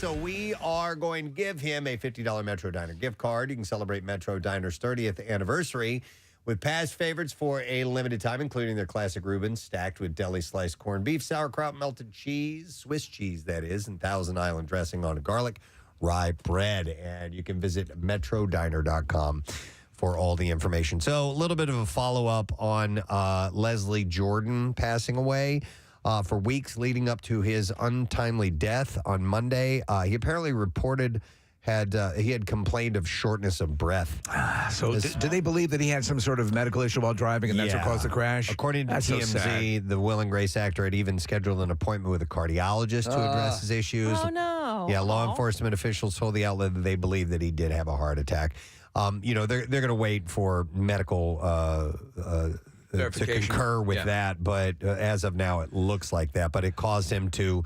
So we are going to give him a $50 Metro Diner gift card. You can celebrate Metro Diner's 30th anniversary with past favorites for a limited time, including their classic Reubens, stacked with deli sliced corned beef, sauerkraut, melted cheese, Swiss cheese, that is, and Thousand Island dressing on garlic, rye bread. And you can visit metrodiner.com for all the information. So a little bit of a follow-up on Leslie Jordan passing away. For weeks leading up to his untimely death on Monday, he apparently reported he had complained of shortness of breath. So do they believe that he had some sort of medical issue while driving and that's what caused the crash? According to TMZ, the Will and Grace actor had even scheduled an appointment with a cardiologist to address his issues. Oh, no. Yeah, law enforcement officials told the outlet that they believe that he did have a heart attack. They're going to wait for medical to concur with that, but as of now, it looks like that. But it caused him to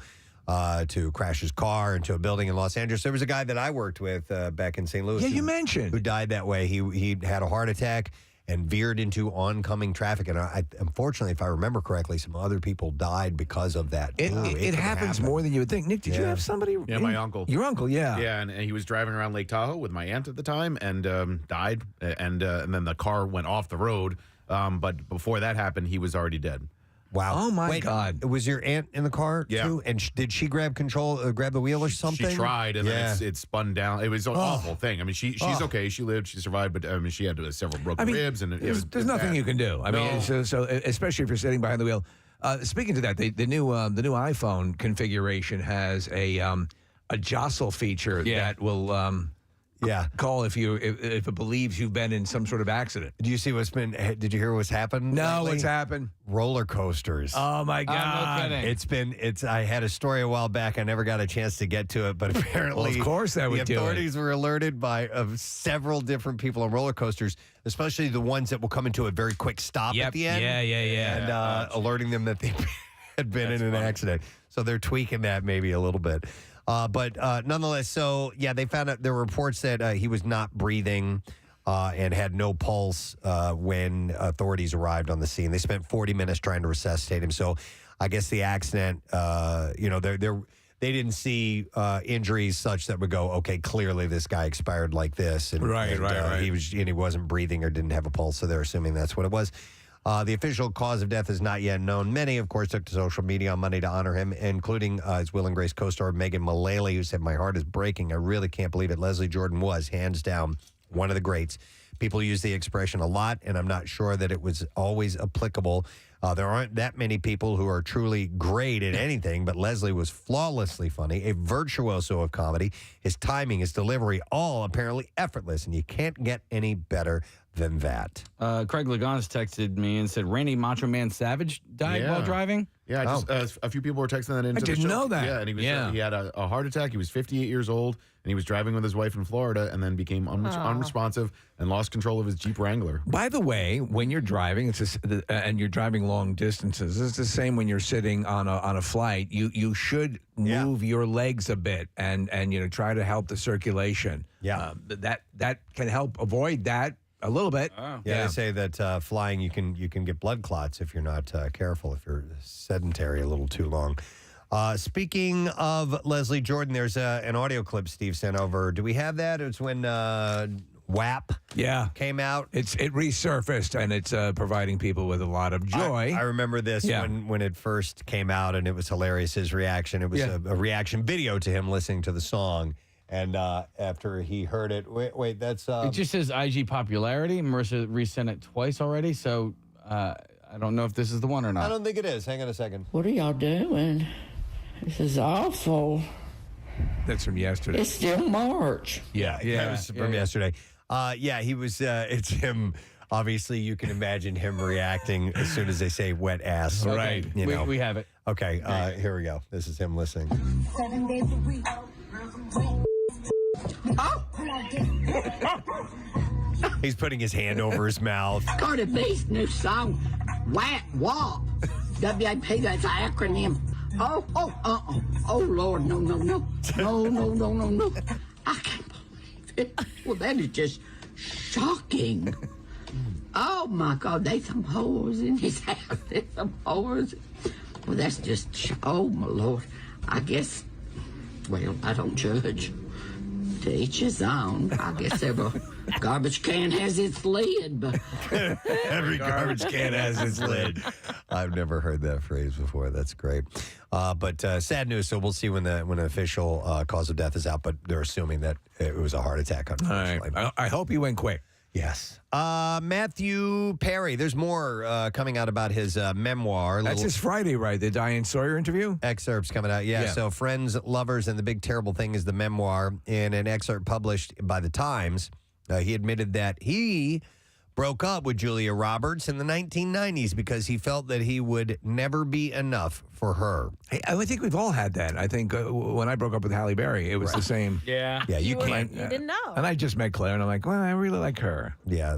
crash his car into a building in Los Angeles. There was a guy that I worked with back in St. Louis. Yeah, you mentioned. Who died that way. He had a heart attack and veered into oncoming traffic. And unfortunately, if I remember correctly, some other people died because of that. It happens more than you would think. Nick, did you have somebody? Yeah, my uncle. Your uncle, yeah. Yeah, and he was driving around Lake Tahoe with my aunt at the time and died. And then the car went off the road. But before that happened, he was already dead. Wow. Oh, my God. Was your aunt in the car, too? And did she grab grab the wheel or something? She tried, and then it spun down. It was an awful thing. I mean, she's okay. She lived. She survived, but I mean, she had several broken ribs. And there's nothing you can do. I mean, so especially if you're sitting behind the wheel. Speaking to that, the new iPhone configuration has a jostle feature that will call if it believes you've been in some sort of accident. Do you see did you hear what's happened? No, lately? what's happened? Roller coasters. Oh my God. No kidding. I had a story a while back. I never got a chance to get to it, but apparently of course that would the authorities were alerted of several different people on roller coasters, especially the ones that will come into a very quick stop at the end. Yeah. And alerting them that they had been in an accident. So they're tweaking that maybe a little bit. But nonetheless, they found out there were reports that he was not breathing and had no pulse when authorities arrived on the scene. They spent 40 minutes trying to resuscitate him. So I guess the accident, they didn't see injuries such that would go, okay, clearly this guy expired like this. And, right. He wasn't breathing or didn't have a pulse, so they're assuming that's what it was. The official cause of death is not yet known. Many, of course, took to social media on Monday to honor him, including his Will and Grace co-star Megan Mullally, who said, "My heart is breaking. I really can't believe it." Leslie Jordan was, hands down, one of the greats. People use the expression a lot, and I'm not sure that it was always applicable. There aren't that many people who are truly great at anything, but Leslie was flawlessly funny, a virtuoso of comedy. His timing, his delivery, all apparently effortless, and you can't get any better than that. Craig Lagans texted me and said Randy Macho Man Savage died while driving. Yeah, a few people were texting that into I didn't know that. Yeah, and he had a heart attack. He was 58 years old, and he was driving with his wife in Florida, and then became unresponsive and lost control of his Jeep Wrangler. By the way, when you're driving, and you're driving long distances, it's the same when you're sitting on a flight. You should move your legs a bit and try to help the circulation. Yeah, that can help avoid that. A little bit. They say that flying, you can get blood clots if you're not careful, if you're sedentary a little too long. Speaking of Leslie Jordan, there's an audio clip Steve sent over. Do we have that? It's when WAP came out. It resurfaced, and it's providing people with a lot of joy. I remember this when it first came out, and it was hilarious, his reaction. It was a reaction video to him listening to the song. And after he heard it, wait, that's... it just says IG popularity. Marissa resent it twice already, so I don't know if this is the one or not. I don't think it is. Hang on a second. What are y'all doing? This is awful. That's from yesterday. It's still March. Yeah, it was from yesterday. He was... it's him... Obviously, you can imagine him reacting as soon as they say wet ass. Right. We have it. Okay, here we go. This is him listening. 7 days a week. He's putting his hand over his mouth. Cardi B's new song, WAP. W-A-P, that's an acronym. Oh, Lord, no. I can't believe it. Well, that is just shocking. Oh, my God, there's some whores in his house. There's some whores. Well, that's just, oh, my Lord. I guess Well, I don't judge. To each his own. I guess every garbage can has its lid, but Every garbage can has its lid. I've never heard that phrase before. That's great. But sad news. So we'll see when the official cause of death is out. But they're assuming that it was a heart attack. All Unfortunately. right. I hope he went quick. Yes. Matthew Perry. There's more coming out about his memoir. That's his Friday, right? The Diane Sawyer interview? Excerpts coming out. Yeah. So Friends, Lovers, and the Big Terrible Thing is the memoir. In an excerpt published by The Times, he admitted that he broke up with Julia Roberts in the 1990s because he felt that he would never be enough for her. Hey, I think we've all had that. I think when I broke up with Halle Berry, it was the same. Yeah. Yeah, you can't. You didn't know. And I just met Claire, and I'm like, well, I really like her. Yeah.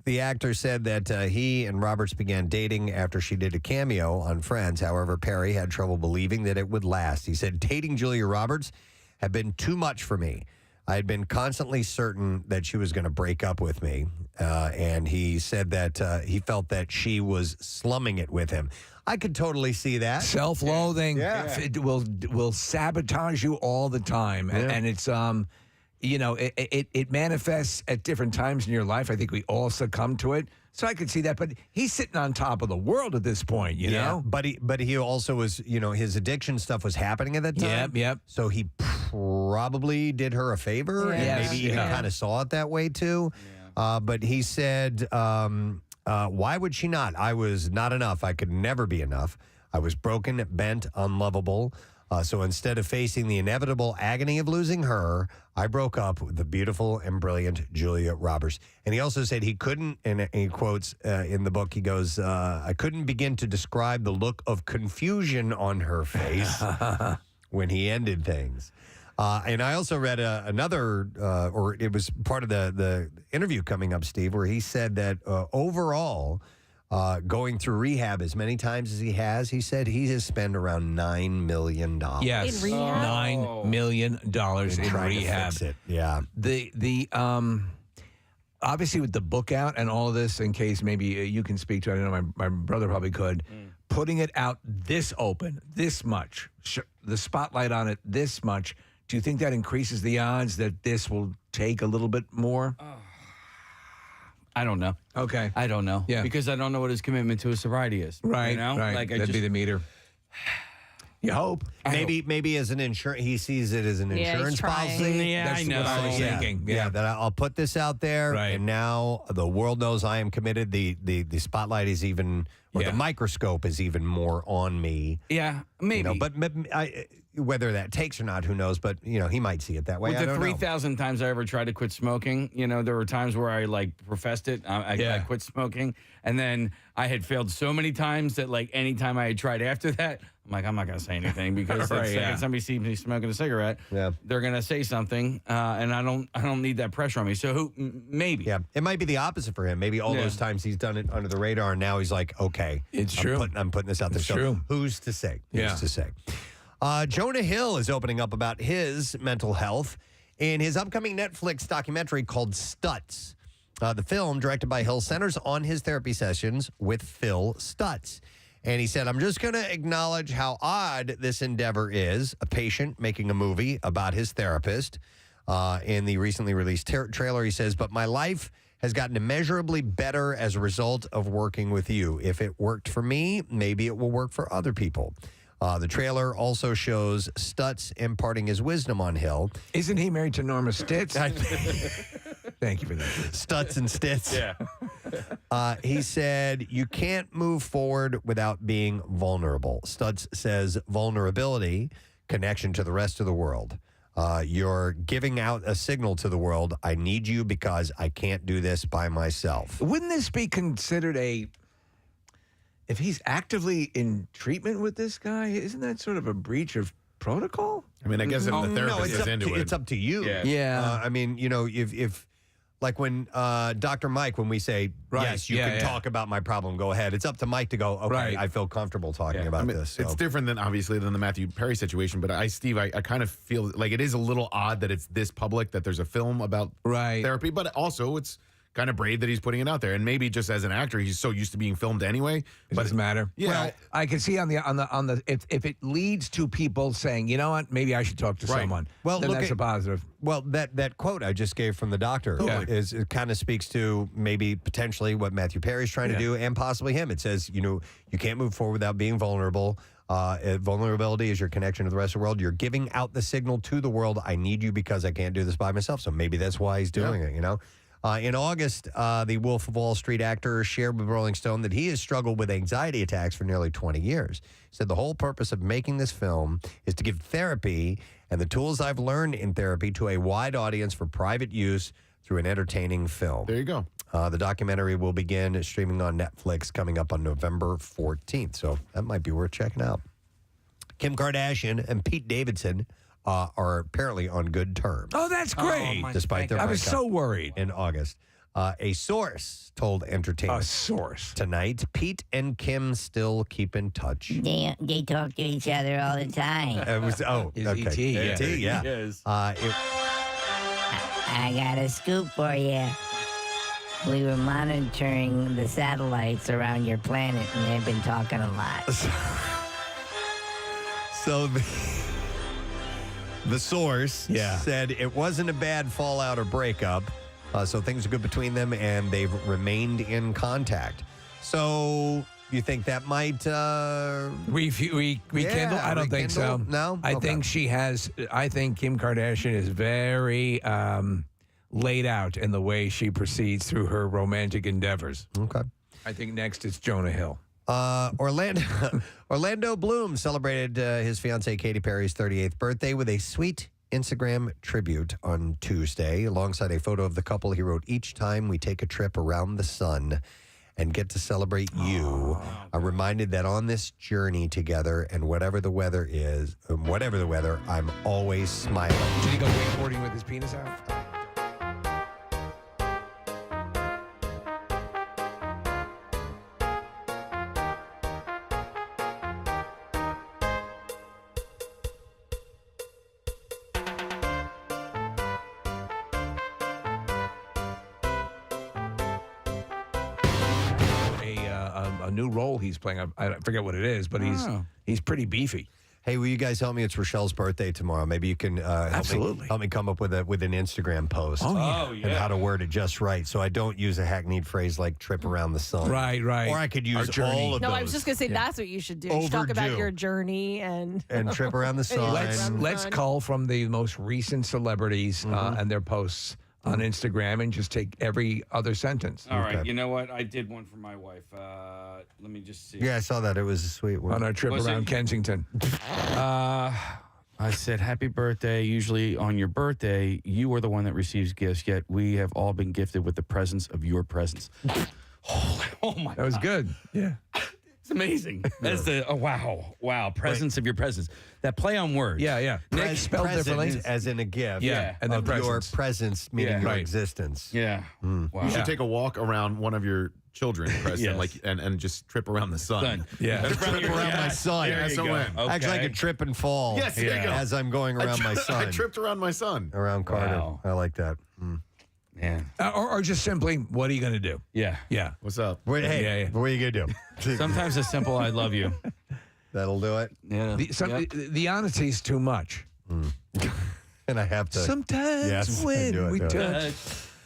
The actor said that he and Roberts began dating after she did a cameo on Friends. However, Perry had trouble believing that it would last. He said, dating Julia Roberts had been too much for me. I had been constantly certain that she was going to break up with me. And he said that he felt that she was slumming it with him. I could totally see that. Self-loathing it will sabotage you all the time. And it's, it manifests at different times in your life. I think we all succumb to it. So I could see that. But he's sitting on top of the world at this point, you know? But he also was, his addiction stuff was happening at that time. Yep. So he probably did her a favor and Yes. maybe even kind of saw it that way too. But he said, why would she not? I was not enough. I could never be enough. I was broken, bent, unlovable. So instead of facing the inevitable agony of losing her, I broke up with the beautiful and brilliant Julia Roberts. And he also said he couldn't, and he quotes in the book, he goes, I couldn't begin to describe the look of confusion on her face when he ended things. And I also read another, or it was part of the interview coming up, Steve, where he said that overall, going through rehab as many times as he said he has spent around $9 million. Yes. In rehab? $9 million in trying rehab. to fix it. Yeah. The obviously with the book out and all of this, in case maybe you can speak to it, I know my brother probably could, putting it out this open, this much, the spotlight on it this much, do you think that increases the odds that this will take a little bit more? I don't know. Okay. I don't know. Yeah. Because I don't know what his commitment to his sobriety is. Right. You know? Right. Like, That'd be the meter. You hope. Maybe as an insurance, he sees it as an Yeah, he's insurance trying. policy. Yeah, That's I know. what I was thinking. Yeah, that I'll put this out there, Right. and now the world knows I am committed. The spotlight is even, or the microscope is even more on me. Yeah, maybe. But whether that takes or not, who knows? But he might see it that way. With I the don't know. 3,000 times I ever tried to quit smoking, there were times where I professed it. I quit smoking, and then I had failed so many times that any time I had tried after that, I'm like, I'm not going to say anything because the second somebody sees me smoking a cigarette, they're going to say something, and I don't need that pressure on me. So maybe. Yeah, it might be the opposite for him. Maybe all those times he's done it under the radar, and now he's like, okay, It's true. I'm putting this out there. It's So true. Who's to say? Yeah. Who's to say? Jonah Hill is opening up about his mental health in his upcoming Netflix documentary called Stutz. The film, directed by Hill, centers on his therapy sessions with Phil Stutz. And he said, I'm just going to acknowledge how odd this endeavor is, a patient making a movie about his therapist. In the recently released trailer, he says, but my life has gotten immeasurably better as a result of working with you. If it worked for me, maybe it will work for other people. The trailer also shows Stutz imparting his wisdom on Hill. Isn't he married to Norma Stitz? Thank you for that. Stutz and Stitz. Yeah. He said, you can't move forward without being vulnerable. Stutz says vulnerability, connection to the rest of the world. You're giving out a signal to the world. I need you because I can't do this by myself. Wouldn't this be considered if he's actively in treatment with this guy, isn't that sort of a breach of protocol? I mean, I guess if the therapist is into it. It's up to you. Yeah. I mean, if like when Dr. Mike, when we say, yes, you can talk about my problem, go ahead. It's up to Mike to go, okay, I feel comfortable talking about this. So. It's different than the Matthew Perry situation, but I kind of feel like it is a little odd that it's this public, that there's a film about therapy, but also it's kind of brave that he's putting it out there. And maybe just as an actor, he's so used to being filmed anyway. It doesn't matter. Yeah. Well, I can see on the if it leads to people saying, you know what, maybe I should talk to someone. Well, then look that's at- a positive. Well, that quote I just gave from the doctor is it kind of speaks to maybe potentially what Matthew Perry's trying to do and possibly him. It says, you can't move forward without being vulnerable. Vulnerability is your connection to the rest of the world. You're giving out the signal to the world, I need you because I can't do this by myself. So maybe that's why he's doing it, In August, the Wolf of Wall Street actor shared with Rolling Stone that he has struggled with anxiety attacks for nearly 20 years. He said the whole purpose of making this film is to give therapy and the tools I've learned in therapy to a wide audience for private use through an entertaining film. There you go. The documentary will begin streaming on Netflix coming up on November 14th. So that might be worth checking out. Kim Kardashian and Pete Davidson are apparently on good terms. Oh, that's great. Despite their I was breakup so worried. in August. A source told Entertainment A source. Tonight, Pete and Kim still keep in touch. They talk to each other all the time. It was Is okay. E.T., yeah. E.T., yeah. Yes. I got a scoop for you. We were monitoring the satellites around your planet, and they've been talking a lot. So the source said it wasn't a bad fallout or breakup. So things are good between them, and they've remained in contact. So you think that might rekindle? I don't think so. rekindle? No? I Okay. think she has. I think Kim Kardashian is very laid out in the way she proceeds through her romantic endeavors. Okay. I think next it's Jonah Hill. Orlando Bloom celebrated his fiancée Katy Perry's 38th birthday with a sweet Instagram tribute on Tuesday. Alongside a photo of the couple, he wrote, "Each time we take a trip around the sun and get to celebrate you, I'm reminded that on this journey together, and whatever the weather, I'm always smiling." Did he go wakeboarding with his penis out? A new role he's playing. I forget what it is, but he's pretty beefy. Hey, will you guys help me? It's Rochelle's birthday tomorrow. Maybe you can help me come up with an Instagram post. yeah. And how to word it just right, so I don't use a hackneyed phrase like "trip around the sun." Right. Or I could use all of No, those. I was just going to say that's what you should do. You should talk about Overdue. your journey and trip around the sun. Let's cull from the most recent celebrities and their posts on Instagram and just take every other sentence. All right. You know what? I did one for my wife. Let me just see. Yeah, I saw that. It was a sweet one. On our trip Was around it- Kensington. I said, "Happy birthday." Usually on your birthday, you are the one that receives gifts, yet we have all been gifted with the presence of your presence. Oh my That was God. good. Yeah. It's amazing. That's the wow, presence of your presence. That play on words. Yeah. Nick spelled Present differently. as in a gift. Yeah, and then of your presence. presence, meaning Yeah. your Right. existence. Yeah. Wow. You should take a walk around one of your children, Preston, Yes. and just trip around the sun. Done. Yeah. Trip around my son. There you S-O-N. go. Actually, I Okay. could trip and fall. Yes, there you go. As I'm going around my son. I tripped around my son. Around Carter. Wow. I like that. Yeah. Or just simply, what are you going to do? Yeah. Yeah. What's up? Hey, Yeah. what are you going to do? Sometimes it's simple. I love you. That'll do it. Yeah. The honesty is too much. And I have to. Sometimes Yes, I when do it, we do it. touch,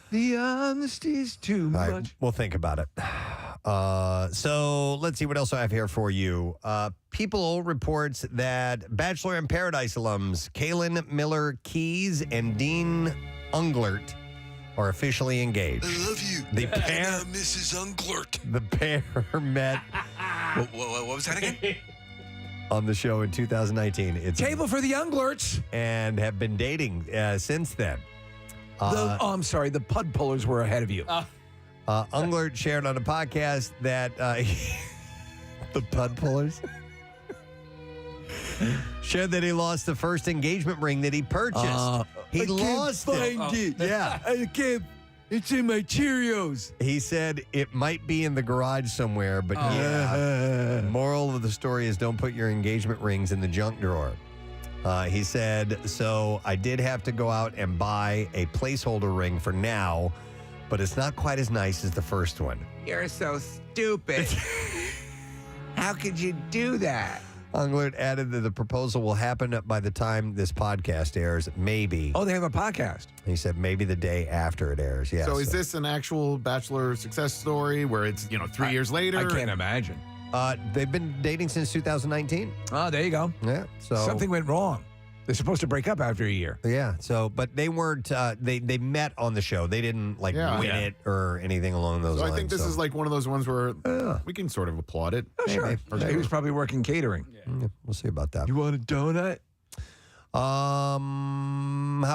the honesty is too All right, much. we'll think about it. So let's see what else I have here for you. People reports that Bachelor in Paradise alums Kaylin Miller Keys and Dean Unglert are officially engaged. I love you. The pair, Mrs. Unglert. the pair met What was that again? on the show in 2019. It's Table for the Younglerts. and have been dating since then. I'm sorry, the Pud Pullers were ahead of you. Unglert shared on a podcast that the Pud Pullers shared that he lost the first engagement ring that he purchased. He lost it. Yeah. I can't. It's in my Cheerios. He said it might be in the garage somewhere, but yeah. Moral of the story is don't put your engagement rings in the junk drawer. He said, so I did have to go out and buy a placeholder ring for now, but it's not quite as nice as the first one. You're so stupid. How could you do that? Englert added that the proposal will happen by the time this podcast airs, maybe. Oh, they have a podcast. He said maybe the day after it airs. Yeah. So is this an actual Bachelor success story where it's 3 years later? I can't imagine. They've been dating since 2019. Oh, there you go. Yeah. So Something went wrong. They're supposed to break up after a year. Yeah. So, but they weren't. They met on the show. They didn't win it or anything along those lines. I think this is like one of those ones where we can sort of applaud it. Oh, sure. Maybe. He was probably working catering. Yeah, we'll see about that. You want a donut? How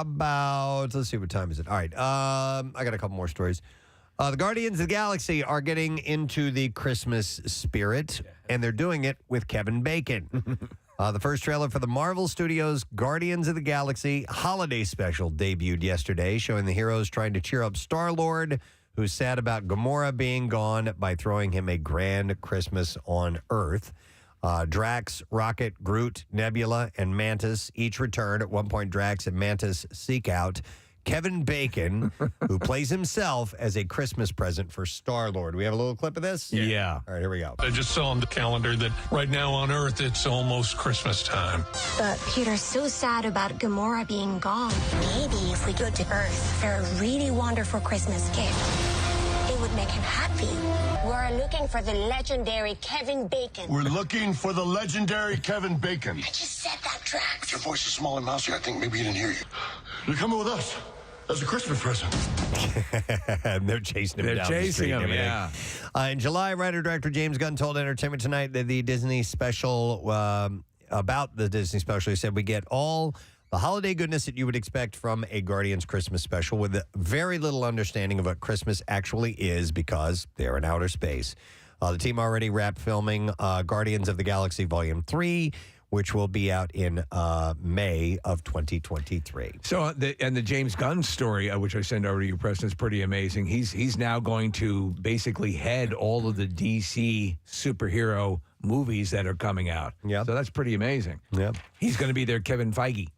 about, let's see, what time is it? All right. I got a couple more stories. The Guardians of the Galaxy are getting into the Christmas spirit, and they're doing it with Kevin Bacon. The first trailer for the Marvel Studios Guardians of the Galaxy holiday special debuted yesterday, showing the heroes trying to cheer up Star-Lord, who's sad about Gamora being gone, by throwing him a grand Christmas on Earth. Drax, Rocket, Groot, Nebula, and Mantis each return. At one point, Drax and Mantis seek out Kevin Bacon, who plays himself as a Christmas present for Star-Lord. We have a little clip of this? Yeah. All right, here we go. I just saw on the calendar that right now on Earth, it's almost Christmas time. But Peter's so sad about Gamora being gone. Maybe if we go to Earth for a really wonderful Christmas gift, it would make him happy. We're looking for the legendary Kevin Bacon. We're looking for the legendary Kevin Bacon. I just said that, Drax. Your voice is small and mousy. I think maybe he didn't hear you. You're coming with us as a Christmas present. And they're chasing him They're down chasing the street. him, and everything. In July, writer-director James Gunn told Entertainment Tonight that the Disney special, about the Disney special, he said, we get all the holiday goodness that you would expect from a Guardians Christmas special with very little understanding of what Christmas actually is because they're in outer space. The team already wrapped filming Guardians of the Galaxy Volume 3, which will be out in May of 2023. So, the James Gunn story, which I send over to you, Preston, is pretty amazing. He's now going to basically head all of the DC superhero movies that are coming out. Yeah. So that's pretty amazing. Yep. He's going to be their Kevin Feige.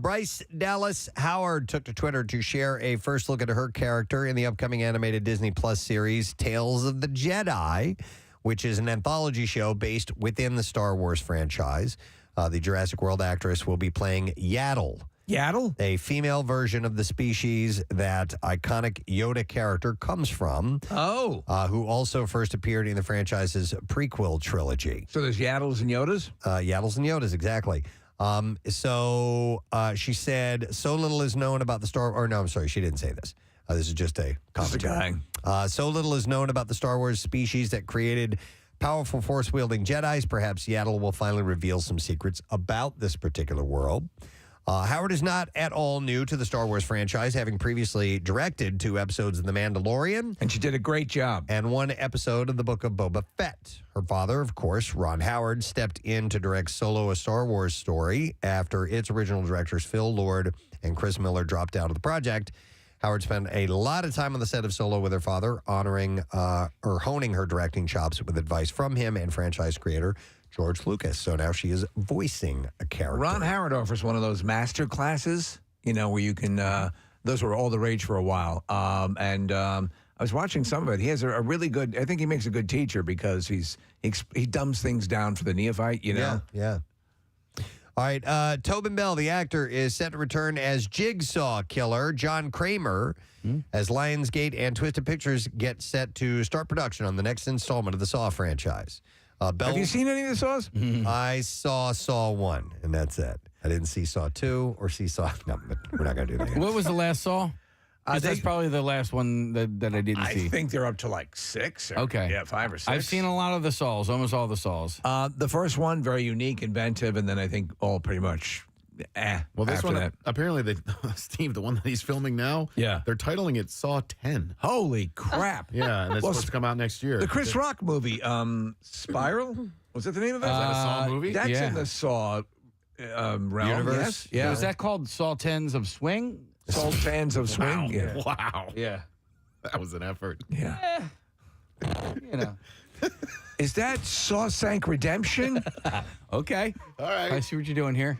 Bryce Dallas Howard took to Twitter to share a first look at her character in the upcoming animated Disney Plus series Tales of the Jedi, which is an anthology show based within the Star Wars franchise. The Jurassic World actress will be playing Yaddle. Yaddle? A female version of the species that iconic Yoda character comes from. Oh. Who also first appeared in the franchise's prequel trilogy. So there's Yaddles and Yodas? Yaddles and Yodas, exactly. She said, so little is known about the she didn't say this. This is just a commentary. So little is known about the Star Wars species that created powerful force-wielding Jedis. Perhaps Yaddle will finally reveal some secrets about this particular world. Howard is not at all new to the Star Wars franchise, having previously directed 2 episodes of The Mandalorian. And she did a great job. And 1 episode of the Book of Boba Fett. Her father, of course, Ron Howard, stepped in to direct Solo, a Star Wars story, after its original directors Phil Lord and Chris Miller dropped out of the project. Howard spent a lot of time on the set of Solo with her father, honing her directing chops with advice from him and franchise creator George Lucas. So now she is voicing a character. Ron Howard offers one of those master classes, where you can, those were all the rage for a while. I was watching some of it. He has a really good, I think he makes a good teacher because he dumbs things down for the neophyte, Yeah. All right, Tobin Bell, the actor, is set to return as Jigsaw Killer John Kramer as Lionsgate and Twisted Pictures get set to start production on the next installment of the Saw franchise. Bell, have you seen any of the Saws? I saw Saw 1, and that's it. I didn't see Saw 2 or see Saw... No, but we're not going to do that. What was the last Saw? That's probably the last one that I didn't see. I think they're up to like 6. Or, okay. Yeah, 5 or 6. I've seen a lot of the Saws, almost all the Saws. The first one, very unique, inventive, and then I think all pretty much... Well, this after one, that. apparently, Steve, the one that he's filming now, they're titling it Saw 10. Holy crap. Yeah, and it's supposed to come out next year. The Chris Rock movie, Spiral? Was that the name of it? Is that a Saw movie? That's in the Saw realm. Universe? Yes. Yeah. Was that called Saw 10s of Swing? Saw 10s of Swing? Yeah. Wow. Yeah. That was an effort. Yeah. Is that Sawsank Redemption? Okay. All right. I see what you're doing here.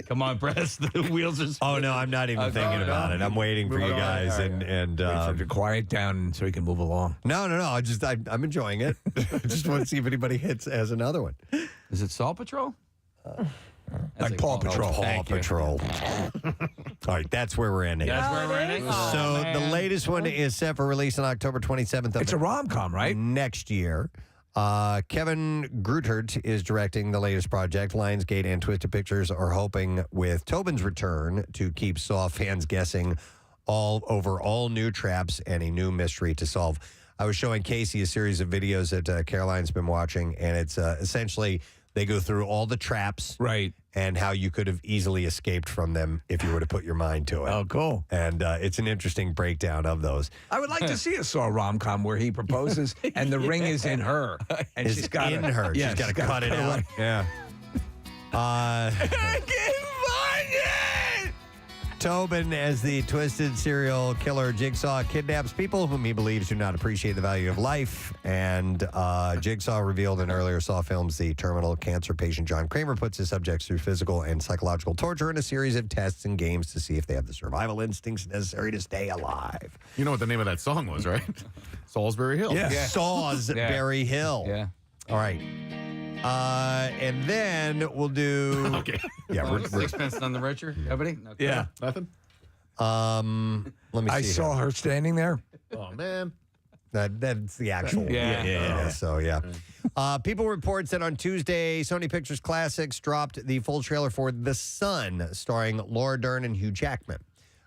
Come on, Press. The wheels are. Oh no, I'm not even thinking about it. I'm waiting for you guys, and Wait for him to quiet down so he can move along. no. I'm enjoying it. I just want to see if anybody has another one. Is it Saw Patrol? Like Paw Patrol. Paw Patrol. All right, that's where we're ending. That's where we're ending. So the latest one is set for release on October 27th. It's a rom-com, right? Next year. Kevin Grutert is directing the latest project. Lionsgate and Twisted Pictures are hoping with Tobin's return to keep Saw fans guessing all new traps and a new mystery to solve. I was showing Casey a series of videos that Caroline's been watching, and it's essentially they go through all the traps. Right. And how you could have easily escaped from them if you were to put your mind to it. Oh, cool. And it's an interesting breakdown of those. I would like to see a Saw rom-com where he proposes and the ring is in her. And It's she's got in her. Yeah, she's got to cut it out. Yeah. I can't find it! Tobin, as the twisted serial killer Jigsaw, kidnaps people whom he believes do not appreciate the value of life. And Jigsaw revealed in earlier Saw films the terminal cancer patient John Kramer puts his subjects through physical and psychological torture in a series of tests and games to see if they have the survival instincts necessary to stay alive. You know what the name of that song was, right? Salisbury Hill. Yeah. Salisbury Hill. Yeah. All right. And then we'll do. Okay. Yeah, we're Sixpence None the Richer. Nobody? No, Yeah. Nothing? let me see. I saw her standing there. Oh, man. That's the actual. Yeah. So, yeah. People reports that on Tuesday, Sony Pictures Classics dropped the full trailer for The Son, starring Laura Dern and Hugh Jackman.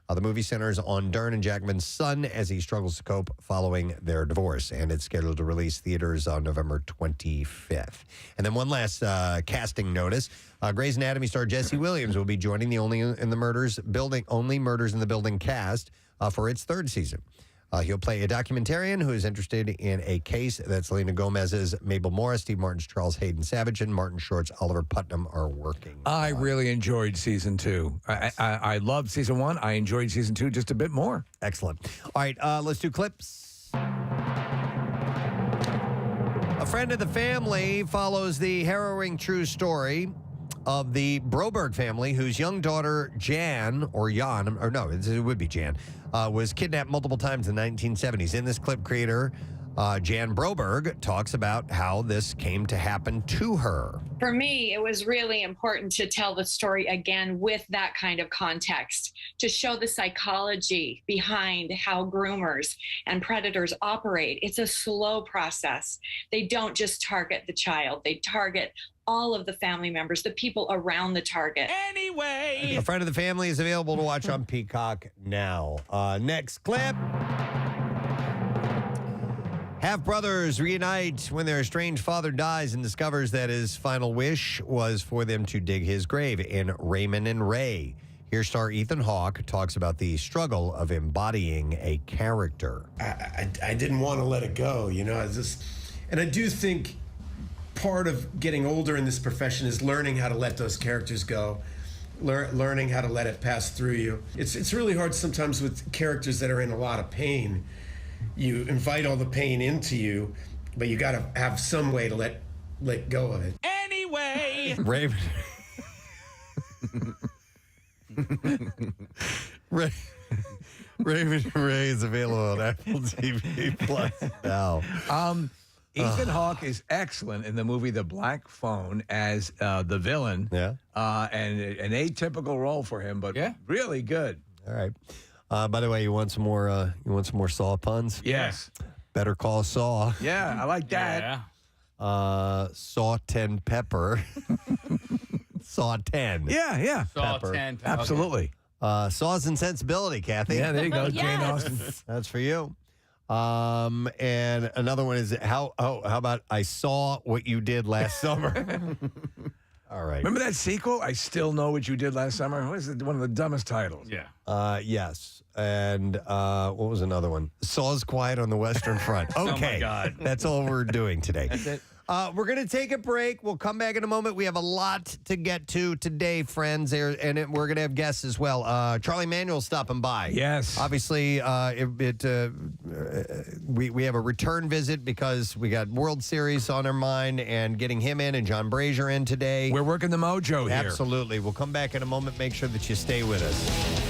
The movie centers on Dern and Jackman's son as he struggles to cope following their divorce, and it's scheduled to release theaters on November 25th. And then one last casting notice. Grey's Anatomy star Jesse Williams will be joining the Only Murders in the Building cast for its third season. He'll play a documentarian who is interested in a case that Selena Gomez's Mabel Morris, Steve Martin's Charles Hayden Savage, and Martin Short's Oliver Putnam are working. I really enjoyed season 2. I loved season 1. I enjoyed season 2 just a bit more. Excellent. All right, let's do clips. A friend of the family follows the harrowing true story of the Broberg family, whose young daughter Jan, it would be Jan, was kidnapped multiple times in the 1970s. In this clip, creator Jan Broberg talks about how this came to happen to her. For me, it was really important to tell the story again with that kind of context, to show the psychology behind how groomers and predators operate. It's a slow process. They don't just target the child, they target all of the family members, the people around the target. Anyway. A Friend of the Family is available to watch on Peacock now. Next clip. Half-brothers reunite when their estranged father dies and discovers that his final wish was for them to dig his grave in Raymond and Ray. Here star Ethan Hawke talks about the struggle of embodying a character. I didn't want to let it go, and I do think part of getting older in this profession is learning how to let those characters go, learning how to let it pass through you. It's really hard sometimes with characters that are in a lot of pain. You invite all the pain into you, but you got to have some way to let go of it. Anyway. Raven. Raven and Ray is available on Apple TV Plus now. Ethan Hawke is excellent in the movie The Black Phone as the villain. Yeah. And an atypical role for him, but really good. All right. By the way, you want some more Saw puns? Yes. Better Call Saw. Yeah, I like that. Yeah. Saw 10 Pepper. Saw 10. Yeah. Saw Pepper. 10. Absolutely. Saws and Sensibility, Kathy. Yeah, there you go. Jane Austen. That's for you. And another one is how about I Saw What You Did Last Summer? All right. Remember that sequel? I Still Know What You Did Last Summer? What is it? One of the dumbest titles. Yeah. Yes. And what was another one? Saw's Quiet on the Western Front. Okay. Oh, my God. That's all we're doing today. That's it. We're going to take a break. We'll come back in a moment. We have a lot to get to today, friends, we're going to have guests as well. Charlie Manuel stopping by. Yes. Obviously, we have a return visit because we got World Series on our mind and getting him in and John Brazier in today. We're working the mojo here. Absolutely. We'll come back in a moment. Make sure that you stay with us.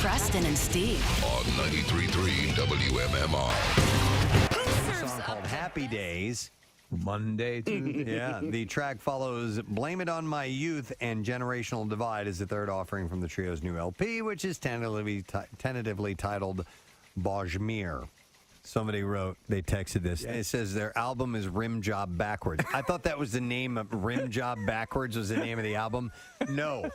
Preston and Steve. On 93.3 WMMR. A song called Happy Days. Monday, Tuesday. Yeah, the track follows Blame It On My Youth and Generational Divide is the third offering from the trio's new LP, which is tentatively titled Bajmir. Somebody wrote, they texted this, and it says their album is Rim Job Backwards. I thought that was the name of Rim Job Backwards was the name of the album. No,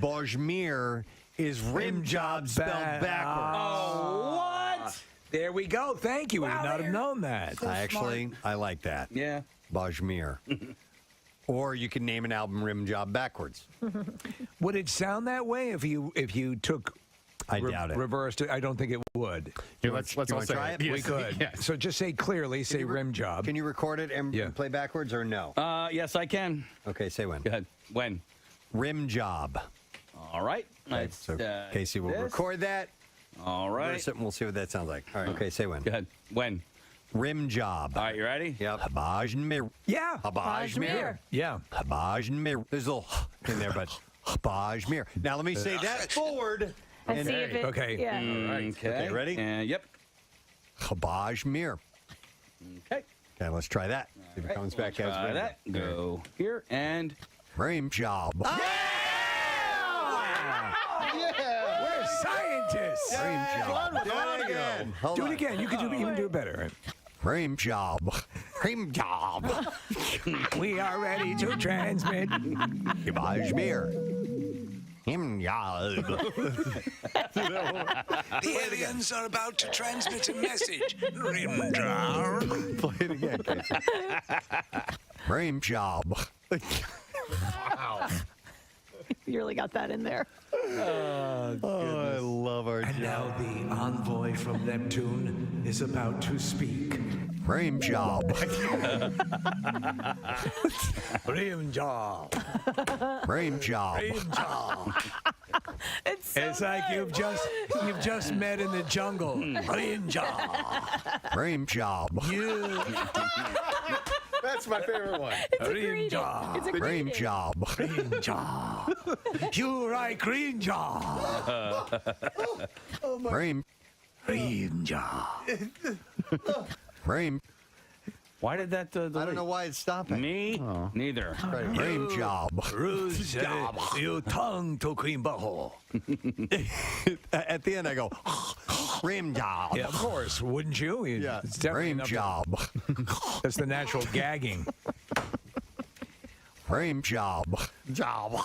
Bajmir is Rim Job spelled backwards. Oh, what? There we go. Thank you. We would not have known that. I like that. Yeah. Bajmir. Or you can name an album Rim Job Backwards. Would it sound that way if you took... I doubt it. Reversed it? I don't think it would. Yeah, let's all try it. We could. Yes. So just say clearly, say rim job. Can you record it and play backwards or no? Yes, I can. Okay, say when. Go ahead. When? Rim Job. All right. Right, so Casey will record that. All right. Reverse it, and we'll see what that sounds like. All right, okay, say when. Go ahead. When? Rim Job. All right, you ready? Yep. Bajmir. Yeah. Bajmir. Yeah. Bajmir. There's a little in there, but Bajmir. Now let me say that forward. And see if it... Okay. Yeah. All right. Okay, ready? Yep. Bajmir. Okay. Okay, let's try that. See if it comes back as Try that. Go here and... Rim Job. We're scientists. Rim Job. Do it again. Do it again. You can even do it better. Rim Job. Rim Job. We are ready to transmit. Bajmir. Rim Job. The aliens are about to transmit a message. Rim job. Play it again, Casey. Rim Job. Wow. You really got that in there. I love our And now the envoy from Neptune is about to speak. Rim Job. Rim job. Rim Job. Rim job. It's so It's like you've just met in the jungle. Rim job. Rim Job. You. That's my favorite one. It's a Rim greeting. job. It's a Rim greeting. Job. Rim job. You like rim job. Rim. Rim job. Rim. Why did that... I don't know why it's stopping. Me? Neither. Rim Job. Rouge job. You tongue to cream butthole. At the end, I go, Rim Job. Yeah, of course. Wouldn't you? Yeah. It's definitely Rim enough- Job. That's the natural gagging. Rim Job. Job.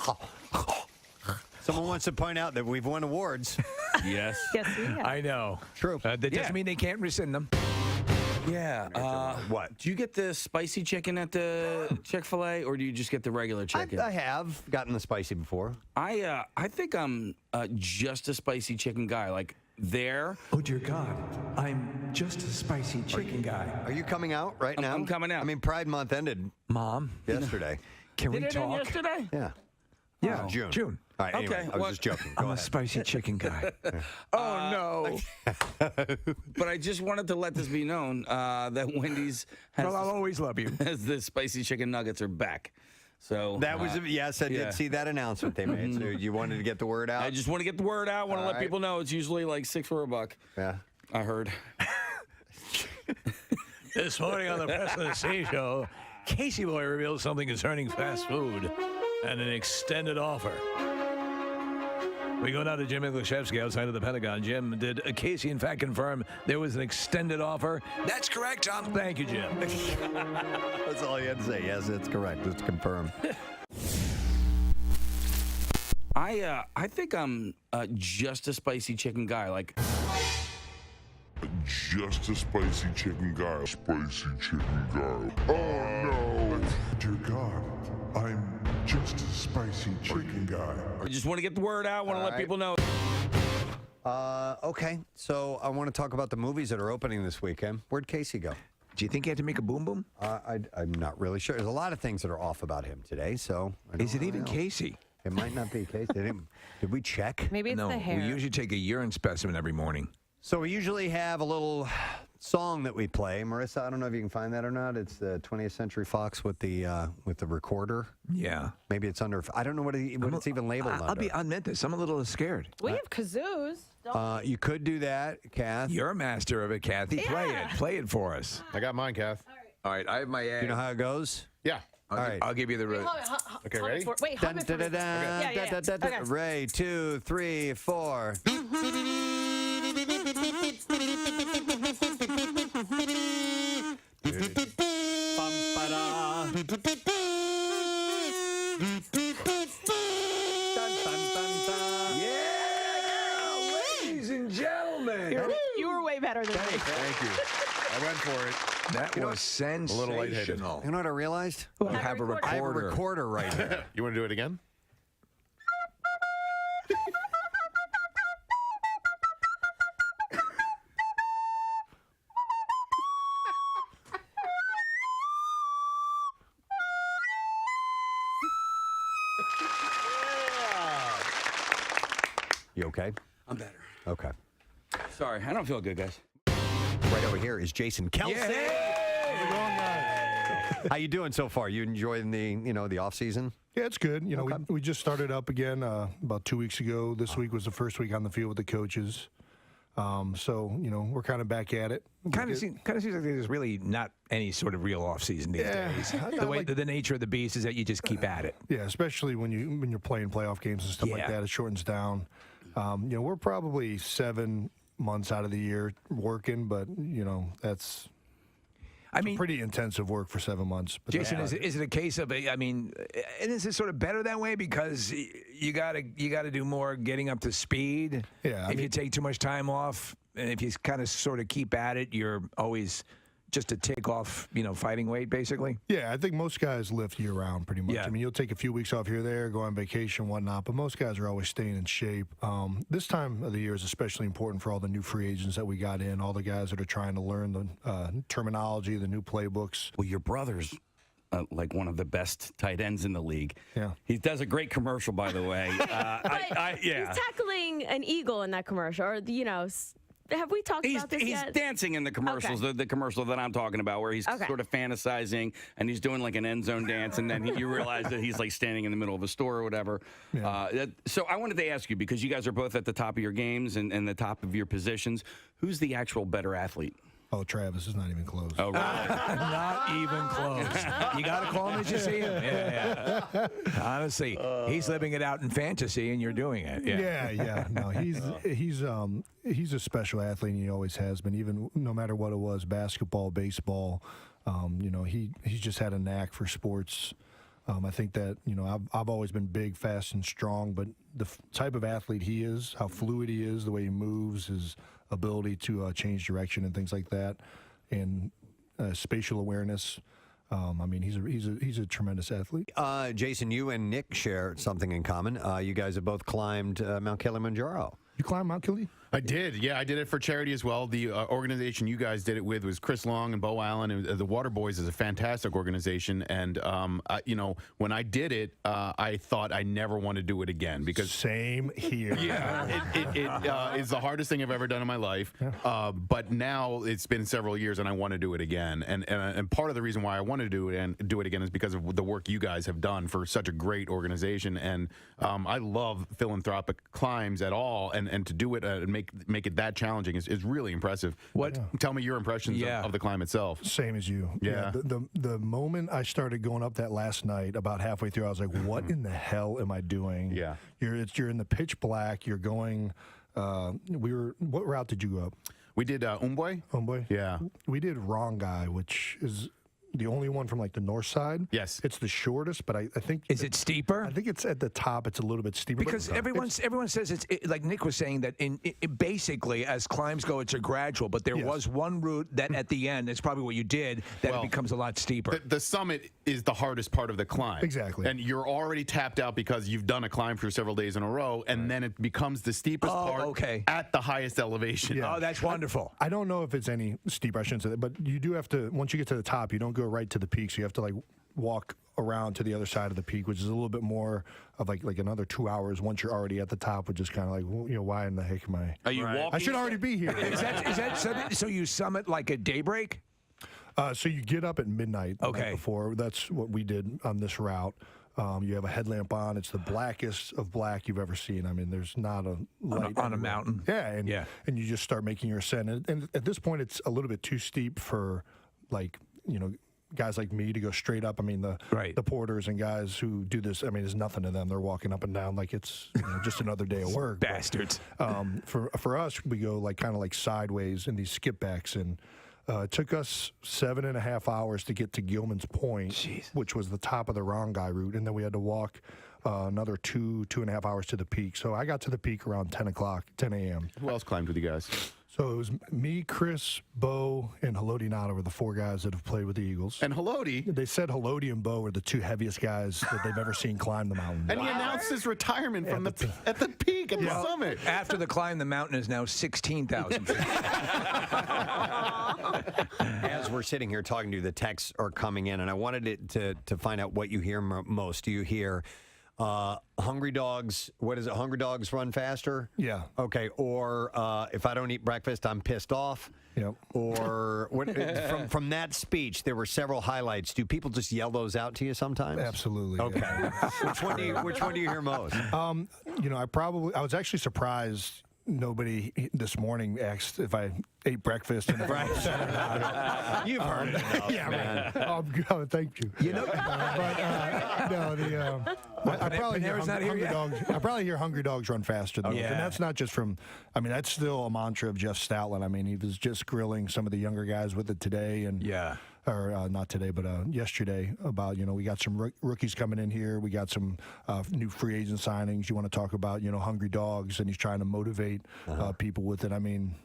Someone wants to point out that we've won awards. Yes. Yes, we have. I know. True. That doesn't Yeah. mean they can't rescind them. Yeah. What? Do you get the spicy chicken at the Chick-fil-A, or do you just get the regular chicken? I have gotten the spicy before. I think I'm just a spicy chicken guy. Like there. Oh, dear God. I'm just a spicy chicken guy. Are you coming out right now? I'm coming out. I mean, Pride Month ended Mom, yesterday. can we Did it end talk? yesterday? Yeah. Yeah, June. June. All right, anyway, Okay, I was what- just joking. I'm Go a ahead. spicy chicken guy. Oh, no. But I just wanted to let this be known that Wendy's has, Well, I'll always love you. has the spicy chicken nuggets are back. So That was, yes, I yeah. did see that announcement they made. So you wanted to get the word out? I just want to get the word out. Want to All let right. people know it's usually like $6 for $1. Yeah. I heard. This morning on the Preston and Steve show, Casey Boy reveals something concerning fast food and an extended offer. We go now to Jim Englishevsky outside of the Pentagon. Jim, did Casey in fact confirm there was an extended offer? That's correct, Tom. Thank you, Jim. That's all you had to say. Yes, it's correct. It's confirmed. I think I'm just a spicy chicken guy. Like Just a spicy chicken guy. Spicy chicken guy. Oh no! Dear God, I'm just a spicy chicken guy. I just want to get the word out. Want to All let right. people know. Okay, so I want to talk about the movies that are opening this weekend. Where'd Casey go? Do you think he had to make a boom boom? I'm not really sure. There's a lot of things that are off about him today. So Is it even Casey? It might not be Casey. Did we check? Maybe it's No, the hair. we usually take a urine specimen every morning. So we usually have a little song that we play. Marissa, I don't know if you can find that or not. It's the 20th Century Fox with the recorder. Yeah. Maybe it's under. I don't know what it's even labeled under. I'll admit this. I'm a little scared. We have kazoos. You could do that, Kath. You're a master of it, Kathy. Yeah. Play it for us. I got mine, Kath. All right, I have my A. Do you know how it goes? Yeah. All right. I'll give you the. Okay, ready? Wait, hum it for me. Yeah. Okay. Ray, 2, 3, 4. Ladies and gentlemen. You were way better than me. Thank you. I went for it. That was sensational. A little lightheaded. You know what I realized? You have a recorder. I have a recorder right here. You want to do it again? You okay? I'm better. Okay. Sorry, I don't feel good, guys. Right over here is Jason Kelce. How you doing so far? You enjoying the off season? Yeah, it's good. You know, we just started up again about 2 weeks ago. This week was the first week on the field with the coaches. So, you know, we're kind of back at it. Kind of seems like there's really not any sort of real off season these days. The nature of the beast is that you just keep at it. Yeah, especially when you're playing playoff games and stuff like that. It shortens down. You know, we're probably 7 months out of the year working, but you know that's. Pretty intensive work for 7 months. But Jason, is it a case of and is it sort of better that way because you gotta do more getting up to speed? Yeah. If you take too much time off, and if you kind of sort of keep at it, you're always just to take off, fighting weight, basically. Yeah, I think most guys lift year round pretty much. Yeah. I mean, you'll take a few weeks off here or there, go on vacation, whatnot, but most guys are always staying in shape. This time of the year is especially important for all the new free agents that we got in, all the guys that are trying to learn the terminology, the new playbooks. Well, your brother's like one of the best tight ends in the league. Yeah. He does a great commercial, by the way. He's tackling an eagle in that commercial, or have we talked about this yet? He's dancing in the commercials, the commercial that I'm talking about, where he's sort of fantasizing and he's doing like an end zone dance, and then you realize that he's like standing in the middle of a store or whatever. Yeah. So I wanted to ask you, because you guys are both at the top of your games and the top of your positions, who's the actual better athlete? Oh, Travis is not even close. Oh, really? Not even close. You got to call him as you see him. Yeah. Honestly, he's living it out in fantasy, and you're doing it. Yeah. No, he's a special athlete, and he always has been. Even no matter what it was, basketball, baseball. He's just had a knack for sports. I think that I've always been big, fast, and strong, but the type of athlete he is, how fluid he is, the way he moves, his ability to change direction and things like that, and spatial awareness. He's a tremendous athlete. Jason, you and Nick share something in common. You guys have both climbed Mount Kilimanjaro. You climbed Mount Kili? I did. Yeah, I did it for charity as well. The organization you guys did it with was Chris Long and Bo Allen. And the Water Boys is a fantastic organization. And, when I did it, I thought I never want to do it again. Because same here. Yeah, it is the hardest thing I've ever done in my life. But now it's been several years and I want to do it again. And part of the reason why I want to do it again is because of the work you guys have done for such a great organization. And I love philanthropic climbs at all. And to do it and make it that challenging is really impressive. Tell me your impressions of the climb itself. Same as you. Yeah. The moment I started going up that last night, about halfway through, I was like, "What in the hell am I doing?" Yeah. You're in the pitch black. You're going. What route did you go up? We did Umboy. Umboy. Yeah. We did Rongai, which is the only one from like the north side. Yes. It's the shortest, but I think. Is it steeper? I think it's at the top. It's a little bit steeper. Because everyone says it's like Nick was saying that basically as climbs go, it's a gradual. But there was one route that at the end, it's probably what you did, that it becomes a lot steeper. The summit is the hardest part of the climb. Exactly. And you're already tapped out because you've done a climb for several days in a row, and then it becomes the steepest part at the highest elevation. Oh, that's wonderful. I don't know if it's any steeper, I shouldn't say that, but you do have to, once you get to the top, you don't go right to the peak, so you have to like walk around to the other side of the peak, which is a little bit more of like another 2 hours once you're already at the top, which is kind of like, well, you know, why in the heck am I? Are you walking? I should already be here. Is that so you summit like at daybreak? So you get up at midnight the night before. That's what we did on this route. You have a headlamp on. It's the blackest of black you've ever seen. I mean, there's not a light on a mountain. Yeah, and you just start making your ascent. And at this point, it's a little bit too steep for, like, you know, guys like me to go straight up. I mean, the porters and guys who do this, I mean, it's nothing to them. They're walking up and down like it's, you know, just another day of work. Bastards. But, for us, we go like kind of like sideways in these skipbacks, and it took us 7.5 hours to get to Gilman's Point, which was the top of the Rongai route, and then we had to walk another 2.5 hours to the peak. So I got to the peak around 10 a.m. Who else climbed with you guys? So it was me, Chris, Bo, and Haloti Nada were the 4 guys that have played with the Eagles. And Haloti? They said Haloti and Bo were the 2 heaviest guys that they've ever seen climb the mountain. And he announced his retirement from at the peak, at the summit. After the climb, the mountain is now 16,000 feet. As we're sitting here talking to you, the texts are coming in, and I wanted to find out what you hear most. Do you hear hungry dogs? What is it? Hungry dogs run faster? Yeah. Okay. Or if I don't eat breakfast, I'm pissed off. Yep. Or from that speech, there were several highlights. Do people just yell those out to you sometimes? Absolutely. Okay. Yeah. Which one do you hear most? You know, I was actually surprised nobody this morning asked if I ate breakfast and if I was upset or not. You've heard it enough, yeah, man. Oh, thank you. You know, I probably hear hungry dogs. I probably hear hungry dogs run faster than and that's not just from. I mean, that's still a mantra of Jeff Stoutland. I mean, he was just grilling some of the younger guys with it today, and or not today, but yesterday, about, you know, we got some rookies coming in here. We got some new free agent signings. You want to talk about, you know, hungry dogs, and he's trying to motivate people with it. I mean,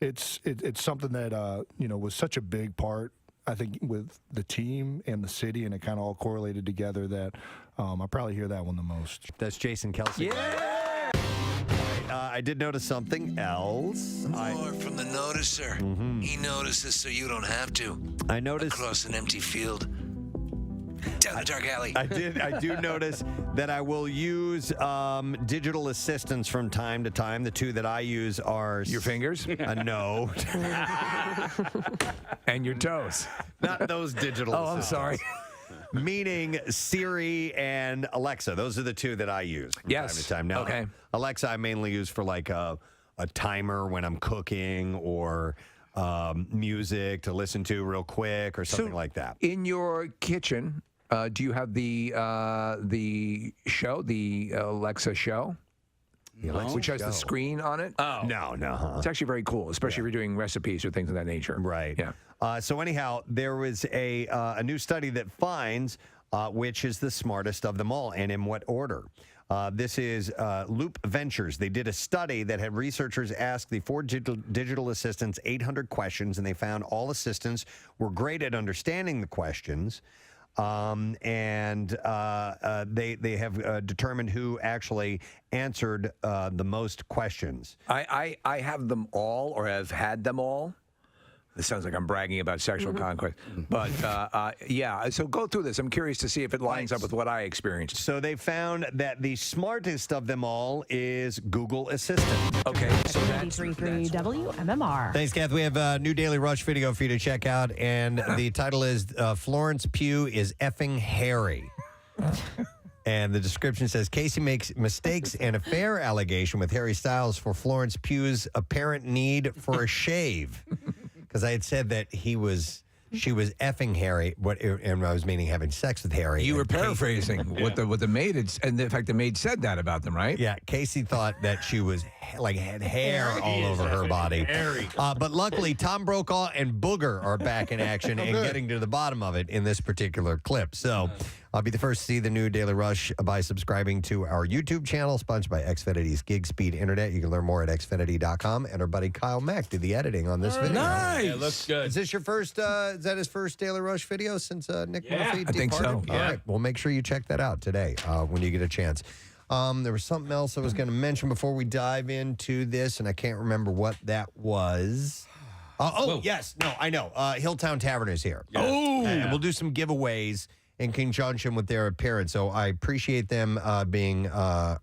it's something that, you know, was such a big part, I think, with the team and the city, and it kind of all correlated together that I probably hear that one the most. That's Jason Kelce. Yeah! I did notice something else. More from the noticer. He notices so you don't have to. I noticed across an empty field, down the dark alley. I do notice that I will use digital assistants from time to time. The 2 that I use are your fingers. No. And your toes. Not those digital. Oh, I'm sorry. Meaning Siri and Alexa. Those are the 2 that I use from time to time. Now, Alexa I mainly use for like a timer when I'm cooking, or music to listen to real quick, or something like that. In your kitchen, do you have the show, the Alexa show? Which has the screen on it? Oh. No. It's actually very cool, especially if you're doing recipes or things of that nature. Right. Yeah. So anyhow, there was a new study that finds which is the smartest of them all, and in what order. This is Loop Ventures. They did a study that had researchers ask the 4 digital assistants 800 questions, and they found all assistants were great at understanding the questions. And they have determined who actually answered the most questions. I have them all, or have had them all. This sounds like I'm bragging about sexual conquest. But, yeah, so go through this. I'm curious to see if it lines up with what I experienced. So they found that the smartest of them all is Google Assistant. Okay. So 93.3 WMMR. Thanks, Kath. We have a new Daily Rush video for you to check out, and the title is Florence Pugh is effing hairy. And the description says, Casey makes mistakes and affair allegation with Harry Styles for Florence Pugh's apparent need for a shave. Because I had said that he was she was effing Harry. And I was meaning having sex with Harry. You were And Casey- paraphrasing what the maid had, and in fact, the maid said that about them, right? Yeah, Casey thought that she was had hair all over her body. But luckily, Tom Brokaw and Booger are back in action and getting to the bottom of it in this particular clip. So I'll be the first to see the new Daily Rush by subscribing to our YouTube channel, sponsored by Xfinity's Gig Speed Internet. You can learn more at xfinity.com. And our buddy Kyle Mack did the editing on this video. Nice. Yeah, it looks good. Is this your first, is that his first Daily Rush video since Nick Murphy departed? I think so, yeah. All right, well, make sure you check that out today when you get a chance. There was something else I was going to mention before we dive into this, and I can't remember what that was. Yes. No, I know. Hilltown Tavern is here. Yes. Oh. And we'll do some giveaways in conjunction with their appearance. So I appreciate them being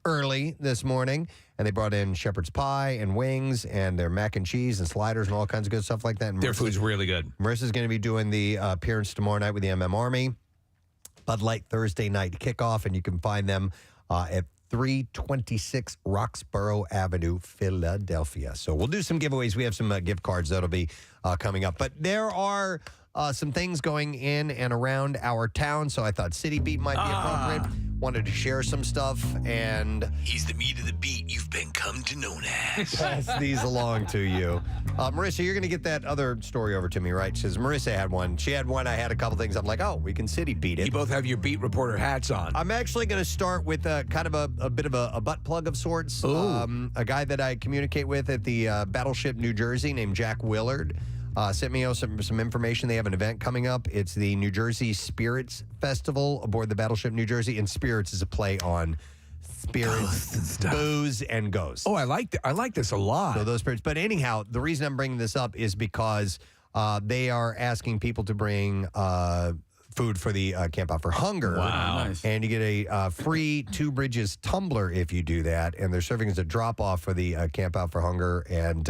early this morning. And they brought in shepherd's pie and wings and their mac and cheese and sliders and all kinds of good stuff like that. And Their food's really good. Marissa's going to be doing the appearance tomorrow night with the Army. Bud Light Thursday night kickoff, and you can find them at 326 Roxborough Avenue, Philadelphia. So we'll do some giveaways. We have some gift cards that'll be coming up. But there are some things going in and around our town, so I thought City Beat might be appropriate. Wanted to share some stuff, and He's the meat of the beat you've been come to know as. pass these along to you. Marissa, you're going to get that other story over to me, right? Because Marissa had one. She had one. I had a couple things. I'm like, oh, we can City Beat it. You both have your beat reporter hats on. I'm actually going to start with kind of a bit of a butt plug of sorts. A guy that I communicate with at the Battleship, New Jersey, named Jack Willard, sent me some information. They have an event coming up. It's the New Jersey Spirits Festival aboard the Battleship, New Jersey, and Spirits is a play on spirits, booze, and ghosts. Oh, I like this a lot. So those spirits. But anyhow, the reason I'm bringing this up is because they are asking people to bring food for the Camp Out for Hunger. Wow. Nice. And you get a free Two Bridges tumbler if you do that. And they're serving as a drop-off for the Camp Out for Hunger. And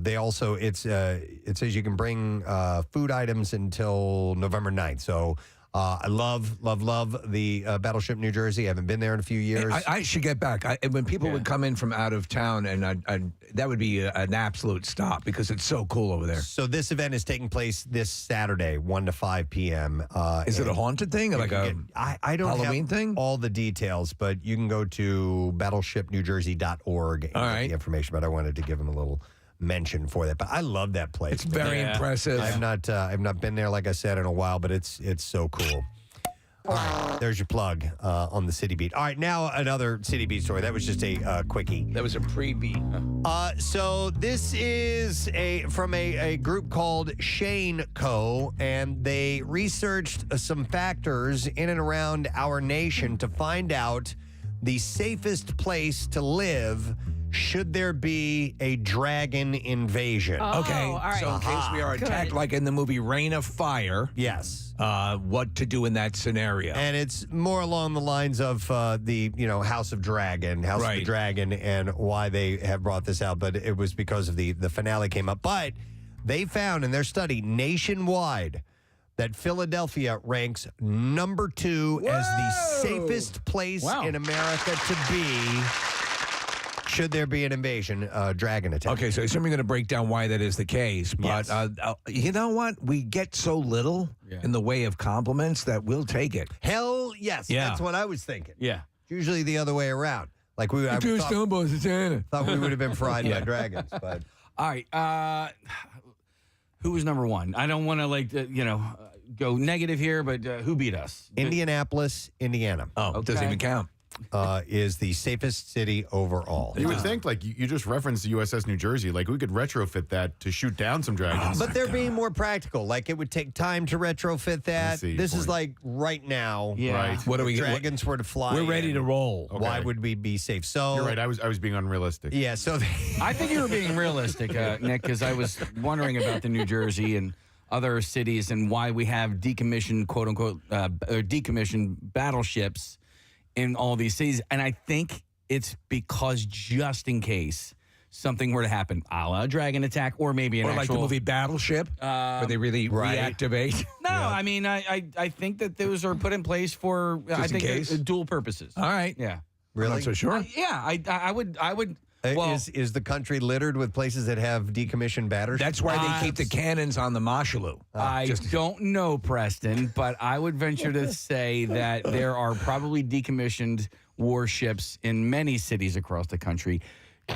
they also, it says you can bring food items until November 9th. So I love the Battleship, New Jersey. I haven't been there in a few years. I should get back. When people would come in from out of town, and that would be an absolute stop because it's so cool over there. So this event is taking place this Saturday, 1 to 5 p.m. Is it a haunted thing? Like I don't Halloween have thing? all the details, but you can go to battleshipnewjersey.org and get the information. But I wanted to give them a little mention for that. But I love that place. It's very impressive. I've not been there, like I said, in a while, but it's so cool. All right, there's your plug on the City Beat. All right, now another City Beat story. That was just a quickie. That was a pre-beat. So this is from a group called Shane Co., and they researched some factors in and around our nation to find out the safest place to live should there be a dragon invasion. Okay, all right. so in case we are attacked like in the movie Rain of Fire, yes, what to do in that scenario. And it's more along the lines of the House of Dragon, House of the Dragon, and why they have brought this out. But it was because of the finale came up. But they found in their study nationwide that Philadelphia ranks number 2 as the safest place in America to be should there be an invasion, dragon attack. Okay, so I'm going to break down why that is the case. But you know what? We get so little in the way of compliments that we'll take it. Hell yes. Yeah. That's what I was thinking. Yeah. It's usually the other way around. Like I thought we would have been fried by dragons. But all right. Who was number 1? I don't want to go negative here, but who beat us? Indianapolis, Indiana. Oh, it doesn't even count. Is the safest city overall. You would think, like, you just referenced the USS New Jersey. Like, we could retrofit that to shoot down some dragons. But they're being more practical. Like, it would take time to retrofit that. This is like right now. Yeah. Right. What do we dragons were to fly? We're ready to roll. Okay. Why would we be safe? So you're right. I was being unrealistic. Yeah. So I think you were being realistic, Nick, because I was wondering about the New Jersey and other cities and why we have decommissioned, quote unquote, decommissioned battleships in all these cities. And I think it's because just in case something were to happen, a la a dragon attack, or maybe an or actual... like the movie Battleship, where they really reactivate. No, I mean, I think that those are put in place for, Just I think, in case? dual purposes. All right. Yeah. Really? I'm not so sure. I would Is the country littered with places that have decommissioned battleships? That's why they keep the cannons on the Marshallu. I don't know, Preston, but I would venture to say that there are probably decommissioned warships in many cities across the country,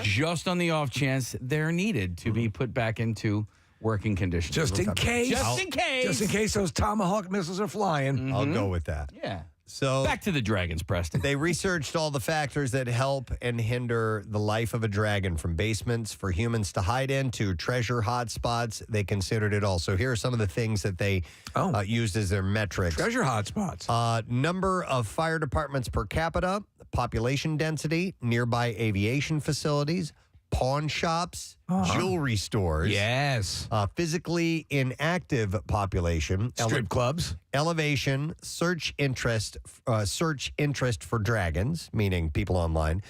just on the off chance they're needed to be put back into working conditions. Just in case. Just in case. Just in case those Tomahawk missiles are flying. I'll go with that. Yeah. So back to the dragons, Preston. They researched all the factors that help and hinder the life of a dragon, from basements for humans to hide in to treasure hotspots. They considered it all. So here are some of the things that they used as their metrics. Treasure hotspots. Number of fire departments per capita, population density, nearby aviation facilities, pawn shops, jewelry stores. Yes. Physically inactive population. Strip clubs. Elevation, search interest for dragons, meaning people online.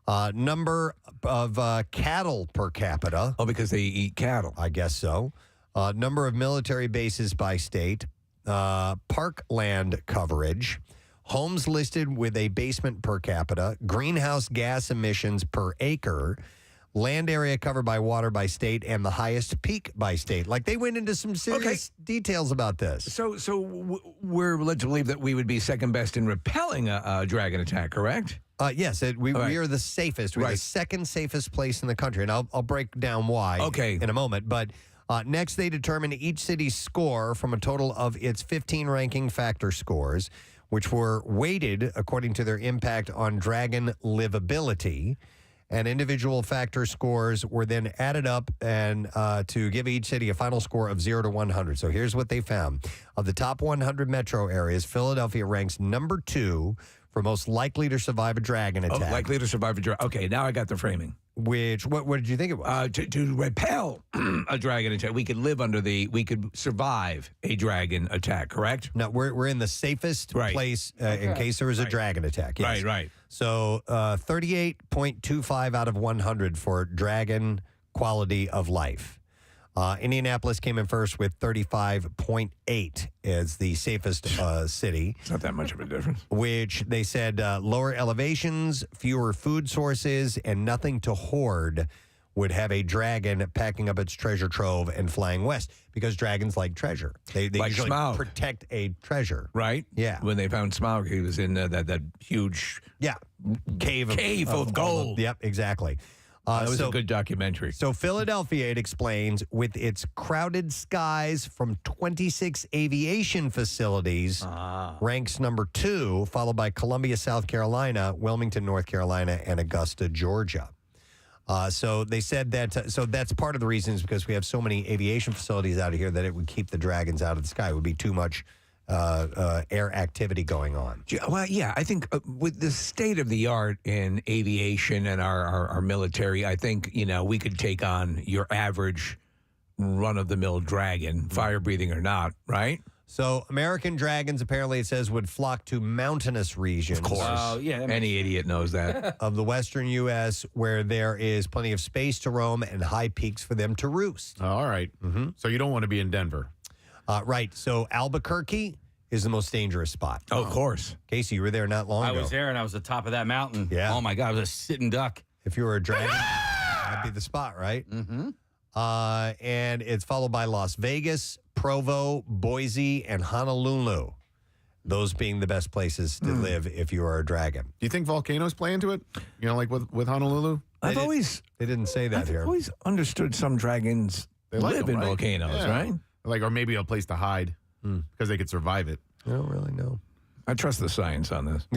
Number of cattle per capita. Oh, because they eat cattle. I guess so. Number of military bases by state. Parkland coverage. Homes listed with a basement per capita. Greenhouse gas emissions per acre. Land area covered by water by state, and the highest peak by state. Like, they went into some serious details about this. So we're led to believe that we would be second best in repelling a dragon attack, correct? Yes, we are the safest. We're the second safest place in the country, and I'll break down why in a moment. But next, they determined each city's score from a total of its 15 ranking factor scores, which were weighted according to their impact on dragon livability. And individual factor scores were then added up and to give each city a final score of 0 to 100. So here's what they found. Of the top 100 metro areas, Philadelphia ranks number 2 for most likely to survive a dragon attack. Oh, likely to survive a dragon. Okay, now I got the framing. Which, what did you think it was? To repel a dragon attack. We could survive a dragon attack, correct? No, we're in the safest place in case there was a dragon attack. Yes. Right. So 38.25 out of 100 for dragon quality of life. Indianapolis came in first with 35.8 as the safest city. It's not that much of a difference. Which they said lower elevations, fewer food sources, and nothing to hoard would have a dragon packing up its treasure trove and flying west, because dragons like treasure. They like usually Smaug. Protect a treasure. Right? Yeah. When they found Smaug, he was in that huge cave of gold. Yep, exactly. That was a good documentary. So Philadelphia, it explains, with its crowded skies from 26 aviation facilities, ranks number 2, followed by Columbia, South Carolina, Wilmington, North Carolina, and Augusta, Georgia. So they said that, so that's part of the reason is because we have so many aviation facilities out of here that it would keep the dragons out of the sky. It would be too much air activity going on. Well, yeah, I think with the state of the art in aviation and our military, I think, we could take on your average run-of-the-mill dragon, fire-breathing or not, right? So American dragons, apparently it says, would flock to mountainous regions. Of course. Any idiot knows that. Of the western U.S., where there is plenty of space to roam and high peaks for them to roost. All right. So you don't want to be in Denver. Right. So Albuquerque is the most dangerous spot. Oh, of course. Casey, you were there not long ago. I was there, and I was at the top of that mountain. Yeah. Oh, my God. I was a sitting duck. If you were a dragon, that'd be the spot, right? Mm-hmm. And it's followed by Las Vegas, Provo, Boise, and Honolulu. Those being the best places to live if you are a dragon. Do you think volcanoes play into it? Like with Honolulu? They didn't say that here. I've always understood some dragons live in volcanoes, right? Or maybe a place to hide because they could survive it. I don't really know. I trust the science on this.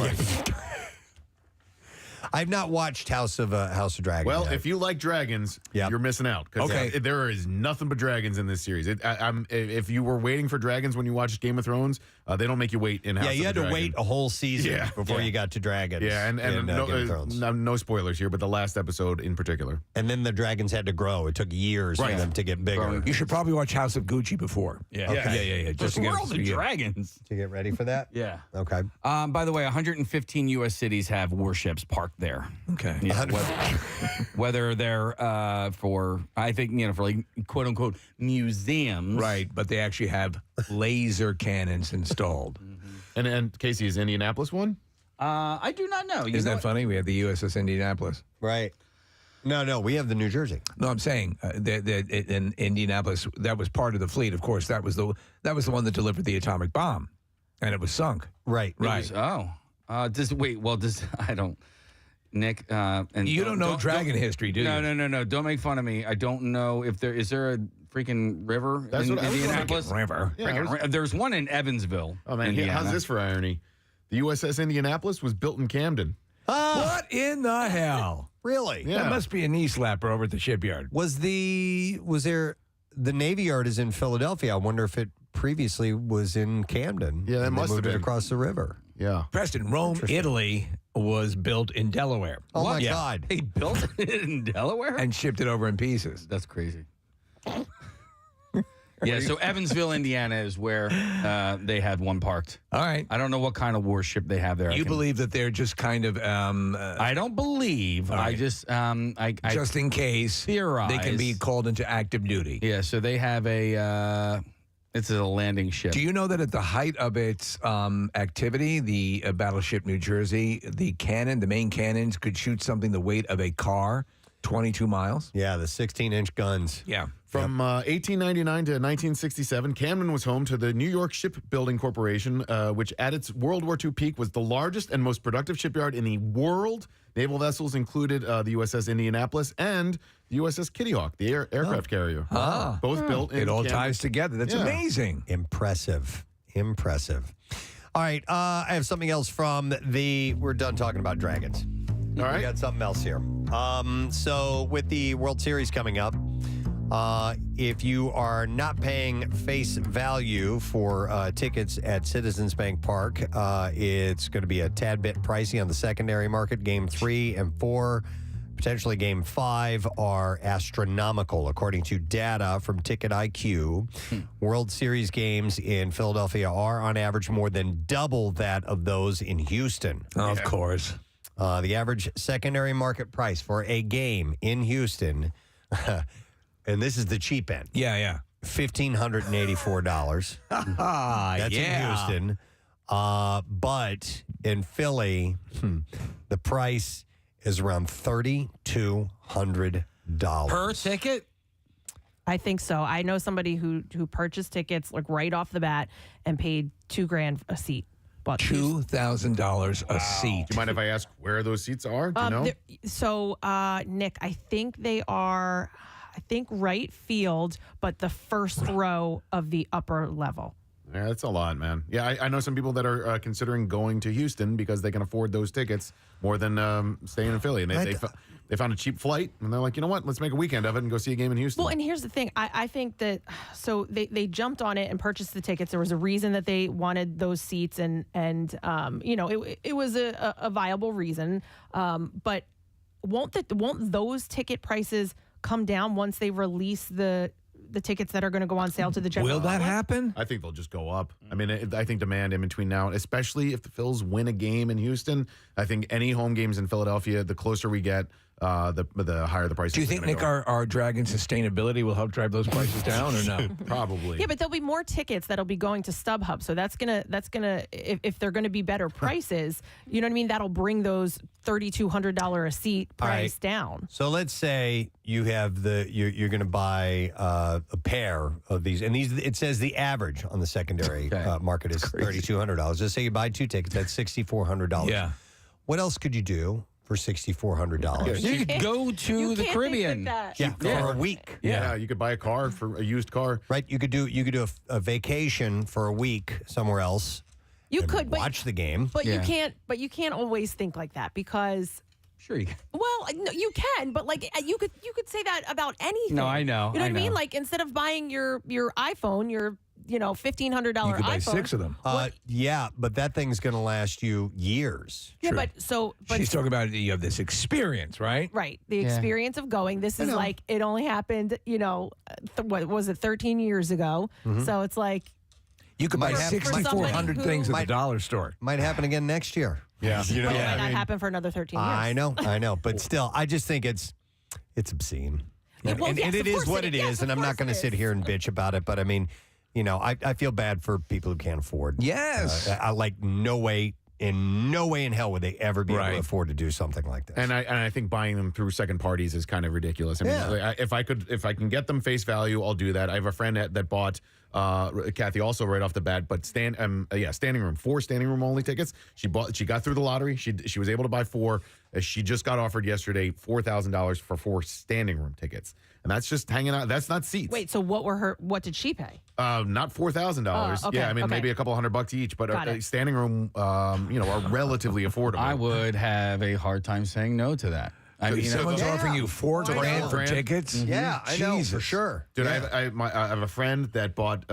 I've not watched House of Dragons. Well, yet. if you like dragons, you're missing out. Because there is nothing but dragons in this series. If you were waiting for dragons when you watched Game of Thrones, they don't make you wait in House of the you had to Dragon. wait a whole season before you got to dragons. Yeah, and in, Game of Thrones. No spoilers here, but the last episode in particular. And then the dragons had to grow. It took years for them to get bigger. You should probably watch House of Gucci before. Yeah. Okay. Yeah. Just where are all the dragons? To get ready for that? Yeah. Okay. By the way, 115 U.S. cities have warships parked there. Okay. Yeah, whether they're for, I think, for like quote unquote museums. Right, but they actually have laser cannons installed. And Casey, is Indianapolis one? I do not know. Isn't that funny? We have the USS Indianapolis. Right. No, we have the New Jersey. No, I'm saying in Indianapolis, that was part of the fleet. Of course, that was the one that delivered the atomic bomb, and it was sunk. Right. I don't. Nick, and you don't know dragon history, do you? No. Don't make fun of me. I don't know if is there a freaking river in Indianapolis? River. Yeah, there's one in Evansville. Oh man, Indiana. how's this for irony? The USS Indianapolis was built in Camden. What in the hell? Really? That must be a knee slapper over at the shipyard. Was there the Navy Yard is in Philadelphia? I wonder if it previously was in Camden. Yeah, that and must they have moved it been across the river. Yeah. Preston, Rome, Italy was built in Delaware. Oh my God! They built it in Delaware and shipped it over in pieces. That's crazy. Yeah, so Evansville, Indiana is where they had one parked. All right. I don't know what kind of warship they have there. You believe that they're just kind of... I don't believe. Right. I just... just in case theorize. They can be called into active duty. Yeah, so they have a... it's a landing ship. Do you know that at the height of its activity, the battleship New Jersey, the main cannons could shoot something the weight of a car, 22 miles? Yeah, the 16-inch guns. Yeah. From 1899 to 1967, Camden was home to the New York Shipbuilding Corporation, which at its World War II peak was the largest and most productive shipyard in the world. Naval vessels included the USS Indianapolis and the USS Kitty Hawk, the aircraft carrier. Both built in It all Camden. ties together. That's amazing. Impressive. All right, I have something else from we're done talking about dragons. All right. We got something else here. So with the World Series coming up, if you are not paying face value for tickets at Citizens Bank Park, it's going to be a tad bit pricey on the secondary market. Game 3 and 4, potentially Game 5, are astronomical, according to data from Ticket IQ. World Series games in Philadelphia are, on average, more than double that of those in Houston. Of course. The average secondary market price for a game in Houston... And this is the cheap end. Yeah. $1,584. That's in Houston. But in Philly, the price is around $3,200 per ticket. I think so. I know somebody who purchased tickets like right off the bat and paid $2,000 a seat. $2,000 a seat. Do you mind if I ask where those seats are? Do you know? So, Nick, I think they are. I think right field, but the first row of the upper level. Yeah, that's a lot, man. Yeah, I know some people that are considering going to Houston because they can afford those tickets more than staying in Philly. And they found a cheap flight, and they're like, you know what? Let's make a weekend of it and go see a game in Houston. Well, and here's the thing. I think that, so they jumped on it and purchased the tickets. There was a reason that they wanted those seats, and it was a viable reason. But won't those ticket prices come down once they release the tickets that are going to go on sale to the general Will that public? happen? I think they'll just go up. I mean, I think demand in between now, especially if the Phils win a game in Houston, I think any home games in Philadelphia, the closer we get, the higher the prices. Do you think, Nick, our Dragon sustainability will help drive those prices down or no? Probably. Yeah, but there'll be more tickets that'll be going to StubHub. So that's gonna if they're gonna be better prices, you know what I mean? That'll bring those $3,200 a seat price down. So let's say you have you're going to buy a pair of these, and it says the average on the secondary market is $3,200. Let's say you buy 2 tickets, that's $6,400. Yeah. What else could you do for $6,400? You could go to the Caribbean. For a week. Yeah, you could buy a car for a used car. Right, you could do a vacation for a week somewhere else. You could watch the game, but you can't. But you can't always think like that because. Sure you can. Well, no, you can, but like you could say that about anything. No, I know. You know what I mean? Like instead of buying your iPhone, your $1,500 iPhone. You could buy 6 of them. Yeah, but that thing's going to last you years. Yeah, True. but she's talking about you have this experience, right? Right, the experience of going. This is like it only happened. What was it? 13 years ago. Mm-hmm. So it's like. You could buy 6,400 things at the dollar store. Might happen again next year. Yeah. It might not happen for another 13 years. I know. But still, I just think it's obscene. Yeah, well, and yes, it of is course what it it is. is. Yes, And of I'm not course going to it sit is. here and bitch about it. But I mean, I feel bad for people who can't afford. Yes. Like no way in no way in hell would they ever be able to afford to do something like this. And I think buying them through second parties is kind of ridiculous. I mean, if I can get them face value, I'll do that. I have a friend that bought Kathy also right off the bat, but standing room, 4 standing room only tickets. She got through the lottery. She was able to buy 4. She just got offered yesterday $4,000 for 4 standing room tickets, and that's just hanging out. That's not seats. Wait, so what did she pay? Not $4,000. Okay, Yeah, I mean maybe a couple $100 each, but standing room, are relatively affordable. I would have a hard time saying no to that. I mean, someone's offering you $4,000 for tickets. Yeah, I know for sure. Dude, I have a friend that bought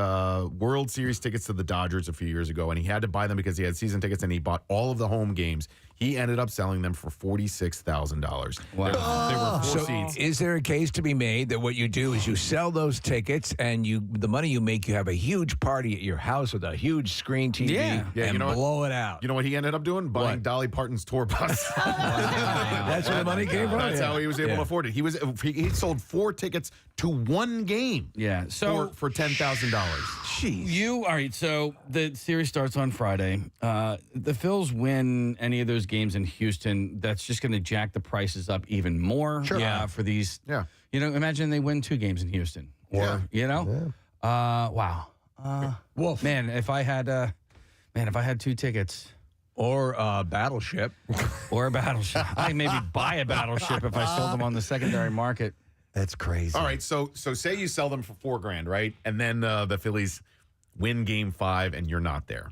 World Series tickets to the Dodgers a few years ago, and he had to buy them because he had season tickets, and he bought all of the home games. He ended up selling them for $46,000. Wow. They were 4 So seats. is there a case to be made that what you do is you sell those tickets and the money you make, you have a huge party at your house with a huge screen TV and blow it out? You know what he ended up doing? Buying Dolly Parton's tour bus. That's where the money came from? That's how he was able to afford it. He sold 4 tickets to 1 game. Yeah. So for $10,000. Jeez. All right. So the series starts on Friday. The Phils win any of those games in Houston. That's just going to jack the prices up even more. Sure. For these. Yeah. Imagine they win 2 games in Houston. Or wow. Wolf. Man, if I had 2 tickets. Or a battleship. Or a battleship. I'd maybe buy a battleship if I sold them on the secondary market. That's crazy. All right, so say you sell them for $4,000, right? And then the Phillies win Game 5, and you're not there.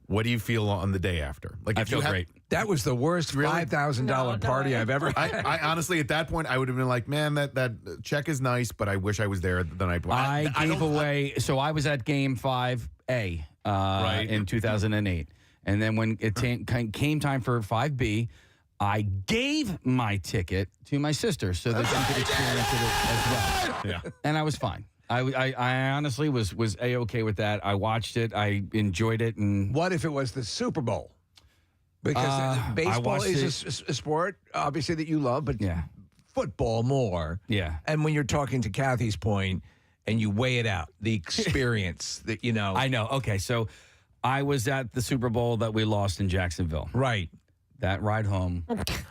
What do you feel on the day after? Like, I feel great. That was the worst $5,000 party I've ever had. I honestly, at that point, I would have been like, man, that check is nice, but I wish I was there the night before. I gave away. So I was at Game 5A in 2008. And then when it came time for 5B, I gave my ticket to my sister so that she could experience it as well. Yeah. And I was fine. I honestly was A-okay with that. I watched it. I enjoyed it. And what if it was the Super Bowl? Because baseball is a sport, obviously, that you love, but football more. Yeah. And when you're talking to Kathy's point and you weigh it out, the experience that, I know. Okay, so I was at the Super Bowl that we lost in Jacksonville. Right. That ride home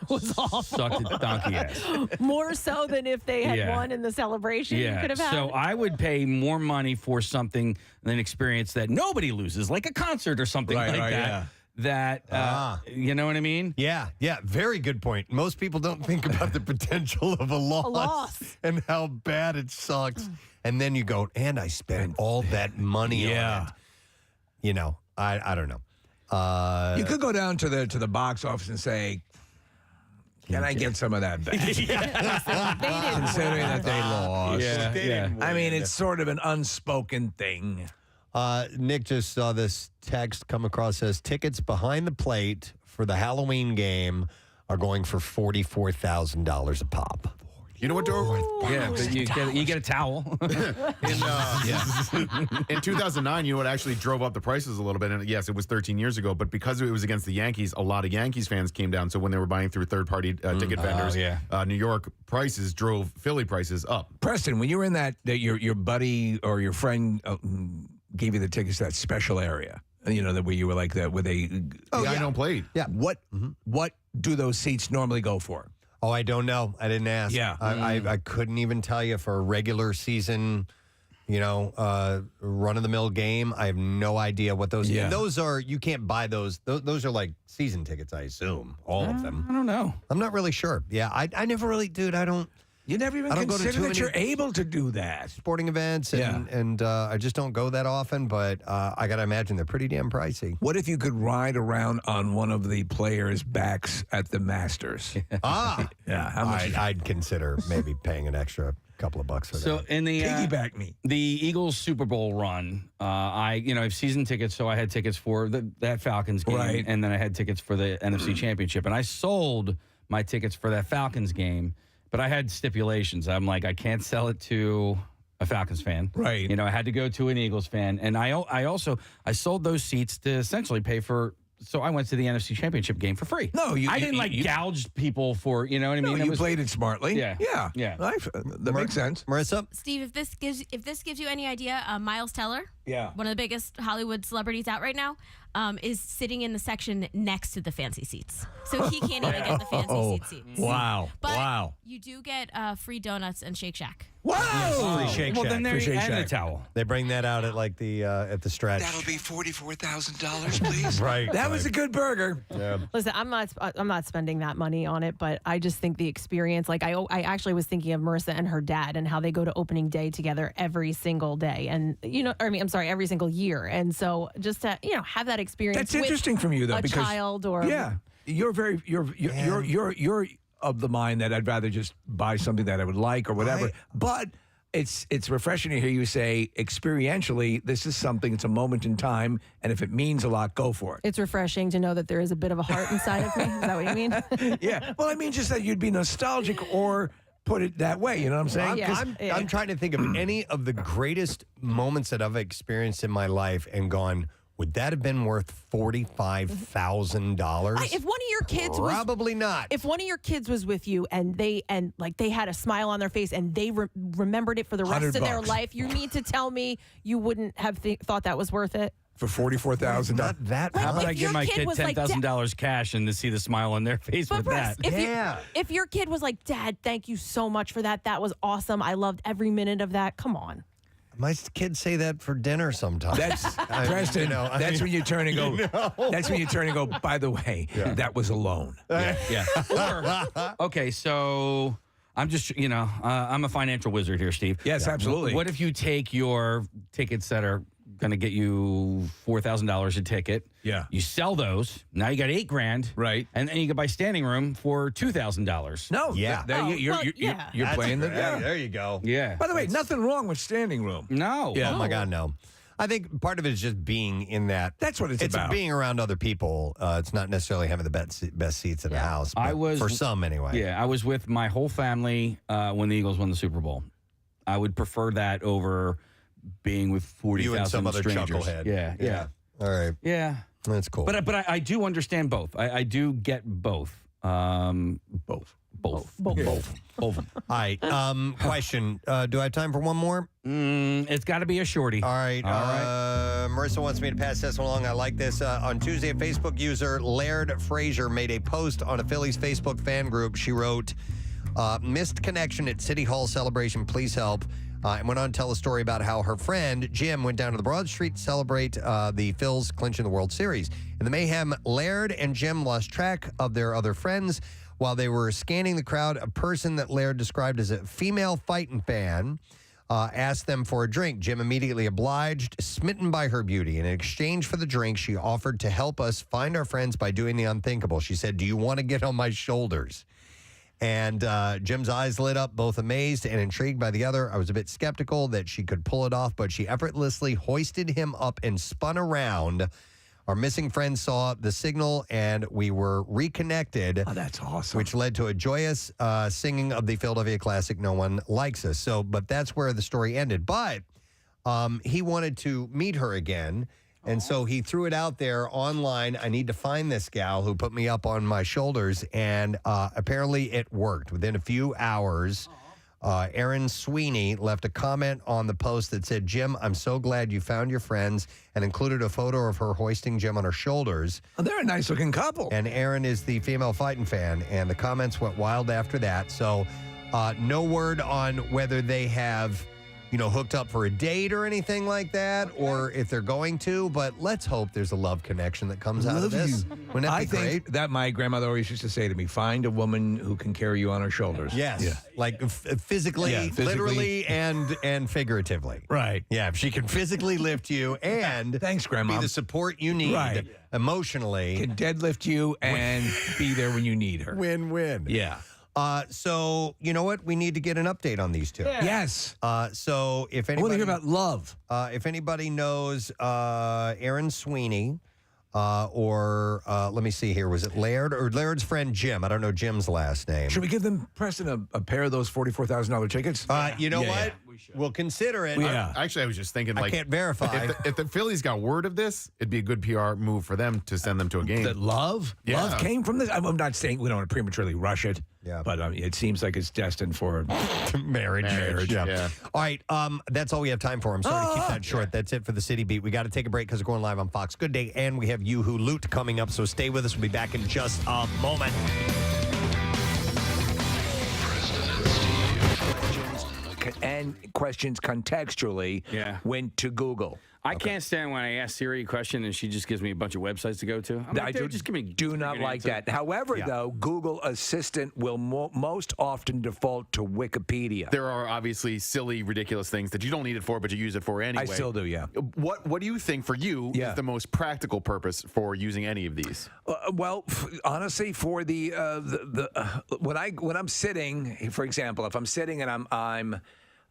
was awful. Sucked a donkey ass. More so than if they had won in the celebration you could have had. So I would pay more money for something than an experience that nobody loses, like a concert or something like that. Yeah. That, you know what I mean? Yeah, very good point. Most people don't think about the potential of a loss and how bad it sucks. And then you go, and I spent all that money on it. I don't know. You could go down to the box office and say, can I get some of that back? Considering that they lost. I mean, it's sort of an unspoken thing. Nick just saw this text come across, says tickets behind the plate for the Halloween game are going for $44,000 a pop. You know what, Dor? Yeah, but you get a towel. In 2009, it actually drove up the prices a little bit. And yes, it was 13 years ago, but because it was against the Yankees, a lot of Yankees fans came down. So when they were buying through third-party ticket vendors, New York prices drove Philly prices up. Preston, when you were in that your buddy or your friend gave you the tickets to that special area, that where you were like that, where they I don't play. Yeah. What do those seats normally go for? Oh, I don't know. I didn't ask. Yeah. I couldn't even tell you for a regular season, run-of-the-mill game. I have no idea what those are. Those are, you can't buy those. Those are like season tickets, I assume. All of them. I don't know. I'm not really sure. Yeah, I never really, dude, I don't. You never even consider that you're able to do that. Sporting events, and I just don't go that often, but I got to imagine they're pretty damn pricey. What if you could ride around on one of the players' backs at the Masters? Yeah. How much? I'd consider maybe paying an extra couple of bucks for that. So in the piggyback me, the Eagles Super Bowl run, I have season tickets, so I had tickets for that Falcons game, and then I had tickets for the NFC Championship, and I sold my tickets for that Falcons game. But I had stipulations. I'm like, I can't sell it to a Falcons fan. Right. I had to go to an Eagles fan. And I sold those seats to essentially pay for. So I went to the NFC Championship game for free. No, I didn't gouge people for, you know what I mean? No, you played it smartly. Yeah. That makes sense. Marissa? Steve, if this gives you any idea, Miles Teller, one of the biggest Hollywood celebrities out right now, is sitting in the section next to the fancy seats. So he can't even get the fancy seats. Wow. But you do get free donuts and Shake Shack. Wow. Free Shake Well, Shack. then there Free you Shake and a Shack. towel. They bring that out at like at the stretch. That'll be $44,000, please. Right. That was a good burger. Yeah. Listen, I'm not spending that money on it, but I just think the experience. Like I actually was thinking of Marissa and her dad and how they go to opening day together every single day, and every single year. And so just to have that experience. That's interesting from you though, a because child or you're of the mind that I'd rather just buy something that I would like or whatever. But it's refreshing to hear you say experientially, this is something, it's a moment in time, and if it means a lot, go for it. It's refreshing to know that there is a bit of a heart inside of me. Is that what you mean? Yeah. Well, I mean, just that you'd be nostalgic or put it that way. You know what I'm saying? I'm trying to think of any of the greatest moments that I've experienced in my life and gone, would that have been worth $45,000? If one of your kids probably not. If one of your kids was with you and they had a smile on their face and they remembered it for the rest of their life, you need to tell me you wouldn't have thought that was worth it. For $44,000. Not that. How about if I give your my kid kid was like, $10,000 cash and to see the smile on their face with that? If your kid was like, Dad, thank you so much for that. That was awesome. I loved every minute of that. Come on. My kids say that for dinner sometimes. That's Preston. When you turn and go. That's when you turn and go. By the way, that was a loan. Yeah. Okay, so I'm just I'm a financial wizard here, Steve. Yes, absolutely. What if you take your tickets that are going to get you $4,000 a ticket? Yeah. You sell those. Now you got $8,000. Right. And then you can buy standing room for $2,000. No. Yeah. You're playing the. There you go. Yeah. By the way, nothing wrong with standing room. No. Yeah. Oh my God, no. I think part of it is just being in that. That's what it's about. Being around other people. It's not necessarily having the best seats in the house. But for some anyway. Yeah, I was with my whole family when the Eagles won the Super Bowl. I would prefer that over being with 40,000 you and some other strangers. chucklehead. Yeah. All right. Yeah. That's cool. But I do understand both. I do get both. Both. All right. Question. Do I have time for one more? It's got to be a shorty. All right. Marissa wants me to pass this one along. I like this. On Tuesday, a Facebook user, Laird Frazier, made a post on a Phillies Facebook fan group. She wrote, missed connection at City Hall celebration. Please help. And went on to tell a story about how her friend, Jim, went down to the Broad Street to celebrate the Phils clinching the World Series. In the mayhem, Laird and Jim lost track of their other friends. While they were scanning the crowd, a person that Laird described as a female fighting fan asked them for a drink. Jim immediately obliged, smitten by her beauty. In exchange for the drink, she offered to help us find our friends by doing the unthinkable. She said, "Do you want to get on my shoulders?" And Jim's eyes lit up, both amazed and intrigued by the other. I was a bit skeptical that she could pull it off, but she effortlessly hoisted him up and spun around. Our missing friend saw the signal, and we were reconnected. Oh, that's awesome. Which led to a joyous singing of the Philadelphia classic, "No One Likes Us." But that's where the story ended. But he wanted to meet her again. And so he threw it out there online. I need to find this gal who put me up on my shoulders. And apparently it worked. Within a few hours, Aaron Sweeney left a comment on the post that said, "Jim, I'm so glad you found your friends," and included a photo of her hoisting Jim on her shoulders. Oh, they're a nice looking couple. And Aaron is the female fighting fan. And the comments went wild after that. So no word on whether they have hooked up for a date or anything like that, or if they're going to, but let's hope there's a love connection that comes out of this. Wouldn't that be great? Think that my grandmother always used to say to me, find a woman who can carry you on her shoulders. Yes. Yeah. Like physically, literally, and figuratively. Right. Yeah, if she can physically lift you and thanks, Grandma, be the support you need emotionally. Can deadlift you and be there when you need her. Win-win. Yeah. So, you know what? We need to get an update on these two. Yeah. Yes. So, if I anybody... want to hear about love. If anybody knows Aaron Sweeney, or let me see here. Was it Laird or Laird's friend Jim? I don't know Jim's last name. Should we give them, Preston, a pair of those $44,000 tickets? You know what? We'll consider it. Yeah. Actually, I was just thinking, I can't verify. If the Phillies got word of this, it'd be a good PR move for them to send them to a game. That love? Yeah. Love came from this? I'm not saying we don't want to prematurely rush it. Yeah. But it seems like it's destined for marriage. Yeah. All right. That's all we have time for. I'm sorry to keep that short. That's it for the City Beat. We got to take a break because we're going live on Fox Good Day, and we have You Who Loot coming up. So stay with us. We'll be back in just a moment. And questions contextually went to Google. I can't stand when I ask Siri a question and she just gives me a bunch of websites to go to. I'm like, dude, just give me. Do not like that. However, though, Google Assistant will most often default to Wikipedia. There are obviously silly, ridiculous things that you don't need it for, but you use it for anyway. I still do, yeah. What do you think for you is the most practical purpose for using any of these? Well, honestly, for the when I'm sitting, for example, if I'm sitting and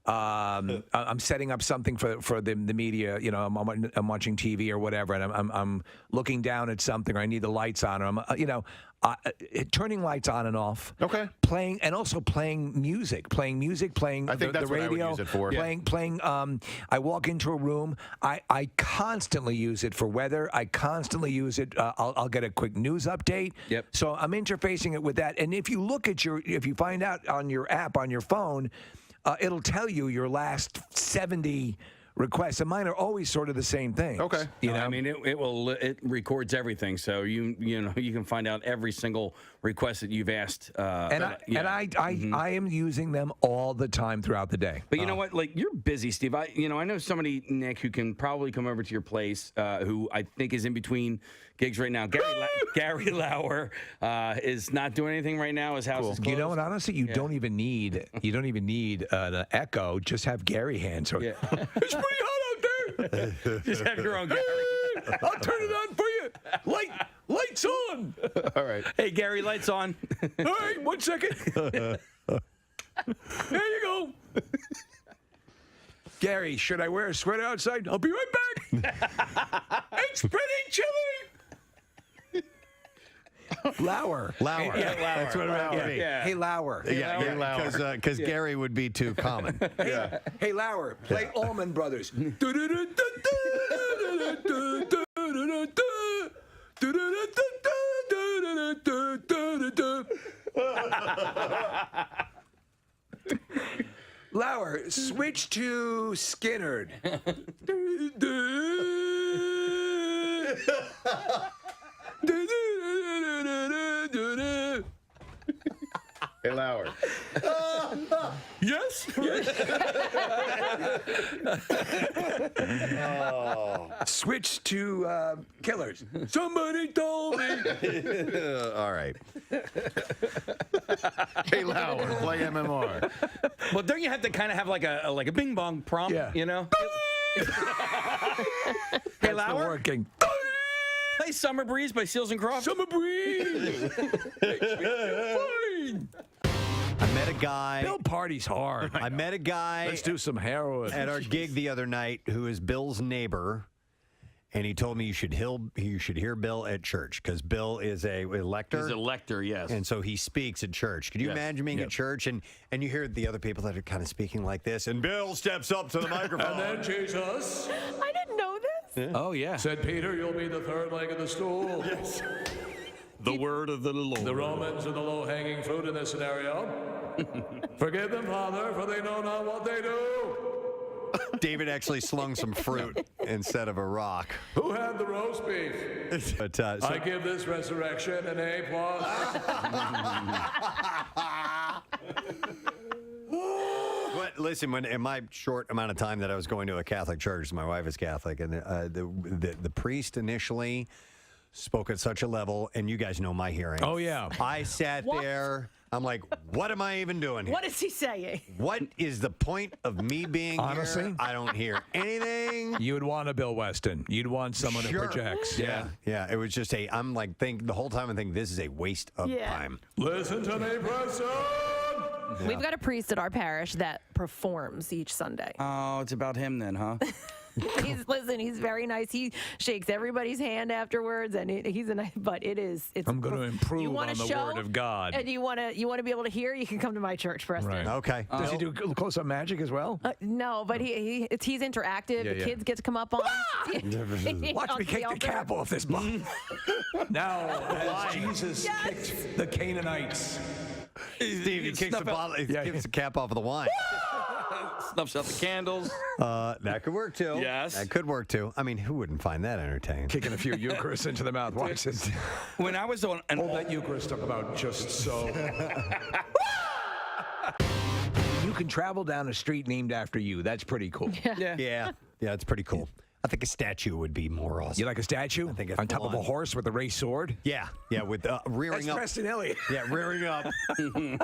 I'm setting up something for the media. You know, I'm watching TV or whatever, and I'm looking down at something, or I need the lights on, or I'm turning lights on and off. Okay. Playing music, playing I think that's the radio. What I would use it for. Playing. I walk into a room. I constantly use it for weather. I constantly use it. I'll get a quick news update. Yep. So I'm interfacing it with that. And if you look at if you find out on your app on your phone. It'll tell you your last 70 requests, and mine are always sort of the same thing. Okay, you know, I mean, it records everything, so you can find out every single request that you've asked. I am using them all the time throughout the day. But you know what? Like, you're busy, Steve. I know somebody, Nick, who can probably come over to your place, who I think is in between gigs right now. Gary Lauer is not doing anything right now. His house is closed. You know what? Honestly, you don't even need an echo. Just have Gary hands. Yeah. It's pretty hot out there. Just have your own Gary. I'll turn it on for you. Lights on. All right. Hey, Gary, lights on. All right, 1 second. There you go. Gary, should I wear a sweater outside? I'll be right back. It's pretty chilly. Lauer. Yeah, Lauer. That's what it would be. Yeah. Hey, Lauer. Because Gary would be too common. Hey, Lauer, play Allman Brothers. Lauer, switch to Skinnerd. Hey, Lauer. Yes. Switch to Killers. Somebody told me. All right. Hey, Lauer, play MMR. Well, don't you have to kind of have like a bing bong prompt? Yeah. You know. Hey, Lauer. Working. Play Summer Breeze by Seals and Croft. Summer Breeze. I met a guy. Bill parties hard. I met a guy. Let's do some heroin. At our gig the other night, who is Bill's neighbor, and he told me you should hear Bill at church because Bill is a lector. He's a lector, yes. And so he speaks at church. Could you imagine being at church and you hear the other people that are kind of speaking like this, and Bill steps up to the microphone. And then Jesus. I didn't know this. Oh, yeah. Said Peter, you'll be the third leg of the stool. Yes. The word of the Lord. The Romans are the low-hanging fruit in this scenario. Forgive them, Father, for they know not what they do. David actually slung some fruit instead of a rock. Who had the roast beef? But, I give this resurrection an A+. But listen, in my short amount of time that I was going to a Catholic church, my wife is Catholic, and the priest initially spoke at such a level, and you guys know my hearing. Oh, yeah. I sat there. I'm like, what am I even doing here? What is he saying? What is the point of me being Honestly? here? I don't hear anything. You would want a Bill Weston. You'd want someone Sure. who projects. Yeah. It was just I'm like, the whole time I think this is a waste of time. Listen to me, Preston. Yeah. We've got a priest at our parish that performs each Sunday. Oh, it's about him then, huh? He's very nice. He shakes everybody's hand afterwards, and he's a nice. But it's. I'm going to improve on the show, word of God. And you want to be able to hear. You can come to my church, Preston. Right. Okay. Does he do close-up magic as well? No, but he's interactive. The kids get to come up on. Watch me kick the cap off this block. Now, as Jesus kicked the Canaanites Steve, he kicks the bottle. He kicks the cap off of the wine. Snuffs out the candles. That could work too. Yes. That could work too. I mean, who wouldn't find that entertaining? Kicking a few Eucharists into the mouth. Watch this. When I was on an Hold that Eucharist up about just so. You can travel down a street named after you. That's pretty cool. Yeah, it's pretty cool. I think a statue would be more awesome. You like a statue? I think on top of a horse with a raised sword? Yeah, with rearing That's up. Preston Elliott. Yeah, rearing up.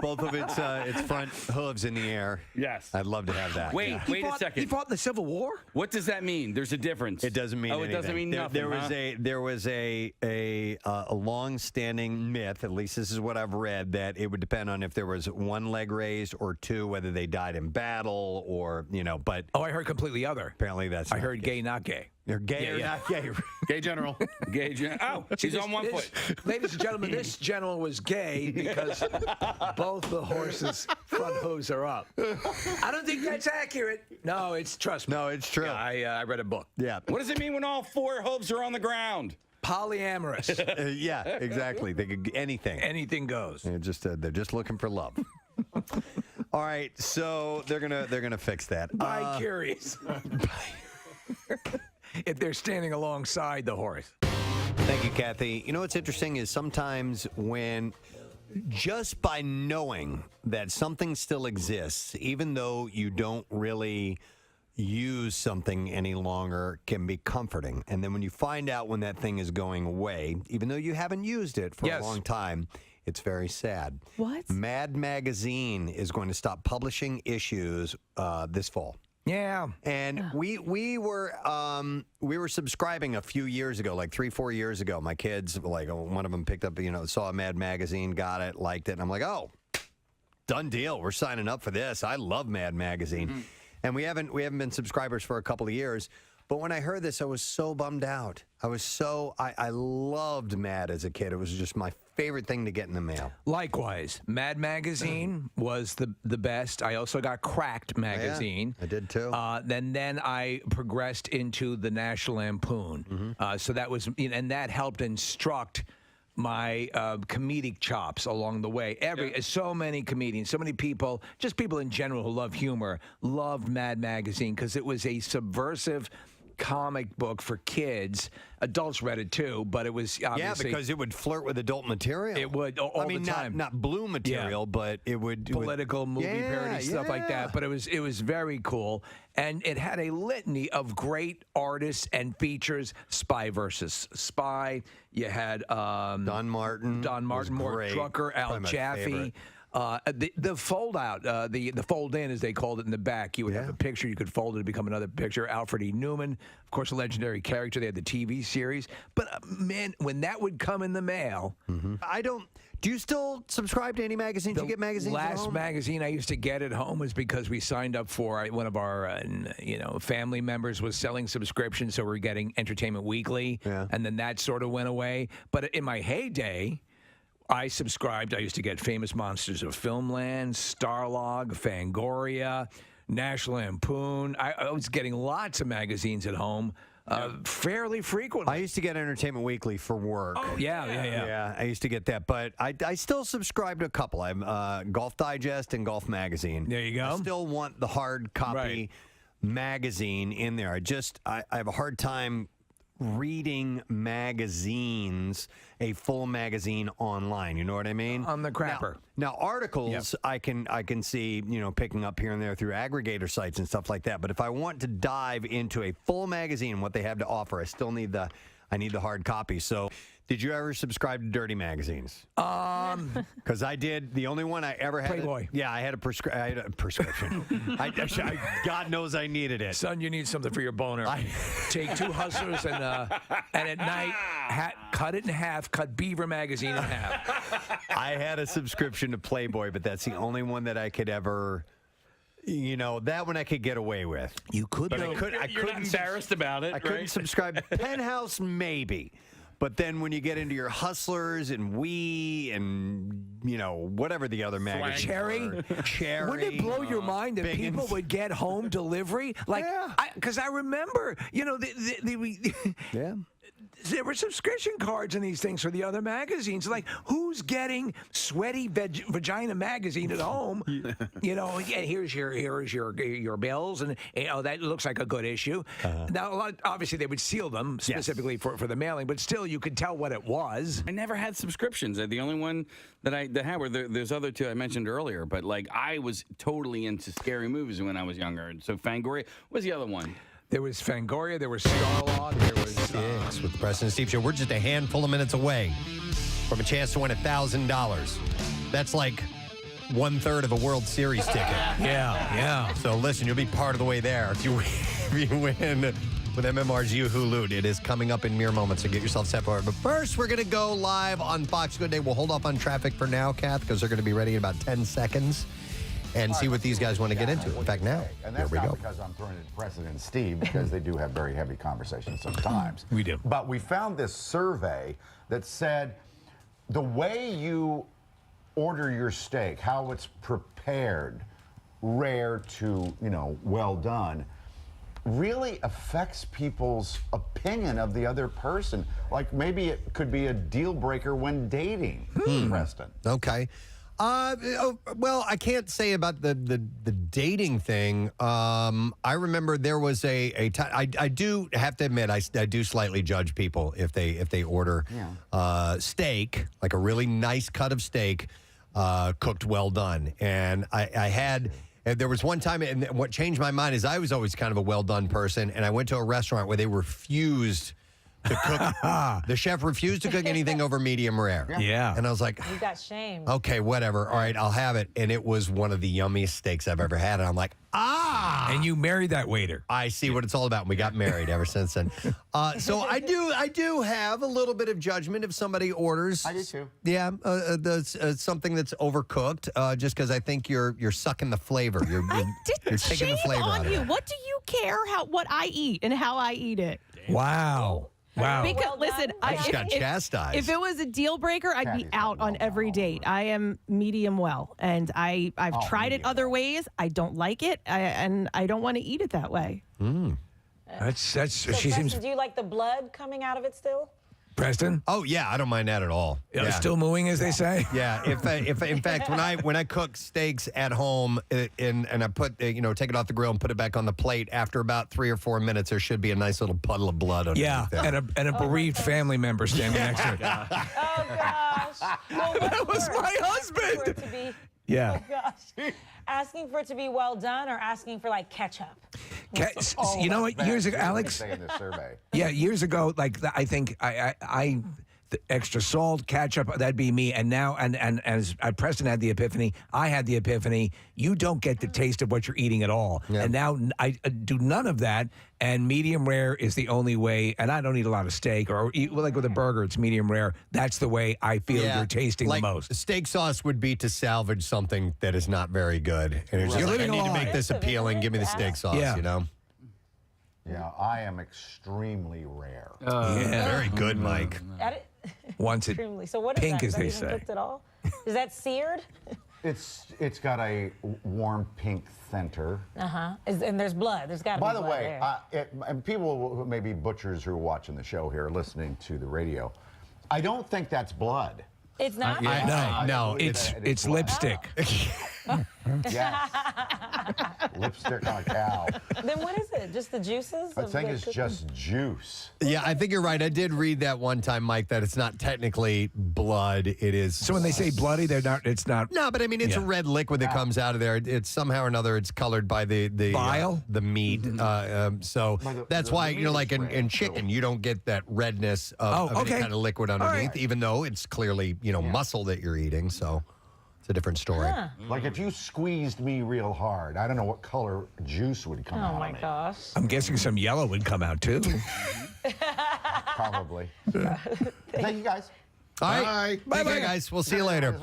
Both of its front hooves in the air. Yes. I'd love to have that. Wait a second. He fought in the Civil War? What does that mean? There's a difference. It doesn't mean anything. It doesn't mean nothing. There was a long-standing myth, at least this is what I've read, that it would depend on if there was one leg raised or two, whether they died in battle or, but... Oh, I heard completely other. Apparently that's I heard gay, not gay. You're gay or not gay? Gay general. Gay general. Oh, she's on one foot. Ladies and gentlemen, this general was gay because both the horses' front hooves are up. I don't think that's accurate. No, trust me. No, it's true. Yeah, I read a book. Yeah. What does it mean when all four hooves are on the ground? Polyamorous. Yeah, exactly. They could anything. Anything goes. They're just looking for love. All right, so they're gonna fix that. By curious. If they're standing alongside the horse. Thank you, Kathy. You know what's interesting is sometimes when just by knowing that something still exists, even though you don't really use something any longer, can be comforting. And then when you find out when that thing is going away, even though you haven't used it for a long time, it's very sad. What? Mad Magazine is going to stop publishing issues this fall. Yeah. And we were subscribing a few years ago, like 3-4 years ago. My kids, like one of them picked up, saw a Mad Magazine, got it, liked it, and I'm like, oh, done deal. We're signing up for this. I love Mad Magazine. Mm-hmm. And we haven't been subscribers for a couple of years. But when I heard this, I was so bummed out. I loved Mad as a kid. It was just my favorite thing to get in the mail. Likewise, Mad Magazine was the best. I also got Cracked Magazine. Yeah, I did too. Then I progressed into the National Lampoon. Mm-hmm. So that was, and that helped instruct my comedic chops along the way. So many comedians, so many people, just people in general who love humor, loved Mad Magazine because it was a subversive comic book for kids. Adults read it too, but it was obviously... Yeah, because it would flirt with adult material. It would, all the time. Not blue material, but it would... Political movie parody, stuff like that. But it was very cool. And it had a litany of great artists and features. Spy versus Spy. You had... Don Martin, Mort Trucker, Al Jaffe. The fold out, the fold in, as they called it in the back, you would have a picture, you could fold it to become another picture. Alfred E. Neumann, of course, a legendary character. They had the TV series. But man, when that would come in the mail, do you still subscribe to any magazines? Do you get magazines at last home? magazine I used to get at home was because we signed up for one of our family members was selling subscriptions, so we were getting Entertainment Weekly, and then that sort of went away. But in my heyday, I subscribed. I used to get Famous Monsters of Filmland, Starlog, Fangoria, National Lampoon. I was getting lots of magazines at home fairly frequently. I used to get Entertainment Weekly for work. Oh, yeah. I used to get that, but I still subscribe to a couple. I'm Golf Digest and Golf Magazine. There you go. I still want the hard copy magazine in there. I have a hard time reading magazines, a full magazine online. You know what I mean? On the crapper. Now articles, I can see, picking up here and there through aggregator sites and stuff like that. But if I want to dive into a full magazine, what they have to offer, I still need the hard copy. So, did you ever subscribe to dirty magazines? Because I did. The only one I ever had. Playboy. I had a prescription. God knows I needed it. Son, you need something for your boner. Take 2 Hustlers and at night cut it in half. Cut Beaver magazine in half. I had a subscription to Playboy, but that's the only one that I could ever. That one I could get away with. You could. But You're not embarrassed about it. I couldn't subscribe. Penthouse, maybe. But then when you get into your Hustlers and We and, whatever the other magazines Cherry. Wouldn't it blow your mind that people would get home delivery? Like, because I remember, there were subscription cards in these things for the other magazines. Like, who's getting Sweaty Vagina magazine at home? You know, yeah, here's your bills, and that looks like a good issue. Now, obviously, they would seal them specifically for the mailing, but still, you could tell what it was. I never had subscriptions. The only one that I had were there's other two I mentioned earlier. But like, I was totally into scary movies when I was younger. So Fangoria. What's the other one? There was Fangoria, there was Starlog, there was Six with the Preston and Steve Show. We're just a handful of minutes away from a chance to win $1,000. That's like 1/3 of a World Series ticket. Yeah. So listen, you'll be part of the way there if you win with MMR's Yoo-Hoo Loot. It is coming up in mere moments, so get yourself set for it. But first, we're going to go live on Fox Good Day. We'll hold off on traffic for now, Kath, because they're going to be ready in about 10 seconds. And see what these guys want to get into. In fact, now, and here that's we not go. because I'm throwing it to Preston and Steve, because they do have very heavy conversations sometimes. We do. But we found this survey that said the way you order your steak, how it's prepared, rare to, well done, really affects people's opinion of the other person. Like, maybe it could be a deal breaker when dating, Preston. Okay. Well, I can't say about the dating thing. I remember there was a time. I do have to admit, I do slightly judge people if they order steak, like a really nice cut of steak, cooked well done. And there was one time, and what changed my mind is I was always kind of a well done person, and I went to a restaurant where they refused to cook. The chef refused to cook anything over medium rare. Yeah. And I was like, You got shame. okay, whatever. All right, I'll have it. And it was one of the yummiest steaks I've ever had. And I'm like, And you married that waiter. I see what it's all about. And we got married ever since then. So I do have a little bit of judgment if somebody orders. I do too. Yeah, something that's overcooked, just because I think you're sucking the flavor. You're taking the flavor out of it. What do you care what I eat and how I eat it? Wow. Because listen, I just got chastised. If it was a deal breaker, I'd be out on every date. I am medium well, and I've tried it other ways. I don't like it, and I don't want to eat it that way. So she Preston, seems. do you like the blood coming out of it still? Preston? Oh yeah, I don't mind that at all. Yeah. Still mooing, as they say. Yeah, if in fact when I cook steaks at home and I put take it off the grill and put it back on the plate, after about 3 or 4 minutes there should be a nice little puddle of blood underneath. Yeah, and a bereaved family member standing next to it. Oh gosh. Well, That was my husband. Yeah. Oh gosh. Asking for it to be well done or asking for like ketchup? You know what? Years ago, Alex. Say in this survey. Yeah, years ago, like I think I the extra salt, ketchup, that'd be me. And now, and as Preston had the epiphany, I had the epiphany. You don't get the taste of what you're eating at all. Yeah. And now I do none of that. And medium rare is the only way. And I don't eat a lot of steak or eat, like with a burger, it's medium rare. That's the way I feel you're tasting the most. Steak sauce would be to salvage something that is not very good. And it's just like, I need to make this appealing. Give me the steak sauce, Yeah, I am extremely rare. Very good, Mike. Once it Extremely. So what is pink, that? as they Is that even say. cooked at all? Is that seared? It's got a warm pink center. And there's blood. There's got to be By blood the way, there. and people who may be butchers who are watching the show here, listening to the radio, I don't think that's blood. It's not. No, it's lipstick. Yes. Lipstick on a cow. Then what is it? Just the juices? I think it's just juice. Yeah, I think you're right. I did read that one time, Mike, that it's not technically blood. It is. So when they say bloody, they're not. It's not. No, but I mean, it's a red liquid that comes out of there. It's somehow or another, it's colored by the bile, the meat. So that's why like in chicken, you don't get that redness of any kind of liquid underneath, even though it's clearly muscle that you're eating. So. A different story. Like if you squeezed me real hard, I don't know what color juice would come out. Oh my gosh. I'm guessing some yellow would come out too. Probably. Thank you guys. All right. Bye, guys. We'll see you later.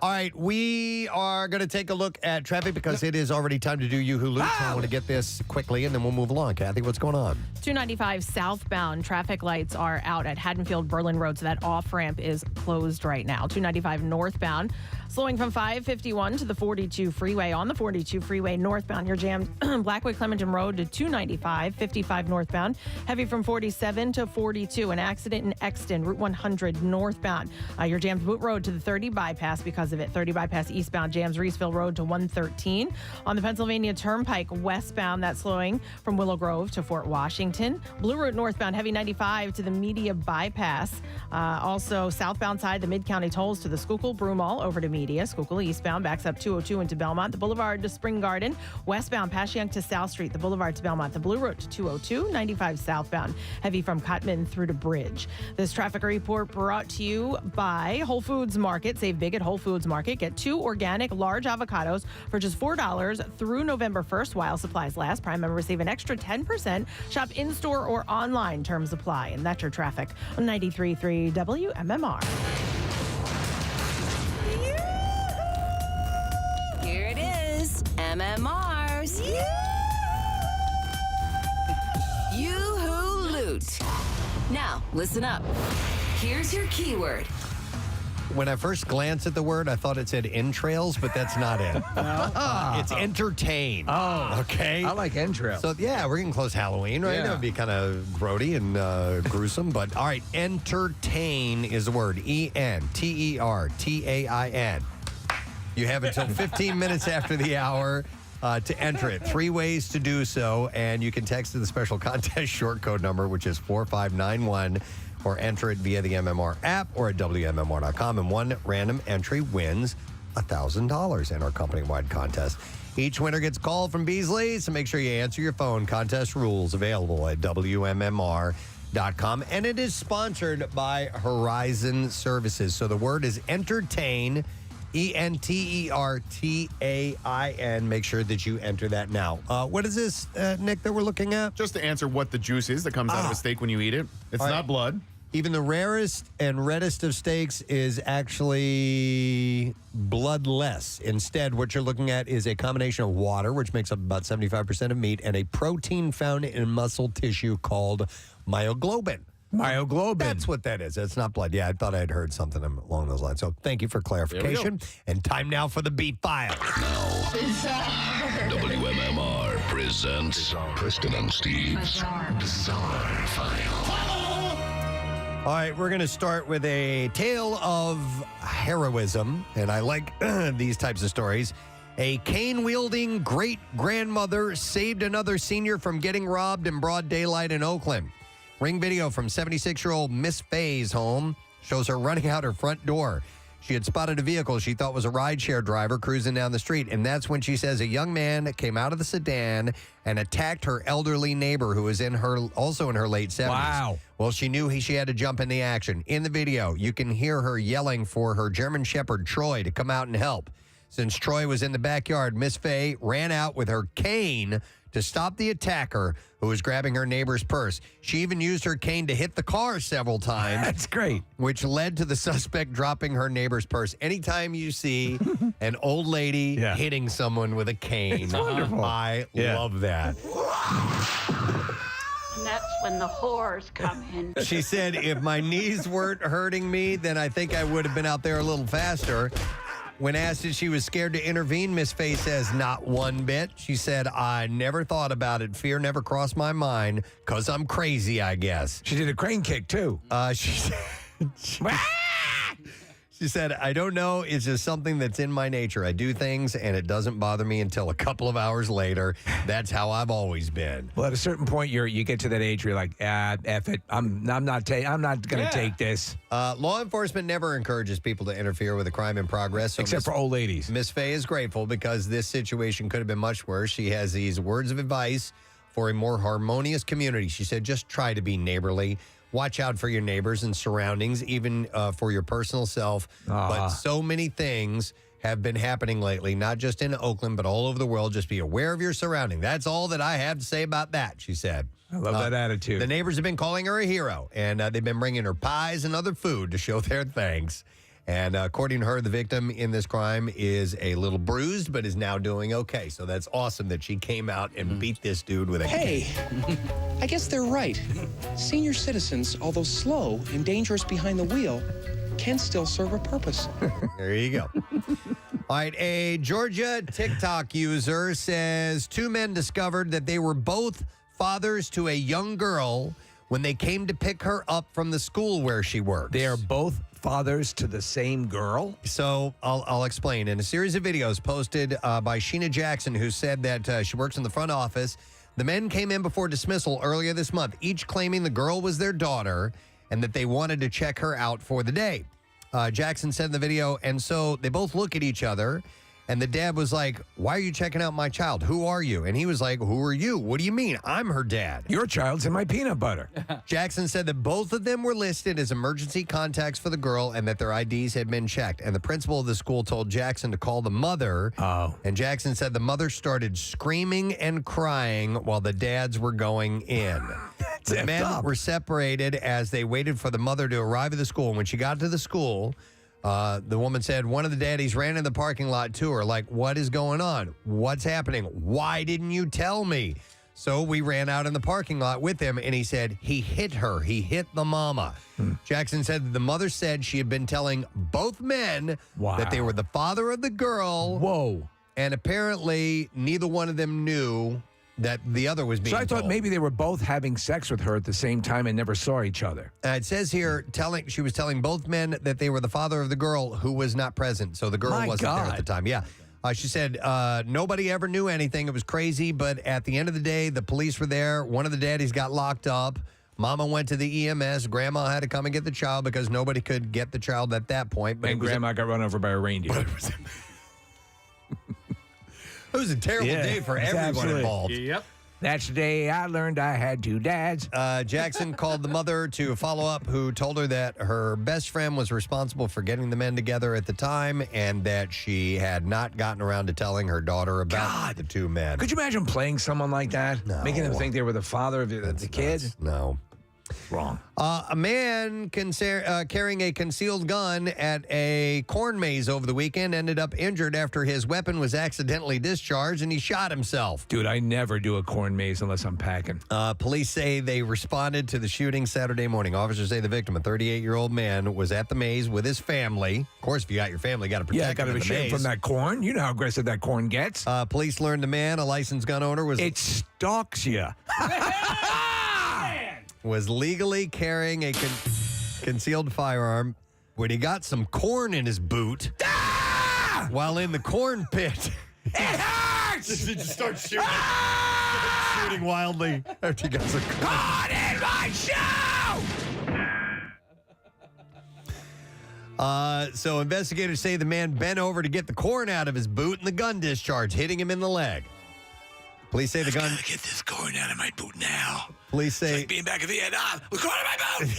All right. We are going to take a look at traffic because it is already time to do Yoo-Hoo Loop. So I want to get this quickly, and then we'll move along. Kathy, what's going on? 295 southbound traffic lights are out at Haddonfield Berlin Road, so that off-ramp is closed right now. 295 northbound, Slowing from 551 to the 42 freeway. On the 42 freeway northbound, you're jammed Blackwood Clementon Road to 295, 55 northbound. Heavy from 47 to 42. An accident in Exton, Route 100 northbound. You're jammed Boot Road to the 30 bypass because of it. 30 bypass eastbound jams Reeseville Road to 113. On the Pennsylvania Turnpike westbound, that's slowing from Willow Grove to Fort Washington. Blue Route northbound, heavy 95 to the Media bypass. Also southbound side, the Mid-County tolls to the Schuylkill Broomall over to Media. Schuylkill eastbound backs up 202 into Belmont. The Boulevard to Spring Garden. Westbound Passyunk to South Street. The Boulevard to Belmont. The Blue Route to 202. 95 southbound. Heavy from Cotman through to Bridge. This traffic report brought to you by Whole Foods Market. Save big at Whole Foods Market. Get 2 organic large avocados for just $4 through November 1st while supplies last. Prime members save an extra 10%. Shop in-store or online. Terms apply. And that's your traffic on 93.3 WMMR. Here it is, MMR's Yoo-hoo Loot. Now, listen up. Here's your keyword. When I first glanced at the word, I thought it said entrails, but that's not it. It's entertain. Oh. Okay. I like entrails. So, yeah, we're getting close to Halloween, right? Yeah. That would be kind of grody and gruesome. But, all right, entertain is the word. E-N-T-E-R-T-A-I-N. You have until 15 minutes after the hour to enter it. 3 ways to do so, and you can text to the special contest short code number, which is 4591, or enter it via the MMR app or at WMMR.com, and one random entry wins $1,000 in our company-wide contest. Each winner gets called from Beasley, so make sure you answer your phone. Contest rules available at WMMR.com, and it is sponsored by Horizon Services. So the word is entertain, E-N-T-E-R-T-A-I-N. Make sure that you enter that now. What is this, Nick, that we're looking at? Just to answer what the juice is that comes out of a steak when you eat it. It's not blood. Even the rarest and reddest of steaks is actually bloodless. Instead, what you're looking at is a combination of water, which makes up about 75% of meat, and a protein found in muscle tissue called myoglobin. Myoglobin. That's what that is. That's not blood. Yeah, I thought I'd heard something along those lines. So thank you for clarification. And time now for the beat file. WMMR presents Preston and Steve's Bizarre File. All right, we're going to start with a tale of heroism, and I like these types of stories. A cane-wielding great-grandmother saved another senior from getting robbed in broad daylight in Oakland. Ring video from 76-year-old Miss Faye's home shows her running out her front door. She had spotted a vehicle she thought was a rideshare driver cruising down the street, and that's when she says a young man came out of the sedan and attacked her elderly neighbor who was also in her late 70s. Wow. Well, she knew she had to jump in the action. In the video, you can hear her yelling for her German Shepherd, Troy, to come out and help. Since Troy was in the backyard, Miss Faye ran out with her cane to stop the attacker who was grabbing her neighbor's purse. She even used her cane to hit the car several times. That's great. Which led to the suspect dropping her neighbor's purse. Anytime you see an old lady hitting someone with a cane, it's wonderful. I love that. And that's when the whores come in. She said, if my knees weren't hurting me, then I think I would have been out there a little faster. When asked if she was scared to intervene, Miss Faye says, not one bit. She said, I never thought about it. Fear never crossed my mind because I'm crazy, I guess. She did a crane kick, too. She said, I don't know. It's just something that's in my nature. I do things, and it doesn't bother me until a couple of hours later. That's how I've always been. Well, at a certain point, you get to that age where you're like, F it. I'm not going to take this. Law enforcement never encourages people to interfere with a crime in progress. So Except for old ladies. Miss Faye is grateful because this situation could have been much worse. She has these words of advice for a more harmonious community. She said, just try to be neighborly. Watch out for your neighbors and surroundings, even for your personal self. But so many things have been happening lately, not just in Oakland, but all over the world. Just be aware of your surrounding. That's all that I have to say about that, she said. I love that attitude. The neighbors have been calling her a hero, and they've been bringing her pies and other food to show their thanks. And according to her, the victim in this crime is a little bruised, but is now doing okay. So that's awesome that she came out and beat this dude with a cane. I guess they're right. Senior citizens, although slow and dangerous behind the wheel, can still serve a purpose. There you go. All right, a Georgia TikTok user says 2 men discovered that they were both fathers to a young girl when they came to pick her up from the school where she works. They are both fathers to the same girl? So I'll explain. In a series of videos posted by Sheena Jackson, who said that she works in the front office, the men came in before dismissal earlier this month, each claiming the girl was their daughter and that they wanted to check her out for the day. Jackson said in the video, and so they both look at each other, and the dad was like, "Why are you checking out my child? Who are you?" And he was like, "Who are you? What do you mean? I'm her dad." Your child's in my peanut butter. Jackson said that both of them were listed as emergency contacts for the girl and that their IDs had been checked. And the principal of the school told Jackson to call the mother. Oh. And Jackson said the mother started screaming and crying while the dads were going in. The men were separated as they waited for the mother to arrive at the school. And when she got to the school, the woman said one of the daddies ran in the parking lot to her, like, "What is going on? What's happening? Why didn't you tell me?" So we ran out in the parking lot with him, and he said he hit her. He hit the mama. Jackson said that the mother said she had been telling both men that they were the father of the girl. Whoa. And apparently neither one of them knew that the other was being So I thought told. maybe they were both having sex with her at the same time and never saw each other. It says here, she was telling both men that they were the father of the girl who was not present. So the girl My wasn't there God. at the time. Yeah. She said nobody ever knew anything. It was crazy. But at the end of the day, the police were there. One of the daddies got locked up. Mama went to the EMS. Grandma had to come and get the child because nobody could get the child at that point. But And Grandma got run over by a reindeer. It was a terrible day for everyone absolutely. involved. Yep. That's the day I learned I had 2 dads. Jackson called the mother to follow up, who told her that her best friend was responsible for getting the men together at the time and that she had not gotten around to telling her daughter about the 2 men. Could you imagine playing someone like that? No. Making them think they were the father of the kid? No. Wrong. A man carrying a concealed gun at a corn maze over the weekend ended up injured after his weapon was accidentally discharged and he shot himself. Dude, I never do a corn maze unless I'm packing. Police say they responded to the shooting Saturday morning. Officers say the victim, a 38-year-old man, was at the maze with his family. Of course, if you got your family, you got to protect Yeah, got to them be in the shooting maze. from that corn. You know how aggressive that corn gets. Police learned the man, a licensed gun owner, It stalks you. was legally carrying a concealed firearm when he got some corn in his boot while in the corn pit. It hurts! He just starts shooting. Shooting wildly after he got some corn. Corn in my shoe! So investigators say the man bent over to get the corn out of his boot and the gun discharged, hitting him in the leg. Police say the gun... Gotta get this corn out of my boot now. Police say... It's like being back in Vietnam with corn in my boot.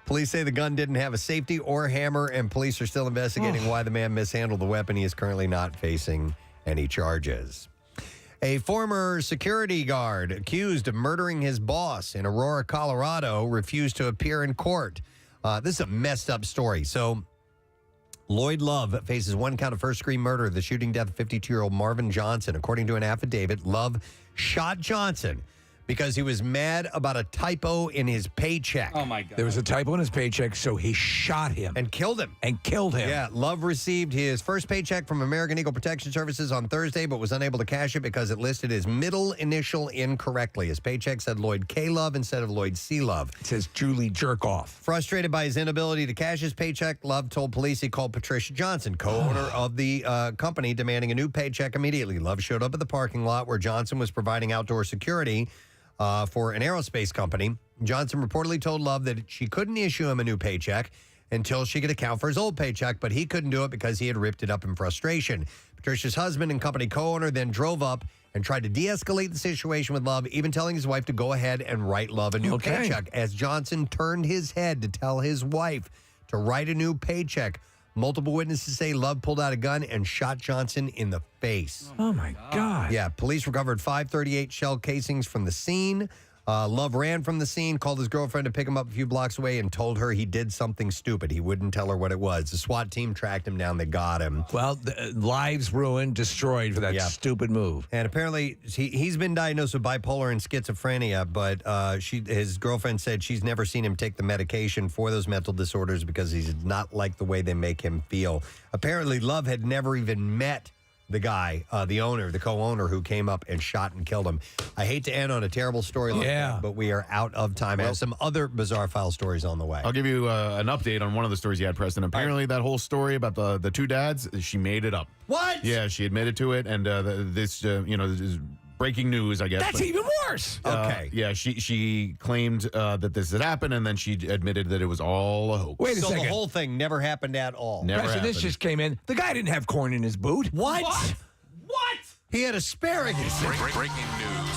Police say the gun didn't have a safety or hammer, and police are still investigating why the man mishandled the weapon. He is currently not facing any charges. A former security guard accused of murdering his boss in Aurora, Colorado, refused to appear in court. This is a messed up story. So Lloyd Love faces 1 count of first-degree murder of the shooting death of 52-year-old Marvin Johnson. According to an affidavit, Love shot Johnson because he was mad about a typo in his paycheck. Oh, my God. There was a typo in his paycheck, so he shot him. And killed him. Yeah, Love received his first paycheck from American Eagle Protection Services on Thursday, but was unable to cash it because it listed his middle initial incorrectly. His paycheck said Lloyd K. Love instead of Lloyd C. Love. It says Julie Jerkoff. Frustrated by his inability to cash his paycheck, Love told police he called Patricia Johnson, co-owner of the company, demanding a new paycheck immediately. Love showed up at the parking lot where Johnson was providing outdoor security for an aerospace company. Johnson reportedly told Love that she couldn't issue him a new paycheck until she could account for his old paycheck, but he couldn't do it because he had ripped it up in frustration. Patricia's husband and company co-owner then drove up and tried to de-escalate the situation with Love, even telling his wife to go ahead and write Love a new paycheck. As Johnson turned his head to tell his wife to write a new paycheck, multiple witnesses say Love pulled out a gun and shot Johnson in the face. Oh, my God. Yeah, police recovered 538 shell casings from the scene. Love ran from the scene, called his girlfriend to pick him up a few blocks away, and told her he did something stupid. He wouldn't tell her what it was. The SWAT team tracked him down. They got him. Well, lives ruined, destroyed for that stupid move. And apparently, he's been diagnosed with bipolar and schizophrenia, but his girlfriend said she's never seen him take the medication for those mental disorders because he did not like the way they make him feel. Apparently, Love had never even met the guy, the co-owner who came up and shot and killed him. I hate to end on a terrible story like that, but we are out of time. I have some other bizarre file stories on the way. I'll give you an update on one of the stories you had, Preston. Apparently, that whole story about the two dads, she made it up. What? Yeah, she admitted to it, and this is breaking news, I guess. That's even worse. Okay. Yeah, she claimed that this had happened, and then she admitted that it was all a hoax. Wait a second. So the whole thing never happened at all. Never Preston, happened. this just came in. The guy didn't have corn in his boot. What? What? He had asparagus. Breaking news.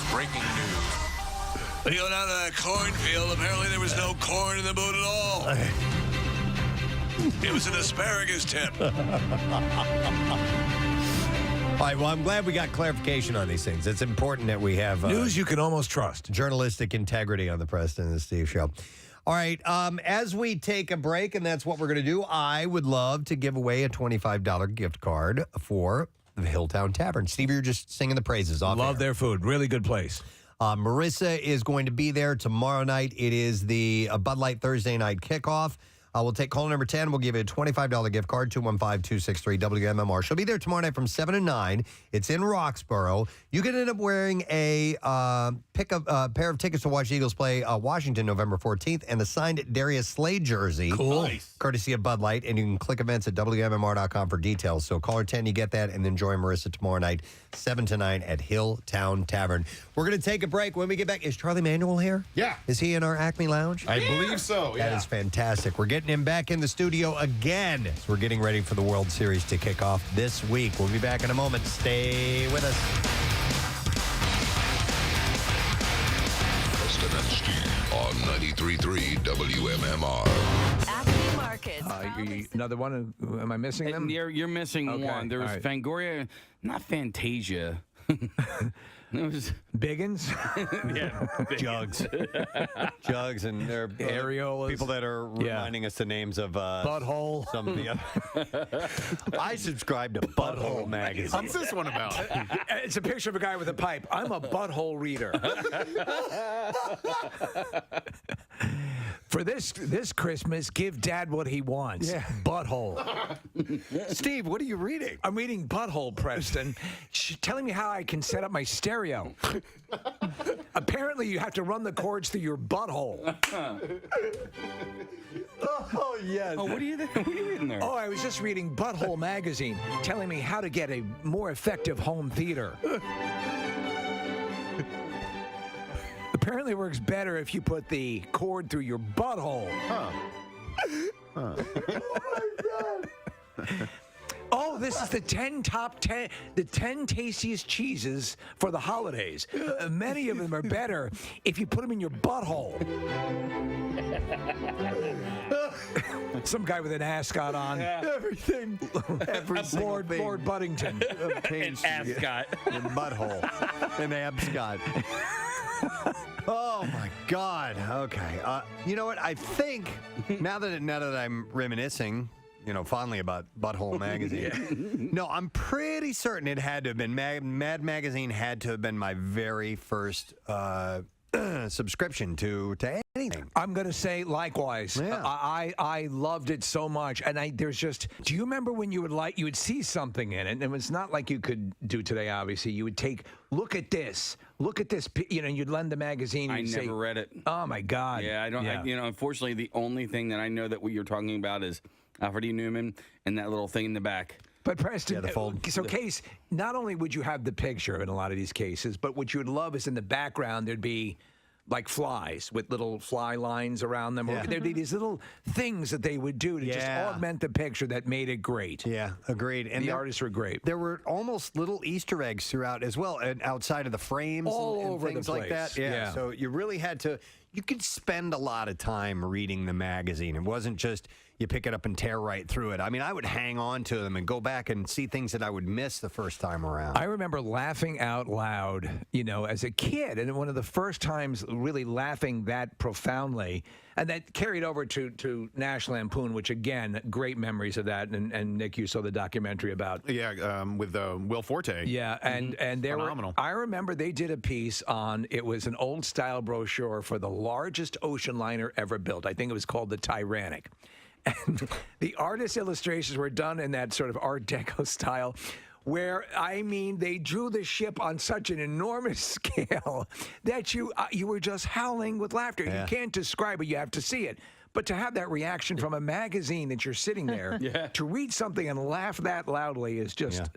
When you go down to that cornfield, apparently there was no corn in the boot at all. It was an asparagus tip. All right, well, I'm glad we got clarification on these things. It's important that we have news you can almost trust. Journalistic integrity on the Preston and Steve show. All right, as we take a break, and that's what we're going to do, I would love to give away a $25 gift card for the Hilltown Tavern. Steve, you're just singing the praises off Love air. their food. Really good place. Marissa is going to be there tomorrow night. It is the Bud Light Thursday night kickoff. We'll take call number 10. We'll give you a $25 gift card, 215-263-WMMR. She'll be there tomorrow night from 7 to 9. It's in Roxborough. You can end up wearing a pair of tickets to watch the Eagles play Washington November 14th and the signed Darius Slade jersey. Cool. Nice. Courtesy of Bud Light. And you can click events at WMMR.com for details. So caller 10, you get that, and then join Marissa tomorrow night, 7 to 9 at Hilltown Tavern. We're going to take a break. When we get back, is Charlie Manuel here? Yeah. Is he in our Acme Lounge? I believe so, That is fantastic. We're getting him back in the studio again. So we're getting ready for the World Series to kick off this week. We'll be back in a moment. Stay with us. Preston and Steve on 93.3 WMMR. Acme Markets. Another one? Am I missing them? You're missing Okay, one. There was all right. Fangoria, not Fantasia. It was Biggins? yeah, Jugs. Jugs, and they're Areolas. people that are reminding us the names of Butthole. some of the other. I subscribe to Butthole magazine. What's this one about? It's a picture of a guy with a pipe. I'm a butthole reader. For this Christmas, give Dad what he wants. Yeah. Butthole. Steve, what are you reading? I'm reading Butthole, Preston. She's telling me how I can set up my stereo. Apparently, you have to run the cords through your butthole. Oh, yes. Oh, what are you reading there? Oh, I was just reading Butthole magazine, telling me how to get a more effective home theater. Apparently works better if you put the cord through your butthole. Huh. Oh, this is the 10 tastiest cheeses for the holidays. Many of them are better if you put them in your butthole. Some guy with an ascot on. Everything. Lord Buddington. An ascot. And butthole. And abscot. Oh my God. Okay. You know what? I think now that I'm reminiscing, fondly about Butthole magazine. No, I'm pretty certain it had to have been Mad Magazine. Had to have been my very first subscription to anything. I'm going to say likewise. Yeah. I loved it so much. And there's just, do you remember when you would see something in it? And it's not like you could do today, obviously. You would look at this, you'd lend the magazine. I And never read it. Oh my God. Yeah, I don't. Yeah. Unfortunately, the only thing that I know that what you're talking about is Alfred E. Neumann and that little thing in the back. But Preston, the fold. So Case, not only would you have the picture in a lot of these cases, but what you would love is in the background there'd be like flies with little fly lines around them. Yeah. There'd be these little things that they would do to just augment the picture that made it great. Yeah, agreed. And the artists were great. There were almost little Easter eggs throughout as well, and outside of the frames All and over things the like that. place. Yeah. Yeah. So you really had to. you could spend a lot of time reading the magazine. It wasn't just you pick it up and tear right through it. I mean, I would hang on to them and go back and see things that I would miss the first time around. I remember laughing out loud, as a kid, and one of the first times really laughing that profoundly. And that carried over to National Lampoon, which, again, great memories of that. And Nick, you saw the documentary about. Yeah, with Will Forte. Yeah, and they Phenomenal. I remember they did a piece on, it was an old-style brochure for the largest ocean liner ever built. I think it was called the Tyrannic. And the artist illustrations were done in that sort of Art Deco style, where, I mean, they drew the ship on such an enormous scale that you were just howling with laughter. Yeah. You can't describe it. You have to see it. But to have that reaction from a magazine that you're sitting there, to read something and laugh that loudly is just,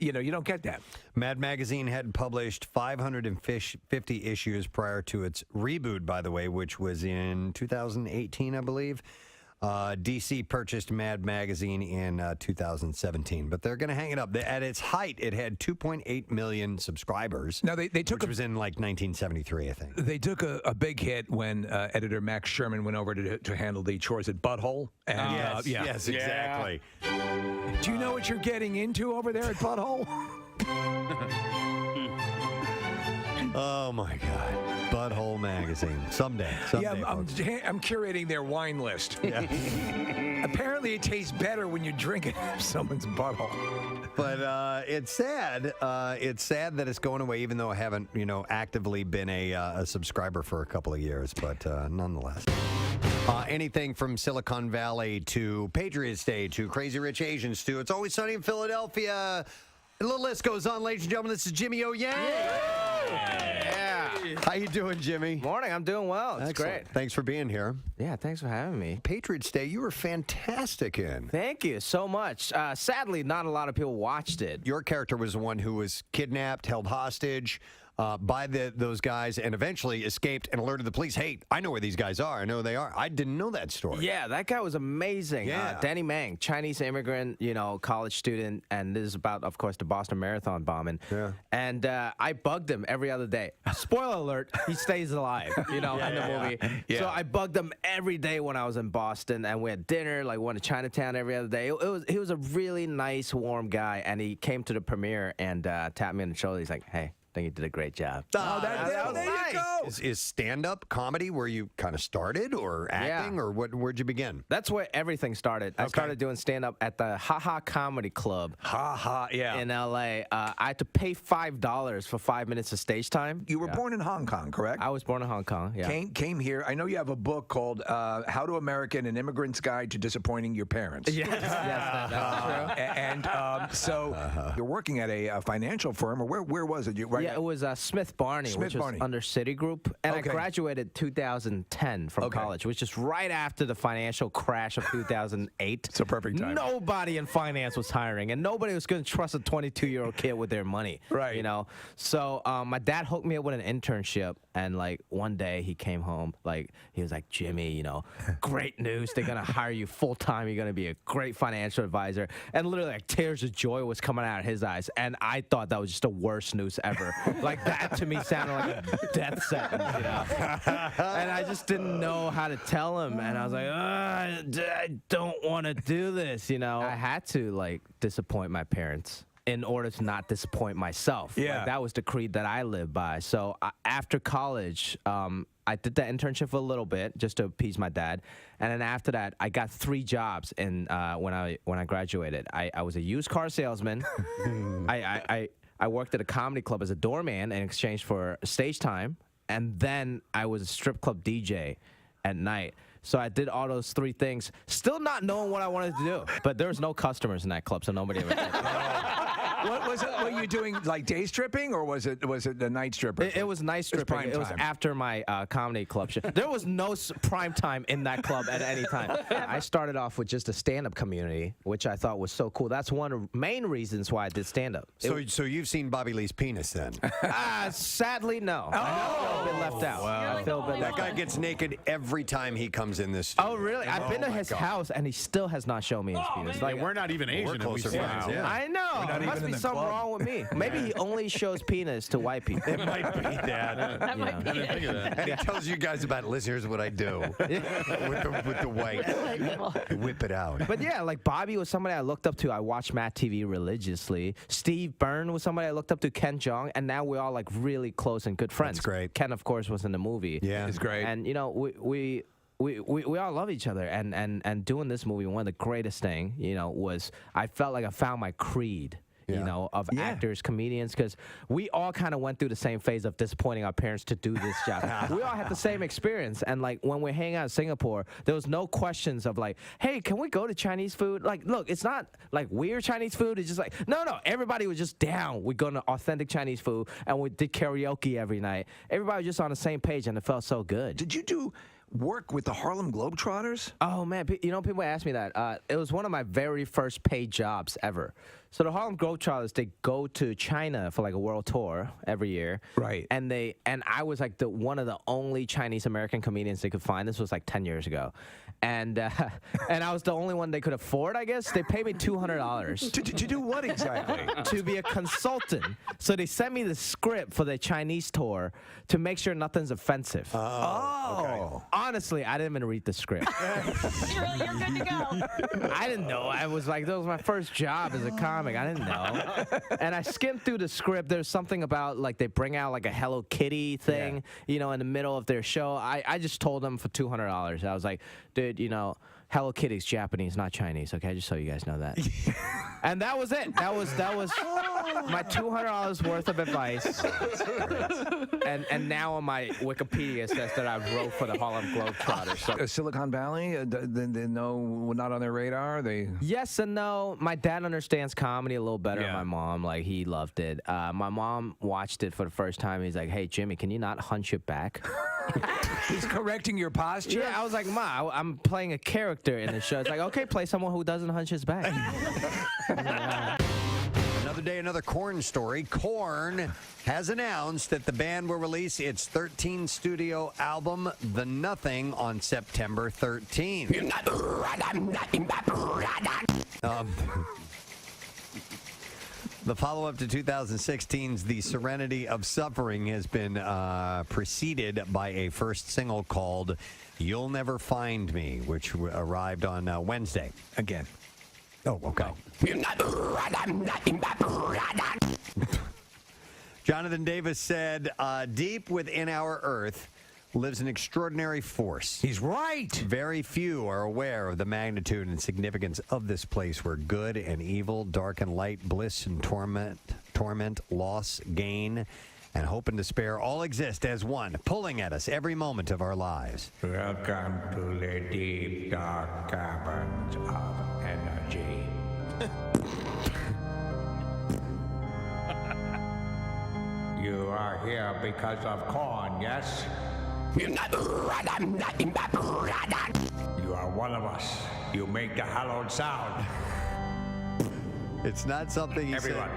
you don't get that. Mad Magazine had published 550 issues prior to its reboot, by the way, which was in 2018, I believe. DC purchased Mad Magazine in 2017, but they're going to hang it up. At its height, it had 2.8 million subscribers. Now they took which was in like 1973, I think. They took a big hit when editor Max Sherman went over to handle the chores at Butthole. And, yes, exactly. Do you know what you're getting into over there at Butthole? Oh my God, Butthole Magazine. Someday. I'm curating their wine list. Yeah. Apparently, it tastes better when you drink it from someone's butthole. But it's sad. It's sad that it's going away, even though I haven't, actively been a subscriber for a couple of years. But nonetheless, anything from Silicon Valley to Patriots Day to Crazy Rich Asians to It's Always Sunny in Philadelphia. The list goes on, ladies and gentlemen. This is Jimmy O Yang. Yeah. How you doing, Jimmy? Morning. I'm doing well. It's Excellent. great. Thanks for being here. Yeah, thanks for having me. Patriots Day, you were fantastic in. Thank you so much. Sadly, not a lot of people watched it. Your character was the one who was kidnapped, held hostage by those guys, and eventually escaped and alerted the police. Hey, I know where these guys are. I know who they are. I didn't know that story. Yeah, that guy was amazing. Yeah. Danny Mang, Chinese immigrant, college student, and this is about, of course, the Boston Marathon bombing. Yeah. And I bugged him every other day. Spoiler alert, he stays alive, in the movie. Yeah. So I bugged him every day when I was in Boston, and we had dinner, went to Chinatown every other day. He was a really nice, warm guy, and he came to the premiere and tapped me on the shoulder. He's like, hey, I think you did a great job. There you go. Is stand-up comedy where you kind of started, or acting, or where'd you begin? That's where everything started. I started doing stand-up at the Ha Ha Comedy Club. In L.A. I had to pay $5 for 5 minutes of stage time. You were born in Hong Kong, correct? I was born in Hong Kong, yeah. Came here. I know you have a book called How to American, An Immigrant's Guide to Disappointing Your Parents. Yes, that's true. And so you're working at a financial firm, or where was it? Yeah, it was Smith Barney, which was under Citigroup. And I graduated 2010 from college, which is right after the financial crash of 2008. It's a perfect time. Nobody in finance was hiring, and nobody was going to trust a 22-year-old kid with their money. Right. So my dad hooked me up with an internship, and one day he came home, he was like, Jimmy, great news. They're going to hire you full-time. You're going to be a great financial advisor. And literally, tears of joy was coming out of his eyes. And I thought that was just the worst news ever. That to me sounded like a death sentence, And I just didn't know how to tell him. And I was like, I don't want to do this, I had to, disappoint my parents in order to not disappoint myself. Yeah. That was the creed that I lived by. So after college, I did that internship for a little bit just to appease my dad. And then after that, I got 3 jobs when I graduated. I was a used car salesman. I worked at a comedy club as a doorman in exchange for stage time. And then I was a strip club DJ at night. So I did all those 3 things, still not knowing what I wanted to do. But there was no customers in that club, so nobody ever did. What was it? Were you doing day stripping, or was it the night stripper? It was night stripping. It was after my comedy club show. There was no prime time in that club at any time. I started off with just a stand-up community, which I thought was so cool. That's one of the main reasons why I did stand-up. So you've seen Bobby Lee's penis then? Sadly, no. I feel a bit left out. Wow. I feel a bit That guy gets naked every time he comes in this studio. Oh, really? I've been to his house, and he still has not shown me his penis. We're not even Asian. We're closer friends. I know. We're not It must even be be something wrong with me. Maybe he only shows penis to white people. It might be that. That might be it. And he tells you guys about, listen, here's what I do with the white. Whip it out. But yeah, like Bobby was somebody I looked up to. I watched Matt TV religiously. Steve Byrne was somebody I looked up to. Ken Jeong, and now we're all like really close and good friends. That's great. Ken, of course, was in the movie. Yeah, it's great. And you know, we all love each other. And doing this movie, one of the greatest thing, you know, was I felt like I found my creed. You know, of actors, comedians, because we all kind of went through the same phase of disappointing our parents to do this job. We all had the same experience. And like when we're hanging out in Singapore, there was no questions of like, hey, can we go to Chinese food? Like, look, it's not like weird Chinese food. It's just like, no, everybody was just down. We're going to authentic Chinese food, and we did karaoke every night. Everybody was just on the same page, and it felt so good. Did you do work with the Harlem Globetrotters? Oh, man. You know, people ask me that. It was one of my very first paid jobs ever. So the Harlem Globetrotters, they go to China for like a world tour every year. Right. And I was like one of the only Chinese American comedians they could find. This was like 10 years ago. And I was the only one they could afford, I guess. They paid me $200. To do what exactly? To be a consultant. So they sent me the script for the Chinese tour to make sure nothing's offensive. Oh. Honestly, I didn't even read the script. You're good to go. I didn't know. I was like, that was my first job as a comic. I didn't know. And I skimmed through the script. There's something about like they bring out like a Hello Kitty thing, you know, in the middle of their show. I just told them for $200. I was like, dude, you know, Hello Kitty's Japanese, not Chinese. Okay, just so you guys know that. And that was it. That was my $200 worth of advice. And now on my Wikipedia says that I wrote for the Harlem Globetrotters. So. Silicon Valley, they know not on their radar. They Yes and no. My dad understands comedy a little better than my mom. Like he loved it. My mom watched it for the first time. He's like, "Hey Jimmy, can you not hunch it back?" He's correcting your posture. Yeah, I was like, Ma, I'm playing a character in the show. It's like, okay, play someone who doesn't hunch his back. Another day, another Korn story. Korn has announced that the band will release its 13th studio album, The Nothing, on September 13th. The follow-up to 2016's The Serenity of Suffering has been preceded by a first single called You'll Never Find Me, which arrived on Wednesday. Again. Oh, okay. Jonathan Davis said, deep within our Earth lives an extraordinary force. He's right. Very few are aware of the magnitude and significance of this place where good and evil, dark and light, bliss and torment, loss, gain, and hope and despair all exist as one, pulling at us every moment of our lives. Welcome to the deep, dark caverns of energy. You are here because of corn, yes? You are one of us. You make the hallowed sound. It's not something you Everyone.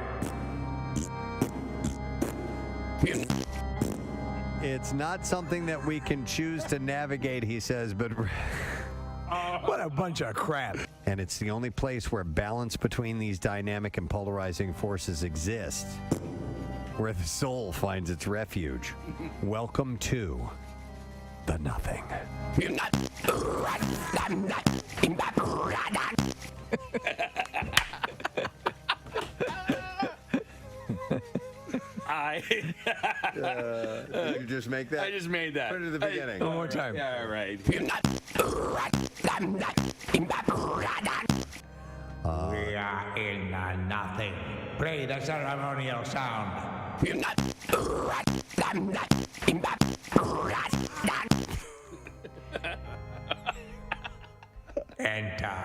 It's not something that we can choose to navigate, he says, but what a bunch of crap. And it's the only place where balance between these dynamic and polarizing forces exists, where the soul finds its refuge. Welcome to The Nothing. Did you just make that? I just made that. Put it at the beginning. One more time. Yeah, all right. We are in the nothing. Play the ceremonial sound. Enter.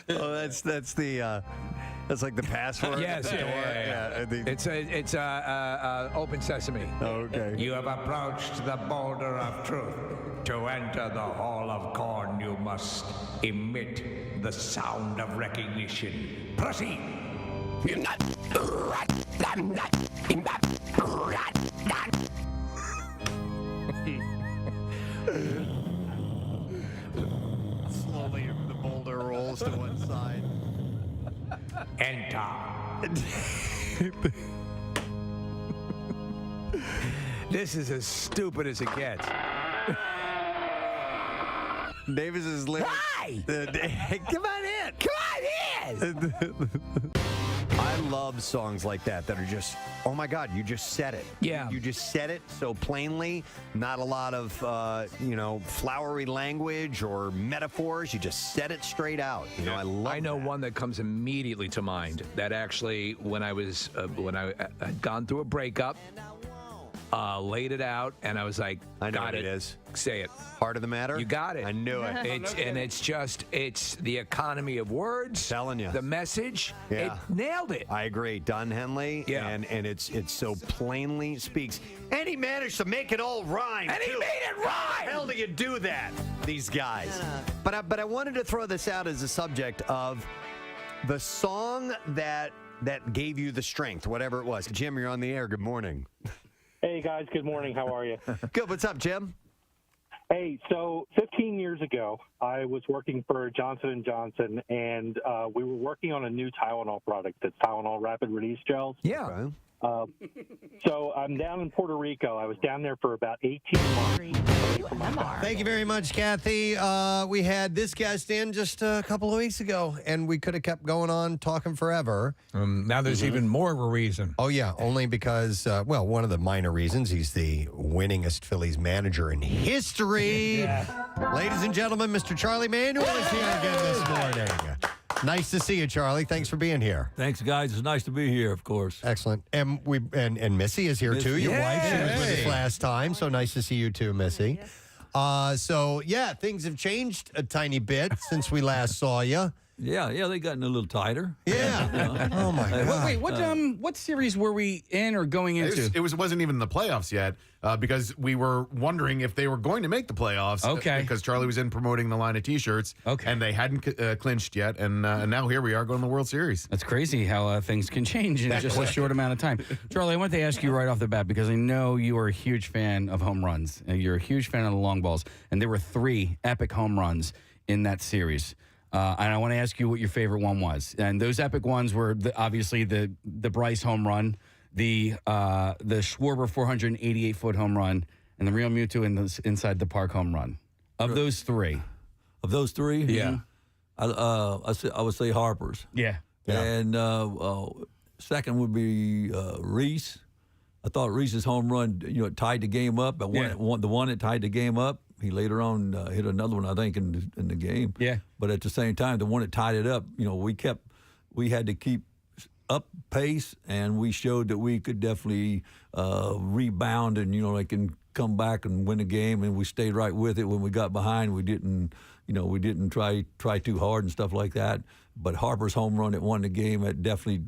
Oh, that's like the password. Yes, at the door. yeah. It's open sesame. Okay. You have approached the boulder of truth. To enter the hall of corn, you must emit the sound of recognition. Proceed. Slowly, the boulder rolls to one side. Enter This is as stupid as it gets. Davis is living. Hi! Come on in. Come on in! I love songs like that are just, oh my God, you just said it. Yeah. You just said it so plainly. Not a lot of, flowery language or metaphors. You just said it straight out. I know one that comes immediately to mind. That actually, when I had gone through a breakup, laid it out, and I was like, I know got what it is. Say it. Heart of the matter? You got it. I knew it. It's the economy of words. Telling you. The message. Yeah. It nailed it. I agree. Don Henley. Yeah. And it's so plainly speaks. And he managed to make it all rhyme. And he too. made it rhyme. How the hell do you do that? These guys. But I wanted to throw this out as a subject of the song that gave you the strength, whatever it was. Jim, you're on the air. Good morning. Hey, guys. Good morning. How are you? Good. What's up, Jim? Hey, so 15 years ago, I was working for Johnson & Johnson, and we were working on a new Tylenol product, that's Tylenol Rapid Release Gels. Yeah. So I'm down in Puerto Rico. I was down there for about 18 months. Thank you very much, Kathy. We had this guest in just a couple of weeks ago, and we could have kept going on talking forever. Now there's even more of a reason. Oh, yeah, only because, one of the minor reasons, he's the winningest Phillies manager in history. Ladies and gentlemen, Mr. Charlie Manuel is here again this morning. Nice to see you, Charlie. Thanks for being here. Thanks, guys. It's nice to be here, of course. Excellent. And Missy is here, too. Your wife, she was with us last time, so nice to see you, too, Missy. Things have changed a tiny bit since we last saw you. Yeah, they gotten a little tighter. Yeah. Oh, my God. Wait, what series were we in or going into? It wasn't even the playoffs yet because we were wondering if they were going to make the playoffs. Okay. Because Charlie was in promoting the line of T-shirts. Okay. And they hadn't clinched yet. And now here we are going to the World Series. That's crazy how things can change in just a short amount of time. Charlie, I wanted to ask you right off the bat because I know you are a huge fan of home runs. You're a huge fan of the long balls. And there were 3 epic home runs in that series. And I want to ask you what your favorite one was. And those epic ones were obviously the Bryce home run, the Schwarber 488-foot home run, and the Real Muto inside the park home run. Of those 3. Of those 3? Yeah. I would say Harper's. Yeah. And second would be Reese. I thought Reese's home run, tied the game up. But the one that tied the game up, he later on hit another one, I think, in the game. Yeah. But at the same time, the one that tied it up, we had to keep up pace, and we showed that we could definitely rebound and come back and win the game. And we stayed right with it when we got behind. We didn't try too hard and stuff like that. But Harper's home run that won the game, it definitely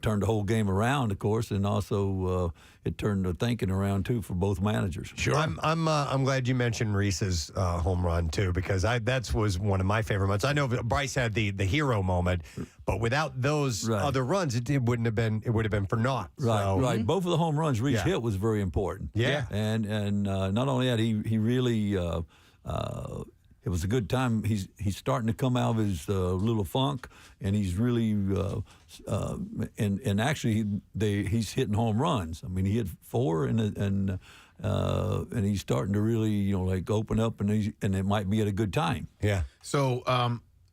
turned the whole game around, of course, and also it turned the thinking around too for both managers. Sure, I'm glad you mentioned Reese's home run too, because that was one of my favorite moments. I know Bryce had the hero moment, but without those other runs, it wouldn't have been. It would have been for naught. Right, so. right. Both of the home runs Reese hit was very important. Yeah, and not only that, he really. It was a good time. He's starting to come out of his little funk, and he's really and actually he's hitting home runs. I mean, he hit 4 and he's starting to really open up, and it might be at a good time. Yeah. So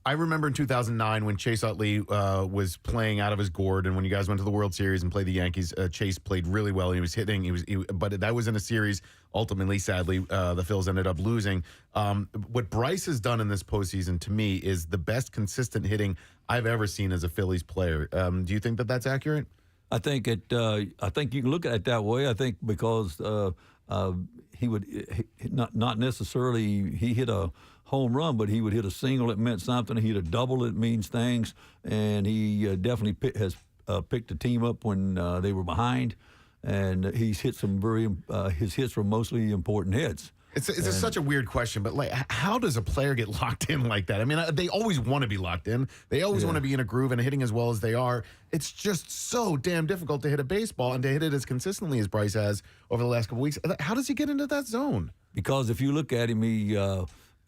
I remember in 2009 when Chase Utley was playing out of his gourd, and when you guys went to the World Series and played the Yankees, Chase played really well. He was hitting. But that was in a series. Ultimately, sadly, the Phils ended up losing. What Bryce has done in this postseason, to me, is the best consistent hitting I've ever seen as a Phillies player. Do you think that that's accurate? I think I think you can look at it that way. I think because he not necessarily he hit a home run, but he would hit a single that meant something. He hit a double that means things, and he definitely has picked the team up when they were behind, and he's hit some his hits were mostly important hits. It's such a weird question, but how does a player get locked in like that? I mean, they always want to be locked in. They always want to be in a groove and hitting as well as they are. It's just so damn difficult to hit a baseball and to hit it as consistently as Bryce has over the last couple weeks. How does he get into that zone? Because if you look at him, he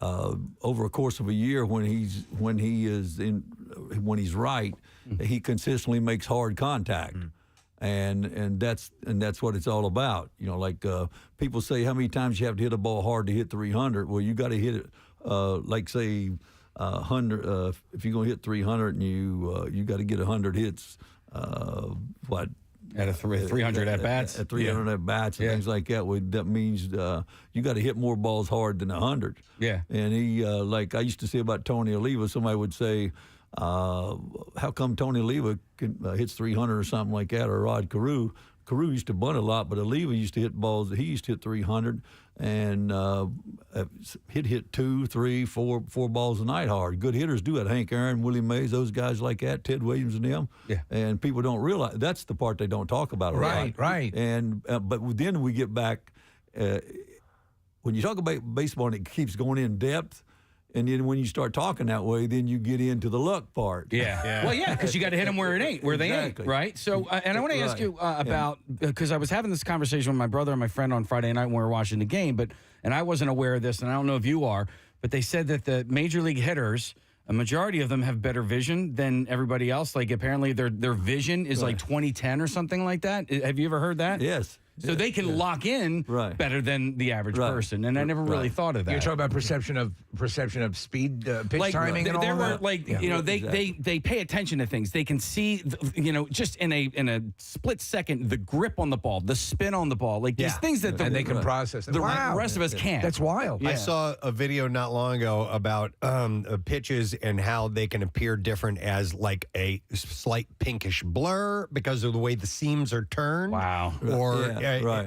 over a course of a year, when he is in when he's right, he consistently makes hard contact. And that's what it's all about. You know, like people say, how many times you have to hit a ball hard to hit 300? Well, you got to hit it, like say, 100. If you're gonna hit 300, and you got to get 100 hits. What? At 300 at bats. At 300 at bats and things like that. Well, that means you got to hit more balls hard than 100. Yeah. And he, like I used to say about Tony Oliva, somebody would say, how come Tony Oliva hits 300 or something like that, or Rod Carew? Carew used to bunt a lot, but Oliva used to hit balls. He used to hit 300, and he'd hit 2, 3, 4 balls a night hard. Good hitters do it. Hank Aaron, Willie Mays, those guys like that, Ted Williams and them. Yeah. And people don't realize that's the part they don't talk about. Right. And but then we get back when you talk about baseball and it keeps going in depth. And then when you start talking that way, then you get into the luck part. Yeah. Well, yeah, because you got to hit them where they ain't, right? So, and I want to ask you about, because I was having this conversation with my brother and my friend on Friday night when we were watching the game, and I wasn't aware of this, and I don't know if you are, but they said that the major league hitters, a majority of them have better vision than everybody else. Like apparently their vision is like 20/10 or something like that. Have you ever heard that? Yes. So they can lock in better than the average person, and I never really thought of that. You're talking about perception of speed, pitch timing, and all there were that. like you know they pay attention to things. They can see just in a split second the grip on the ball, the spin on the ball, like these things that and they can process. The rest of us can't. That's wild. I saw a video not long ago about pitches and how they can appear different as like a slight pinkish blur because of the way the seams are turned. Wow.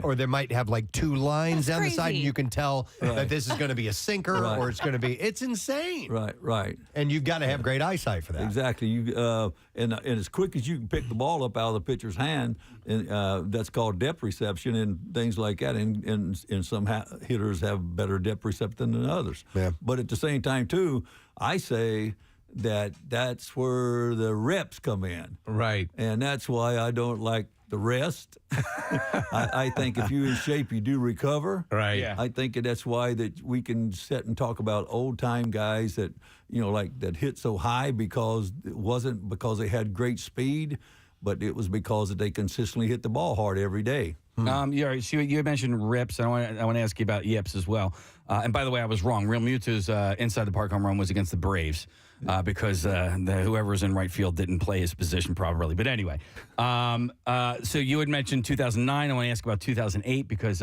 Or they might have like two lines That's down the side, crazy. and you can tell that this is going to be a sinker or it's going to be. It's insane. Right. And you've got to have great eyesight for that. Exactly. You and as quick as you can pick the ball up out of the pitcher's hand, and that's called depth reception and things like that. And some hitters have better depth reception than others. Yeah. But at the same time, too, I say that's where the reps come in. Right. And that's why I don't like the rest. I think if you're in shape, you do recover. Right. Yeah. I think that's why that we can sit and talk about old time guys that that hit so high because it wasn't because they had great speed, but it was because that they consistently hit the ball hard every day. Yeah, so you mentioned rips. I want to ask you about yips as well. And by the way, I was wrong. Real Muta's inside the park home run was against the Braves because whoever was in right field didn't play his position properly. But anyway, so you had mentioned 2009. I want to ask about 2008 because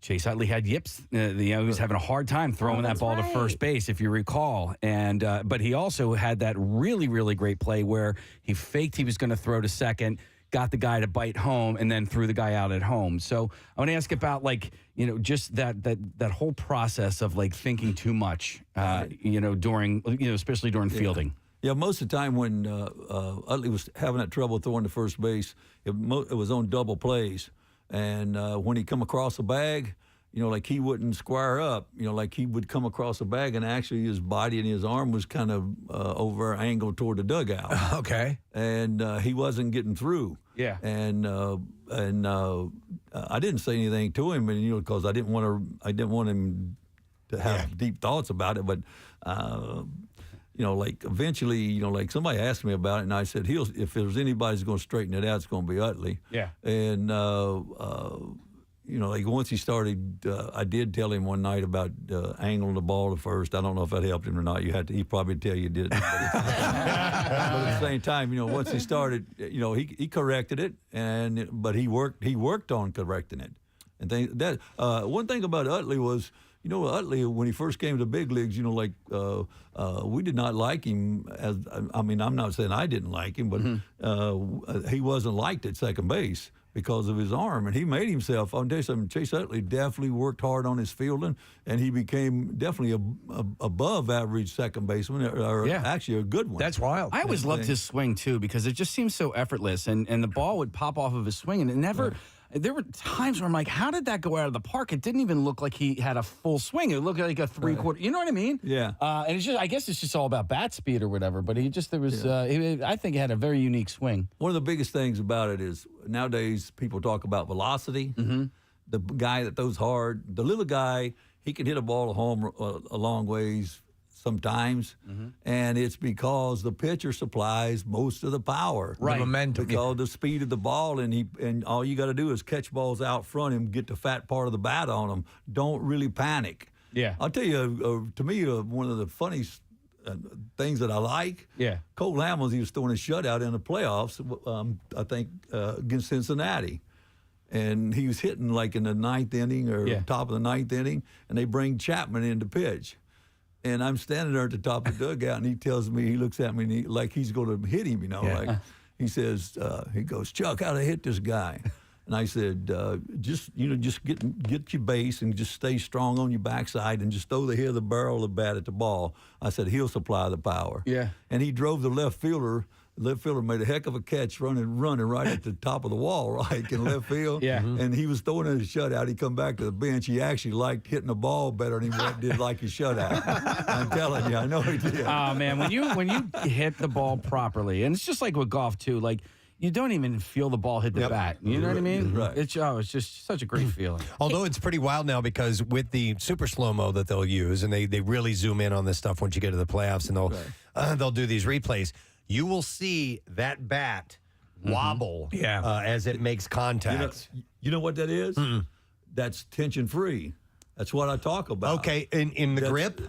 Chase Utley had yips. He was having a hard time throwing that ball to first base, if you recall. And but he also had that really, really great play where he faked he was going to throw to second, got the guy to bite home, and then threw the guy out at home. So I want to ask about just that whole process of like thinking too much, during especially during fielding. Yeah, most of the time when Utley was having that trouble throwing to first base, it was on double plays. And when he come across a bag, like he wouldn't square up, like he would come across a bag and actually his body and his arm was kind of over angled toward the dugout. Okay. And he wasn't getting through. Yeah. And I didn't say anything to him, because I didn't want him to have deep thoughts about it, but eventually, like somebody asked me about it, and I said, if there's anybody who's going to straighten it out, it's going to be Utley. Yeah. And, once he started, I did tell him one night about angling the ball to first. I don't know if that helped him or not. He probably tell you did. But at the same time, once he started, he corrected it, but he worked on correcting it. And one thing about Utley was, Utley, when he first came to the big leagues, we did not like him. I'm not saying I didn't like him, but he wasn't liked at second base because of his arm. And he made himself, I'll tell you something, Chase Utley definitely worked hard on his fielding, and he became definitely above average second baseman, or actually a good one. That's wild. I always loved his swing, too, because it just seems so effortless, and the ball would pop off of his swing, and it never... There were times where I'm like, how did that go out of the park? It didn't even look like he had a full swing. It looked like a three-quarter. You know what I mean? Yeah. And it's just, I guess it's just all about bat speed or whatever. But I think he had a very unique swing. One of the biggest things about it is nowadays people talk about velocity. Mm-hmm. The guy that throws hard, the little guy, he can hit a ball a long ways sometimes, and it's because the pitcher supplies most of the power, Right. The momentum, because the speed of the ball, and all you got to do is catch balls out front and get the fat part of the bat on them. Don't really panic. Yeah. I'll tell you, to me, one of the funniest things that I like. Yeah. Cole Hamels, he was throwing a shutout in the playoffs, I think, against Cincinnati. And he was hitting like in the ninth inning or top of the ninth inning, and they bring Chapman in to pitch. And I'm standing there at the top of the dugout, and he tells me, he looks at me and like he's going to hit him, like he says, he goes, Chuck, how'd I hit this guy? And I said, just get your base and just stay strong on your backside and just throw the head of the barrel of the bat at the ball. I said, he'll supply the power. Yeah. And he drove the left fielder. The left fielder made a heck of a catch running right at the top of the wall, right, in left field. Yeah. And he was throwing in a shutout. He come back to the bench. He actually liked hitting the ball better than he did like his shutout. I'm telling you, I know he did. Oh, man, when you hit the ball properly, and it's just like with golf, too, like, you don't even feel the ball hit the bat. You know what I mean? Right. It's just such a great feeling. Although it's pretty wild now because with the super slow-mo that they'll use, and they really zoom in on this stuff once you get to the playoffs, and they'll do these replays, you will see that bat wobble as it makes contact. You know what that is? That's tension-free. That's what I talk about. Okay, in the grip?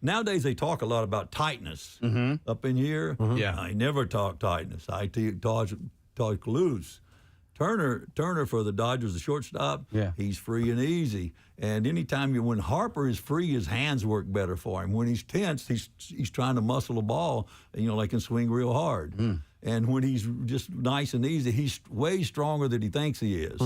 Nowadays they talk a lot about tightness up in here. Yeah. I never talk tightness. I talk loose. Turner for the Dodgers, the shortstop, he's free and easy. And anytime when Harper is free, his hands work better for him. When he's tense, he's trying to muscle the ball, like and swing real hard. And when he's just nice and easy, he's way stronger than he thinks he is.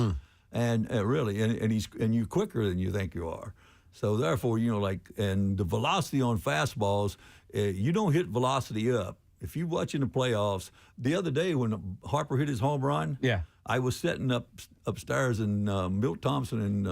And really, and you're quicker than you think you are. So therefore, and the velocity on fastballs, you don't hit velocity up. If you watch in the playoffs, the other day when Harper hit his home run, I was sitting upstairs and Milt Thompson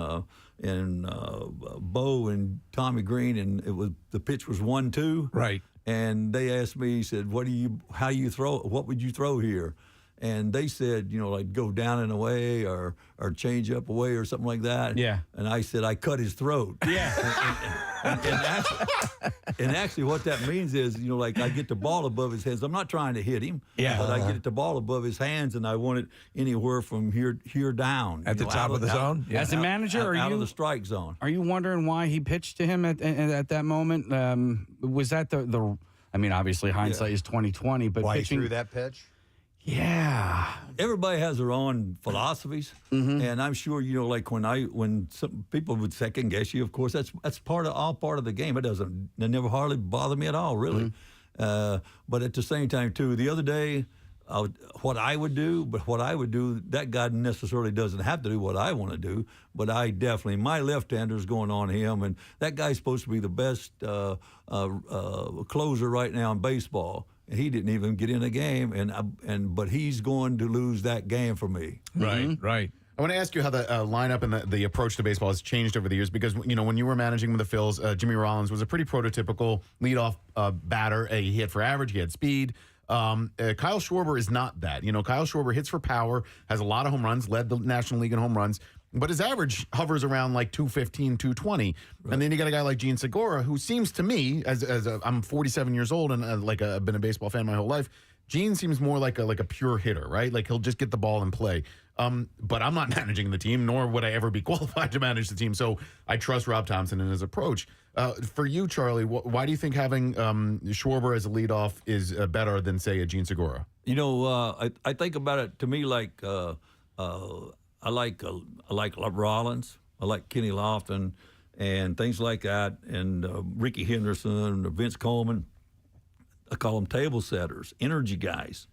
and Bo and Tommy Green, and the pitch was 1-2. Right. And they asked me, he said, what would you throw here? And they said, like go down and away or change up away or something like that. Yeah. And I said, I cut his throat. Yeah. and actually what that means is, like I get the ball above his head. I'm not trying to hit him. Yeah. But I get the ball above his hands, and I want it anywhere from here down. At the top of the zone? As a manager, out of the strike zone. Are you wondering why he pitched to him at that moment? Was that the I mean, obviously hindsight is 20/20, but why pitching he threw that pitch? Yeah, everybody has their own philosophies, and I'm sure like when some people would second guess you. Of course, that's part of the game. It never hardly bother me at all, really. But at the same time, too, the other day, what I would do, that guy necessarily doesn't have to do what I want to do. But I definitely, my left-hander is going on him, and that guy's supposed to be the best closer right now in baseball. And he didn't even get in a game, but he's going to lose that game for me. Right. I want to ask you how the lineup and the approach to baseball has changed over the years, because when you were managing with the Phils, Jimmy Rollins was a pretty prototypical leadoff batter. He hit for average, he had speed. Kyle Schwarber is not that. Kyle Schwarber hits for power, has a lot of home runs, led the National League in home runs, but his average hovers around like 215, 220. Right. And then you got a guy like Gene Segura, who seems to me, I'm 47 years old and I've been a baseball fan my whole life. Gene seems more like a pure hitter, right? Like he'll just get the ball and play. But I'm not managing the team, nor would I ever be qualified to manage the team. So I trust Rob Thompson and his approach. For you, Charlie, why do you think having Schwarber as a leadoff is better than, say, a Gene Segura? I think about it to me like I like Rollins, I like Kenny Lofton, and things like that, and Ricky Henderson, Vince Coleman. I call them table setters, energy guys.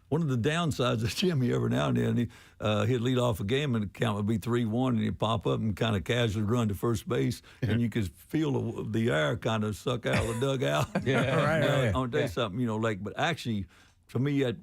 One of the downsides of Jimmy, every now and then, he'd lead off a game and the count would be 3-1, and he'd pop up and kind of casually run to first base, and you could feel the air kind of suck out of the dugout. Right. I'll tell you something, but actually, to me, at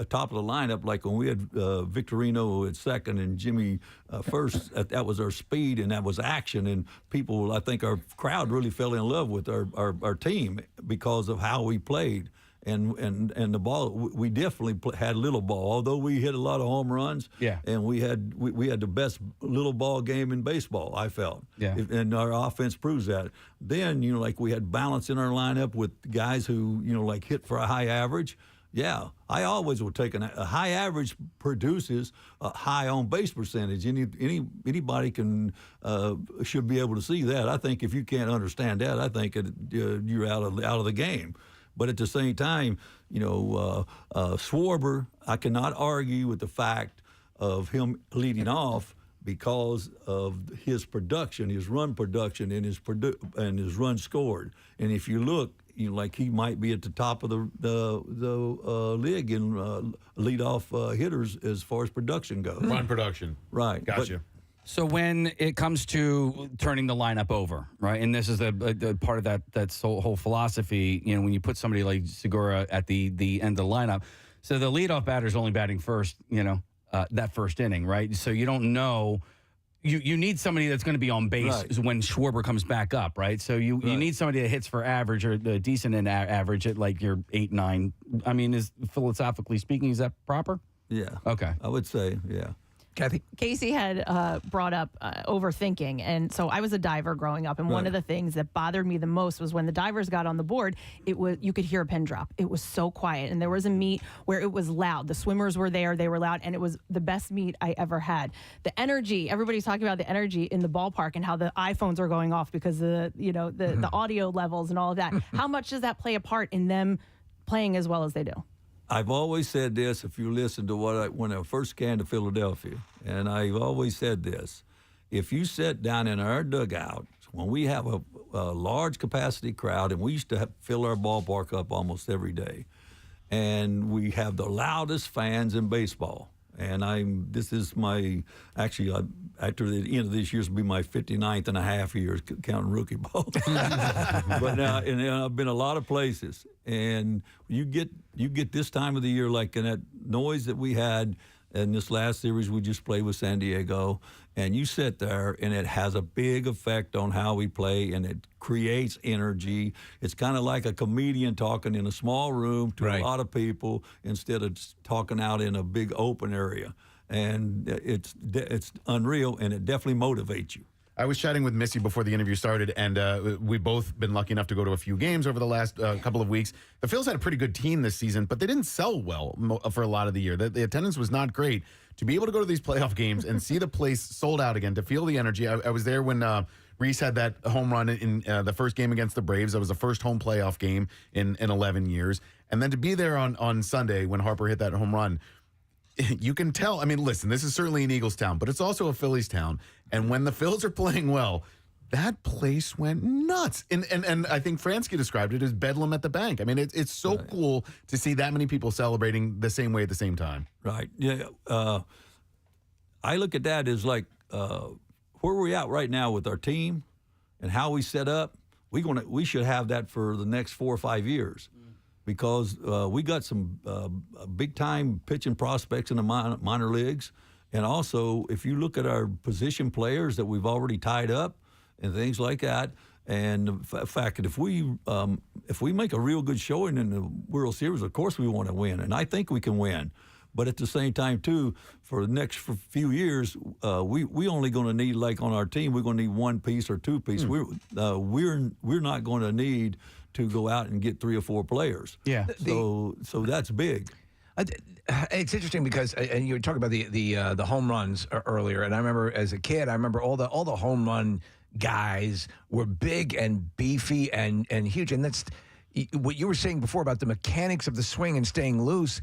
top of the lineup, like when we had Victorino at second and Jimmy first, that was our speed and that was action, and people, I think our crowd really fell in love with our team because of how we played. And the ball, we definitely had little ball. Although we hit a lot of home runs, and we had the best little ball game in baseball, I felt. And our offense proves that. Then, like we had balance in our lineup with guys who, like hit for a high average. Yeah, I always will take a high average produces a high on base percentage. Anybody should be able to see that. I think if you can't understand that, I think you're out of the game. But at the same time, Schwarber, I cannot argue with the fact of him leading off because of his production, his run production, and his run scored. And if you look, like he might be at the top of the league in leadoff hitters as far as production goes. Run production. Right. Gotcha. So when it comes to turning the lineup over, right, and this is the part of that whole philosophy, when you put somebody like Segura at the end of the lineup, so the leadoff batter is only batting first, that first inning, right? So you don't know. You need somebody that's going to be on base when Schwarber comes back up, right? So you need somebody that hits for average or the decent in average at like your 8, 9. I mean, is philosophically speaking, is that proper? Yeah. Okay. I would say, yeah. Kathy? Casey had brought up overthinking. And so I was a diver growing up. And one of the things that bothered me the most was when the divers got on the board, you could hear a pin drop. It was so quiet. And there was a meet where it was loud. The swimmers were there. They were loud. And it was the best meet I ever had. The energy, everybody's talking about the energy in the ballpark and how the iPhones are going off because of the audio levels and all of that. How much does that play a part in them playing as well as they do? I've always said this, if you listen to when I first came to Philadelphia, and I've always said this, if you sit down in our dugout, when we have a large capacity crowd, and we used to fill our ballpark up almost every day, and we have the loudest fans in baseball. And this is my, actually, after the end of this year, will be my 59th and a half years counting rookie ball. But now, and I've been a lot of places, and you get this time of the year, like in that noise that we had in this last series we just played with San Diego, and you sit there, and it has a big effect on how we play, and it creates energy. It's kind of like a comedian talking in a small room to a lot of people instead of talking out in a big open area. And it's unreal, and it definitely motivates you. I was chatting with Missy before the interview started, and we've both been lucky enough to go to a few games over the last couple of weeks. The Phils had a pretty good team this season, but they didn't sell well for a lot of the year. The attendance was not great. To be able to go to these playoff games and see the place sold out again, to feel the energy. I was there when Reese had that home run in the first game against the Braves. That was the first home playoff game in 11 years. And then to be there on Sunday when Harper hit that home run, you can tell. I mean, listen, this is certainly an Eagles town, but it's also a Phillies town. And when the Phils are playing well, that place went nuts. And I think Fransky described it as bedlam at the bank. I mean, it's so cool to see that many people celebrating the same way at the same time. Right. Yeah. I look at that as like where we're at right now with our team and how we set up. We should have that for the next 4 or 5 years. Because we got some big-time pitching prospects in the minor leagues. And also, if you look at our position players that we've already tied up and things like that, and the fact that if we make a real good showing in the World Series, of course we want to win, and I think we can win. But at the same time, too, for the next few years, we only going to need, like on our team, we're going to need 1 piece or 2 piece. We're not going to need to go out and get 3 or 4 players. Yeah. So that's big. It's interesting because, and you were talking about the home runs earlier, and I remember as a kid, all the home run guys were big and beefy and huge, and that's what you were saying before about the mechanics of the swing and staying loose.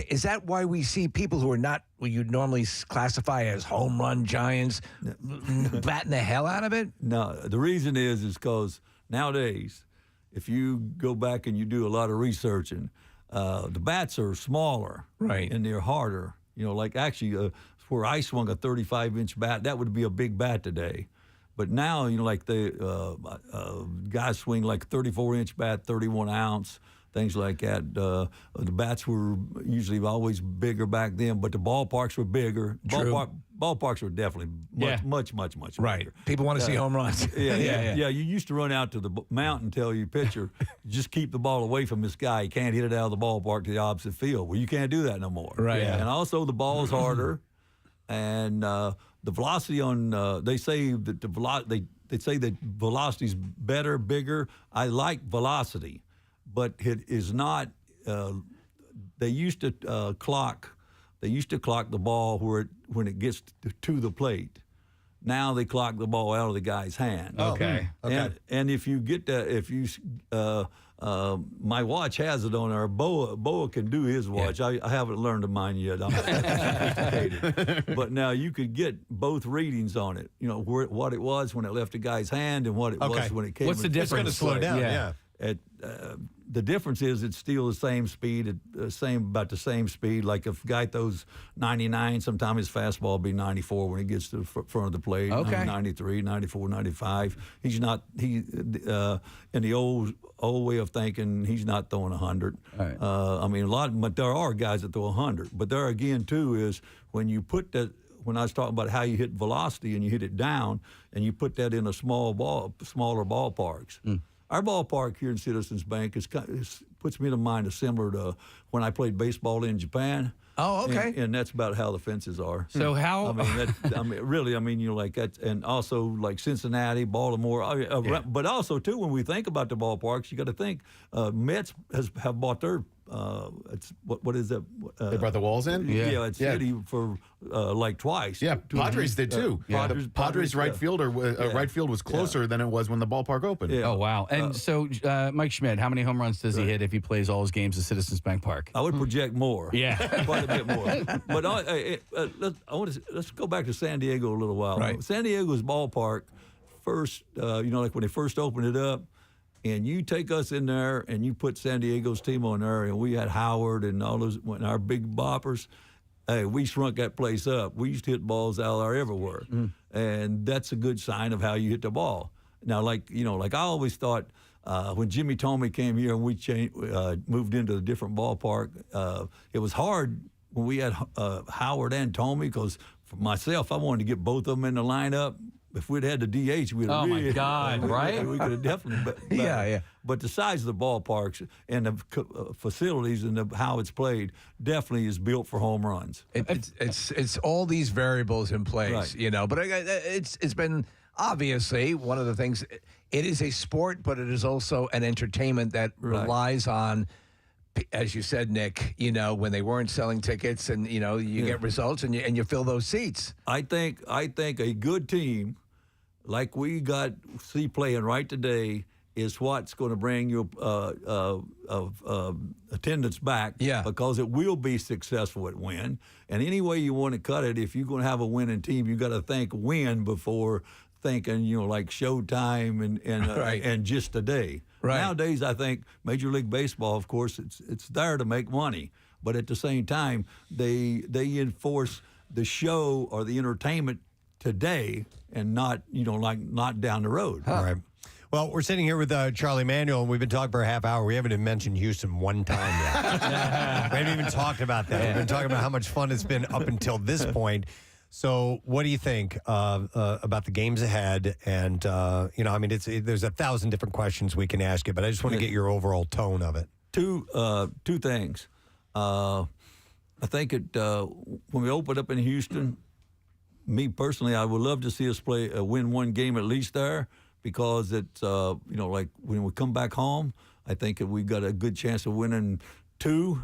Is that why we see people who are not what you'd normally classify as home run giants batting the hell out of it? No, the reason is because nowadays, if you go back and you do a lot of researching, the bats are smaller, right, and they're harder. Like actually, where I swung a 35-inch bat, that would be a big bat today. But now, like the guys swing like 34-inch bat, 31 ounce. things like that. The bats were usually always bigger back then, but the ballparks were bigger. True. Ballparks were definitely much bigger. Right. People want to see home runs. Yeah. You used to run out to the mountain and tell your pitcher, just keep the ball away from this guy. He can't hit it out of the ballpark to the opposite field. Well, you can't do that no more. Right. And also the ball's harder, and the velocity on they say that they say that velocity's better, bigger. I like velocity, but it is not. They used to clock. They used to clock the ball when it gets to the plate. Now they clock the ball out of the guy's hand. Okay. And if you get that, my watch has it on there. Boa can do his watch. I haven't learned to mine yet. I'm sophisticated. But now you could get both readings on it. You know what it was when it left the guy's hand and what it was when it came. What's the difference? It's going to slow down. Yeah. The difference is it's still the same speed, about the same speed. Like if a guy throws 99, sometimes his fastball will be 94 when he gets to the front of the plate. Okay. 93, 94, 95. He's not in the old way of thinking. He's not throwing 100. Right. I mean but there are guys that throw 100. But there again too is when you put that. When I was talking about how you hit velocity and you hit it down, and you put that in smaller ballparks. Our ballpark here in Citizens Bank puts me to mind is similar to when I played baseball in Japan. Oh, okay. And that's about how the fences are. So how? Really, like that, and also like Cincinnati, Baltimore. But also too, when we think about the ballparks, you got to think Mets have bought their. What is that? They brought the walls in? It's City for like twice. Yeah, Padres did too. The Padres right field was closer than it was when the ballpark opened. Yeah. Oh, wow. And so Mike Schmidt, how many home runs does he hit if he plays all his games at Citizens Bank Park? I would project more. Yeah. Quite a bit more. But let's go back to San Diego a little while. Right. San Diego's ballpark, first, like when they first opened it up, and you take us in there and you put San Diego's team on there, and we had Howard and all those, our big boppers. Hey, we shrunk that place up. We used to hit balls out there everywhere. And that's a good sign of how you hit the ball. Now, like I always thought when Jimmy Thome came here and we moved into a different ballpark, it was hard when we had Howard and Thome, because for myself, I wanted to get both of them in the lineup. If we'd had the DH, we'd have my God, right? We could have definitely. Yeah. But the size of the ballparks and the facilities and how it's played definitely is built for home runs. It's all these variables in place, right. But it's been obviously one of the things. It is a sport, but it is also an entertainment that relies on. As you said, Nick, when they weren't selling tickets and, you get results and you fill those seats. I think a good team like we see playing right today is what's going to bring your attendance back. Yeah. Because it will be successful at win. And any way you want to cut it, if you're going to have a winning team, you got to think win before thinking, like Showtime and just today. Right. Nowadays, I think Major League Baseball, of course, it's there to make money, but at the same time, they enforce the show or the entertainment today and not not down the road. All right. Well, we're sitting here with Charlie Manuel, and we've been talking for a half hour. We haven't even mentioned Houston one time yet. We haven't even talked about that. We've been talking about how much fun it's been up until this point. So, what do you think about the games ahead? And there's 1,000 different questions we can ask you, but I just want to get your overall tone of it. Two things. I think when we open up in Houston, me personally, I would love to see us win one game at least there, because it's like when we come back home, I think that we've got a good chance of winning 2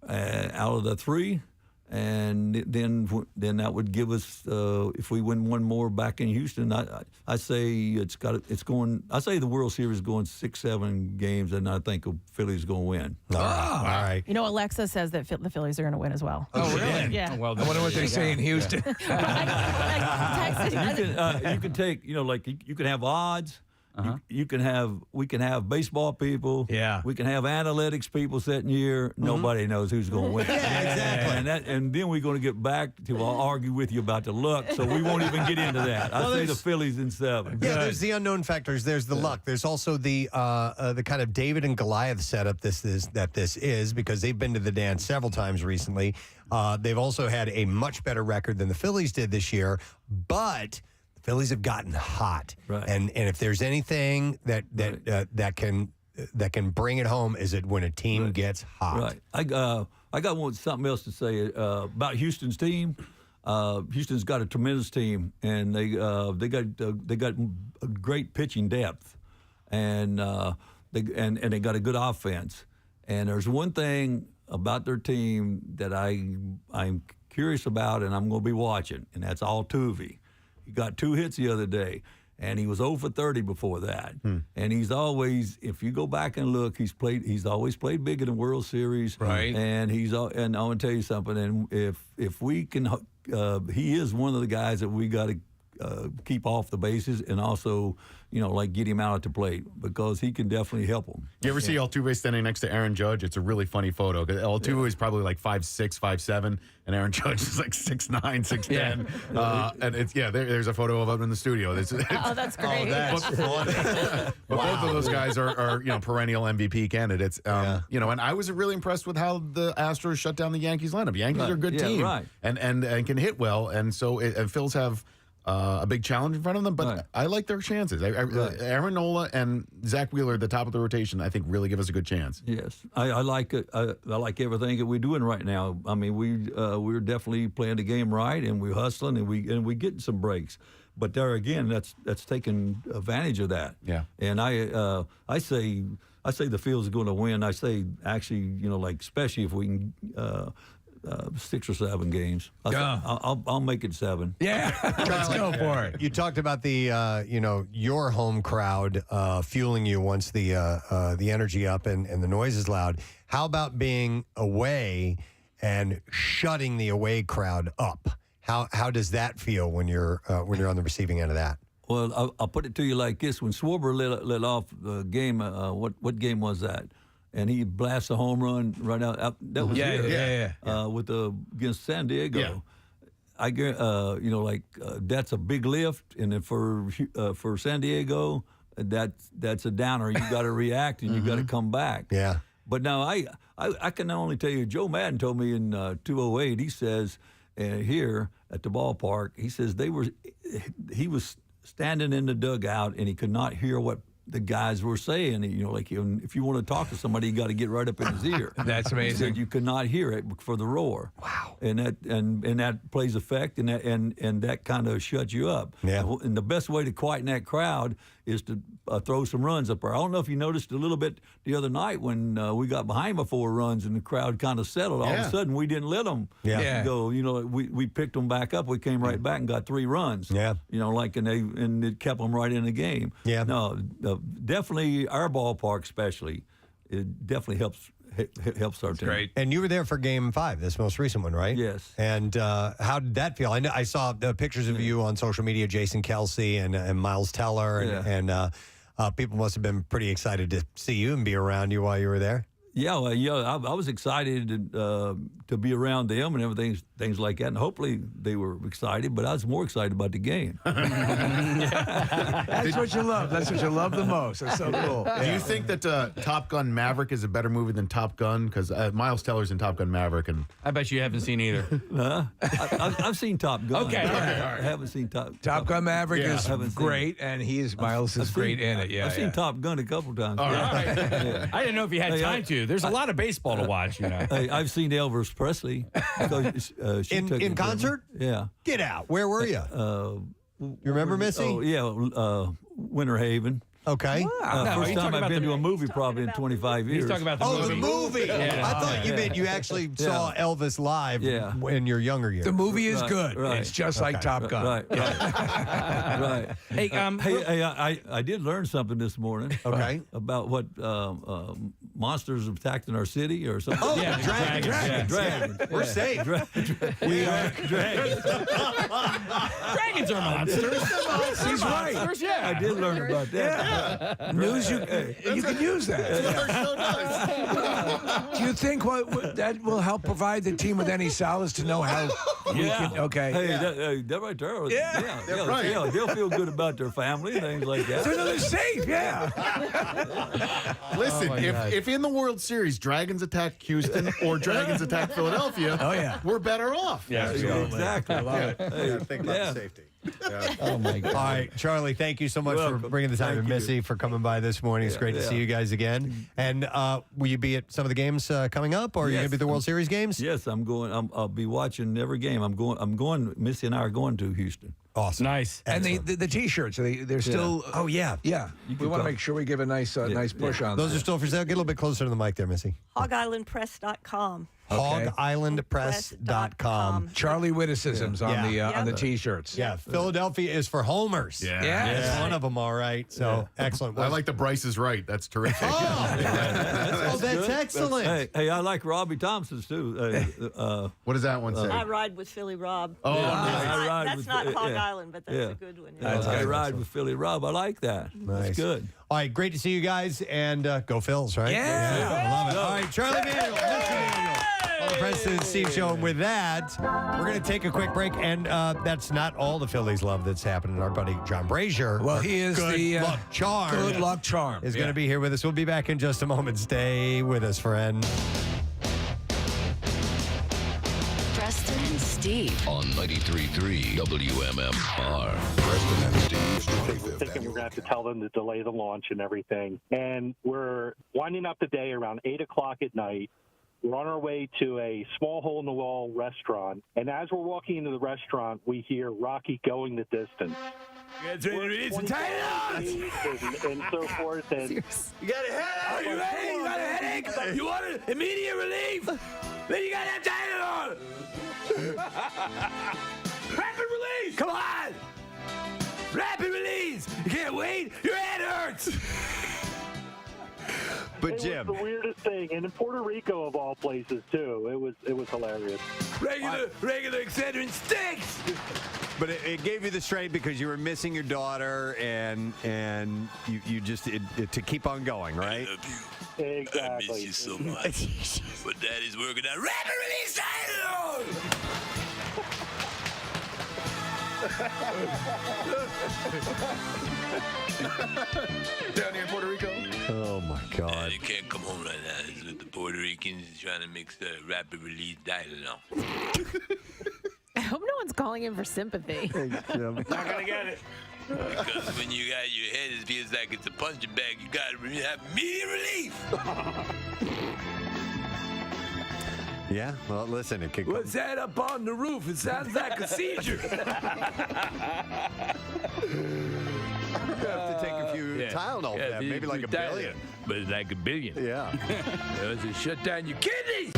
out of the 3. And then that would give us, if we win one more back in Houston, I say I say the World Series is going 6-7 games, and I think the Phillies going to win. All right. Alexa says that the Phillies are going to win as well. Oh, really? Yeah. I wonder what they say in Houston. You can take, you can have odds. we can have baseball people. Yeah. We can have analytics people sitting here. Nobody knows who's going to win. Exactly. And then we're going to get back to argue with you about the luck, so we won't even get into that. I say the Phillies in 7. Yeah, there's the unknown factors. There's the luck. There's also the kind of David and Goliath setup this is because they've been to the dance several times recently. They've also had a much better record than the Phillies did this year, but the Phillies have gotten hot. Right. And if there's anything that can bring it home, is it when a team gets hot. Right. I got something else to say about Houston's team. Houston's got a tremendous team, and they got a great pitching depth, and they got a good offense. And there's one thing about their team that I'm curious about, and I'm going to be watching, and that's Altuve. He got 2 hits the other day, and he was 0 for 30 before that. And he's always, if you go back and look, he's always played big in the World Series. Right. And and I want to tell you something. And if we can, he is one of the guys that we got to keep off the bases, and also, get him out at the plate, because he can definitely help them. You ever see Altuve standing next to Aaron Judge? It's a really funny photo. Altuve is probably like 5'6", 5'7", and Aaron Judge is like 6'9", 6'10". And there's a photo of him in the studio. Oh, that's great. That's funny. But both of those guys are perennial MVP candidates. And I was really impressed with how the Astros shut down the Yankees lineup. Yankees are a good team, right. and can hit well, and so and Phils have a big challenge in front of them, but I like their chances. Aaron Nola and Zach Wheeler at the top of the rotation, I think, really give us a good chance. Yes, I like it. I like everything that we're doing right now. I mean, we're definitely playing the game right, and we're hustling, and we getting some breaks. But there again, that's taking advantage of that. Yeah. And I say the Phil's are going to win. I say actually, especially if we can. 6 or 7 games. I'll make it 7. Yeah, let's go for it. You talked about the your home crowd fueling you once the energy up and the noise is loud. How about being away and shutting the away crowd up? How does that feel when you're on the receiving end of that? Well, I'll put it to you like this: when Schwarber let off the game, what game was that? And he blasts a home run right out. That was against San Diego. Yeah. I that's a big lift, and then for San Diego, that's a downer. You got to react, and you got to come back. Yeah. But now I can only tell you, Joe Madden told me in 2008. He says here at the ballpark, he says he was standing in the dugout and he could not hear what the guys were saying. If you want to talk to somebody, you got to get right up in his ear. That's amazing. He said you could not hear it for the roar. Wow. And that plays effect, and that kind of shuts you up. Yeah. And the best way to quieten that crowd is to throw some runs up there. I don't know if you noticed a little bit the other night when we got behind by 4 runs and the crowd kind of settled. All of a sudden, we didn't let them go. We picked them back up. We came right back and got 3 runs. Yeah. And it kept them right in the game. Yeah. No, definitely our ballpark, especially, it definitely helps our team. Great. And you were there for Game 5, this most recent one, right? Yes. And how did that feel? I saw pictures of you on social media, Jason Kelce and Miles Teller, and people must have been pretty excited to see you and be around you while you were there. Yeah, I was excited to be around them and everything, things like that. And hopefully they were excited, but I was more excited about the game. That's what you love. That's what you love the most. That's so cool. Do you think that Top Gun Maverick is a better movie than Top Gun? Because Miles Teller's in Top Gun Maverick, and I bet you haven't seen either. I've seen Top Gun. Okay, all right. I haven't seen Top Gun Maverick is haven't seen great, and Miles is great in it. Yeah, I've seen Top Gun a couple times. All right. I didn't know if you had time to. There's a lot of baseball to watch, Hey, I've seen Elvis Presley. In concert? Yeah. Get out. Where were you? You remember Missy? Oh, yeah, Winter Haven. Okay. First time I've been to a movie probably in 25 years. He's talking about the movie. The movie. Yeah. I thought you meant you actually saw Elvis live in your younger years. The movie is Right, good. right. It's just like Top Gun. Right. Right. Hey, I did learn something this morning. Okay. About what monsters attacking our city or something. Oh, yeah, dragons. Yeah, dragons. We're safe. We are dragons. Dragons are monsters. He's right. Monsters, yeah. I did learn about that. Yeah. News, you can use that. Do you think that will help provide the team with any solace to know how we can? Okay. Hey, that right there. Yeah. They'll feel good about their family and things like that. So they're safe. Yeah. Listen, if in the World Series Dragons attack Houston or Dragons attack Philadelphia, we're better off. Yeah, exactly. I love it. Hey, Think about the safety. Yeah. Oh my God! All right, Charlie, thank you so much for bringing the time, Thank and you. Missy for coming by this morning. It's great to see you guys again. And will you be at some of the games coming up, or are you going to be at the World Series games? Yes, I'm going. I'll be watching every game. I'm going. Missy and I are going to Houston. Awesome. Nice. And the T-shirts, they're still. Oh yeah, yeah. We want to make sure we give a nice push on those. Are still for sale. Get a little bit closer to the mic there, Missy. HogIslandPress.com. HogIslandPress.com. Charlie witticisms on the T-shirts. Yeah, Philadelphia is for homers. Yeah. That's one of them. All right, so excellent. I like the Bryce is right. That's terrific. That's excellent. Hey, I like Robbie Thompson's too. What does that one say? I ride with Philly Rob. Oh, that's not Hog Island, but that's a good one. Yeah. I ride with Philly Rob. I like that. Nice. That's good. All right, great to see you guys, and go Phils, right? I love it. All right, Charlie Manuel, Mr. Manuel, on the Preston and Steve Show. And with that, we're going to take a quick break, and that's not all the Phillies love that's happening. Our buddy John Brazier, well, he is Good Luck Charm. Good Luck Charm is going to be here with us. We'll be back in just a moment. Stay with us, friend. Preston and Steve on 93.3 WMMR. Preston and Steve's 25th We're thinking we're going to have to tell them to delay the launch and everything. And we're winding up the day around 8 o'clock at night. We're on our way to a small hole-in-the-wall restaurant. And as we're walking into the restaurant, we hear Rocky going the distance. And so forth. And you got a headache? Are you ready? You got a headache? You want an immediate relief? Then you got to have Tylenol. Rapid release! Come on! Rapid release! You can't wait? Your head hurts! But Jim, it was the weirdest thing, and in Puerto Rico of all places too. It was hilarious. Regular Excedrin stinks. But it gave you the strength because you were missing your daughter, and you just to keep on going, right? I love you. Exactly. I miss you so much. But Daddy's working on rapid release Tylenol. Down here in Puerto Rico. Oh my God! You can't come home right now. It's with the Puerto Ricans trying to mix the rapid release Tylenol. I hope no one's calling in for sympathy. Not gonna get it. Because when you got your head, it feels like it's a punching bag. You gotta have immediate relief. Yeah. Well, listen, it could. What's that up on the roof? It sounds like a seizure. You have to take a few Tylenol, maybe like a billion. But it's like a billion. Yeah. Does it shut down your kidneys?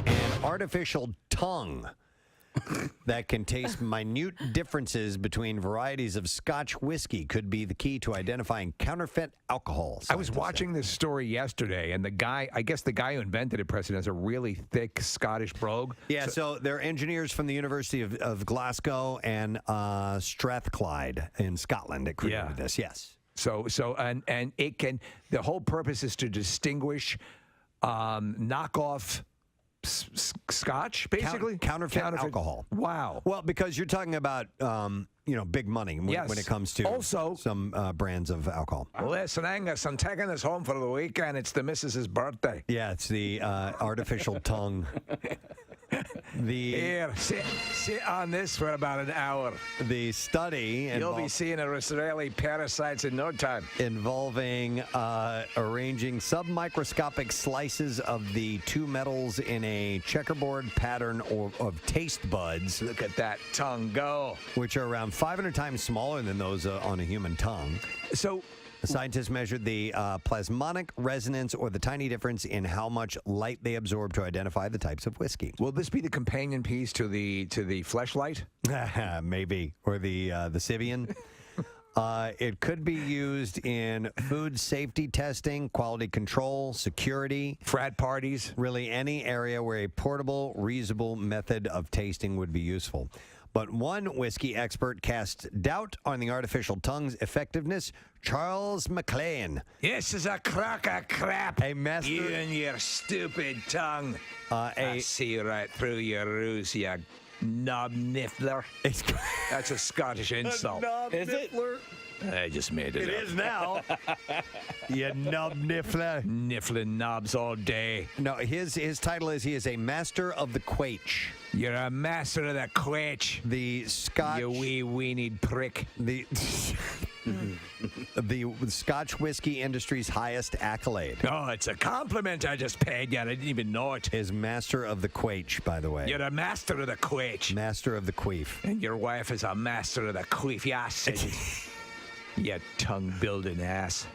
An artificial tongue that can taste minute differences between varieties of Scotch whiskey could be the key to identifying counterfeit alcohol. I was watching this story yesterday, and I guess the guy who invented it, Preston, has a really thick Scottish brogue. Yeah, so they're engineers from the University of Glasgow and Strathclyde in Scotland that created this. Yes. So and it can. The whole purpose is to distinguish knockoff Scotch, basically counterfeit alcohol. Wow. Well, because you're talking about big money when it comes to also some brands of alcohol. Listen, Angus, I'm taking this home for the weekend. It's the missus's birthday. Yeah, it's the artificial tongue. Here, sit on this for about an hour. The study you'll be seeing Israeli parasites in no time. Involving arranging submicroscopic slices of the two metals in a checkerboard pattern of taste buds. Look at that tongue go. Which are around 500 times smaller than those on a human tongue. So the scientists measured the plasmonic resonance, or the tiny difference in how much light they absorb, to identify the types of whiskey. Will this be the companion piece to the fleshlight? Maybe, or the Sibian. It could be used in food safety testing, quality control, security, frat parties, really any area where a portable, reusable method of tasting would be useful. But one whiskey expert casts doubt on the artificial tongue's effectiveness. Charles McLean. This is a crock of crap. A master. You and your stupid tongue. I see right through your ruse, you knob niffler. That's a Scottish insult. Is it? I just made it It up. is now. You knob niffler. Niffling knobs all day. No, his title is he is a master of the quaich. You're a master of the quaich. The Scotch. You wee weenied prick. The Scotch whiskey industry's highest accolade. Oh, it's a compliment I just paid you. I didn't even know it. Is master of the quaich, by the way. You're a master of the quaich. Master of the queef. And your wife is a master of the queef. Yeah, I said it. You tongue-building ass.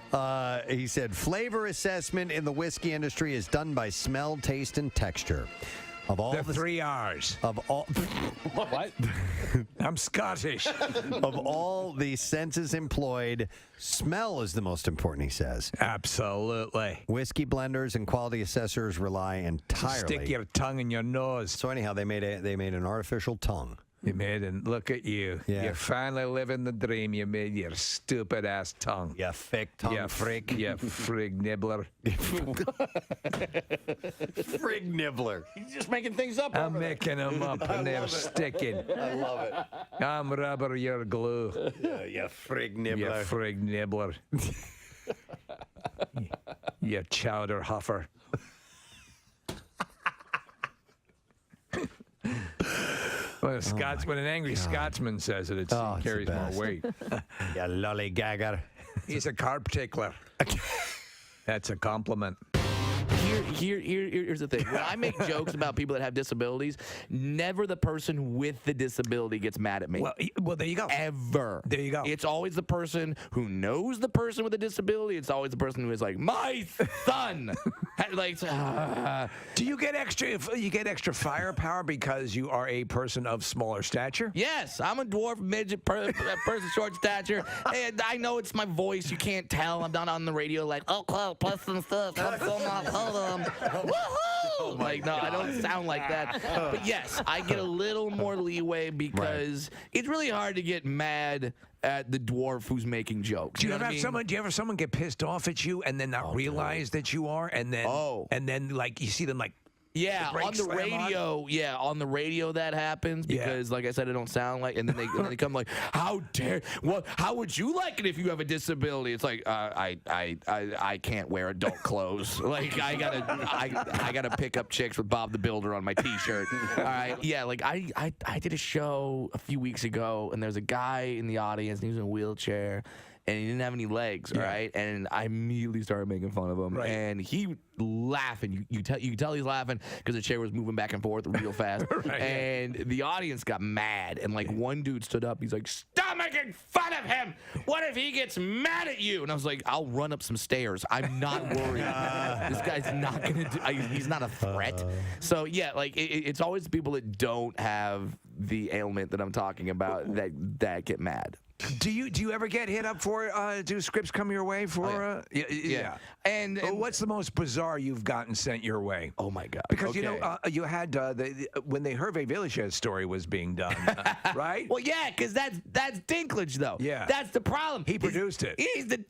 He said, flavor assessment in the whiskey industry is done by smell, taste, and texture. Of all the 3 R's. Of all... What? I'm Scottish. Of all the senses employed, smell is the most important, he says. Absolutely. Whiskey blenders and quality assessors rely entirely... Stick your tongue in your nose. So anyhow, they made an artificial tongue. You made it. Look at you. Yeah. You're finally living the dream. You made your stupid ass tongue. You fake tongue freak. You frig nibbler. Frig nibbler. He's just making things up. I'm making them up and they're sticking. I love it. I'm rubber, you're glue. You frig nibbler. You frig nibbler. You chowder huffer. When an angry Scotsman says it, carries more weight. You lollygagger. He's a carb tickler. That's a compliment. Here's the thing. When I make jokes about people that have disabilities, never the person with the disability gets mad at me. Well, there you go. Ever. There you go. It's always the person who knows the person with a disability. It's always the person who is like, my son. Do you get extra firepower because you are a person of smaller stature? Yes, I'm a dwarf, midget, person, short stature, and I know it's my voice. You can't tell. I'm not on the radio like, oh, Preston stuff. Woohoo! Like, no, I don't sound like that. But yes, I get a little more leeway because it's really hard to get mad at the dwarf who's making jokes. Do you ever have someone get pissed off at you and then not realize that you are, and then like you see them like. Yeah, on the radio. Yeah, on the radio that happens because, like I said, I don't sound like. And then they come like, "How dare? What? How would you like it if you have a disability?" It's like, I can't wear adult clothes. Like I gotta pick up chicks with Bob the Builder on my T-shirt. All right, yeah. Like I did a show a few weeks ago, and there's a guy in the audience, and he was in a wheelchair. And he didn't have any legs, right? And I immediately started making fun of him. Right. And he laughing. You can tell he's laughing because the chair was moving back and forth real fast. And the audience got mad. And like one dude stood up. He's like, "Stop making fun of him. What if he gets mad at you?" And I was like, "I'll run up some stairs. I'm not worried. This guy's not gonna do. He's not a threat." So yeah, like it's always the people that don't have the ailment that I'm talking about that get mad. Do you ever get hit up for do scripts come your way for yeah. And what's the most bizarre you've gotten sent your way? Oh my god. Because you know you had when the Hervé Villechaize story was being done, right? Well, yeah, because that's Dinklage though. Yeah, that's the problem. He produced it. He's the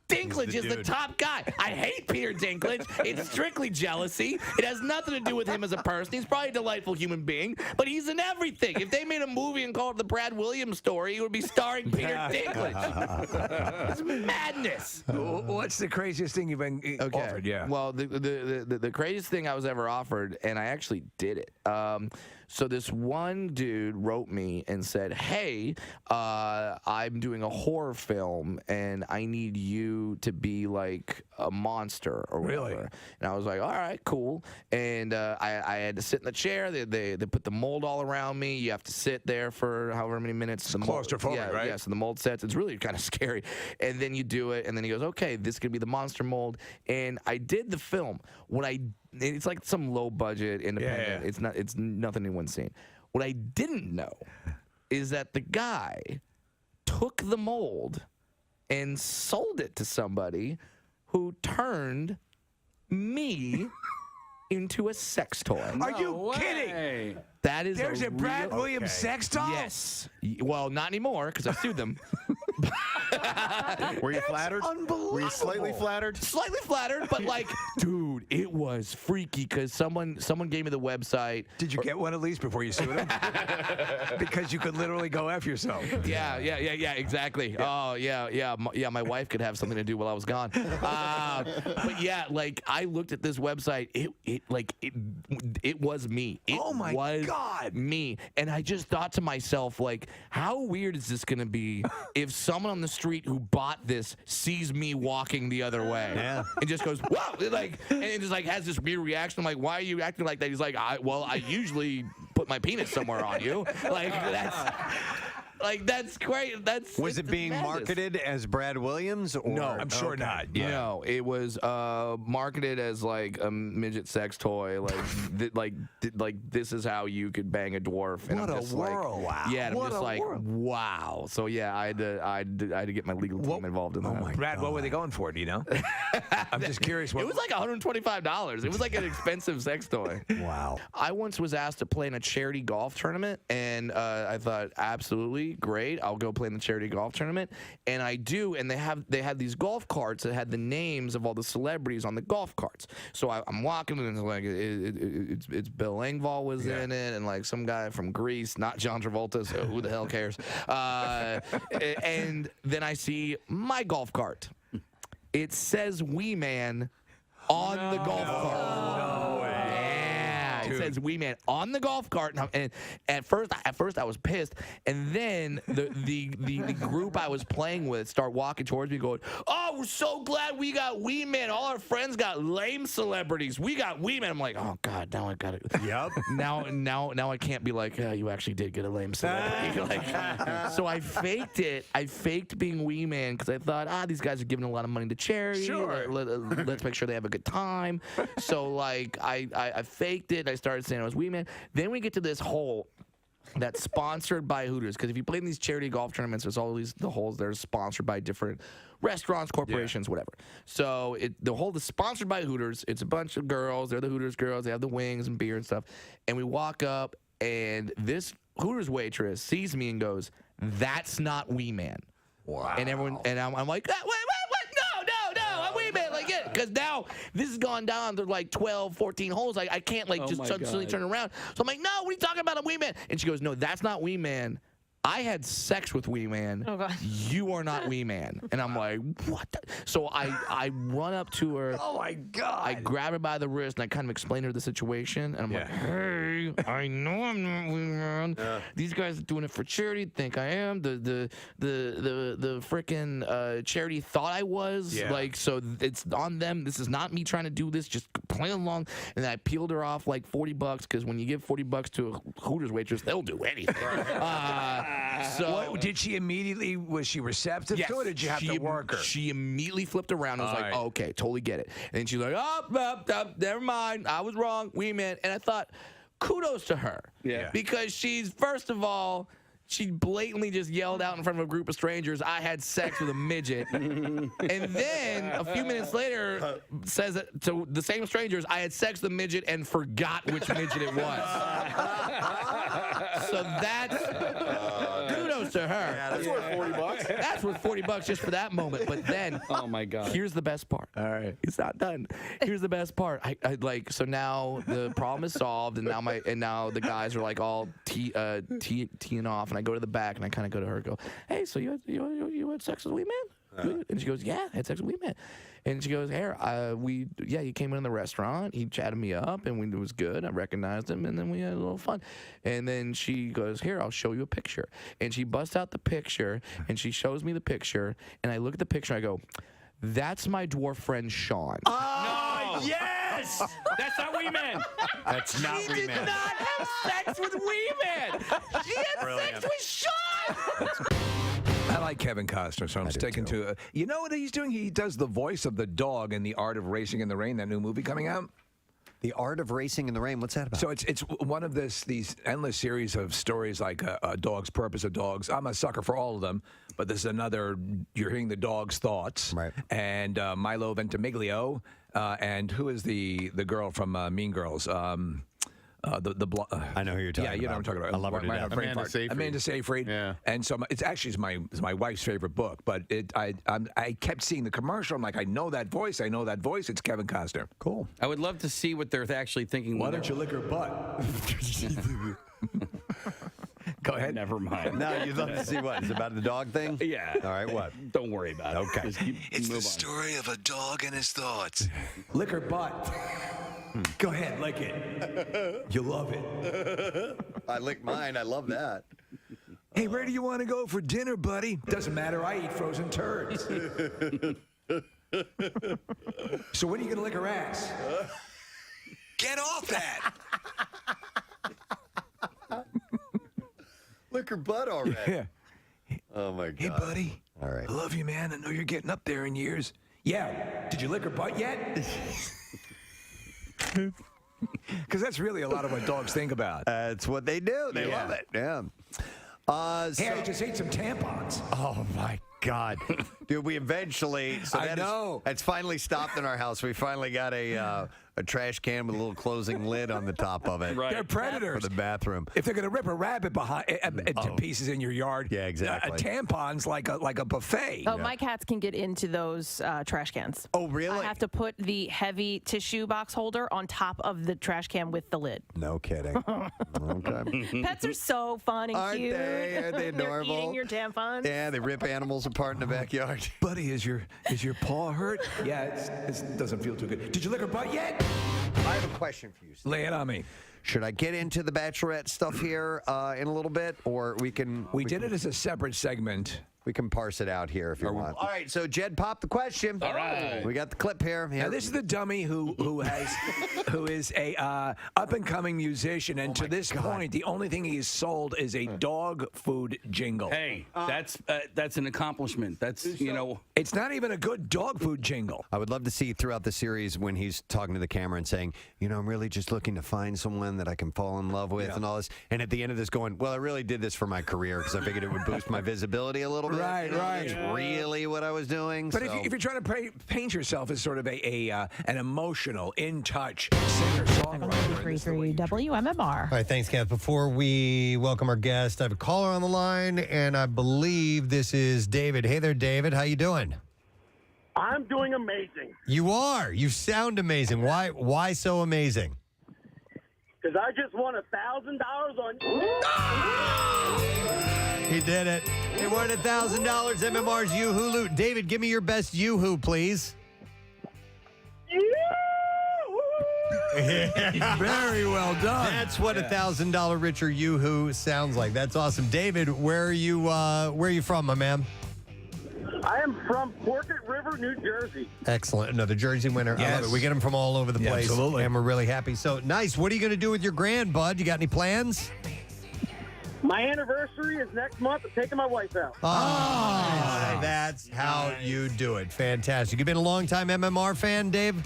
Dinklage is the top guy. I hate Peter Dinklage. It's strictly jealousy. It has nothing to do with him as a person. He's probably a delightful human being, but he's in everything. If they made a movie and called it the Brad Williams story, it would be starring Peter Dinklage. It's madness. What's the craziest thing you've been offered? Yeah. Well, the craziest thing I was ever offered, and I actually did it. So this one dude wrote me and said, "Hey, I'm doing a horror film, and I need you to be like a monster or whatever." Really? And I was like, "All right, cool." And I had to sit in the chair. They put the mold all around me. You have to sit there for however many minutes. It's claustrophobic, right? Yeah, so the mold sets. It's really kind of scary. And then you do it, and then he goes, "Okay, this could be the monster mold." And I did the film. It's like some low budget independent. Yeah. It's nothing anyone's seen. What I didn't know is that the guy took the mold and sold it to somebody who turned me into a sex toy. Are you kidding? That is There's a Brad Williams sex doll? Yes. Well, not anymore because I sued them. Were you flattered? Unbelievable. Were you slightly flattered? Slightly flattered, but like, dude, it was freaky because someone gave me the website. Did you get one at least before you sued him? Because you could literally go F yourself. Yeah, exactly. Oh, yeah. My wife could have something to do while I was gone. But yeah, like I looked at this website. It was me. It was me. And I just thought to myself, like, how weird is this going to be if someone on the street who bought this sees me walking the other way and just goes, whoa, like, and it just like has this weird reaction. I'm like, why are you acting like that? He's like, I usually put my penis somewhere on you. That's great. Was it being marketed as Brad Williams? Or? No, I'm sure not. Yeah. No, it was marketed as like a midget sex toy. Like, this is how you could bang a dwarf. And What I'm a just world! Like, Wow. Yeah, and I'm What just a like, world. wow. So yeah, I had to get my legal team involved in that. Oh my Brad, what were they going for? Do you know? I'm just curious. It was like $125. It was like an expensive sex toy. Wow. I once was asked to play in a charity golf tournament, and I thought, absolutely great. I'll go play in the charity golf tournament, and I do. And they had these golf carts that had the names of all the celebrities on the golf carts. So I'm walking, and it's like it's Bill Engvall was in it, and like some guy from Greece, not John Travolta. So who the hell cares? And then I see my golf cart. It says Wee Man on the golf cart. It says Wee Man on the golf cart, and at first I was pissed, and then the group I was playing with start walking towards me, going, "Oh, we're so glad we got Wee Man. All our friends got lame celebrities. We got Wee Man." I'm like, "Oh God, now I got it." Yep. Now I can't be like, you actually did get a lame celebrity. So I faked it. I faked being Wee Man because I thought, these guys are giving a lot of money to charity. Sure. Let's make sure they have a good time. So like I faked it. I started saying I was Wee Man. Then we get to this hole that's sponsored by Hooters, because if you play in these charity golf tournaments, there's all the holes that are sponsored by different restaurants, corporations, whatever. So the hole is sponsored by Hooters. It's a bunch of girls. They're the Hooters girls. They have the wings and beer and stuff. And we walk up, and this Hooters waitress sees me and goes, "That's not Wee Man." Wow. And I'm like, wait, what? No, I'm Wee Man. Like, yeah, because now this has gone down to like 12, 14 holes. I can't just suddenly turn around. So I'm like, no, what are you talking about? I'm Wee Man. And she goes, no, that's not Wee Man. I had sex with Wee Man. Oh, God. You are not Wee Man. And I'm like, what? So I run up to her. Oh, my God. I grab her by the wrist, and I kind of explain to her the situation. And I'm like, hey, I know I'm not Wee Man. These guys are doing it for charity. Think I am. The freaking charity thought I was. Yeah. Like, so it's on them. This is not me trying to do this. Just play along. And I peeled her off like $40, because when you give $40 to a Hooters waitress, they'll do anything. So did she immediately? Was she receptive to it? Or did you have to work her? She immediately flipped around. I was like, oh, okay, totally get it. And then she's like, never mind. I was wrong. Wee Man. And I thought, kudos to her. Yeah. Because she's, first of all, she blatantly just yelled out in front of a group of strangers, I had sex with a midget. And then a few minutes later says to the same strangers, I had sex with a midget and forgot which midget it was. So that's kudos to her. Yeah, that's worth $40. That's worth $40 just for that moment. But then, oh my God, here's the best part. All right, it's not done. Here's the best part. I like, so now the problem is solved, and now the guys are like all teeing off, and I go to the back, and I kind of go to her and go, hey, so you had sex with Wee Man? And she goes, yeah, I had sex with Wee Man. And she goes, here, he came in the restaurant. He chatted me up, and it was good. I recognized him, and then we had a little fun. And then she goes, here, I'll show you a picture. And she busts out the picture, and she shows me the picture, and I look at the picture, and I go, that's my dwarf friend, Sean. Oh, no! Yes! That's not Wee Man. That's not She Wee did Man. not have sex with Wee Man. She had sex with Sean. I like Kevin Costner, so I'm sticking to. You know what he's doing? He does the voice of the dog in The Art of Racing in the Rain, that new movie coming out. The Art of Racing in the Rain. What's that about? So it's one of these endless series of stories like a dog's purpose of dogs. I'm a sucker for all of them, but this is another. You're hearing the dog's thoughts. Right. And Milo Ventimiglia, and who is the girl from Mean Girls? I know who you're talking about. Yeah, you know what I'm talking about. I love her to death. Amanda Seyfried. Amanda Seyfried. Yeah. And so it's my wife's favorite book, but I kept seeing the commercial. I'm like, I know that voice. It's Kevin Costner. Cool. I would love to see what they're actually thinking. Why don't you lick her butt? Go ahead. Never mind. No, you'd love to see what? Is it about the dog thing? Yeah. All right, what? Don't worry about it. Okay. Just It's move the on. story of a dog and his thoughts. Lick her butt. Go ahead, lick it. You'll love it. I licked mine. I love that. Hey, where do you want to go for dinner, buddy? Doesn't matter. I eat frozen turds. So when are you going to lick her ass? Get off that! Lick her butt already. Yeah. Oh, my God. Hey, buddy. All right. I love you, man. I know you're getting up there in years. Yeah. Did you lick her butt yet? Because that's really a lot of what dogs think about. That's what they do. They love it. Yeah. Hey, I just ate some tampons. Oh, my God. Dude, we eventually... So I know. That's finally stopped in our house. We finally got a trash can with a little closing lid on the top of it. Right. They're predators. For the bathroom. If they're going to rip a rabbit to pieces in your yard, Yeah, exactly. A tampon's like a buffet. Oh, my cats can get into those trash cans. Oh, really? I have to put the heavy tissue box holder on top of the trash can with the lid. No kidding. Okay. Pets are so fun and Aren't cute. they? Aren't they adorable? They're eating your tampons. Yeah, they rip animals apart in the backyard. Buddy, is your paw hurt? Yeah, it doesn't feel too good. Did you lick her butt yet? I have a question for you, Steve. Lay it on me. Should I get into the Bachelorette stuff here in a little bit, or we can... We did it as a separate segment. We can parse it out here if you want. All right, so Jed popped the question. All right. We got the clip here. Now this is the dummy who is a up and coming musician, and to this point, the only thing he's sold is a dog food jingle. Hey, that's an accomplishment. That's it's not even a good dog food jingle. I would love to see throughout the series when he's talking to the camera and saying, I'm really just looking to find someone that I can fall in love with and all this. And at the end of this going, well, I really did this for my career because I figured it would boost my visibility a little bit. Right. That's really what I was doing. But if you're trying to paint yourself as sort of an emotional, in-touch singer-songwriter. WMMR. All right, thanks, Kath. Before we welcome our guest, I have a caller on the line, and I believe this is David. Hey there, David. How you doing? I'm doing amazing. You are. You sound amazing. Why so amazing? Because I just won $1,000 on... He did it. He won $1,000. MMR's Yoo-Hoo Loot. David, give me your best Yoo-Hoo, please. Very well done. That's what $1,000 richer Yoo-Hoo sounds like. That's awesome. David, where are you from, my man? I am from Portrait River, New Jersey. Excellent. Another Jersey winner. Yes. I love it. We get them from all over the place. Absolutely. And we're really happy. So, nice. What are you going to do with your grand, bud? You got any plans? My anniversary is next month. I'm taking my wife out. Oh, that's how you do it. Fantastic. You've been a long-time MMR fan, Dave?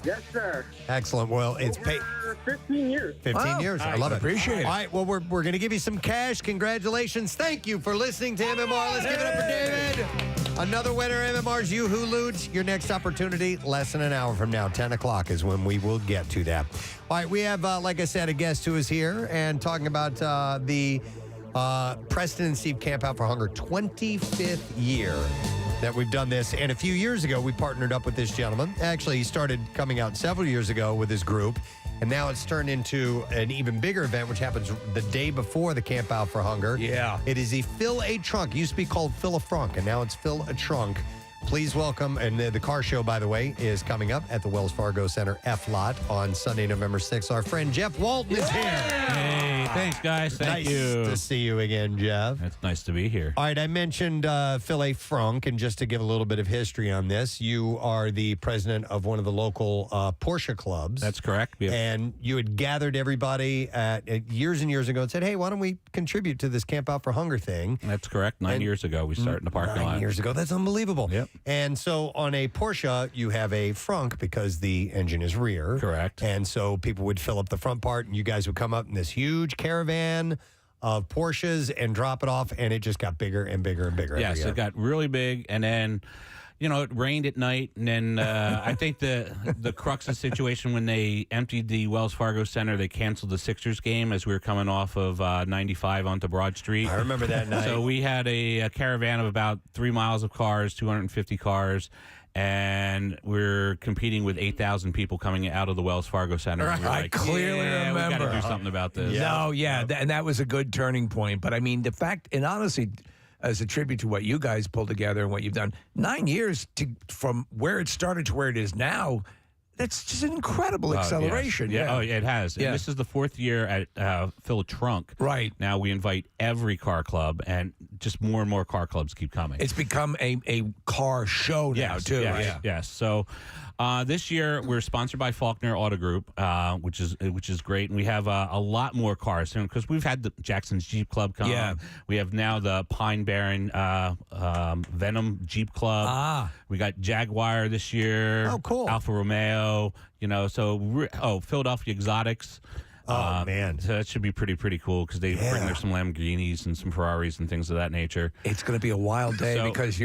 Yes, sir. Excellent. Well, it's paid. 15 years. 15 years. I love it. Appreciate it. All right. Well, we're going to give you some cash. Congratulations. Thank you for listening to MMR. Let's give it up for David. Another winner, MMR's Yoo-Hoo Loot. Your next opportunity, less than an hour from now. 10 o'clock is when we will get to that. All right. We have, like I said, a guest who is here and talking about the Preston and Steve Camp Out for Hunger 25th year that we've done this. And a few years ago, we partnered up with this gentleman. Actually, he started coming out several years ago with his group. And now it's turned into an even bigger event, which happens the day before the Camp Out for Hunger. Yeah. It is the Fill a Trunk. It used to be called Fill a Frunk, and now it's Fill a Trunk. Please welcome, and the car show, by the way, is coming up at the Wells Fargo Center F Lot on Sunday, November 6th. Our friend Jeff Walton is here. Hey, Thanks, guys. Thank nice you. to see you again, Jeff. It's nice to be here. All right, I mentioned Phil A. Frunk, and just to give a little bit of history on this, you are the president of one of the local Porsche clubs. That's correct. And you had gathered everybody at years and years ago and said, hey, why don't we contribute to this Camp Out for Hunger thing? That's correct. 9 years ago, we started in the parking lot. 9 years ago. That's unbelievable. Yep. And so on a Porsche, you have a frunk because the engine is rear. Correct. And so people would fill up the front part, and you guys would come up in this huge caravan of Porsches and drop it off, and it just got bigger and bigger and bigger. Yes, it got really big, and then, you know, it rained at night, and then I think the crux of the situation when they emptied the Wells Fargo Center, they canceled the Sixers game as we were coming off of 95 onto Broad Street. I remember that night. So we had a caravan of about 3 miles of cars, 250 cars, and we're competing with 8,000 people coming out of the Wells Fargo Center. Right. And we're I clearly remember. We got to do something about this. No, and that was a good turning point. But I mean, the fact, and honestly, as a tribute to what you guys pulled together and what you've done, 9 years from where it started to where it is now, that's just an incredible acceleration. Yes. Yeah. Oh, it has. Yeah. And this is the 4th year at Phil Trunk. Right. Now we invite every car club, and just more and more car clubs keep coming. It's become a car show now, too. Yes, right? yes. So this year we're sponsored by Faulkner Auto Group, which is great, and we have a lot more cars because we've had the Jackson's Jeep Club come. Yeah. We have now the Pine Barren Venom Jeep Club. We got Jaguar this year. Oh, cool. Alfa Romeo. You know, so Philadelphia Exotics. Oh, man. So that should be pretty cool because they bring there some Lamborghinis and some Ferraris and things of that nature. It's going to be a wild day because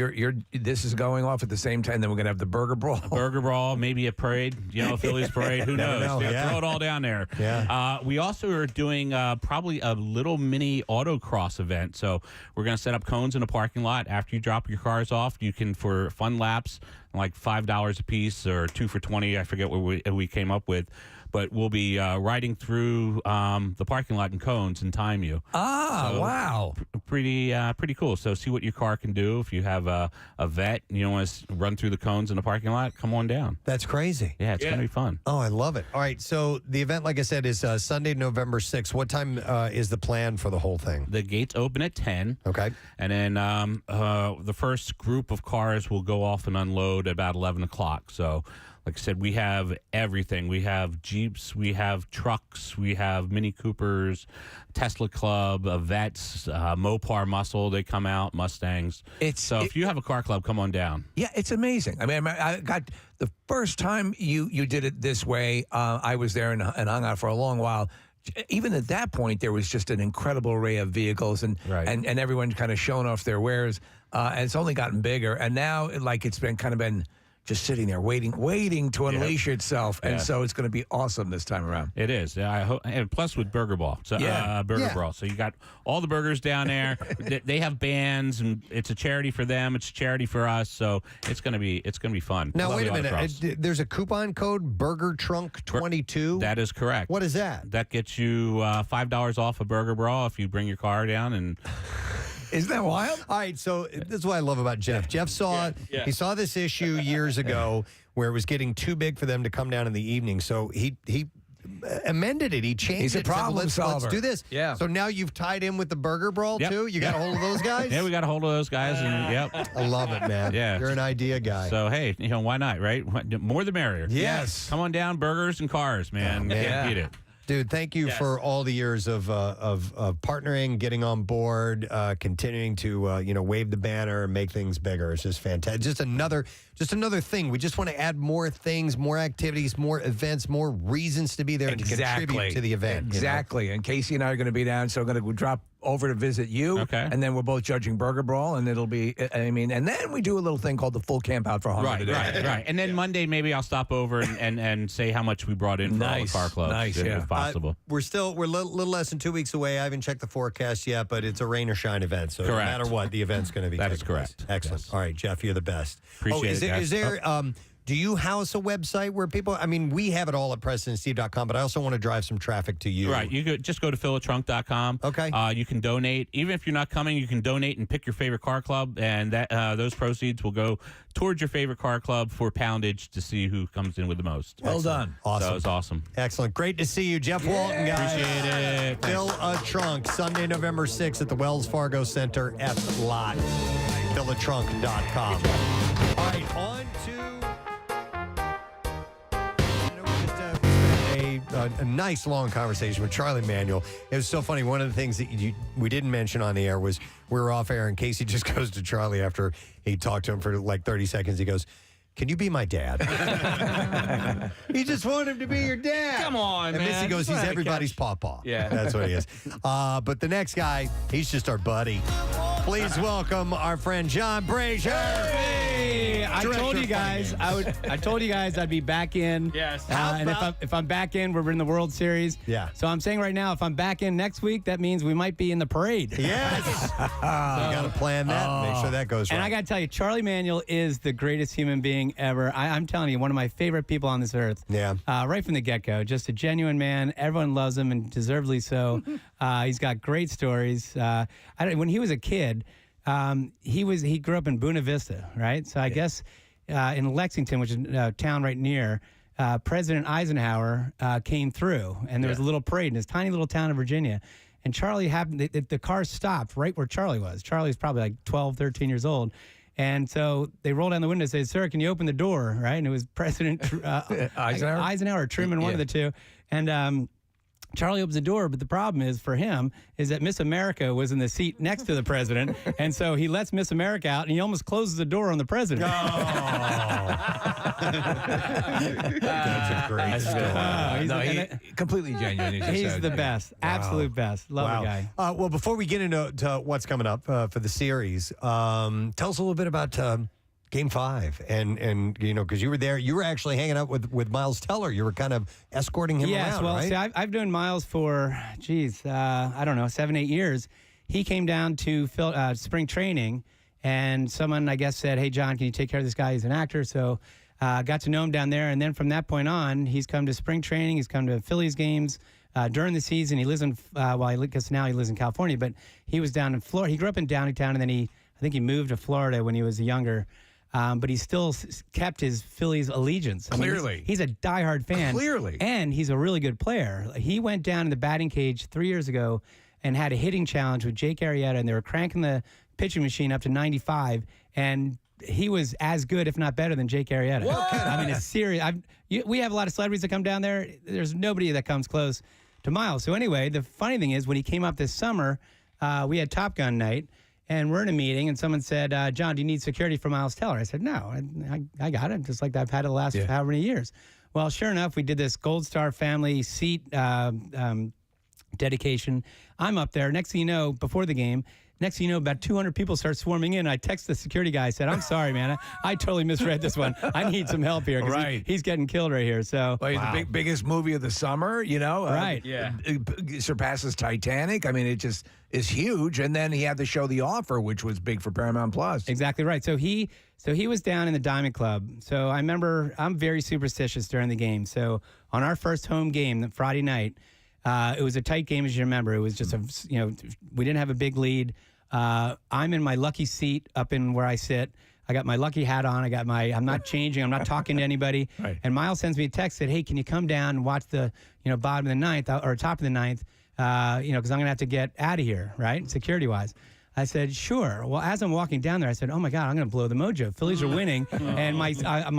this is going off at the same time. Then we're going to have the Burger Brawl. Burger Brawl, maybe a parade, Phillies parade. Who knows? Throw it all down there. Yeah. We also are doing probably a little mini autocross event. So we're going to set up cones in a parking lot. After you drop your cars off, you can, for fun laps, like $5 a piece or 2 for $20. I forget what we came up with. But we'll be riding through the parking lot in cones and time you. Wow. Pretty cool. So see what your car can do. If you have a vet and you don't want to run through the cones in the parking lot, come on down. That's crazy. Yeah, it's going to be fun. Oh, I love it. All right, so the event, like I said, is Sunday, November 6th. What time is the plan for the whole thing? The gates open at 10. Okay. And then the first group of cars will go off and unload at about 11 o'clock. So, like I said, we have everything. We have Jeeps, we have trucks, we have Mini Coopers, Tesla Club, Vets, Mopar Muscle. They come out, Mustangs. If you have a car club, come on down. Yeah, it's amazing. I mean, I got the first time you did it this way, I was there and hung out for a long while. Even at that point, there was just an incredible array of vehicles and everyone kind of showing off their wares. And it's only gotten bigger. And now, like, it's been just sitting there waiting to unleash itself. And so it's going to be awesome this time around. It is. I hope, and plus with Burger Brawl. Burger Brawl. So you got all the burgers down there. They have bands, and it's a charity for them. It's a charity for us. So it's going to be fun. Now, wait a minute. There's a coupon code, Burger Trunk 22. That is correct. What is that? That gets you $5 off a Burger Brawl if you bring your car down and. Isn't that wild? All right, so this is what I love about Jeff. Jeff saw he saw this issue years ago where it was getting too big for them to come down in the evening. So he amended it. He changed He's it. a problem solver. Let's do this. Yeah. So now you've tied in with the Burger Brawl too. You got a hold of those guys? Yeah, we got a hold of those guys, and I love it, man. Yeah, you're an idea guy. So hey, why not, right? More the merrier. Yes. Come on down, burgers and cars, man. Can't beat it. Dude, thank you for all the years of partnering, getting on board, continuing to wave the banner and make things bigger. It's just fantastic. Just another thing. We just want to add more things, more activities, more events, more reasons to be there to contribute to the event. Exactly. And Casey and I are going to be down, so I'm going to drop over to visit you. Okay. And then we're both judging Burger Brawl, and it'll be, and then we do a little thing called the full Camp Out for Hunger today. Right. And then Monday, maybe I'll stop over and say how much we brought in for all the car clubs. If possible. We're a little less than 2 weeks away. I haven't checked the forecast yet, but it's a rain or shine event. So no matter what, the event's going to be. That is correct. Excellent. Yes. All right, Jeff, you're the best. Appreciate it, guys. Is there Do you house a website where people, I mean, we have it all at PrestonandSteve.com, but I also want to drive some traffic to you. Right. You could just go to fillatrunk.com. Okay. You can donate. Even if you're not coming, you can donate and pick your favorite car club, and that those proceeds will go towards your favorite car club for poundage to see who comes in with the most. Well done. Awesome. That was awesome. Excellent. Great to see you, Jeff Walton, guys. Appreciate it. Fill a Trunk, Sunday, November 6th at the Wells Fargo Center F Lot. Fillatrunk.com. All right, on to... A nice long conversation with Charlie Manuel. It was so funny. One of the things that we didn't mention on the air was we were off air, and Casey just goes to Charlie after he talked to him for like 30 seconds. He goes, "Can you be my dad?" He just wanted him to be your dad. Come on, and man. Missy goes, "He's everybody's pawpaw." Yeah. That's what he is. But the next guy, he's just our buddy. Please welcome our friend John Brazier. Hey, I told you guys I told you guys I'd be back in. Yes. And if I'm back in, we're in the World Series. Yeah. So I'm saying right now, if I'm back in next week, that means we might be in the parade. Yes. You got to plan that. Make sure that goes right. And I got to tell you, Charlie Manuel is the greatest human being ever. I'm telling you, one of my favorite people on this earth. Yeah. Right from the get-go, just a genuine man. Everyone loves him, and deservedly so. He's got great stories. When he was a kid, he grew up in Buena Vista, right? So I guess in Lexington, which is a town right near, President Eisenhower came through, and there was a little parade in this tiny little town of Virginia. And Charlie happened, the car stopped right where Charlie was. Charlie was probably like 12, 13 years old. And so they rolled down the window and said, "Sir, can you open the door?" Right? And it was President Eisenhower or Truman, one of the two. And Charlie opens the door, but the problem is for him is that Miss America was in the seat next to the president, and so he lets Miss America out, and he almost closes the door on the president. That's a great story. Completely genuine. He's the best, absolute best. Love the guy. Well, before we get into what's coming up for the series, tell us a little bit about Game 5, and you know, because you were there, you were actually hanging out with Miles Teller. You were kind of escorting him around, well, right? see, I've known Miles for, I don't know, 7-8 years. He came down to spring training, and someone, I guess, said, "Hey, John, can you take care of this guy? He's an actor." So got to know him down there, and then from that point on, he's come to spring training. He's come to Phillies games during the season. He lives in, because now he lives in California, but he was down in Florida. He grew up in Downingtown, and then I think he moved to Florida when he was younger. But he still kept his Phillies allegiance. Clearly. He's a diehard fan. Clearly. And he's a really good player. He went down in the batting cage 3 years ago and had a hitting challenge with Jake Arrieta, and they were cranking the pitching machine up to 95, and he was as good, if not better, than Jake Arrieta. I mean, it's serious. We have a lot of celebrities that come down there. There's nobody that comes close to Miles. So anyway, the funny thing is when he came up this summer, we had Top Gun night, and we're in a meeting, and someone said, "John, do you need security for Miles Teller?" I said, "No, I got it, just like I've had it the last however many years." Well, sure enough, we did this Gold Star family seat dedication. I'm up there. Next thing you know, before the game, about 200 people start swarming in. I text the security guy. I said, "I'm sorry, man. I totally misread this one. I need some help here because he's getting killed right here." So, the biggest movie of the summer, you know, right? It surpasses Titanic. I mean, it just is huge. And then he had the show The Offer, which was big for Paramount Plus. Exactly right. So he was down in the Diamond Club. So I remember I'm very superstitious during the game. So on our first home game, Friday night, it was a tight game, as you remember. It was just we didn't have a big lead. I'm in my lucky seat up in where I sit. I got my lucky hat on. I'm not changing. I'm not talking to anybody. Right. And Miles sends me a text, said, "Hey, can you come down and watch the, bottom of the ninth or top of the ninth? Because I'm going to have to get out of here, right? Security wise." I said, "Sure." Well, as I'm walking down there, I said, "Oh my God, I'm going to blow the mojo. Phillies are winning, and my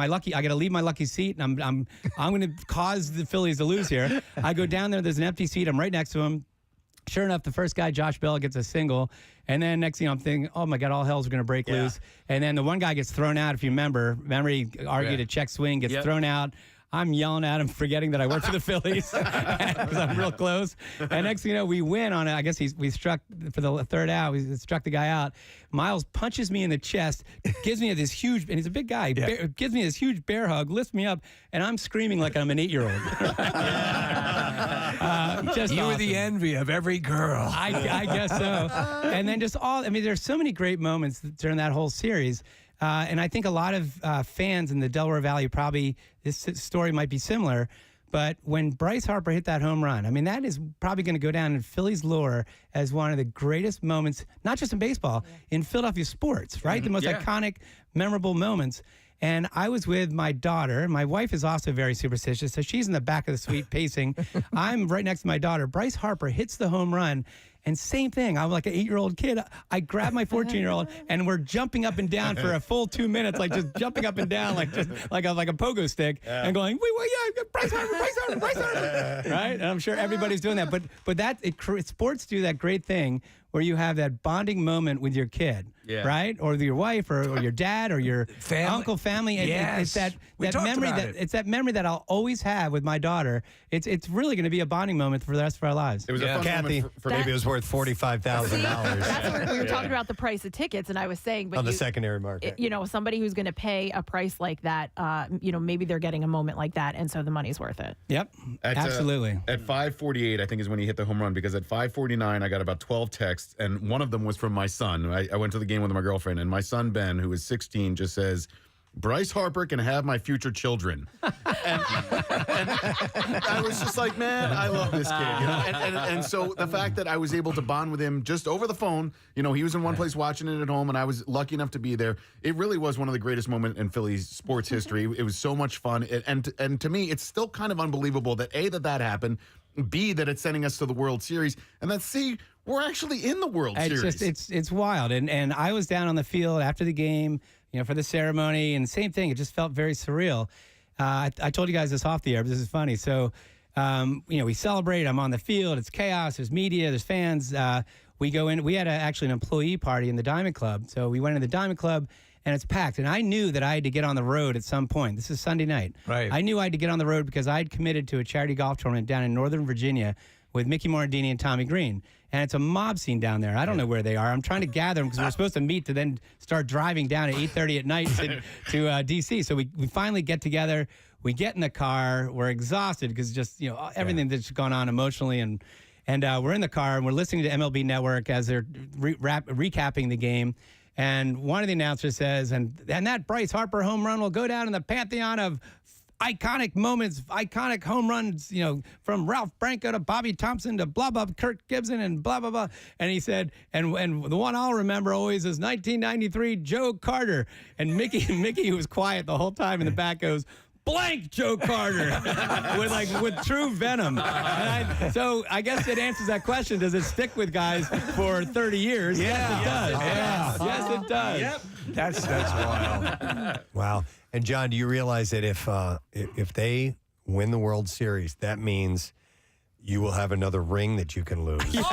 lucky, I got to leave my lucky seat, and I'm going to cause the Phillies to lose here." I go down there. There's an empty seat. I'm right next to him. Sure enough, the first guy, Josh Bell, gets a single. And then next thing I'm thinking, oh, my God, all hell's going to break loose. And then the one guy gets thrown out, if you remember. Remember, he argued a check swing, gets thrown out. I'm yelling at him, forgetting that I work for the Phillies because I'm real close. And next thing you know, we win on it. I guess we struck for the third out. We struck the guy out. Miles punches me in the chest, gives me this huge, and he's a big guy, gives me this huge bear hug, lifts me up, and I'm screaming like I'm an 8-year-old. You were the envy of every girl. I guess so. And then there's so many great moments during that whole series. And I think a lot of fans in the Delaware Valley probably, this story might be similar. But when Bryce Harper hit that home run, I mean, that is probably going to go down in Phillies lore as one of the greatest moments, not just in baseball, in Philadelphia sports, right? The most iconic, memorable moments. And I was with my daughter. My wife is also very superstitious, so she's in the back of the suite pacing. I'm right next to my daughter. Bryce Harper hits the home run. And same thing. I'm like an 8-year-old kid. I grab my 14-year-old, and we're jumping up and down for a full 2 minutes, like just jumping up and down, like just like a pogo stick, and going, wait, yeah, Bryce Harper, right? And I'm sure everybody's doing that. But sports do that great thing where you have that bonding moment with your kid, right, or your wife, or your dad, or your uncle, family. It's that memory it's that memory that I'll always have with my daughter. It's really going to be a bonding moment for the rest of our lives. It was a fun Kathy, moment for maybe it was worth $45,000. That's what we were talking about, the price of tickets, and I was saying, but on the secondary market, somebody who's going to pay a price like that, maybe they're getting a moment like that, and so the money's worth it. Yep, absolutely. At 5:48, I think is when he hit the home run, because at 5:49, I got about 12 texts. And one of them was from my son. I went to the game with my girlfriend, and my son, Ben, who is 16, just says, Bryce Harper can have my future children. and I was just like, man, I love this kid. And so the fact that I was able to bond with him just over the phone, he was in one place watching it at home, and I was lucky enough to be there. It really was one of the greatest moments in Phillies sports history. It was so much fun. And to me, it's still kind of unbelievable that A, that happened, B, that it's sending us to the World Series, and that C, we're actually in the World Series. It's wild. And I was down on the field after the game, for the ceremony, and same thing. It just felt very surreal. I told you guys this off the air, but this is funny. So, we celebrate. I'm on the field. It's chaos. There's media. There's fans. We go in. We had actually an employee party in the Diamond Club. So we went in the Diamond Club, and it's packed. And I knew that I had to get on the road at some point. This is Sunday night. Right. I knew I had to get on the road because I had committed to a charity golf tournament down in Northern Virginia with Mickey Morandini and Tommy Green. And it's a mob scene down there. I don't know where they are. I'm trying to gather them because we're supposed to meet to then start driving down at 8:30 at night to D.C. So we finally get together. We get in the car. We're exhausted because just, everything that's gone on emotionally. And we're in the car, and we're listening to MLB Network as they're recapping the game. And one of the announcers says, and that Bryce Harper home run will go down in the pantheon of iconic moments, iconic home runs, from Ralph Branco to Bobby Thompson to blah, blah, Kirk Gibson and blah, blah, blah. And he said, and the one I'll remember always is 1993 Joe Carter. And Mickey, who was quiet the whole time in the back, goes, blank Joe Carter with true venom. So I guess it answers that question. Does it stick with guys for 30 years? Yes, it does. Yes, it does. Yep. That's wild. Wow. And John, do you realize that if they win the World Series, that means you will have another ring that you can lose? Yes.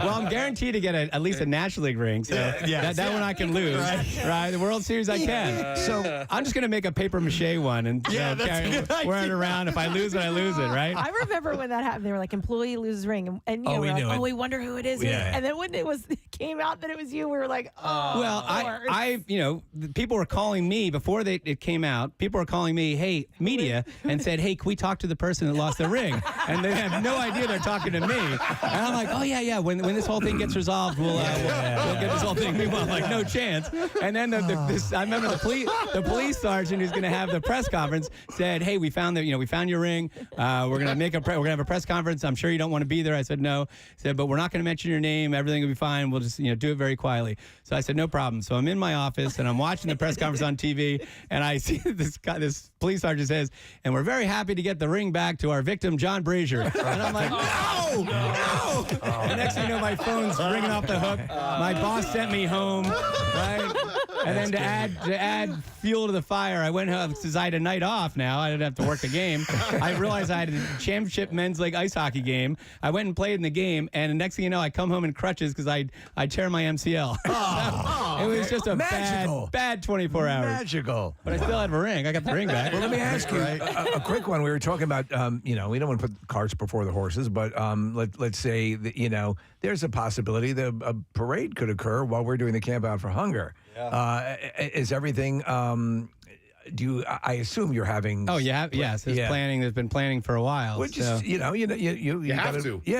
Well, I'm guaranteed to get at least a National League ring, so that one I can lose. Right? The World Series I can. So I'm just going to make a paper mache one and wear it around. If I lose it, I lose it, right? I remember when that happened. They were like, employee loses ring. And we're like, we wonder who it is. And then when it came out that it was you, we were like, oh. Well, I people were calling me before it came out. People were calling me, hey, media, and said, hey, can we talk to the person that lost the ring? And they have no idea they're talking to me. And I'm like, oh, yeah. When this whole thing gets resolved, we'll get this whole thing. Meanwhile, I'm like, no chance. And then I remember the police sergeant who's going to have the press conference said, hey, we found your ring. We're going to have a press conference. I'm sure you don't want to be there. I said, no. He said, but we're not going to mention your name. Everything will be fine. We'll just, do it very quietly. So I said, no problem. So I'm in my office and I'm watching the press conference on TV, and I see this police sergeant says, and we're very happy to get the ring back to our victim, John Brazier. And I'm like, no. And next thing you know, my phone's ringing off the hook. My boss sent me home, right? And then to add fuel to the fire, I went home because I had a night off now. I didn't have to work a game. I realized I had a championship men's league ice hockey game. I went and played in the game, and the next thing you know, I come home in crutches because I tear my MCL. It was just a bad 24 hours. Magical. But I still have a ring. I got the ring back. Well, let me ask you a quick one. We were talking about, we don't want to put carts before the horses, but let's say that, there's a possibility that a parade could occur while we're doing the Camp Out for Hunger. Yeah. Is everything I assume you're having. Oh, yeah, yes. There's planning. There's been planning for a while. Which so. is, you have to. Yeah, you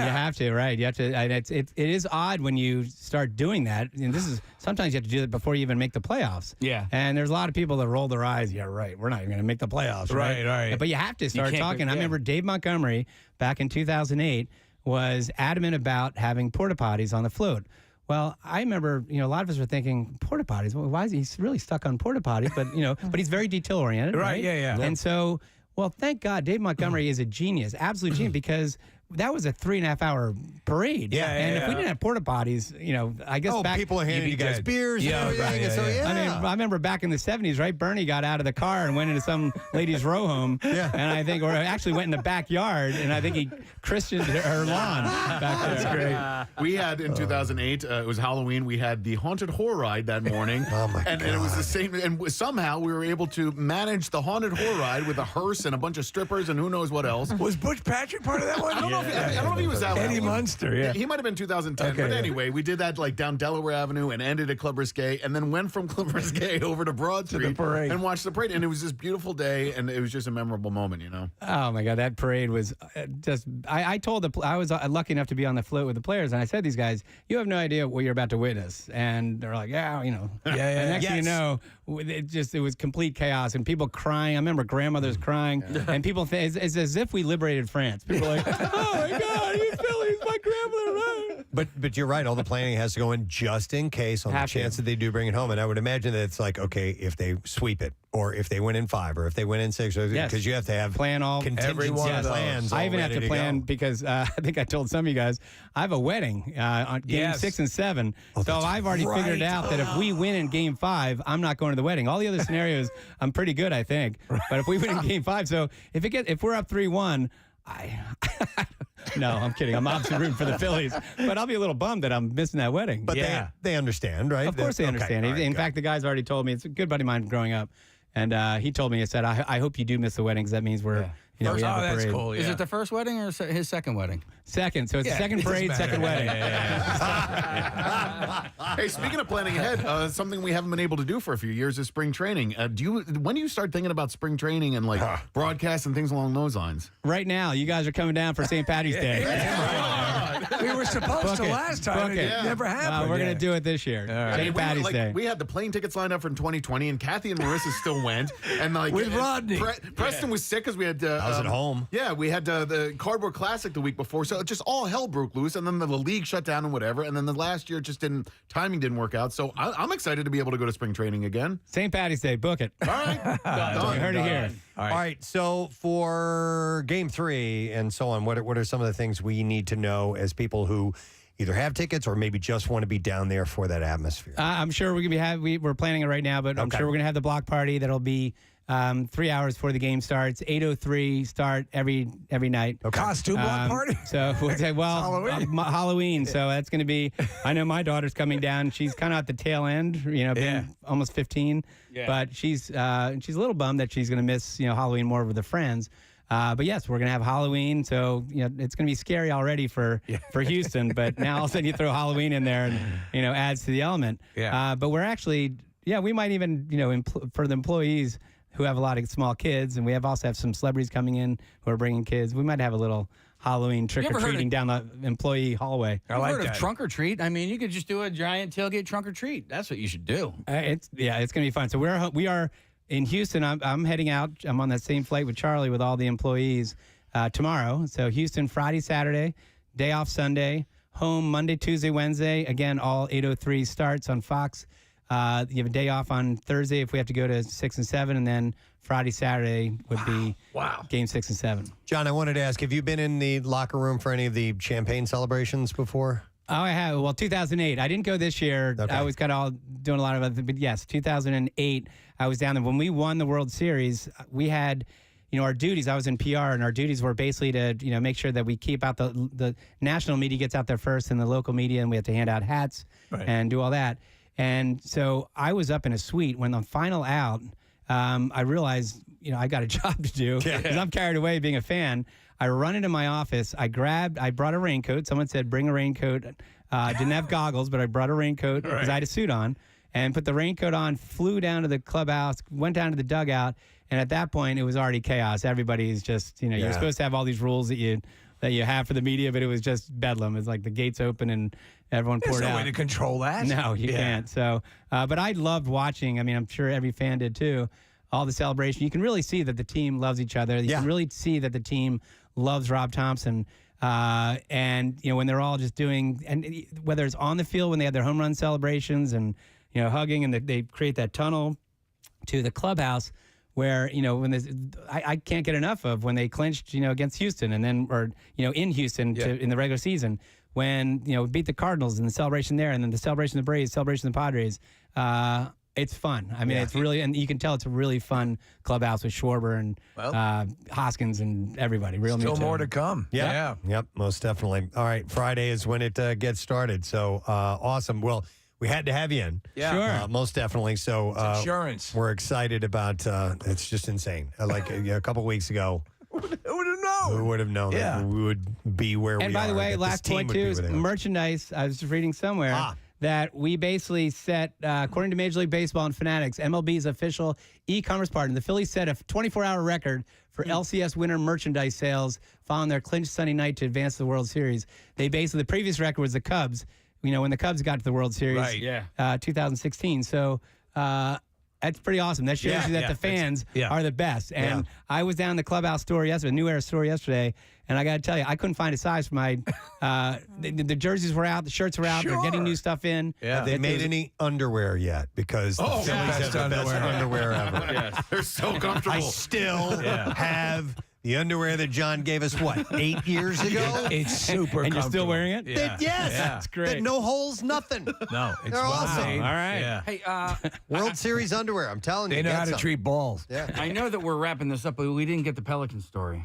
have to. Right. You have to. And it is odd when you start doing that. And this is sometimes you have to do it before you even make the playoffs. Yeah. And there's a lot of people that roll their eyes. Yeah, right. We're not even going to make the playoffs. Right. But you have to start talking. I remember Dave Montgomery back in 2008 was adamant about having porta potties on the float. Well, I remember, a lot of us were thinking porta potties. Well, why is he really stuck on porta potties? But but he's very detail oriented, right? Yeah. And so, well, thank God, Dave Montgomery is a genius, absolute genius, because that was a 3.5 hour parade. And if we didn't have porta potties, I guess people are handing you guys beers. Yeah, and everything. So I mean, I remember back in the 70s, right? Bernie got out of the car and went into some lady's row home. Yeah. And I think, or actually went in the backyard, and I think he christened her lawn back there. That's great. We had in 2008, it was Halloween, we had the haunted horror ride that morning. Oh, my and God. it was the same. And somehow we were able to manage the haunted horror ride with a hearse and a bunch of strippers and who knows what else. Was Butch Patrick part of that one? I don't know if he was that Eddie one. Munster, He might have been 2010. Okay, but anyway, we did that like down Delaware Avenue and ended at Club Risque and then went from Club Risque over to Broad Street parade. and watched the parade. And it was this beautiful day and it was just a memorable moment, Oh my God, that parade was just. I told I was lucky enough to be on the float with the players, and I said, "These guys, you have no idea what you're about to witness." And they're like, "Yeah, And next thing you know, it was complete chaos and people crying. I remember grandmothers crying, and people it's as if we liberated France. People are like, "Oh my God, you Phillies, my grandmother!" Right? But you're right. All the planning has to go in just in case on the chance that they do bring it home. And I would imagine that it's like, okay, if they sweep it, or if they win in 5, or if they win in 6, because you have to have plan all contingency plans. I all even have ready to plan go. because I think I told some of you guys I have a wedding on game 6 and 7. So I've already figured out that if we win in game 5, I'm not going to the wedding. All the other scenarios, I'm pretty good, I think. But if we win in game 5, so if we're up 3-1. No, I'm kidding. I'm obviously rooting for the Phillies, but I'll be a little bummed that I'm missing that wedding. But they understand, right? Of course they understand. Okay, In fact, the guy's already told me. It's a good buddy of mine growing up, and he told me, he said, I hope you do miss the wedding because that means we're, we have a parade. That's cool. Is it the first wedding or his second wedding? Second. So it's the second parade, second wedding. Hey, speaking of planning ahead, something we haven't been able to do for a few years is spring training. When do you start thinking about spring training and broadcasts and things along those lines? Right now, you guys are coming down for St. Patty's Day. We were supposed to last time. It never happened. We're going to do it this year. St. Patty's Day. We had the plane tickets lined up for 2020, and Kathy and Marissa still went. And with Rodney. Preston was sick because we had. I was at home. Yeah, we had the Cardboard Classic the week before, so just all hell broke loose, and then the league shut down and whatever, and then the last year timing didn't work out. So I'm excited to be able to go to spring training again. St. Patty's Day, book it. All right, done. You heard it here. All right. So for game 3 and so on, what are some of the things we need to know as people who either have tickets or maybe just want to be down there for that atmosphere? I'm sure we're going to be we're planning it right now, but I'm sure we're going to have the block party that'll be 3 hours before the game starts. 8:03 start every night. Costume block party. So we'll say, Halloween. Halloween. So that's going to be. I know my daughter's coming down. She's kind of at the tail end. Being almost 15. Yeah. But she's a little bummed that she's going to miss Halloween more with her friends. But yes, we're going to have Halloween. So it's going to be scary already for Houston. But now all of a sudden you throw Halloween in there and adds to the element. Yeah. But we're actually we might even for the employees who have a lot of small kids, and we also have some celebrities coming in who are bringing kids. We might have a little Halloween trick-or-treating down the employee hallway. I like that. Of trunk or treat? I mean, you could just do a giant tailgate trunk or treat. That's what you should do. It's going to be fun. So we are in Houston. I'm heading out. I'm on that same flight with Charlie with all the employees tomorrow. So Houston, Friday, Saturday, day off Sunday, home Monday, Tuesday, Wednesday. Again, all 8:03 starts on Fox. You have a day off on Thursday if we have to go to 6 and 7, and then Friday, Saturday would be game 6 and 7. John, I wanted to ask, have you been in the locker room for any of the champagne celebrations before? Oh, I have. Well, 2008. I didn't go this year. Okay. I was kind of all doing a lot of other, but yes, 2008, I was down there. When we won the World Series, we had, our duties. I was in PR, and our duties were basically to, make sure that we keep out the national media gets out there first, and the local media, and we have to hand out hats and do all that. And so I was up in a suite when the final out, I realized, I got a job to do because I'm carried away being a fan. I run into my office. I brought a raincoat. Someone said, bring a raincoat. I didn't have goggles, but I brought a raincoat because I had a suit on. and put the raincoat on, flew down to the clubhouse, went down to the dugout, and at that point, it was already chaos. Everybody's just, you're supposed to have all these rules that you have for the media, but it was just bedlam. It's like the gates open and everyone poured out. There's no way to control that. No, you can't. So, but I loved watching. I mean, I'm sure every fan did too. All the celebration. You can really see that the team loves each other. You can really see that the team loves Rob Thompson. And when they're all just doing, and whether it's on the field when they had their home run celebrations and hugging, and they create that tunnel to the clubhouse where when I can't get enough of when they clinched against Houston and then in Houston in the regular season when beat the Cardinals and the celebration there and then the celebration of the Braves, celebration of the Padres. It's fun. I mean, it's really, and you can tell it's a really fun clubhouse with Schwarber and Hoskins and everybody. Still more to come. Yep, most definitely. All right, Friday is when it gets started. So awesome. Well, we had to have you in. Yeah. Sure. Most definitely. So insurance. We're excited about it's just insane. Like a couple weeks ago. Who would have known? Who would have known that we would be where we are? And by the way, last point too is merchandise. I was reading somewhere that we basically set, according to Major League Baseball and Fanatics, MLB's official e-commerce partner, the Phillies set a 24-hour record for LCS winter merchandise sales following their clinched Sunday night to advance to the World Series. They basically, the previous record was the Cubs, when the Cubs got to the World Series, 2016. So that's pretty awesome. That shows you that the fans are the best. And I was down in the clubhouse store yesterday, New Era store yesterday, and I got to tell you, I couldn't find a size for my. The jerseys were out, the shirts were out. They're getting new stuff in. Yeah. Have they made any underwear yet? Because the Phillies have the best underwear ever. Yes. They're so comfortable. I still have the underwear that John gave us, 8 years ago? It's super And you're still wearing it? Yes. That's great. No holes, nothing. No, it's They're awesome. made. All right. Yeah. Hey, World Series underwear, I'm telling you. They know how to some. treat balls. Yeah. I know that we're wrapping this up, but we didn't get the Pelican story.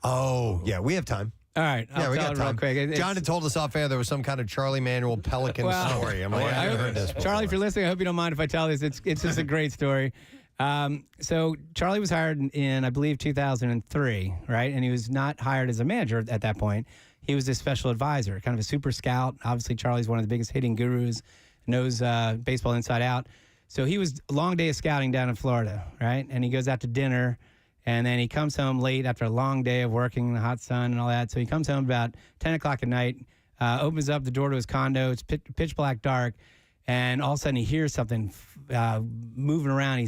Oh, yeah, we have time. All right. I'll we tell got it real time. quick. John had told us off air there was some kind of Charlie Manuel Pelican story. I'm like, I haven't heard this before. Charlie, if you're listening, I hope you don't mind if I tell this. It's just a great story. So Charlie was hired in, I believe, 2003, right? And he was not hired as a manager at that point. He was a special advisor, kind of a super scout. Obviously, Charlie's one of the biggest hitting gurus, knows baseball inside out. So he was a long day of scouting down in Florida, right? And he goes out to dinner, and then he comes home late after a long day of working in the hot sun and all that. So he comes home about 10 o'clock at night, opens up the door to his condo. It's pitch black dark. And all of a sudden he hears something moving around. He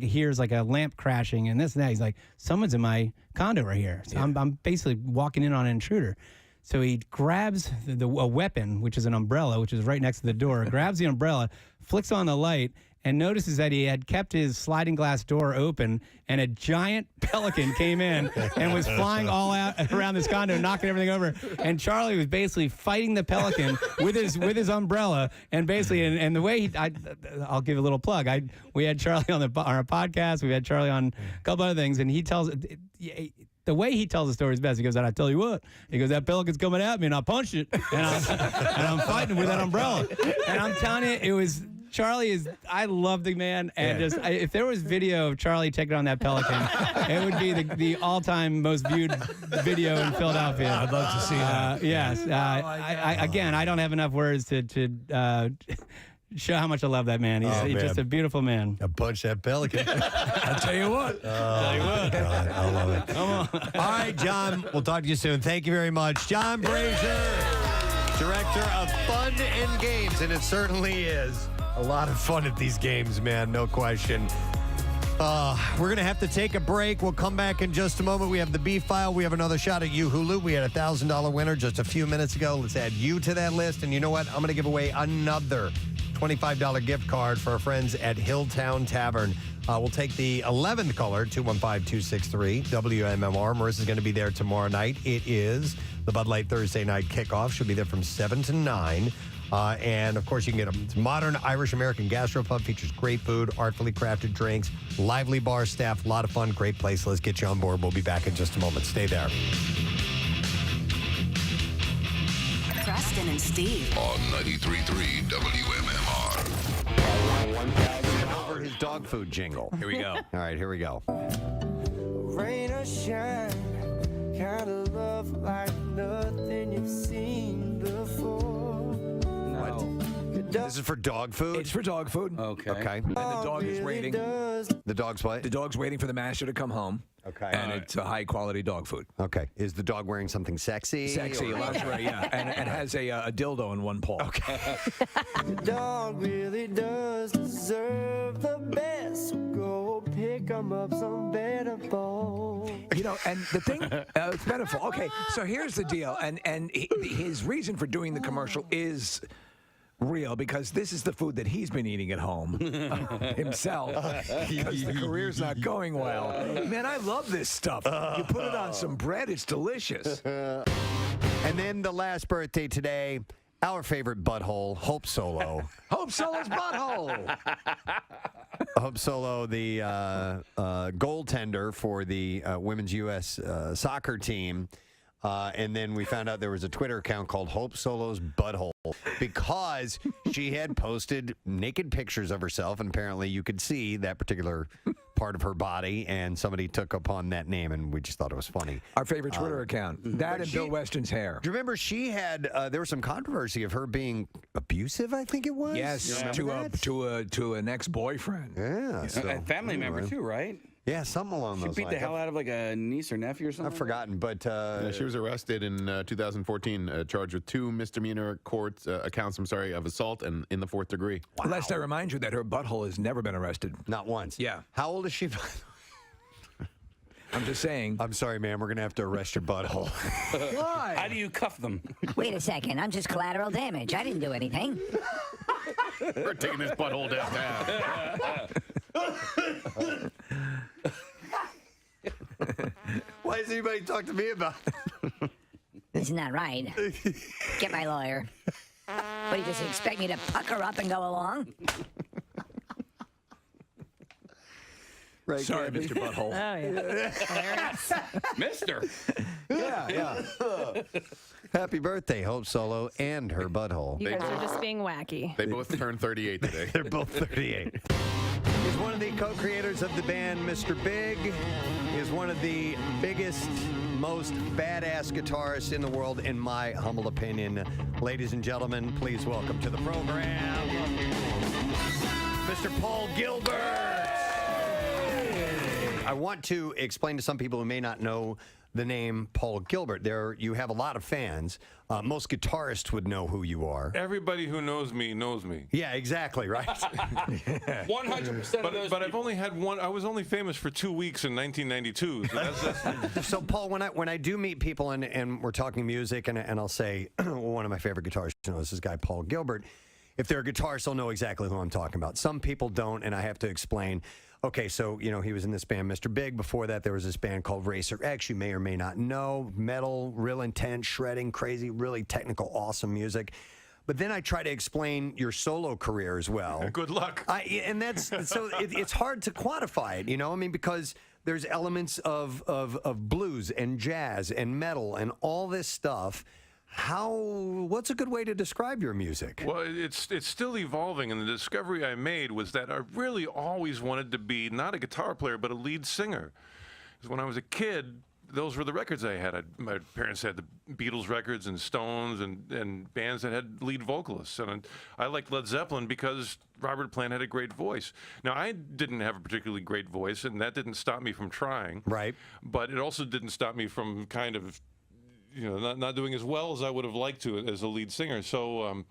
hears like a lamp crashing and this and that. He's like, someone's in my condo right here. So I'm basically walking in on an intruder. So he grabs a weapon, which is an umbrella, which is right next to the door, grabs the umbrella, flicks on the light, and notices that he had kept his sliding glass door open, and a giant pelican came in and was flying all out around this condo, knocking everything over. And Charlie was basically fighting the pelican with his umbrella, and basically, and the way I'll give a little plug. We had Charlie on our podcast. We had Charlie on a couple other things, and he tells. The way he tells the story is best. He goes, I tell you what. He goes, that pelican's coming at me, and I punched it, and I'm fighting with that umbrella. And I'm telling you, it was. Charlie is, I love the man, and if there was video of Charlie taking on that pelican, it would be the all-time most viewed video in Philadelphia. I'd love to see that. Yes. I don't have enough words to show how much I love that man. He's just a beautiful man. I punched that pelican. I'll tell you what. God, I love it. Come on. All right, John, we'll talk to you soon. Thank you very much. John Brazier, Director of Fun and Games, and it certainly is a lot of fun at these games, man, no question. We're going to have to take a break. We'll come back in just a moment. We have the B file. We have another shot at you, Hulu. We had a $1,000 winner just a few minutes ago. Let's add you to that list. And you know what? I'm going to give away another $25 gift card for our friends at Hilltown Tavern. We'll take the 11th caller, 215-263, WMMR. Marissa's going to be there tomorrow night. It is the Bud Light Thursday night kickoff. She'll be there from 7 to 9. And, of course, you can get a modern Irish-American gastropub. Features great food, artfully crafted drinks, lively bar staff, a lot of fun, great place. Let's get you on board. We'll be back in just a moment. Stay there. Preston and Steve. On 93.3 WMMR. Over his dog food jingle. Here we go. All right, here we go. Rain or shine, kind of love like nothing you've seen before. No. Good This is for dog food? It's for dog food. Okay. And the dog is waiting. The dog's what? The dog's waiting for the master to come home. Okay. And it's a high quality dog food. Okay. Is the dog wearing something sexy? Sexy, or- lingerie, yeah. And has a dildo in one paw. Okay. The dog really does deserve the best. So go pick him up some better balls. You know, and the thing, it's metaphor. Okay, so here's the deal. And his reason for doing the commercial is real because this is the food that he's been eating at home himself because the career's not going well. Man, I love this stuff. You put it on some bread, it's delicious. And then the last birthday today, our favorite butthole, Hope Solo. Hope Solo's butthole. Hope Solo, the goaltender for the women's U.S. Soccer team. And then we found out there was a Twitter account called Hope Solo's Butthole because she had posted naked pictures of herself, and apparently you could see that particular part of her body, and somebody took upon that name, and we just thought it was funny. Our favorite Twitter account. That and Bill Weston's hair. Do you remember she had, there was some controversy of her being abusive, I think it was? Yes, to an ex-boyfriend. Yeah. A family member too, right? Yeah, something along She those beat lines. the hell out of like a niece or nephew or something. I've forgotten, but she was arrested in 2014, charged with 2 misdemeanor court accounts. Of assault and in the 4th degree. Wow. Lest I remind you that her butthole has never been arrested. Not once. Yeah. How old is she? I'm just saying. I'm sorry, ma'am. We're going to have to arrest your butthole. Why? How do you cuff them? Wait a second. I'm just collateral damage. I didn't do anything. We're taking this butthole downtown. Why does anybody talk to me about it? This is not right. Get my lawyer. What, do you just expect me to pucker up and go along? Right, sorry, Gabby? Mr. Butthole. Oh, yeah. Mister. Yeah. Happy birthday, Hope Solo and her butthole. You guys are just being wacky. They both turned 38 today. They're both 38. He's one of the co-creators of the band Mr. Big. He is one of the biggest, most badass guitarists in the world, in my humble opinion. Ladies and gentlemen, please welcome to the program, Mr. Paul Gilbert. I want to explain to some people who may not know the name Paul Gilbert. You have a lot of fans. Most guitarists would know who you are. Everybody who knows me knows me. Yeah, exactly, right? 100% of those But I've only had one. I was only famous for 2 weeks in 1992. So that's So, Paul, when I do meet people and we're talking music, and I'll say, one of my favorite guitarists, is this guy, Paul Gilbert. If they're a guitarist, they'll know exactly who I'm talking about. Some people don't, and I have to explain. Okay, so, he was in this band, Mr. Big. Before that, there was this band called Racer X. You may or may not know. Metal, real intense, shredding, crazy, really technical, awesome music. But then I try to explain your solo career as well. good luck. It's hard to quantify it, because there's elements of blues and jazz and metal and all this stuff. What's a good way to describe your music? Well, it's still evolving, and the discovery I made was that I really always wanted to be not a guitar player, but a lead singer. Because when I was a kid, those were the records I had. My parents had the Beatles records and Stones and bands that had lead vocalists. And I liked Led Zeppelin because Robert Plant had a great voice. Now, I didn't have a particularly great voice, and that didn't stop me from trying. Right. But it also didn't stop me from kind of not doing as well as I would have liked to as a lead singer. So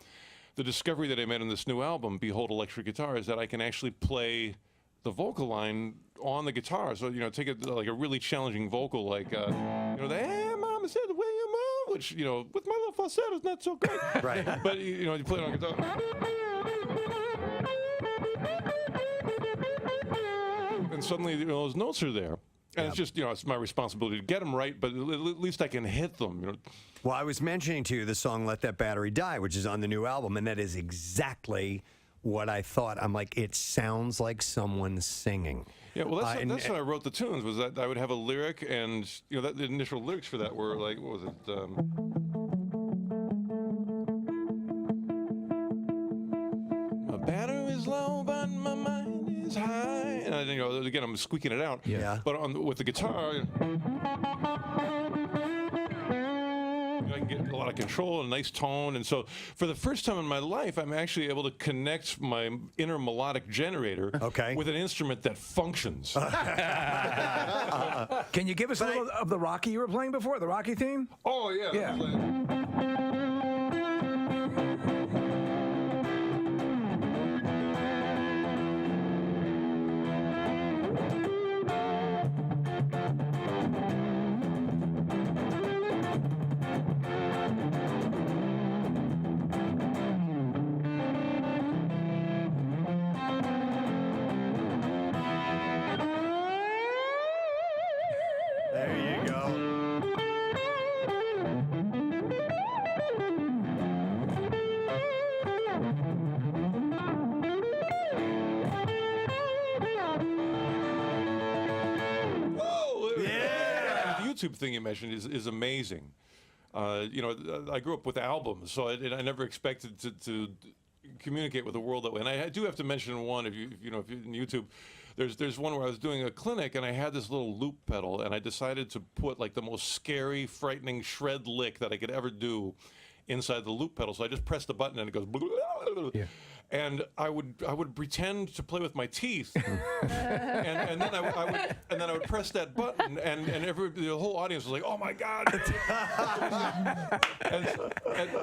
the discovery that I made on this new album, Behold Electric Guitar, is that I can actually play the vocal line on the guitar. So, take it like a really challenging vocal, like, the "Hey, Mama said the way you move," which, with my little falsetto is not so great. Right. But, you play it on guitar. And suddenly, those notes are there. And it's just, it's my responsibility to get them right, but at least I can hit them. Well, I was mentioning to you the song Let That Battery Die, which is on the new album, and that is exactly what I thought. I'm like, it sounds like someone singing. Yeah, well, that's how I wrote the tunes, was that I would have a lyric, and, the initial lyrics for that were like, what was it? My battery is low, but my mind is high. And again, I'm squeaking it out. Yeah. But with the guitar, I can get a lot of control and a nice tone. And so for the first time in my life, I'm actually able to connect my inner melodic generator with an instrument that functions. Can you give us a little of the Rocky you were playing before, the Rocky theme? Oh, yeah. There you go. Whoa! Yeah! The YouTube thing you mentioned is amazing. You know, I grew up with albums, so I never expected to communicate with the world that way. And I do have to mention one. If you're in YouTube, there's one where I was doing a clinic and I had this little loop pedal, and I decided to put like the most scary, frightening shred lick that I could ever do inside the loop pedal. So I just pressed the button and it goes. Yeah. And I would pretend to play with my teeth, and then I would press that button, and the whole audience was like, "Oh my God!"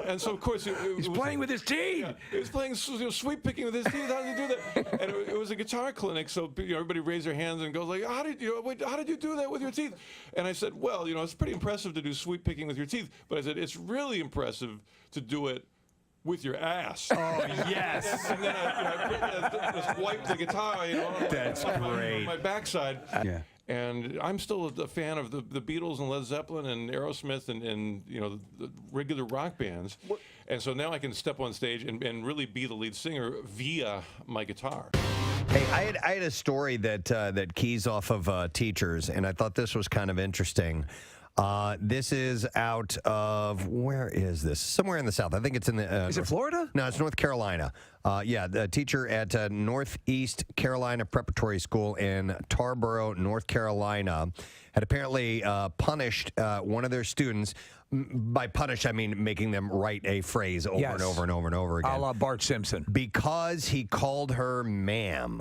and so of course he's playing with his teeth. Yeah, he was playing sweep picking with his teeth. How did he do that? And it was a guitar clinic, so everybody raised their hands and goes like, "How did you do that with your teeth?" And I said, "Well, it's pretty impressive to do sweep picking with your teeth, but I said it's really impressive to do it with your ass." Oh, yes. And then I just wiped the guitar, That's great. on my backside. Yeah. And I'm still a fan of the Beatles and Led Zeppelin and Aerosmith and the regular rock bands. And so now I can step on stage and really be the lead singer via my guitar. Hey, I had a story that keys off of teachers, and I thought this was kind of interesting. This is out of, where is this? Somewhere in the South. I think it's in the... is it Florida? No, it's North Carolina. The teacher at Northeast Carolina Preparatory School in Tarboro, North Carolina, had apparently punished one of their students. By punish, I mean making them write a phrase over and over and over and over again. A la Bart Simpson. Because he called her ma'am.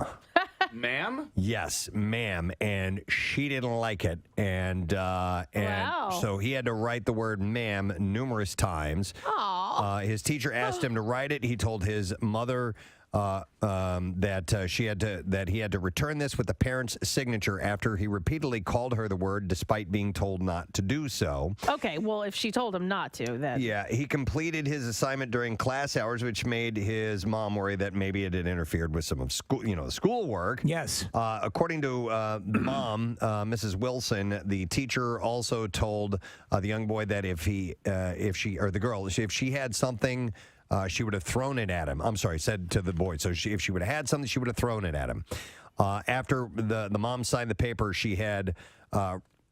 Ma'am? Yes, ma'am, and she didn't like it, and so he had to write the word ma'am numerous times. His teacher asked him to write it. He told his mother that he had to return this with the parent's signature after he repeatedly called her the word despite being told not to do so. Okay, well, if she told him not to, then... Yeah, he completed his assignment during class hours, which made his mom worry that maybe it had interfered with some of school, the schoolwork. Yes. According to the mom, Mrs. Wilson, the teacher also told the young boy that if she had something, she would have thrown it at him. I'm sorry, said to the boy. So if she would have had something, she would have thrown it at him. After the mom signed the paper, she had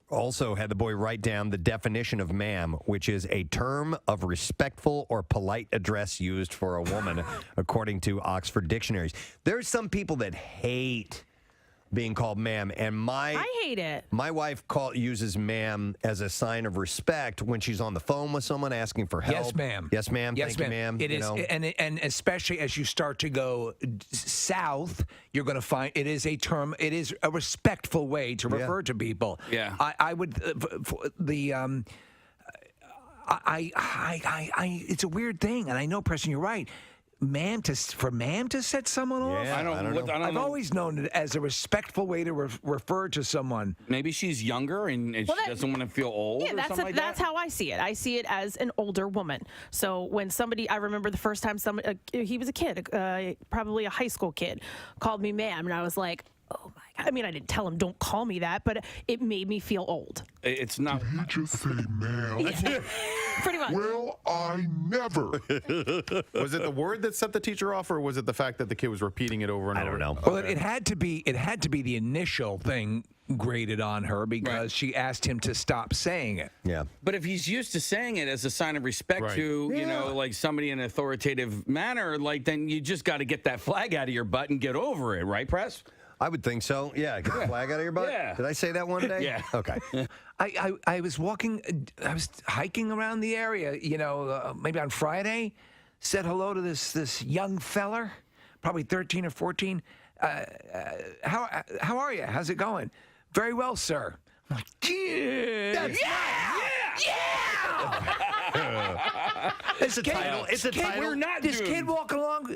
also had the boy write down the definition of ma'am, which is a term of respectful or polite address used for a woman, according to Oxford dictionaries. There's some people that hate being called ma'am, and I hate it. My wife uses ma'am as a sign of respect when she's on the phone with someone asking for help. Yes, ma'am. Yes, ma'am. Yes, Thank you, ma'am. It is, and especially as you start to go south, you're going to find it is a term. It is a respectful way to refer to people. Yeah. I would it's a weird thing, and I know, Preston, you're right. Ma'am to set someone off? Yeah, I don't know. I've always known it as a respectful way to refer to someone. Maybe she's younger and she doesn't want to feel old or something like that? That's how I see it. I see it as an older woman. So when I remember the first time he was a kid, probably a high school kid, called me ma'am, and I was like, oh my God. I mean, I didn't tell him don't call me that, but it made me feel old. It's not. Did he just say ma'am? Yeah. Pretty much. Well, I never. Was it the word that set the teacher off, or was it the fact that the kid was repeating it over and over? I don't know. Well, it had to be the initial thing graded on her because she asked him to stop saying it. Yeah. But if he's used to saying it as a sign of respect to, like somebody in an authoritative manner, like then you just got to get that flag out of your butt and get over it, right, Press? I would think so. Yeah, get the flag out of your butt. Yeah. Did I say that one day? Yeah. Okay. I was walking, I was hiking around the area, maybe on Friday, said hello to this young feller, probably 13 or 14. How are you? How's it going? Very well, sir. I'm like, yeah. It's a title. It's a title. We're not this kid walking along,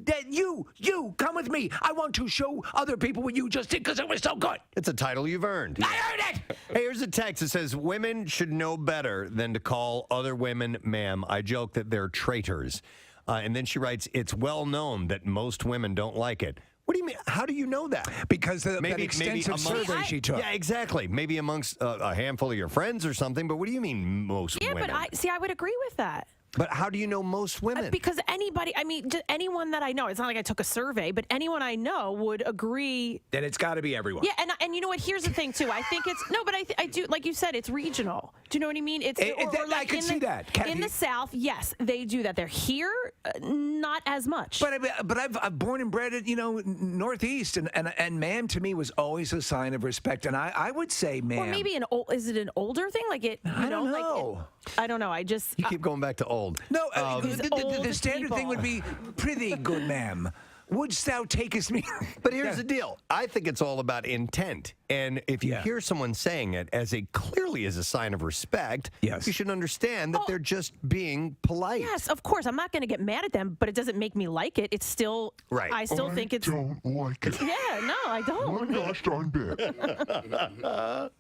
that you come with me. I want to show other people what you just did because it was so good. It's a title you've earned. I earned it. Hey, here's a text that says, women should know better than to call other women ma'am. I joke that they're traitors. And then she writes, it's well known that most women don't like it. What do you mean? How do you know that? Because that extensive survey she took. Yeah, exactly. Maybe amongst a handful of your friends or something. But what do you mean most women? Yeah, but I would agree with that. But how do you know most women? Because anybody, just anyone that I know, it's not like I took a survey, but anyone I know would agree. Then it's got to be everyone. Yeah, and you know what? Here's the thing, too. I think it's, no, but I do, like you said, it's regional. Do you know what I mean? It's I can see that. In the South, yes, they do that. They're here, not as much. But I've born and bred in, Northeast, and ma'am to me was always a sign of respect. And I would say ma'am. Or maybe is it an older thing? Like it, I don't know. I don't know. You keep going back to old. No, the standard thing would be prithee, good ma'am. Wouldst thou takest me? But here's the deal. I think it's all about intent. And if you hear someone saying it clearly as a sign of respect, you should understand that they're just being polite. Yes, of course. I'm not going to get mad at them, but it doesn't make me like it. It's still, right. I still think it's. I don't like it. Yeah, no, I don't. One gosh darn bit.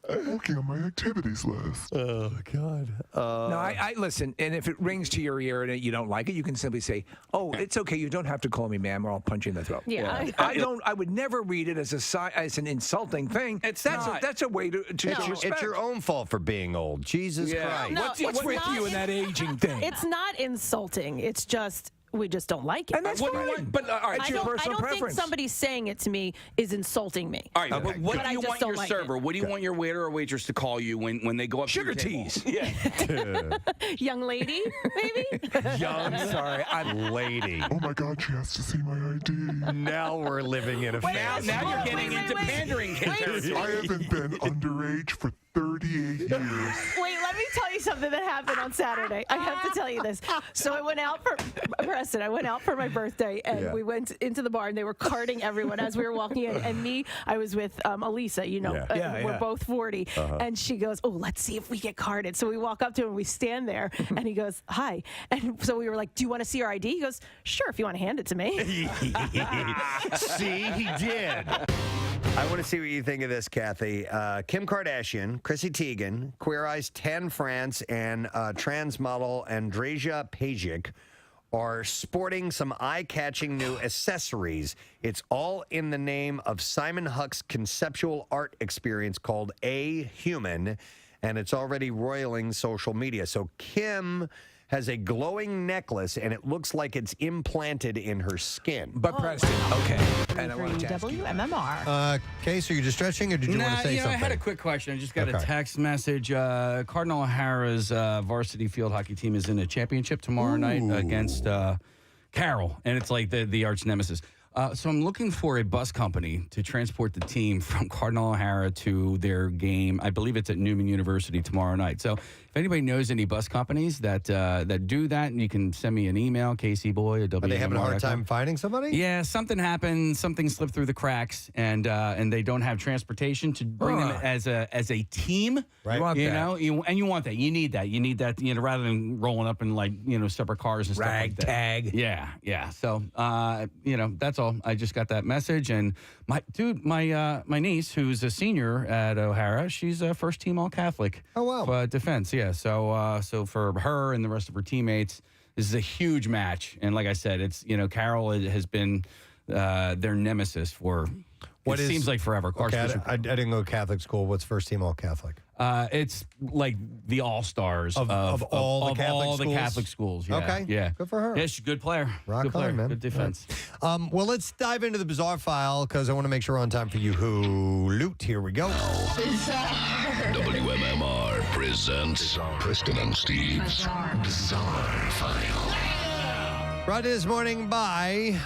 I'm looking at my activities list. Oh, God. No, I listen, and if it rings to your ear and you don't like it, you can simply say, oh, it's okay. You don't have to call me ma'am, or I'll punch you in the throat. Yeah. I would never read it as an insulting thing. That's a way to respect. It's your own fault for being old. Jesus Christ. No, What's with you and that aging thing? It's not insulting. It's just we just don't like it. And that's fine. But all right, it's your personal preference. I don't think somebody saying it to me is insulting me. All right, but what do you want your like server? What do you want your waiter or waitress to call you when they go up Sugar to your teas. Yeah. Young lady, maybe? I'm lady. Oh my God, she has to see my ID. Now we're living in a fantasy. Now you're getting into pandering territory. I haven't been underage for 38 years. Wait, let me tell you something that happened on Saturday. I have to tell you this. So I went out for Preston. I went out for my birthday, and we went into the bar, and they were carting everyone as we were walking in. And me, I was with Elisa. We're both 40, and she goes, "Oh, let's see if we get carded." So we walk up to him, and we stand there, and he goes, "Hi," and so we were like, "Do you want to see our ID?" He goes, "Sure, if you want to hand it to me." See, he did. I want to see what you think of this, Kathy. Kim Kardashian, Chrissy Teigen, Queer Eye's Tan France, and trans model Andreja Pajic are sporting some eye-catching new accessories. It's all in the name of Simon Huck's conceptual art experience called A Human, and it's already roiling social media. So Kim has a glowing necklace, and it looks like it's implanted in her skin. But Preston, okay. And I want to WMMR. Case, are you just stretching, or did you want to say something? I had a quick question. I just got a text message. Cardinal O'Hara's varsity field hockey team is in a championship tomorrow night against Carroll, and it's like the arch nemesis. So I'm looking for a bus company to transport the team from Cardinal O'Hara to their game. I believe it's at Neumann University tomorrow night. So if anybody knows any bus companies that do that, you can send me an email, KCBoy at WMMR. Are they having a hard time finding somebody? Yeah, something happened. Something slipped through the cracks, and they don't have transportation to bring them as a team. Right. You want that. You need that. You need that. Rather than rolling up in separate cars and stuff like that. Ragtag. Yeah. So that's all. I just got that message, and my niece, who's a senior at O'Hara, she's a first team All Catholic. Oh wow. Defense. Yeah. So for her and the rest of her teammates, this is a huge match, and like I said, it's Carroll has been their nemesis for. Seems like forever. Okay, I didn't go to Catholic school. What's first team All Catholic? It's like the all-stars of all the Catholic schools. Yeah, okay. Yeah. Good for her. Yeah, she's a good player. Rock good player. on, man. Good defense. Right. Well, let's dive into the bizarre file because I want to make sure we're on time for you who loot. Here we go. WMMR presents Preston and Steve's Bizarre File. Brought this morning by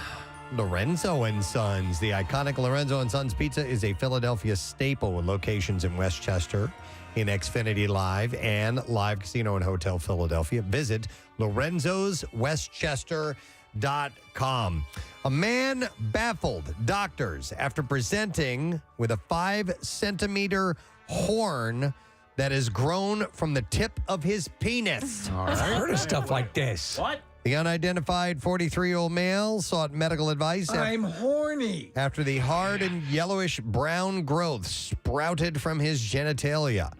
Lorenzo & Sons. The iconic Lorenzo & Sons pizza is a Philadelphia staple with locations in Westchester, in Xfinity Live, and Live Casino and Hotel Philadelphia. Visit lorenzoswestchester.com. A man baffled doctors after presenting with a 5-centimeter horn that has grown from the tip of his penis. All right. I've heard of stuff like this. What? The unidentified 43-year-old male sought medical advice. I'm horny. After the hard and yellowish brown growth sprouted from his genitalia.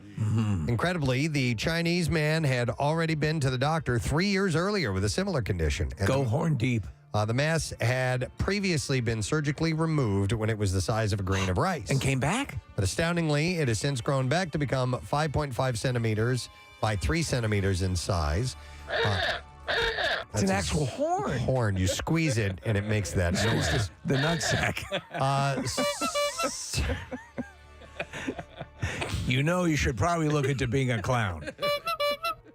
Incredibly, the Chinese man had already been to the doctor 3 years earlier with a similar condition. And Go horn deep. the mass had previously been surgically removed when it was the size of a grain of rice. And came back? But astoundingly, it has since grown back to become 5.5 centimeters by 3 centimeters in size. It's an actual horn. Horn. You squeeze it, and it makes that noise. The nutsack. You know you should probably look into being a clown.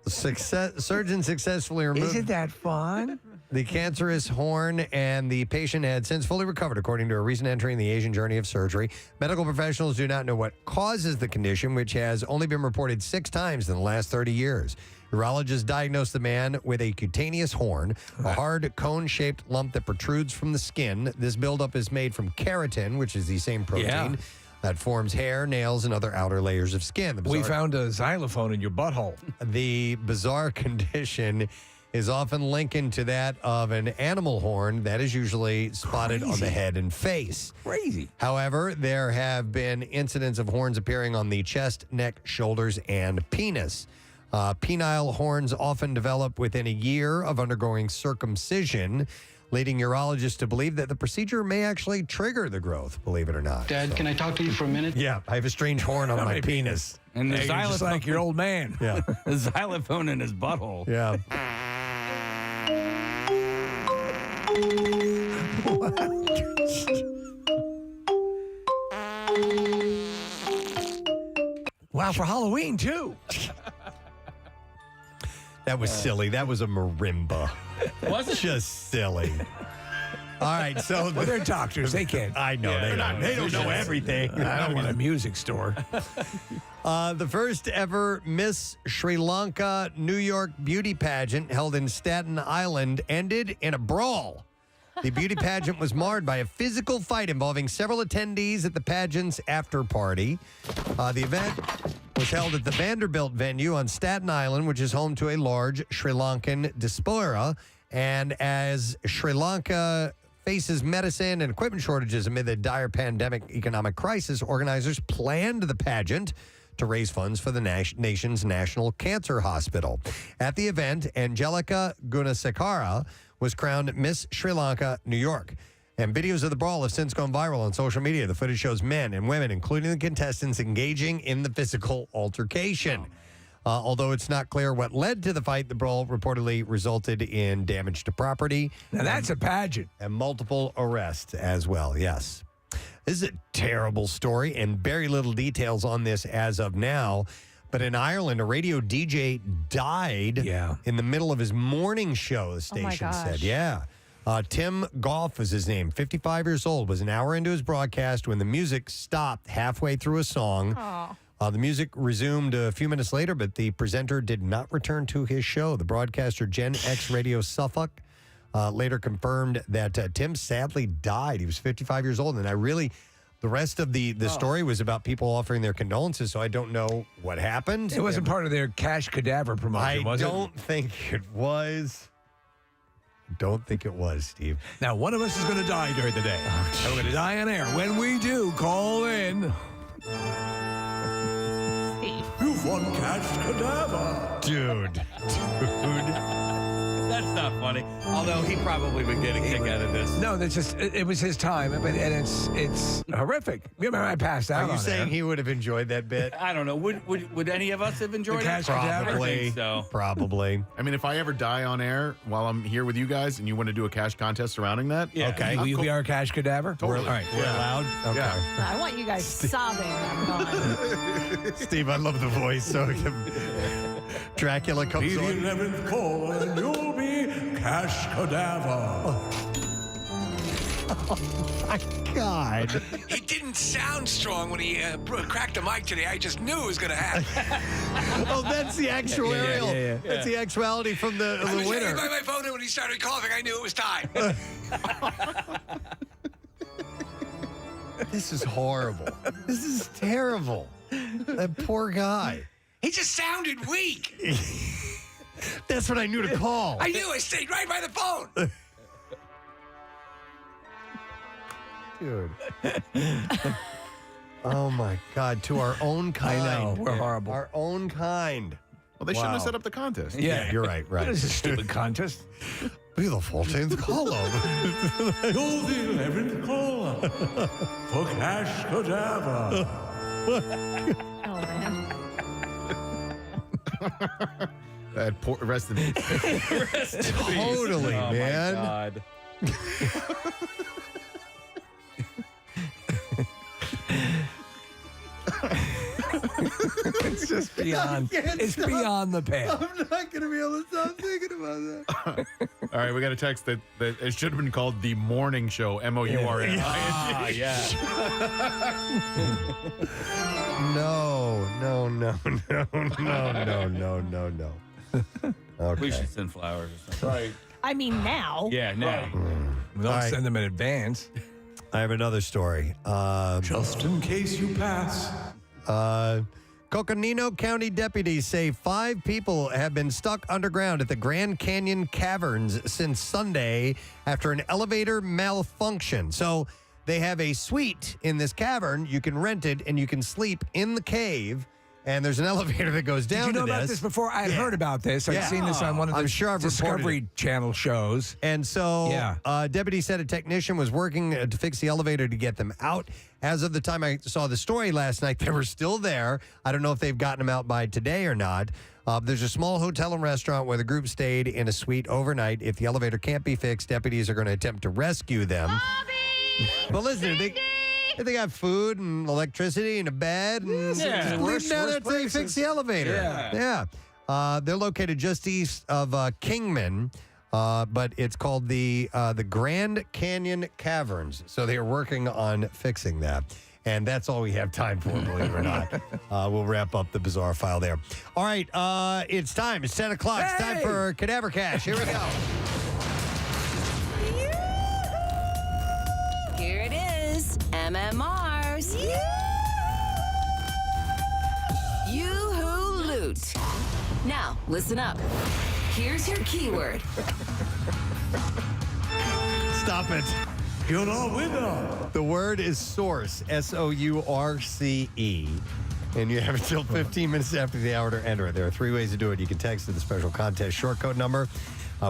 Surgeon successfully removed Isn't that fun? the cancerous horn, and the patient had since fully recovered, according to a recent entry in the Asian Journey of Surgery. Medical professionals do not know what causes the condition, which has only been reported 6 times in the last 30 years. Urologists diagnosed the man with a cutaneous horn, a hard cone-shaped lump that protrudes from the skin. This buildup is made from keratin, which is the same protein that forms hair, nails, and other outer layers of skin. We found a xylophone in your butthole. The bizarre condition is often likened to that of an animal horn that is usually spotted on the head and face. Crazy. However, there have been incidents of horns appearing on the chest, neck, shoulders, and penis. Penile horns often develop within a year of undergoing circumcision, leading urologists to believe that the procedure may actually trigger the growth, believe it or not. Dad, can I talk to you for a minute? Yeah, I have a strange horn on my penis. And the Hey, you're just like your old man. Yeah. The xylophone in his butthole. Yeah. Wow, for Halloween, too. That was silly. That was a marimba. Was it? Just silly. All right, so Well, they're doctors. They can't. I know they don't know everything. I don't want a music store. The first ever Miss Sri Lanka New York beauty pageant held in Staten Island ended in a brawl. The beauty pageant was marred by a physical fight involving several attendees at the pageant's after party. The event was held at the Vanderbilt venue on Staten Island, which is home to a large Sri Lankan diaspora. And as Sri Lanka faces medicine and equipment shortages amid the dire pandemic economic crisis, organizers planned the pageant to raise funds for the nation's National Cancer Hospital. At the event, Angelica Gunasekara was crowned Miss Sri Lanka, New York. And videos of the brawl have since gone viral on social media. The footage shows men and women, including the contestants, engaging in the physical altercation. Although it's not clear what led to the fight, the brawl reportedly resulted in damage to property. Now, that's a pageant. And multiple arrests as well, yes. This is a terrible story, and very little details on this as of now. But in Ireland, a radio DJ died in the middle of his morning show, the station said. Yeah. Tim Goff was his name, 55 years old, was an hour into his broadcast when the music stopped halfway through a song. The music resumed a few minutes later, but the presenter did not return to his show. The broadcaster, Gen X Radio Suffolk, later confirmed that Tim sadly died. He was 55 years old, and the rest of the story was about people offering their condolences, so I don't know what happened. It wasn't part of their cash cadaver promotion, was it? I don't think it was. Don't think it was, Steve. Now, one of us is going to die during the day. And we're going to die on air. When we do, call in. Steve. You've won cash cadaver. Dude. That's not funny. Although he probably would get a kick out of this. No, that's just it was his time, and it's horrific. Remember, I passed out. Are you saying he would have enjoyed that bit? I don't know. Would any of us have enjoyed it? Probably. So. Probably. I mean, if I ever die on air while I'm here with you guys and you want to do a cash contest surrounding that, okay. Will you be our cash cadaver? Totally. All right. We're allowed? Okay. Yeah. I want you guys sobbing. I'm gone. Steve, I love the voice. So Dracula comes Be the on. 11th call, and you'll be cash cadaver. my God. He didn't sound strong when he cracked the mic today. I just knew it was going to happen. Oh, that's the actuarial. Yeah. That's the actuality from the I was winner. waiting by my phone, and when he started coughing, I knew it was time. This is horrible. This is terrible. That poor guy. He just sounded weak. That's what I knew to call. I knew. I stayed right by the phone. Dude. Oh, my God. To our own kind. I know. We're horrible. Our own kind. Well, they shouldn't have set up the contest. Yeah, you're right. It is a stupid contest. Be the 14th caller. You're the 11th caller for Cash Cadaver. Oh, man. Poor, rest in peace. Totally, Oh, man. my God. It's just beyond. It's beyond the pale. I'm not going to be able to stop thinking about that. All right, we got a text that it should have been called the morning show, MOURN. Ah, yeah. No. Okay. We should send flowers or something. Right. I mean, now. Yeah, now. Don't All right. send them in advance. I have another story. Just in case you pass. Coconino County deputies say 5 people have been stuck underground at the Grand Canyon Caverns since Sunday after an elevator malfunction. So they have a suite in this cavern. You can rent it, and you can sleep in the cave. And there's an elevator that goes down Did you know to about this before? I had heard about this. I've seen this on one of the I'm sure I've reported Discovery Channel shows. And so, Yeah. deputies said a technician was working to fix the elevator to get them out. As of the time I saw the story last night, they were still there. I don't know if they've gotten them out by today or not. There's a small hotel and restaurant where the group stayed in a suite overnight. If the elevator can't be fixed, deputies are going to attempt to rescue them. But listen, they got food and electricity and a bed. And Yeah. leave down there until you fix the elevator. Yeah. They're located just east of Kingman, but it's called the Grand Canyon Caverns. So they are working on fixing that. And that's all we have time for, believe it or not. We'll wrap up the bizarre file there. All right, it's time. It's 10 o'clock. It's time for Cadaver Cash. Here we go. Here it is, MMRs. Yoo-hoo loot. Now, listen up. Here's your keyword. Stop it. You're the winner. The word is source, Source. And you have until 15 minutes after the hour to enter it. There are 3 ways to do it. You can text to the special contest short code number,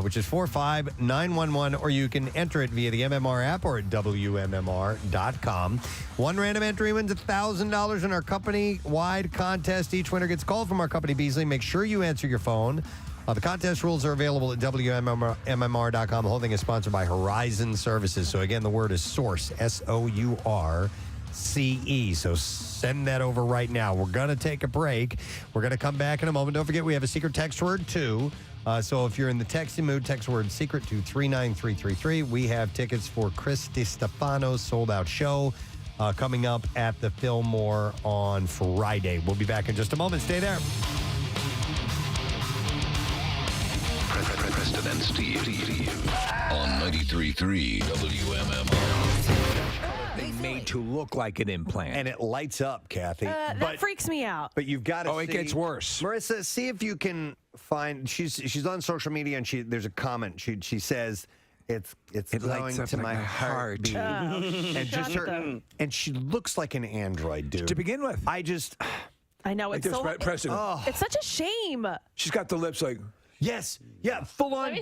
which is 45911, or you can enter it via the MMR app or at WMMR.com. One random entry wins $1,000 in our company-wide contest. Each winner gets called from our company, Beasley. Make sure you answer your phone. The contest rules are available at WMMR.com. The whole thing is sponsored by Horizon Services. So, again, the word is source, Source. So send that over right now. We're going to take a break. We're going to come back in a moment. Don't forget, we have a secret text word, too. So if you're in the texting mood, text word secret to 39333. We have tickets for Chris DiStefano's sold-out show coming up at the Fillmore on Friday. We'll be back in just a moment. Stay there. Preston and Steve on 93.3 WMMR. They made to look like an implant. And it lights up, Kathy. That freaks me out. But you've got to it gets worse. Marissa, see if you can find, she's on social media, and there's a comment. She says, It's going to my heartbeat. And just her, and she looks like an android, dude. To begin with. I know, Like it's this, so Preston. it's such a shame. She's got the lips like. Yes. Yeah. Full on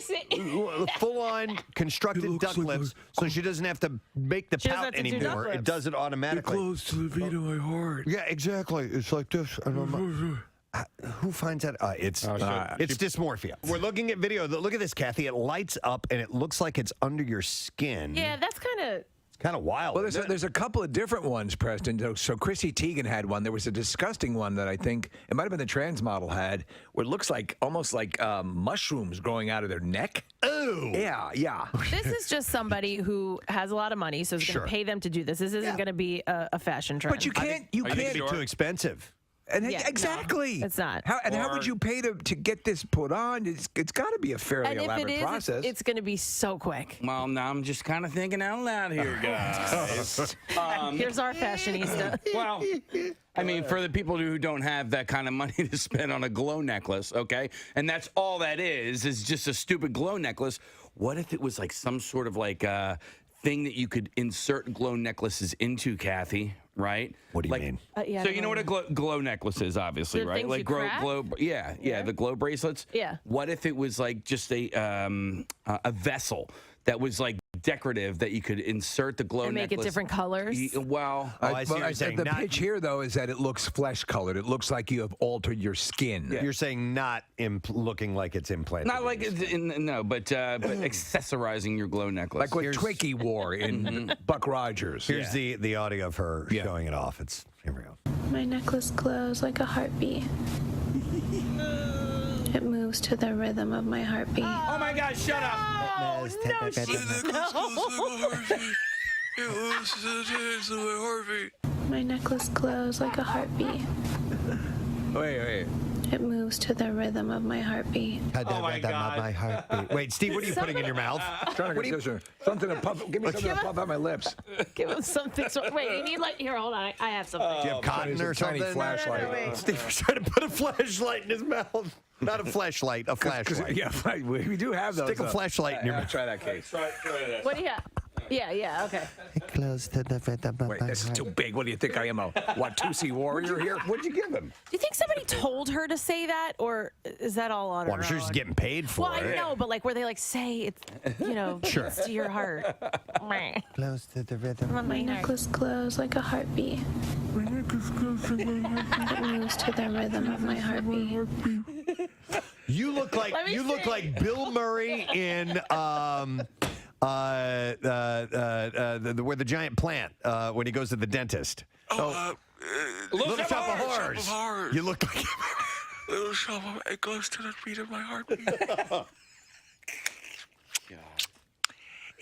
constructed duck lips, so she doesn't have to make the She doesn't pout have to do duck anymore. It lips. does it automatically. Close to the beat of my heart. Yeah, exactly. It's like this. Who finds that? It's dysmorphia. We're looking at video. Look at this, Kathy. It lights up, and it looks like it's under your skin. Yeah, that's kind of Kind of wild. Well, there's a couple of different ones, Preston. So Chrissy Teigen had one. There was a disgusting one that I think it might have been the trans model had, where it looks like almost like mushrooms growing out of their neck. Oh, yeah. This is just somebody who has a lot of money, so is going to pay them to do this. This isn't going to be a fashion trend. But you can't. Be too expensive. And Yeah, exactly. no, it's not. How would you pay to get this put on? It's got to be a fairly And if elaborate it is, process. it's going to be so quick. Well, now I'm just kind of thinking out loud here, guys. Here's our fashionista. Well, I mean, for the people who don't have that kind of money to spend on a glow necklace, okay? And that's all that is just a stupid glow necklace. What if it was like some sort of like thing that you could insert glow necklaces into, Kathy? Right? What do you mean? Yeah, So you know what a glow necklace is, obviously, The right? things Like you glow, crack? yeah, the glow bracelets. Yeah. What if it was like just a vessel that was like decorative that you could insert the glow And make it necklace? different colors? Well, I see what you're saying. The pitch here, though, is that it looks flesh colored. It looks like you have altered your skin. You're saying not looking like it's implanted. not like no, but accessorizing your glow necklace. Like what Twiggy wore in Buck Rogers. Here's the audio of her showing it off. Here we go. My necklace glows like a heartbeat. It moves to the rhythm of my heartbeat. Oh my God! Shut up! Oh, no, My necklace glows like a heartbeat. Wait. It moves to the rhythm of my heartbeat. Oh my God. My heartbeat. Wait, Steve, what are you putting in your mouth? Something to puff. Give me something to puff out my lips. Give him something. Wait, you need here, hold on. I have something. Do you have cotton or tiny something? flashlight. Steve was trying to put a flashlight in his mouth. Not a flashlight, a flashlight. Yeah, we do have those. Stick a flashlight in your mouth. Try that case. Try that. What do you have? Yeah, okay. Close to the rhythm of Wait, my this is heart. too big. What do you think I am, a Watusi warrior here? What'd you give him? Do you think somebody told her to say that, or is that all on Well, her I'm sure own? she's getting paid for Well, it. I know, but like where they like say it's, Sure. it's to your heart. Close to the rhythm. My necklace glows like a heartbeat. It moves to the rhythm of my heartbeat. You look like Bill Murray in where the giant plant when he goes to the dentist. Little Shop of Horrors. You look like Little Shop of It goes to the beat of my heartbeat.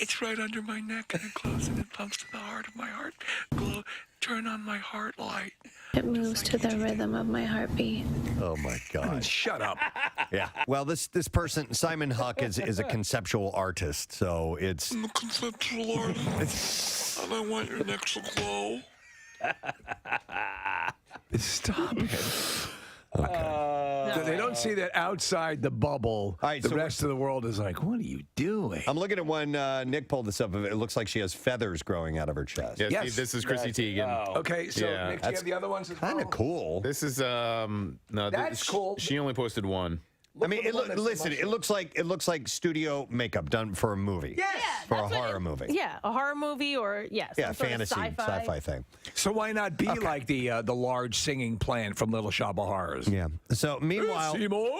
It's right under my neck and it glows and it pumps to the heart of my heart. Glow, turn on my heart light. It moves to the rhythm of my heartbeat. Oh my God! Shut up. Yeah. Well, this person Simon Huck is a conceptual artist, so it's. I'm a conceptual artist, and I want your neck to glow. Stop it. So they don't see that outside the bubble. All right, the so rest of the world is like, what are you doing? I'm looking at one. Nick pulled this up. It looks like she has feathers growing out of her chest. Yeah, Steve, this is Chrissy Teigen. Okay, so Yeah. Nick, do you have the other ones as well? Kind of cool. This is no. That's cool. She only posted one. I mean, listen. It looks like studio makeup done for a movie. Yeah, for a horror movie. Yeah, a horror movie or some sort of fantasy, sci-fi thing. So why not be like the large singing plant from Little Shop of Horrors? Yeah. So meanwhile, Seymour?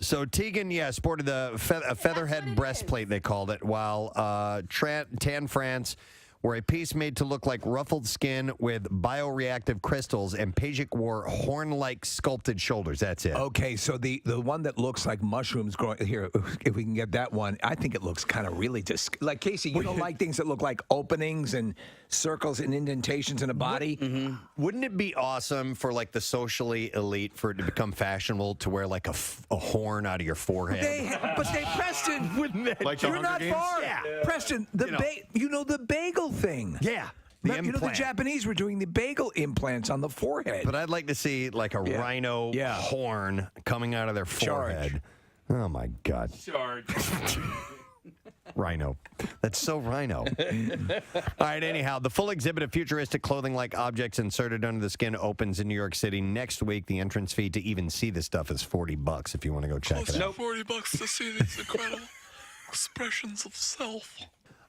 So Teigen, sported a featherhead breastplate, they called it, while Tan France wore a piece made to look like ruffled skin with bioreactive crystals, and Pajic wore horn-like sculpted shoulders. That's it. Okay, so the one that looks like mushrooms growing here, if we can get that one, I think it looks kind of really like Casey. You don't like things that look like openings and circles and indentations in a body. Mm-hmm. Wouldn't it be awesome for like the socially elite for it to become fashionable to wear like a horn out of your forehead? But they Preston, wouldn't they? Like the you're Hunger not Games? far. Yeah. Preston, the bagel thing. Yeah. You know, the implant. Japanese were doing the bagel implants on the forehead. But I'd like to see like a rhino horn coming out of their forehead. Oh my God. Charge. Rhino. That's so rhino. All right, anyhow, the full exhibit of futuristic clothing-like objects inserted under the skin opens in New York City next week. The entrance fee to even see this stuff is $40 if you want to go check it out. $40 to see these incredible expressions of self.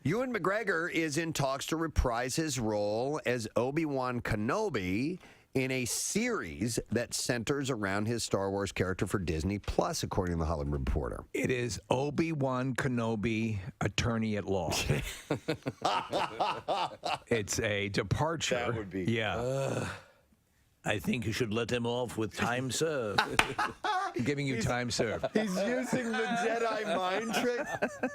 Ewan McGregor is in talks to reprise his role as Obi-Wan Kenobi in a series that centers around his Star Wars character for Disney Plus, according to the Hollywood Reporter. It is Obi-Wan Kenobi, attorney at law. It's a departure. That would be. Yeah. I think you should let him off with time served. Giving you time served. He's using the Jedi mind trick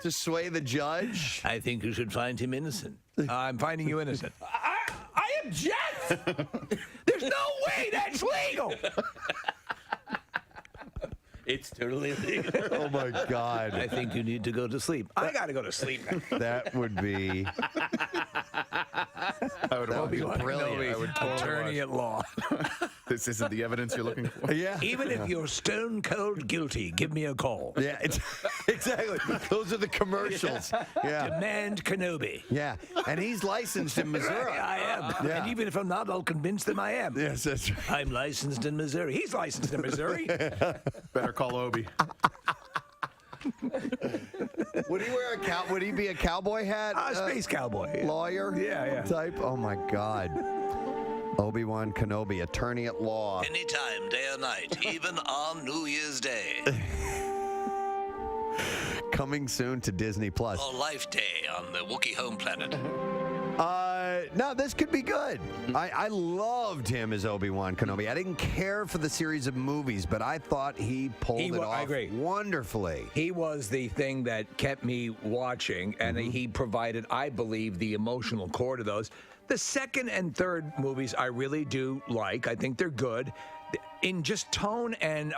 to sway the judge. I think you should find him innocent. I'm finding you innocent. I object. There's no way that's legal. It's totally legal. Oh, my God. I think you need to go to sleep. I got to go to sleep now. That would be... I would watch. Brilliant. I would totally Attorney at law. This isn't the evidence you're looking for. Yeah. Even if you're stone cold guilty, give me a call. Yeah, exactly. Those are the commercials. Yeah. Demand Kenobi. Yeah. And he's licensed in Missouri. I am. Yeah. And even if I'm not, I'll convince them I am. Yes, that's right. I'm licensed in Missouri. He's licensed in Missouri. Better call Obi. Would he wear would he be a cowboy hat? Space cowboy. Lawyer? Yeah. Type? Oh, my God. Obi-Wan Kenobi, attorney at law. Anytime, day or night, even on New Year's Day. Coming soon to Disney Plus. Or Life Day on the Wookiee home planet. No, this could be good. I loved him as Obi-Wan Kenobi. I didn't care for the series of movies, but I thought he pulled it off I agree. wonderfully. He was the thing that kept me watching, and he provided, I believe, the emotional core to those. The second and third movies I really do like. I think they're good. In just tone and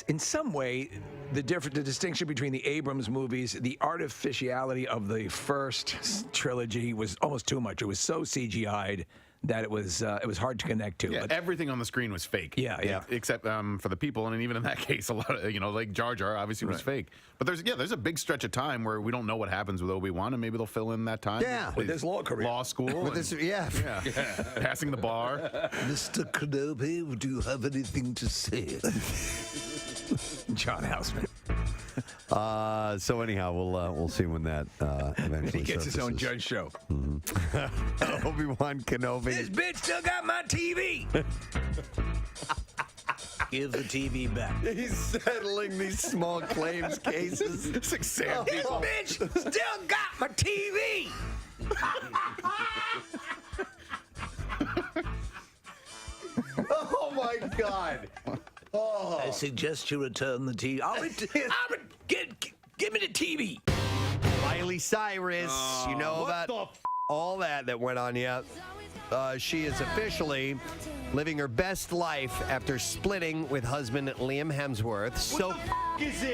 in some way, the distinction between the Abrams movies, the artificiality of the first trilogy was almost too much. It was so CGI'd that it was hard to connect to. Yeah, But everything on the screen was fake. Yeah. Except for the people, and even in that case, a lot of like Jar Jar obviously was fake. But there's a big stretch of time where we don't know what happens with Obi-Wan, and maybe they'll fill in that time. Yeah. with his law career, law school, With this, yeah. passing the bar. Mr. Kenobi, do you have anything to say? John Houseman. So anyhow, we'll see when that eventually He gets his own surfaces. judge show. Obi-Wan Kenobi. This bitch still got my TV. Give the TV back. He's settling these small claims cases. It's like Sam This people. bitch still got my TV. Oh my God. Oh. I suggest you return the TV. Give me the TV. Miley Cyrus, you know about all that went on. Yeah, she is officially living her best life after splitting with husband Liam Hemsworth.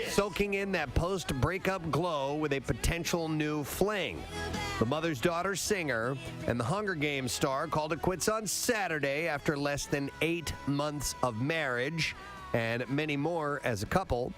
Soaking in that post-breakup glow with a potential new fling. The mother's daughter singer and the Hunger Games star called it quits on Saturday after less than 8 months of marriage and many more as a couple.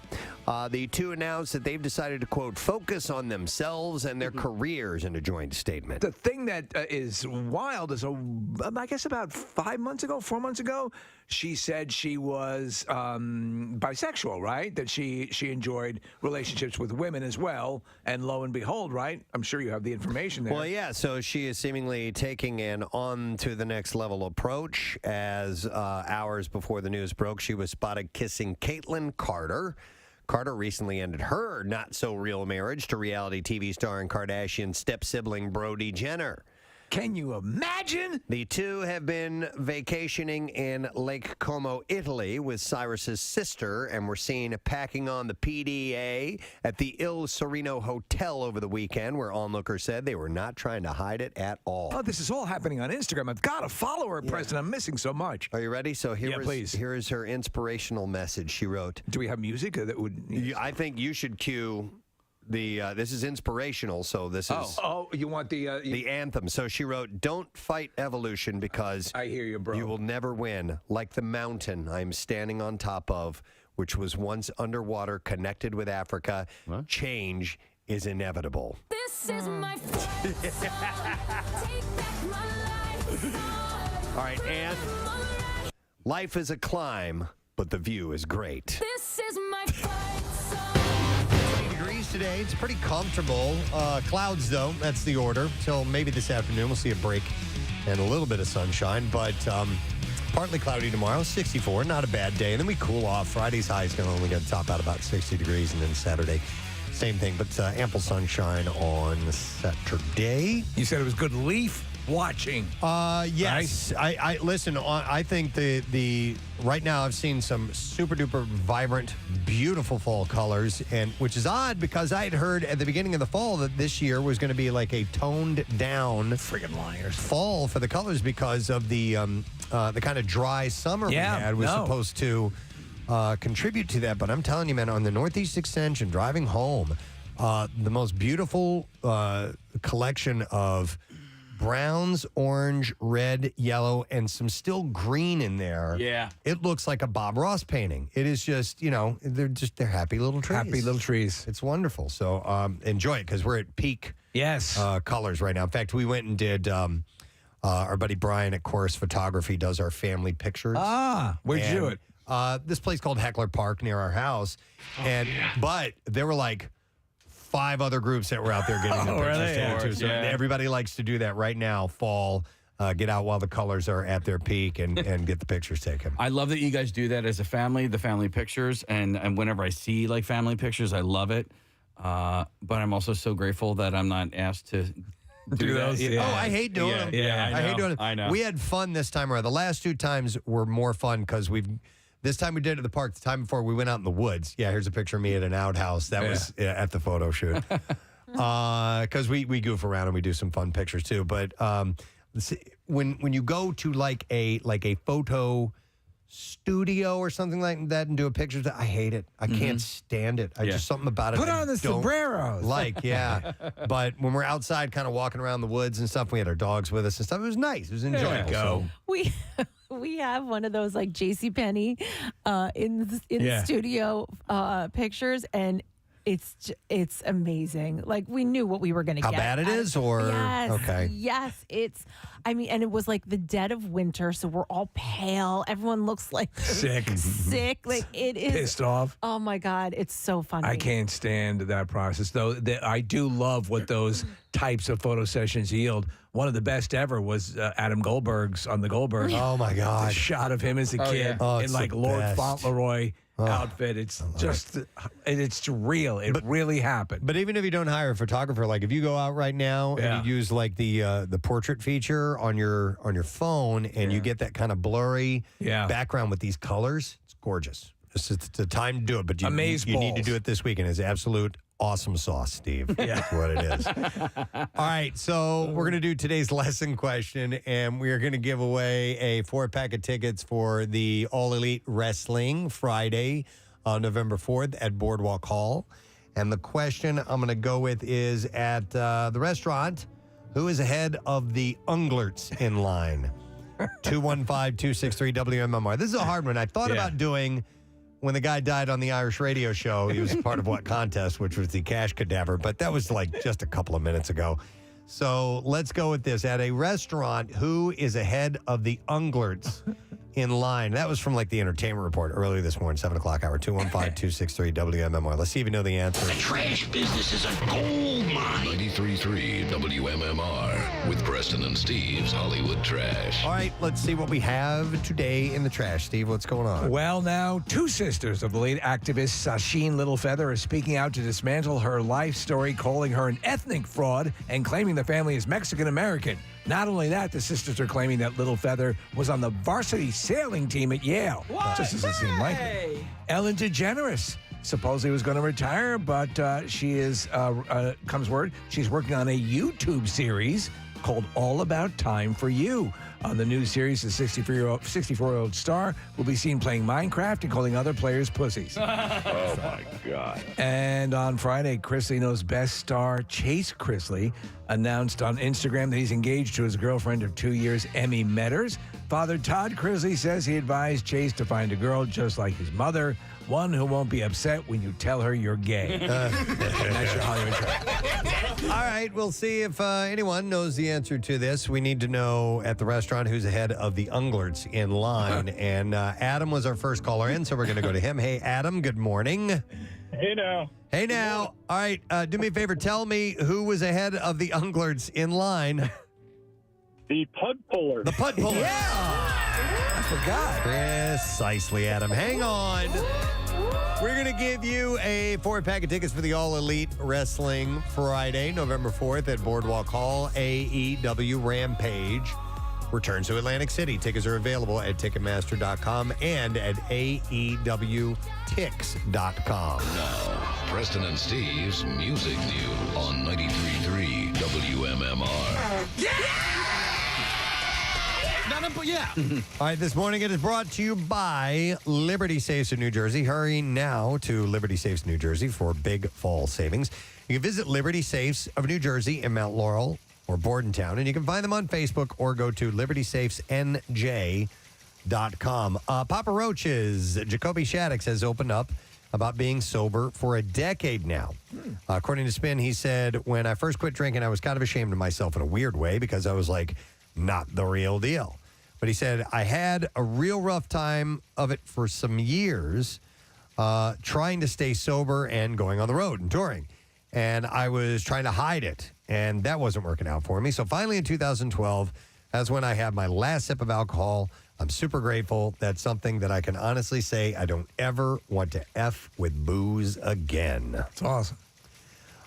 The two announced that they've decided to, quote, focus on themselves and their careers in a joint statement. The thing that is wild is, I guess about 4 months ago, she said she was bisexual, right? That she enjoyed relationships with women as well. And lo and behold, right? I'm sure you have the information there. Well, yeah, so she is seemingly taking an on-to-the-next-level approach. As hours before the news broke, she was spotted kissing Caitlyn Carter. Carter recently ended her not-so-real marriage to reality TV star and Kardashian step-sibling Brody Jenner. Can you imagine? The two have been vacationing in Lake Como, Italy with Cyrus's sister and were seen packing on the PDA at the Il Sereno Hotel over the weekend, where onlookers said they were not trying to hide it at all. Oh, this is all happening on Instagram. I've got to follow her, Preston. I'm missing so much. Are you ready? So please. Here is her inspirational message. She wrote, Do we have music that would... I think you should cue... this is inspirational, so this is... Oh, you want the anthem. So she wrote, don't fight evolution because... I hear you, bro. You will never win. Like the mountain I am standing on top of, which was once underwater connected with Africa. What? Change is inevitable. This is my fight. Take back my life. All right, and life is a climb, but the view is great. This is my fight. Degrees today. It's pretty comfortable. Clouds, though, that's the order. Till maybe this afternoon, we'll see a break and a little bit of sunshine, but partly cloudy tomorrow, 64, not a bad day. And then we cool off. Friday's high is going to only get top out about 60 degrees, and then Saturday, same thing, but ample sunshine on Saturday. You said it was good leaf watching. Yes. Right? I listen. I think the right now I've seen some super duper vibrant, beautiful fall colors, and which is odd because I had heard at the beginning of the fall that this year was going to be like a toned down friggin' liars fall for the colors because of the kind of dry summer we had was supposed to contribute to that. But I'm telling you, man, on the Northeast Extension, driving home, the most beautiful collection of browns, orange, red, yellow, and some still green in there. Yeah. It looks like a Bob Ross painting. It is just, they're happy little trees. Happy little trees. It's wonderful. So enjoy it because we're at peak colors right now. In fact, we went and did our buddy Brian at Chorus Photography does our family pictures. Where'd you do it? This place called Heckler Park near our house. But there were like 5 other groups that were out there getting the pictures taken too. So everybody likes to do that right now, fall, get out while the colors are at their peak and get the pictures taken. I love that you guys do that as a family, the family pictures. And whenever I see like family pictures, I love it. But I'm also so grateful that I'm not asked to do those. that. Oh, I hate doing them. Yeah, I hate doing it. I know. We had fun this time around. The last 2 times were more fun because this time we did it at the park. The time before we went out in the woods. Yeah, here's a picture of me at an outhouse. That was at the photo shoot. Because we goof around and we do some fun pictures too. But when you go to like a photo studio or something like that and do a picture, I hate it. I can't stand it. I just something about it. Put I on the don't sombreros. But when we're outside, kind of walking around the woods and stuff, we had our dogs with us and stuff. It was nice. It was enjoyable. So. We have one of those like JCPenney in the studio pictures, and it's amazing. Like we knew what we were going to get. How bad it is, or okay? Yes, and it was like the dead of winter, so we're all pale. Everyone looks like sick. Like it is pissed off. Oh my God, it's so funny. I can't stand that process, though. I do love what those types of photo sessions yield. One of the best ever was Adam Goldberg's on the Goldberg. Oh my God! The shot of him as a kid in like Lord Fauntleroy outfit. It's just, it's real. It really happened. But even if you don't hire a photographer, like if you go out right now and you use like the portrait feature on your phone and you get that kind of blurry background with these colors, it's gorgeous. It's the time to do it, but you need to do it this weekend. It's absolute awesome sauce, Steve. Yeah. That's what it is. All right, so we're going to do today's lesson question, and we are going to give away a 4-pack of tickets for the All Elite Wrestling Friday, November 4th at Boardwalk Hall. And the question I'm going to go with is at the restaurant, who is ahead of the Unglerts in line? 215-263-WMMR. This is a hard one. I thought about doing... When the guy died on the Irish radio show, he was part of what contest, which was the cash cadaver, but that was like just a couple of minutes ago. So let's go with this. At a restaurant, who is ahead of the Unglerts in line? That was from like the Entertainment Report earlier this morning, 7 o'clock hour, 215-263-WMMR. Let's see if you know the answer. The trash business is a gold mine. 93.3 WMMR with Preston and Steve's Hollywood Trash. All right, let's see what we have today in the trash. Steve, what's going on? Well, now, 2 sisters of the late activist Sasheen Littlefeather are speaking out to dismantle her life story, calling her an ethnic fraud and claiming the family is Mexican-American. Not only that, the sisters are claiming that Littlefeather was on the varsity sailing team at Yale. What? Just doesn't seem likely. Ellen DeGeneres supposedly was going to retire, but she is, comes word, she's working on a YouTube series called All About Time for You. On the new series, the 64-year-old star will be seen playing Minecraft and calling other players pussies. Oh, my God. And on Friday, Chrisley Knows Best star Chase Chrisley announced on Instagram that he's engaged to his girlfriend of 2 years, Emmy Metters. Father Todd Chrisley says he advised Chase to find a girl just like his mother, one who won't be upset when you tell her you're gay. That's your Hollywood Trash. All right, we'll see if anyone knows the answer to this. We need to know at the restaurant who's ahead of the Unglerts in line. And Adam was our first caller in, so we're going to go to him. Hey, Adam, good morning. Hey, now. Hey, now. All right, do me a favor. Tell me who was ahead of the Unglerts in line. The Pud Puller. The Pud Puller. I forgot. Precisely, Adam. Hang on. We're going to give you a 4-pack of tickets for the All Elite Wrestling Friday, November 4th at Boardwalk Hall. AEW Rampage returns to Atlantic City. Tickets are available at Ticketmaster.com and at AEWTix.com. Now, Preston and Steve's Music News on 93.3 WMMR. All right, this morning it is brought to you by Liberty Safes of New Jersey. Hurry now to Liberty Safes New Jersey for big fall savings. You can visit Liberty Safes of New Jersey in Mount Laurel or Bordentown, and you can find them on Facebook or go to libertysafesnj.com. Papa Roach's Jacoby Shaddix has opened up about being sober for a decade now. According to Spin, he said, when I first quit drinking, I was kind of ashamed of myself in a weird way because I was like, not the real deal. But he said, I had a real rough time of it for some years, trying to stay sober and going on the road and touring. And I was trying to hide it, and that wasn't working out for me. So finally in 2012, that's when I had my last sip of alcohol. I'm super grateful. That's something that I can honestly say I don't ever want to F with booze again. That's awesome.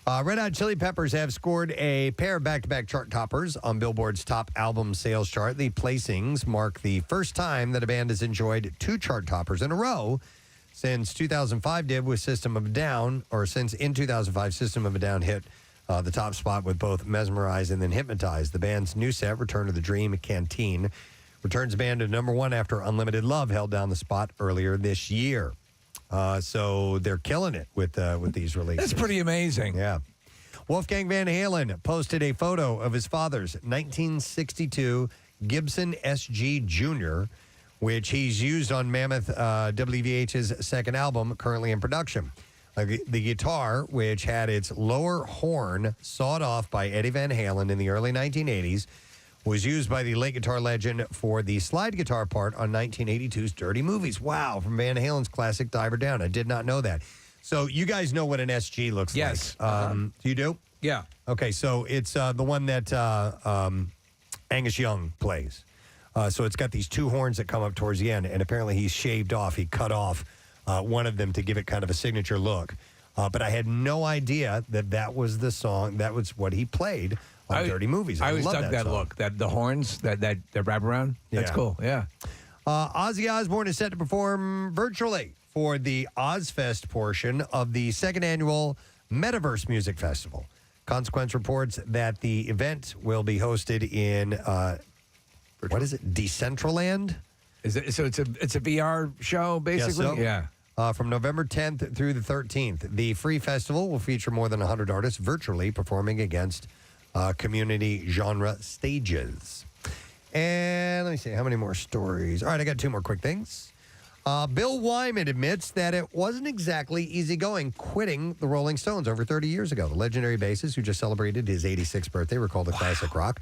Red Hot Chili Peppers have scored a pair of back-to-back chart toppers on Billboard's top album sales chart. The placings mark the first time that a band has enjoyed 2 chart toppers in a row since 2005 did with System of a Down, or since in 2005 System of a Down hit the top spot with both Mesmerize and then Hypnotize. The band's new set, Return to the Dream Canteen, returns the band to number 1 after Unlimited Love held down the spot earlier this year. So they're killing it with these releases. That's pretty amazing. Yeah. Wolfgang Van Halen posted a photo of his father's 1962 Gibson SG Jr., which he's used on Mammoth WVH's second album, currently in production. The guitar, which had its lower horn sawed off by Eddie Van Halen in the early 1980s, was used by the late guitar legend for the slide guitar part on 1982's Dirty Movies. Wow, from Van Halen's classic Diver Down. I did not know that. So you guys know what an SG looks yes. like. You do? Yeah. Okay, so it's the one that Angus Young plays. So it's got these 2 horns that come up towards the end, and apparently he shaved off, he cut off one of them to give it kind of a signature look. But I had no idea that was the song, that was what he played on Dirty Movies. I always love dug that song. look, the horns that wrap around. That's Yeah. cool. Yeah. Ozzy Osbourne is set to perform virtually for the Ozfest portion of the second annual Metaverse Music Festival. Consequence reports that the event will be hosted in, what is it, Decentraland? Is it? So it's a VR show, basically? Yes, so. Yeah. From November 10th through the 13th. The free festival will feature more than 100 artists virtually performing against community genre stages. And let me see, how many more stories? All right, I got 2 more quick things. Bill Wyman admits that it wasn't exactly easygoing quitting the Rolling Stones over 30 years ago. The legendary bassist, who just celebrated his 86th birthday, recalled the classic rock,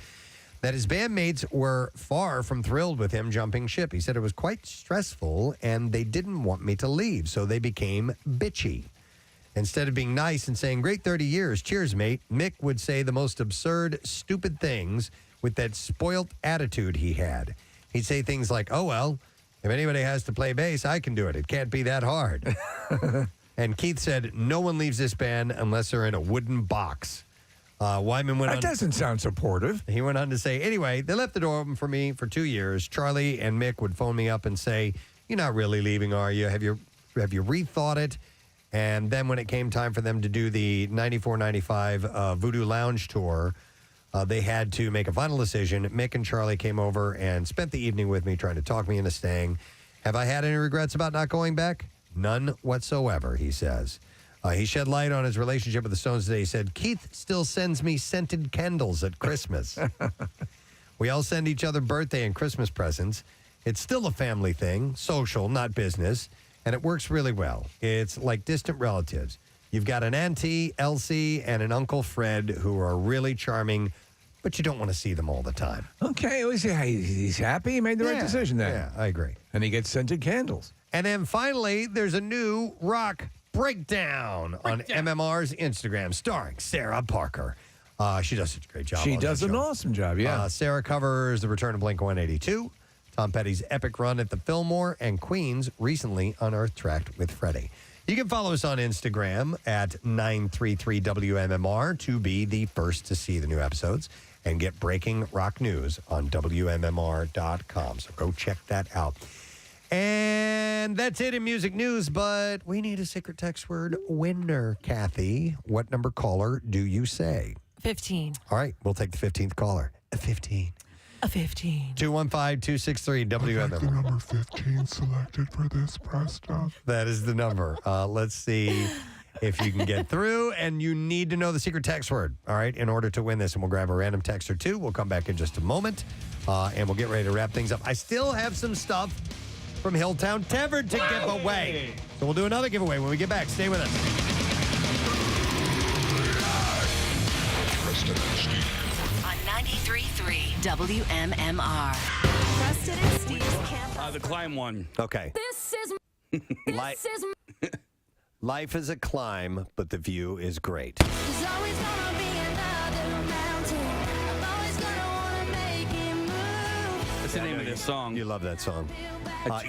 that his bandmates were far from thrilled with him jumping ship. He said it was quite stressful, and they didn't want me to leave, so they became bitchy. Instead of being nice and saying, great 30 years, cheers, mate, Mick would say the most absurd, stupid things with that spoilt attitude he had. He'd say things like, oh, well, if anybody has to play bass, I can do it. It can't be that hard. And Keith said, no one leaves this band unless they're in a wooden box. Wyman went on. That doesn't sound supportive. He went on to say, anyway, they left the door open for me for 2 years. Charlie and Mick would phone me up and say, you're not really leaving, are you? Have you rethought it? And then when it came time for them to do the 94-95 Voodoo Lounge tour, they had to make a final decision. Mick and Charlie came over and spent the evening with me trying to talk me into staying. Have I had any regrets about not going back? None whatsoever, he says. He shed light on his relationship with the Stones today. He said, Keith still sends me scented candles at Christmas. We all send each other birthday and Christmas presents. It's still a family thing, social, not business, and it works really well. It's like distant relatives. You've got an Auntie Elsie and an Uncle Fred who are really charming, but you don't want to see them all the time. Okay, he's happy. He made the right decision there. Yeah, I agree. And he gets scented candles. And then finally, there's a new rock breakdown on MMR's Instagram starring Sarah Parker. She does such a great job. She on does that an show. awesome job, yeah. Sarah covers the return of Blink-182, Tom Petty's epic run at the Fillmore, and Queen's recently unearthed track with Freddie. You can follow us on Instagram at 933WMMR to be the first to see the new episodes and get breaking rock news on WMMR.com. So go check that out. And that's it in music news, but we need a secret text word winner, Kathy. What number caller do you say? 15. All right, we'll take the 15th caller. A 15. A 15. 215-263 WMMR. The number 15 selected for this Preston. That is the number. Let's see if you can get through. And you need to know the secret text word, all right, in order to win this. And we'll grab a random text or two. We'll come back in just a moment, and we'll get ready to wrap things up. I still have some stuff from Hilltown Tavern to give away. So we'll do another giveaway when we get back. Stay with us. Preston and Steve. On 93.3 WMMR. Preston and Steve's Camp. The climb one. Okay. This is Life is a climb, but the view is great. There's always gonna be another mountain. I'm always gonna wanna make it move. That's the name of this song. You love that song. I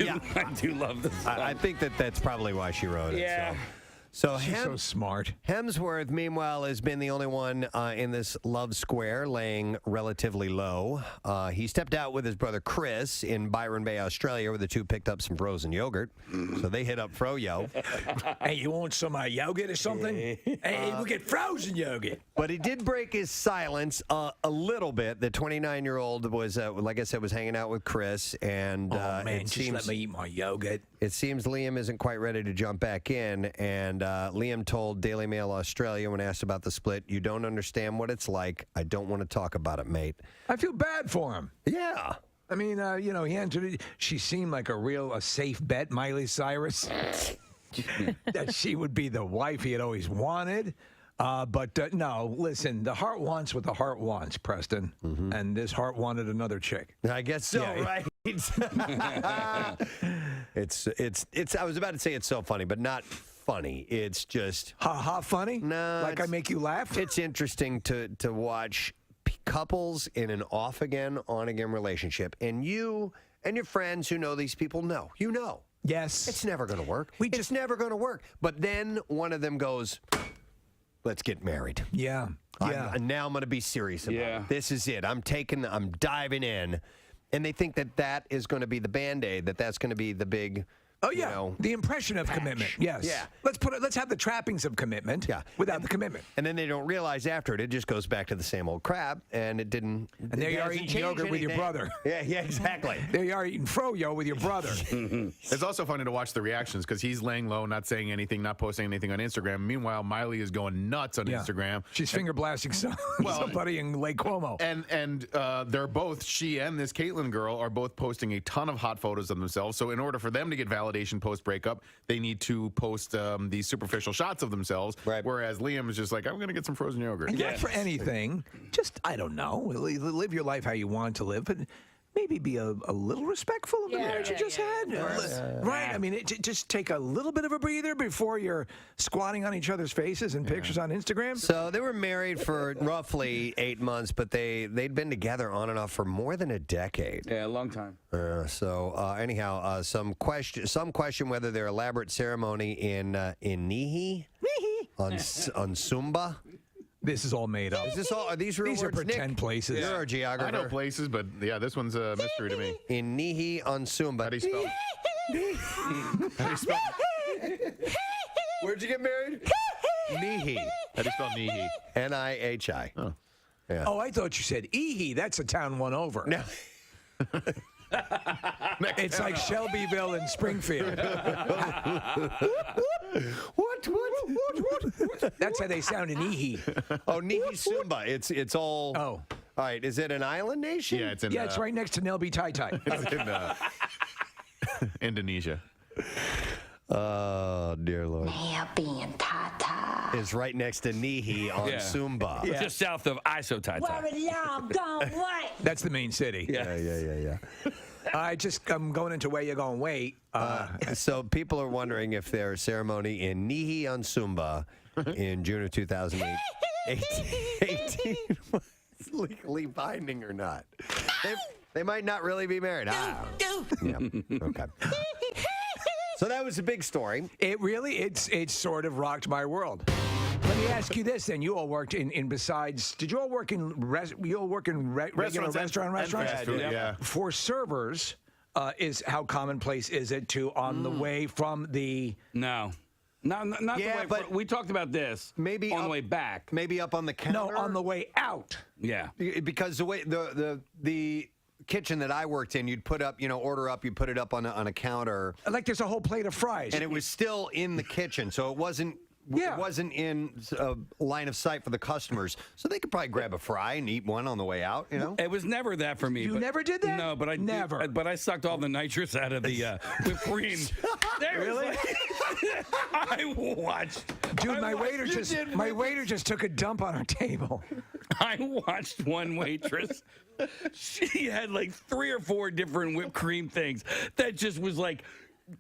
do love this song. I think that's probably why she wrote it. Yeah. So She's so smart. Hemsworth, meanwhile, has been the only one in this love square, laying relatively low. He stepped out with his brother Chris in Byron Bay, Australia, where the two picked up some frozen yogurt. So they hit up Froyo. Hey, you want some yogurt or something? Hey, we'll get frozen yogurt. But he did break his silence a little bit. The 29-year-old was, like I said, was hanging out with Chris. And let me eat my yogurt. It seems Liam isn't quite ready to jump back in. And Liam told Daily Mail Australia when asked about the split, "You don't understand what it's like. I don't want to talk about it, mate." I feel bad for him. Yeah. I mean, he entered it. She seemed like a safe bet, Miley Cyrus, that she would be the wife he had always wanted. But no, listen, the heart wants what the heart wants, Preston. And this heart wanted another chick. I guess so, Yeah. right? It's. I was about to say it's so funny, but not funny. It's just ha funny. No, like I make you laugh. It's interesting to watch couples in an off again, on again relationship, and you and your friends who know these people know. You know. Yes. It's never going to work. It's never going to work. But then one of them goes, "Let's get married." Yeah. Yeah. And now I'm going to be serious about it. This is it. I'm diving in. And they think that is going to be the Band-Aid, that's going to be the big, Oh yeah, the impression of commitment. Yes. Yeah. Let's have the trappings of commitment. Yeah. Without the commitment. And then they don't realize after it just goes back to the same old crap, and it didn't. And there you are eating yogurt with your brother. Yeah, exactly. There you are eating froyo with your brother. It's also funny to watch the reactions because he's laying low, not saying anything, not posting anything on Instagram. Meanwhile, Miley is going nuts on Instagram. She's finger blasting somebody in Lake Como. And they're both, she and this Caitlyn girl are both posting a ton of hot photos of themselves. So in order for them to get validation post-breakup, they need to post these superficial shots of themselves. Right. Whereas Liam is just like, I'm going to get some frozen yogurt. And not for anything. Just, I don't know, live your life how you want to live, but maybe be a little respectful of the marriage you just had. Right? I mean, just take a little bit of a breather before you're squatting on each other's faces and pictures on Instagram. So they were married for roughly 8 months, but they'd been together on and off for more than a decade. Yeah, a long time. Anyhow, some question whether their elaborate ceremony in Nihi on Sumba. This is all made up. Is this all? Are these real These words, are pretend Nick? places. You're our geographer. I know places, but yeah, this one's a mystery to me. In Nihi on Sumba. How do you spell? How do you spell? Where'd you get married? Nihi. How do you spell Nihi? N-I-H-I. Oh. Yeah. Oh, I thought you said Ehe. That's a town one over. No. It's like Shelbyville and Springfield. What? That's how they sound in Ehe. Oh, Nihi Sumba. It's all. Oh. All right. Is it an island nation? Yeah, it's in. Yeah, it's right next to Nelby Tai Tai. It's in Indonesia. Oh, dear Lord. Nelby and Tata. Is right next to Nihi on Sumba. It's just south of Iso Tai Tai. Where y'all going? Wait. That's the main city. Yeah. I'm going into where you're going. Wait. So people are wondering if their ceremony in Nihi on Sumba in June of 2008 18 was legally binding or not. They might not really be married. Yeah. Okay. So that was a big story. It sort of rocked my world. Let me ask you this: then you all worked in besides? Did you all work in regular restaurants? And fast food, yeah. For servers, how commonplace is it to on the way from the? No, not the way. But we talked about this. Maybe on the way back. Maybe up on the counter. No, on the way out. Yeah, because the way the kitchen that I worked in, you'd put up, order up, you put it up on a counter. Like there's a whole plate of fries. And it was still in the kitchen, so it wasn't in line of sight for the customers. So they could probably grab a fry and eat one on the way out, It was never that for me. You never did that? No, but I never. But I sucked all the nitrous out of the whipped cream. Really? I watched. Dude, my waiter just took a dump on our table. I watched one waitress. She had like 3 or 4 different whipped cream things that just was like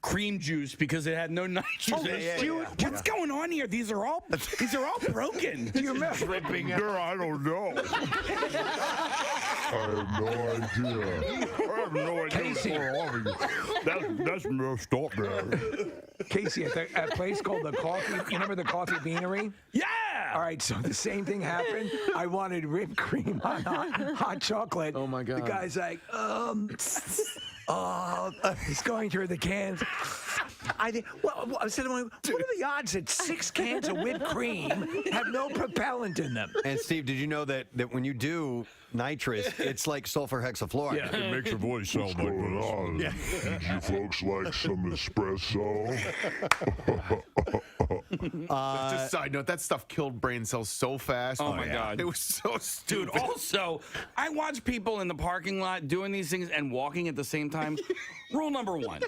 cream juice because it had no nitrogen. What's going on here? These are all broken. Do you remember? Dripping. I don't know. I have no idea. I have no idea. Casey. That's messed up, man. Casey, at a place called the Coffee. You remember the Coffee Beanery? Yeah. All right, so the same thing happened. I wanted whipped cream on hot chocolate. Oh my God. The guy's like, he's going through the cans. I said to him, what are the odds that 6 cans of whipped cream have no propellant in them? And Steve, did you know that when you do nitrous, it's like sulfur hexafluoride? Yeah, it makes your voice sound like this. Did you folks like some espresso? Just side note, that stuff killed brain cells so fast. Oh my God. It was so stupid. Dude, also, I watch people in the parking lot doing these things and walking at the same time. Rule number 1,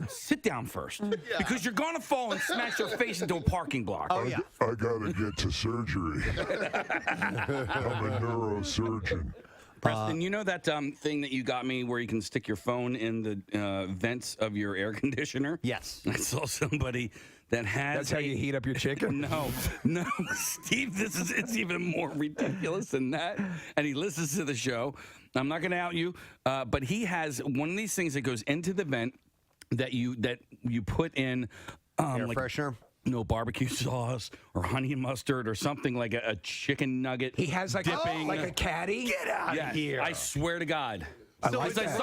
sit down first. Because you're going to fall and smash your face into a parking block. Oh, yeah. I gotta get to surgery. I'm a neurosurgeon. Preston, you know that thing that you got me where you can stick your phone in the vents of your air conditioner? Yes. I saw somebody that has. That's how you heat up your chicken? No, Steve, it's even more ridiculous than that. And he listens to the show. I'm not going to out you, but he has one of these things that goes into the vent that you put in air freshener. No barbecue sauce or honey and mustard or something like a chicken nugget. He has like a caddy. Get out of here! I swear to God. I like that.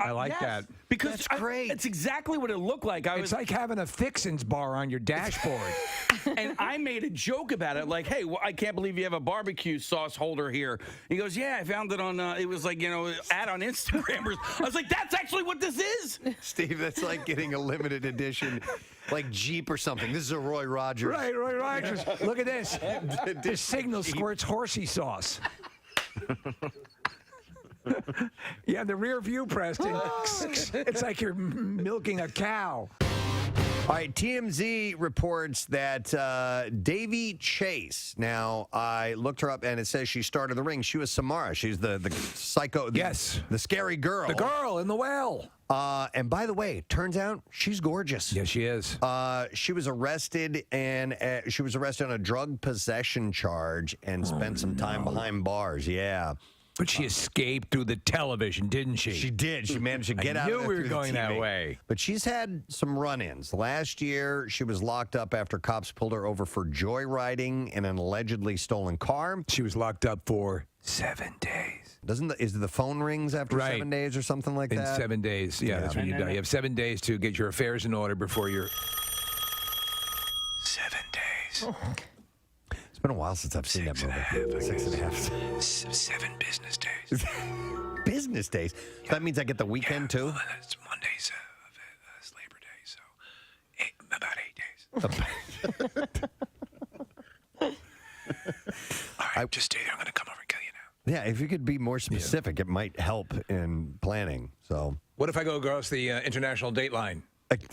I like that. Because that's great. It's exactly what it looked like. It's like having a Fixins bar on your dashboard. And I made a joke about it, like, "Hey, I can't believe you have a barbecue sauce holder here." He goes, "Yeah, I found it on. It was like ad on Instagram." I was like, "That's actually what this is." Steve, that's like getting a limited edition, like Jeep or something. This is a Roy Rogers. Right, Roy Rogers. Look at this. This Signal squirts horsey sauce. Yeah, the rear view, Preston. It's like you're milking a cow. All right, TMZ reports that Davy Chase. Now, I looked her up, and it says she started the ring. She was Samara. She's the psycho. Yes. The scary girl. The girl in the well. And by the way, turns out she's gorgeous. Yes, she is. She was arrested, and she was arrested on a drug possession charge and spent some time behind bars. Yeah. But she escaped through the television, didn't she? She did. She managed to get out of I it knew we were through the going that TV. way. But she's had some run-ins. Last year, she was locked up after cops pulled her over for joyriding in an allegedly stolen car. She was locked up for 7 days. Is the phone rings after 7 days or something like that? In 7 days. Yeah, that's when you die. You have 7 days to get your affairs in order before you're... 7 days. It's been a while since I've seen that movie. 6.5. 7 business days. Business days? So that means I get the weekend too? Well, it's Monday's Labor Day, so about 8 days. All right, just stay there. I'm going to come over and kill you now. Yeah, if you could be more specific, it might help in planning. So, what if I go across the international date line? Let me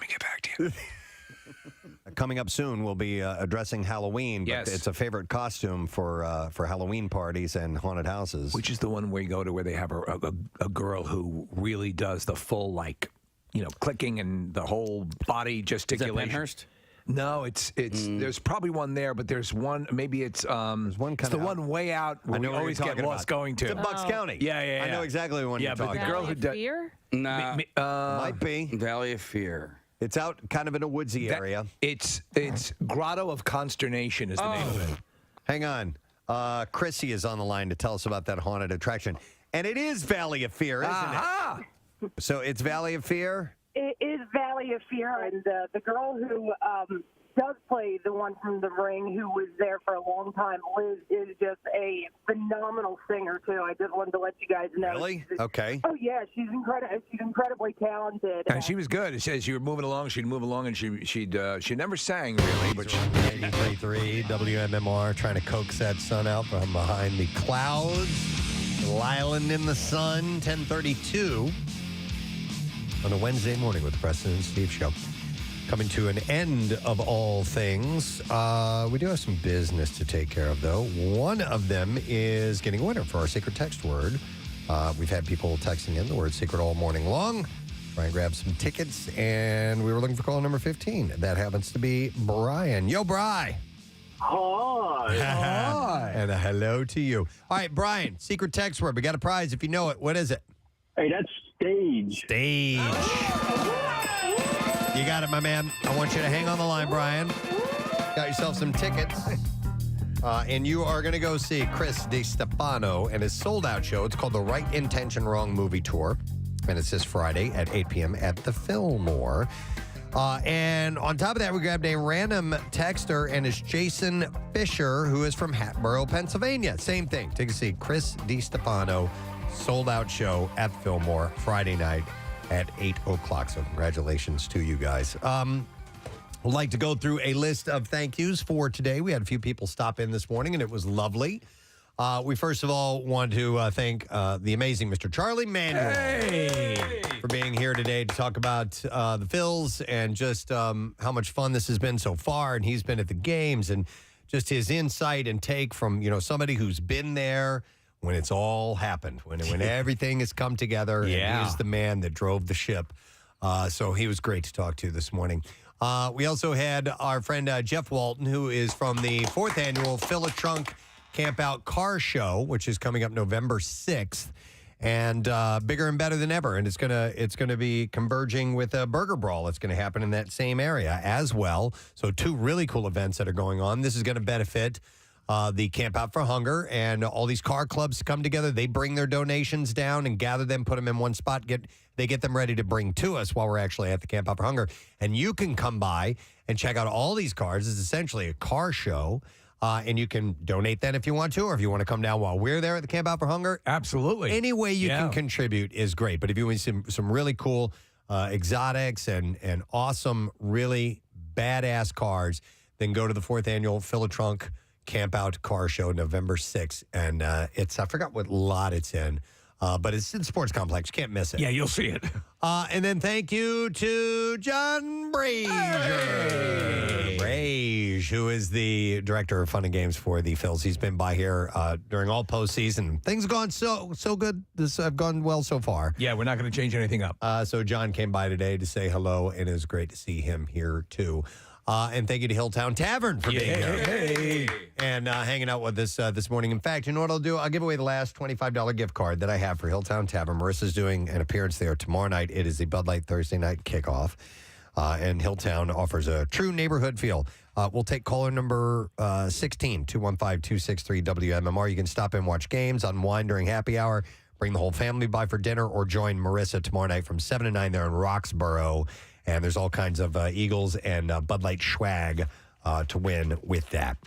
get back to you. Coming up soon, we'll be addressing Halloween. But Yes. it's a favorite costume for Halloween parties and haunted houses. Which is the one where you go to where they have a girl who really does the full, clicking and the whole body gesticulation. Is that Penhurst? No, it's there's probably one there, but there's one. Maybe it's there's one it's the one way out where we always get lost going to. It's in Bucks County. Yeah. I know exactly the one you're talking but the girl who Fear? Nah, might be Valley of Fear. It's out kind of in a woodsy area. It's Grotto of Consternation is the name of it. Hang on. Chrissy is on the line to tell us about that haunted attraction. And it is Valley of Fear, isn't it? So it's Valley of Fear? It is Valley of Fear, and the girl who does play the one from The Ring, who was there for a long time, Liz, is just a phenomenal singer, too. I just wanted to let you guys know. Really? Okay. Oh, yeah, she's incredibly talented. And she was good. It says you were moving along, she'd move along, and she never sang really, but she 93.3 WMMR trying to coax that sun out from behind the clouds. Island in the sun, 10:32 on a Wednesday morning with the Preston and Steve show. Coming to an end of all things. We do have some business to take care of, though. One of them is getting a winner for our secret text word. We've had people texting in the word secret all morning long. Try and grab some tickets, and we were looking for caller number 15. That happens to be Brian. Yo, Bri. Hi. Hi. And a hello to you. All right, Brian, secret text word. We got a prize if you know it. What is it? Hey, that's stage. Stage. You got it, my man. I want you to hang on the line, Brian. Got yourself some tickets. And you are going to go see Chris DiStefano and his sold-out show. It's called the Right Intention Wrong Movie Tour. And it's this Friday at 8 p.m. at the Fillmore. And on top of that, we grabbed a random texter, and it's Jason Fisher, who is from Hatboro, Pennsylvania. Same thing. Take a seat. Chris DiStefano, sold-out show at the Fillmore Friday night at 8 o'clock. So congratulations to you guys. I'd like to go through a list of thank yous for today. We had a few people stop in this morning, and it was lovely. We first of all want to thank the amazing Mr. Charlie Manuel for being here today to talk about the Phils and just how much fun this has been so far. And he's been at the games, and just his insight and take from somebody who's been there when it's all happened, when everything has come together. Yeah. And he's the man that drove the ship. So he was great to talk to this morning. We also had our friend Jeff Walton, who is from the 4th annual Fill a Trunk Camp Out Car Show, which is coming up November 6th, and bigger and better than ever. And it's gonna be converging with a burger brawl. It's going to happen in that same area as well. So 2 really cool events that are going on. This is going to benefit the Camp Out for Hunger, and all these car clubs come together. They bring their donations down and gather them, put them in one spot. They get them ready to bring to us while we're actually at the Camp Out for Hunger. And you can come by and check out all these cars. It's essentially a car show. And you can donate then if you want to, or if you want to come down while we're there at the Camp Out for Hunger. Absolutely. Any way you can contribute is great. But if you want some really cool exotics and awesome, really badass cars, then go to the 4th annual Fill a Trunk Camp Out Car Show, November 6th. And it's, I forgot what lot it's in, but it's in the Sports Complex. You can't miss it. Yeah, you'll see it. And then thank you to John Brazier. Brage, who is the director of Fun and Games for the Phils. He's been by here during all postseason. Things have gone so good. This have gone well so far. Yeah, we're not going to change anything up. So John came by today to say hello, and it was great to see him here, too. And thank you to Hilltown Tavern for being here and hanging out with us this morning. In fact, you know what I'll do? I'll give away the last $25 gift card that I have for Hilltown Tavern. Marissa's doing an appearance there tomorrow night. It is the Bud Light Thursday night kickoff. And Hilltown offers a true neighborhood feel. We'll take caller number 16, 215-263-WMMR. You can stop in, watch games, unwind during happy hour, bring the whole family by for dinner, or join Marissa tomorrow night from 7 to 9 there in Roxborough. And there's all kinds of Eagles and Bud Light swag to win with that.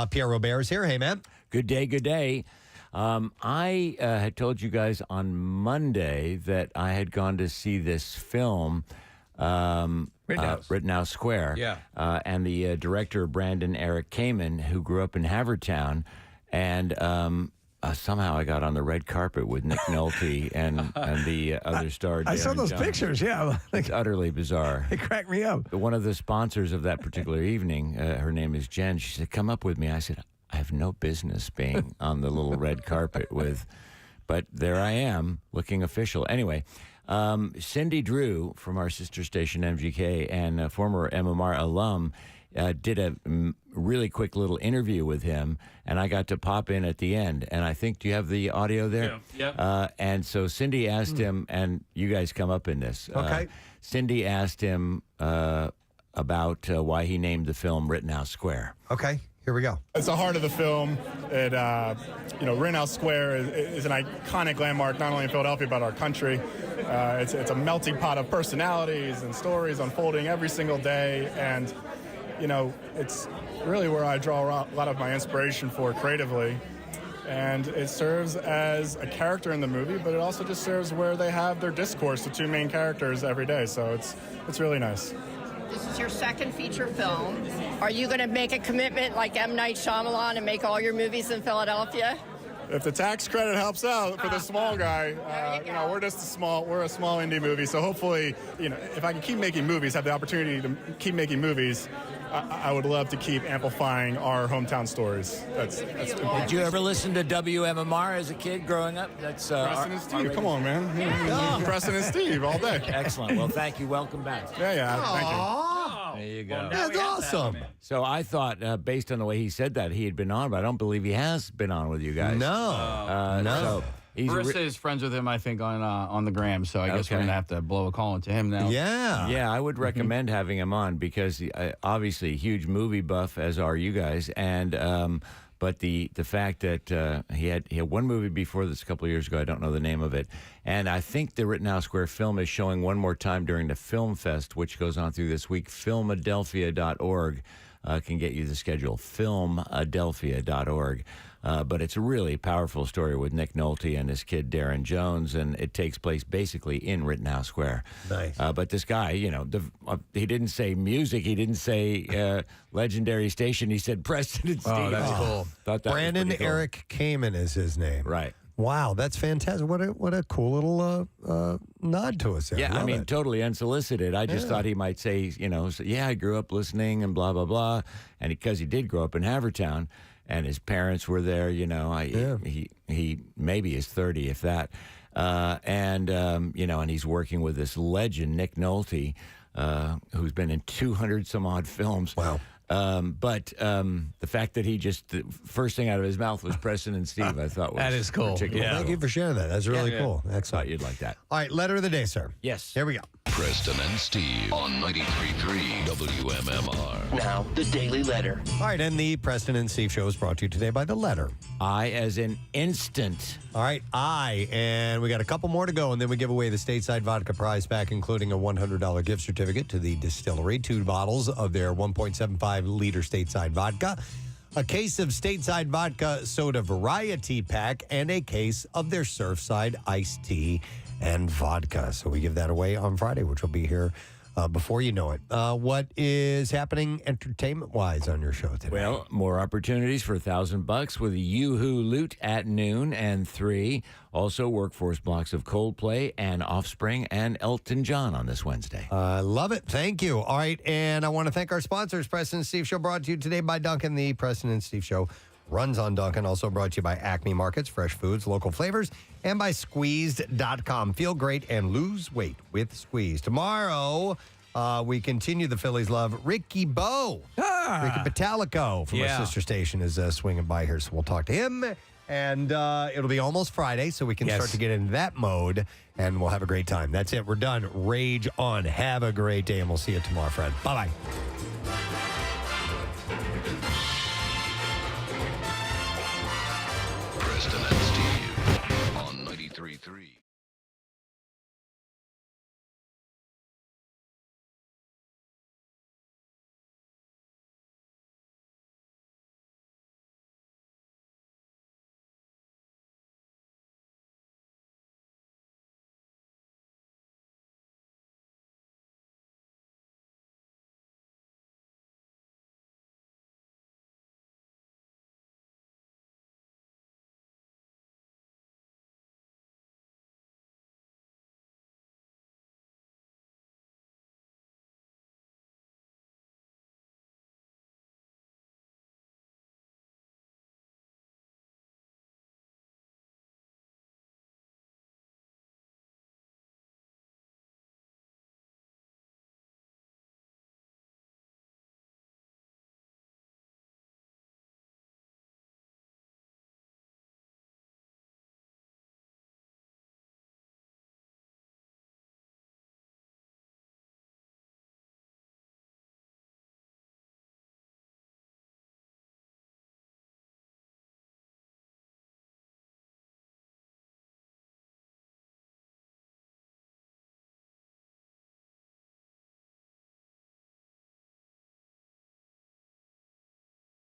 Pierre Robert is here. Hey, man. Good day, good day. I had told you guys on Monday that I had gone to see this film, Rittenhouse Square. Yeah. And the director, Brandon Eric Kamen, who grew up in Havertown. And somehow I got on the red carpet with Nick Nolte and the other star. I saw Darren those Johnson. pictures, yeah. It's utterly bizarre. It cracked me up. One of the sponsors of that particular evening, her name is Jen, she said, come up with me. I said, I have no business being on the little red carpet with, but there I am, looking official. Anyway, Cindy Drew from our sister station MGK and a former MMR alum did a really quick little interview with him, and I got to pop in at the end. And I think, do you have the audio there? Yeah. And so Cindy asked him, and you guys come up in this. Okay. Cindy asked him about why he named the film Rittenhouse Square. Okay, here we go. It's the heart of the film. It, Rittenhouse Square is an iconic landmark, not only in Philadelphia, but our country. It's a melting pot of personalities and stories unfolding every single day. And, it's really where I draw a lot of my inspiration for creatively. And it serves as a character in the movie, but it also just serves where they have their discourse, the two main characters, every day. So it's really nice. This is your second feature film. Are you going to make a commitment like M. Night Shyamalan and make all your movies in Philadelphia? If the tax credit helps out for the small guy, we're a small indie movie. So hopefully, if I can keep making movies, have the opportunity to keep making movies, I would love to keep amplifying our hometown stories. That's important. Did you ever listen to WMMR as a kid growing up? That's Preston and Steve. Come on, man. Preston and Steve all day. Excellent. Well, thank you. Welcome back. Yeah. Thank you. There you go. That's awesome. So I thought, based on the way he said that, he had been on, but I don't believe he has been on with you guys. No. So he's Marissa is friends with him, I think, on the gram. So I guess we're gonna have to blow a call into him now. Yeah, I would recommend having him on because obviously a huge movie buff, as are you guys, and but the fact that he had one movie before this a couple of years ago, I don't know the name of it, and I think the Rittenhouse Square film is showing one more time during the Film Fest, which goes on through this week. Filmadelphia.org can get you the schedule. Filmadelphia.org. But it's a really powerful story with Nick Nolte and his kid Darren Jones, and it takes place basically in Rittenhouse Square. Nice. But this guy, he didn't say music, he didn't say legendary station, he said Preston and Steve. Oh, that's cool. Thought that Brandon was pretty cool. Eric Kamen is his name. Right. Wow, that's fantastic. What a cool little nod to us there. Yeah, Love it. totally unsolicited. I just thought he might say, I grew up listening and blah, blah, blah. And because he did grow up in Havertown, and his parents were there, he maybe is 30, if that. And he's working with this legend, Nick Nolte, who's been in 200 some odd films. Wow. But the fact that the first thing out of his mouth was Preston and Steve, I thought was that is cool. particularly Thank you for sharing that. That's really cool. Thought Excellent. you'd like that. All right, letter of the day, sir. Yes. Here we go. Preston and Steve on 93.3 WMMR. Now, the Daily Letter. All right, and the Preston and Steve show is brought to you today by The Letter. I as in instant. All right, and we got a couple more to go, and then we give away the Stateside Vodka prize pack, including a $100 gift certificate to the distillery, 2 bottles of their 1.75-liter Stateside Vodka, a case of Stateside Vodka Soda Variety Pack, and a case of their Surfside Iced Tea and Vodka. So we give that away on Friday, which will be here before you know it. What is happening entertainment-wise on your show today? Well, more opportunities for $1,000 with Yoo-Hoo Loot at noon and 3. Also, workforce blocks of Coldplay and Offspring and Elton John on this Wednesday. I love it. Thank you. All right, and I want to thank our sponsors, Preston and Steve Show, brought to you today by Dunkin'. The Preston and Steve Show runs on Dunkin', also brought to you by Acme Markets, fresh foods, local flavors, and by Squeezed.com. Feel great and lose weight with Squeeze. Tomorrow, we continue the Phillies love. Ricky Bo, Ricky Patalico from our sister station is swinging by here, so we'll talk to him. And it'll be almost Friday, so we can start to get into that mode, and we'll have a great time. That's it. We're done. Rage on. Have a great day, and we'll see you tomorrow, friend. Bye-bye.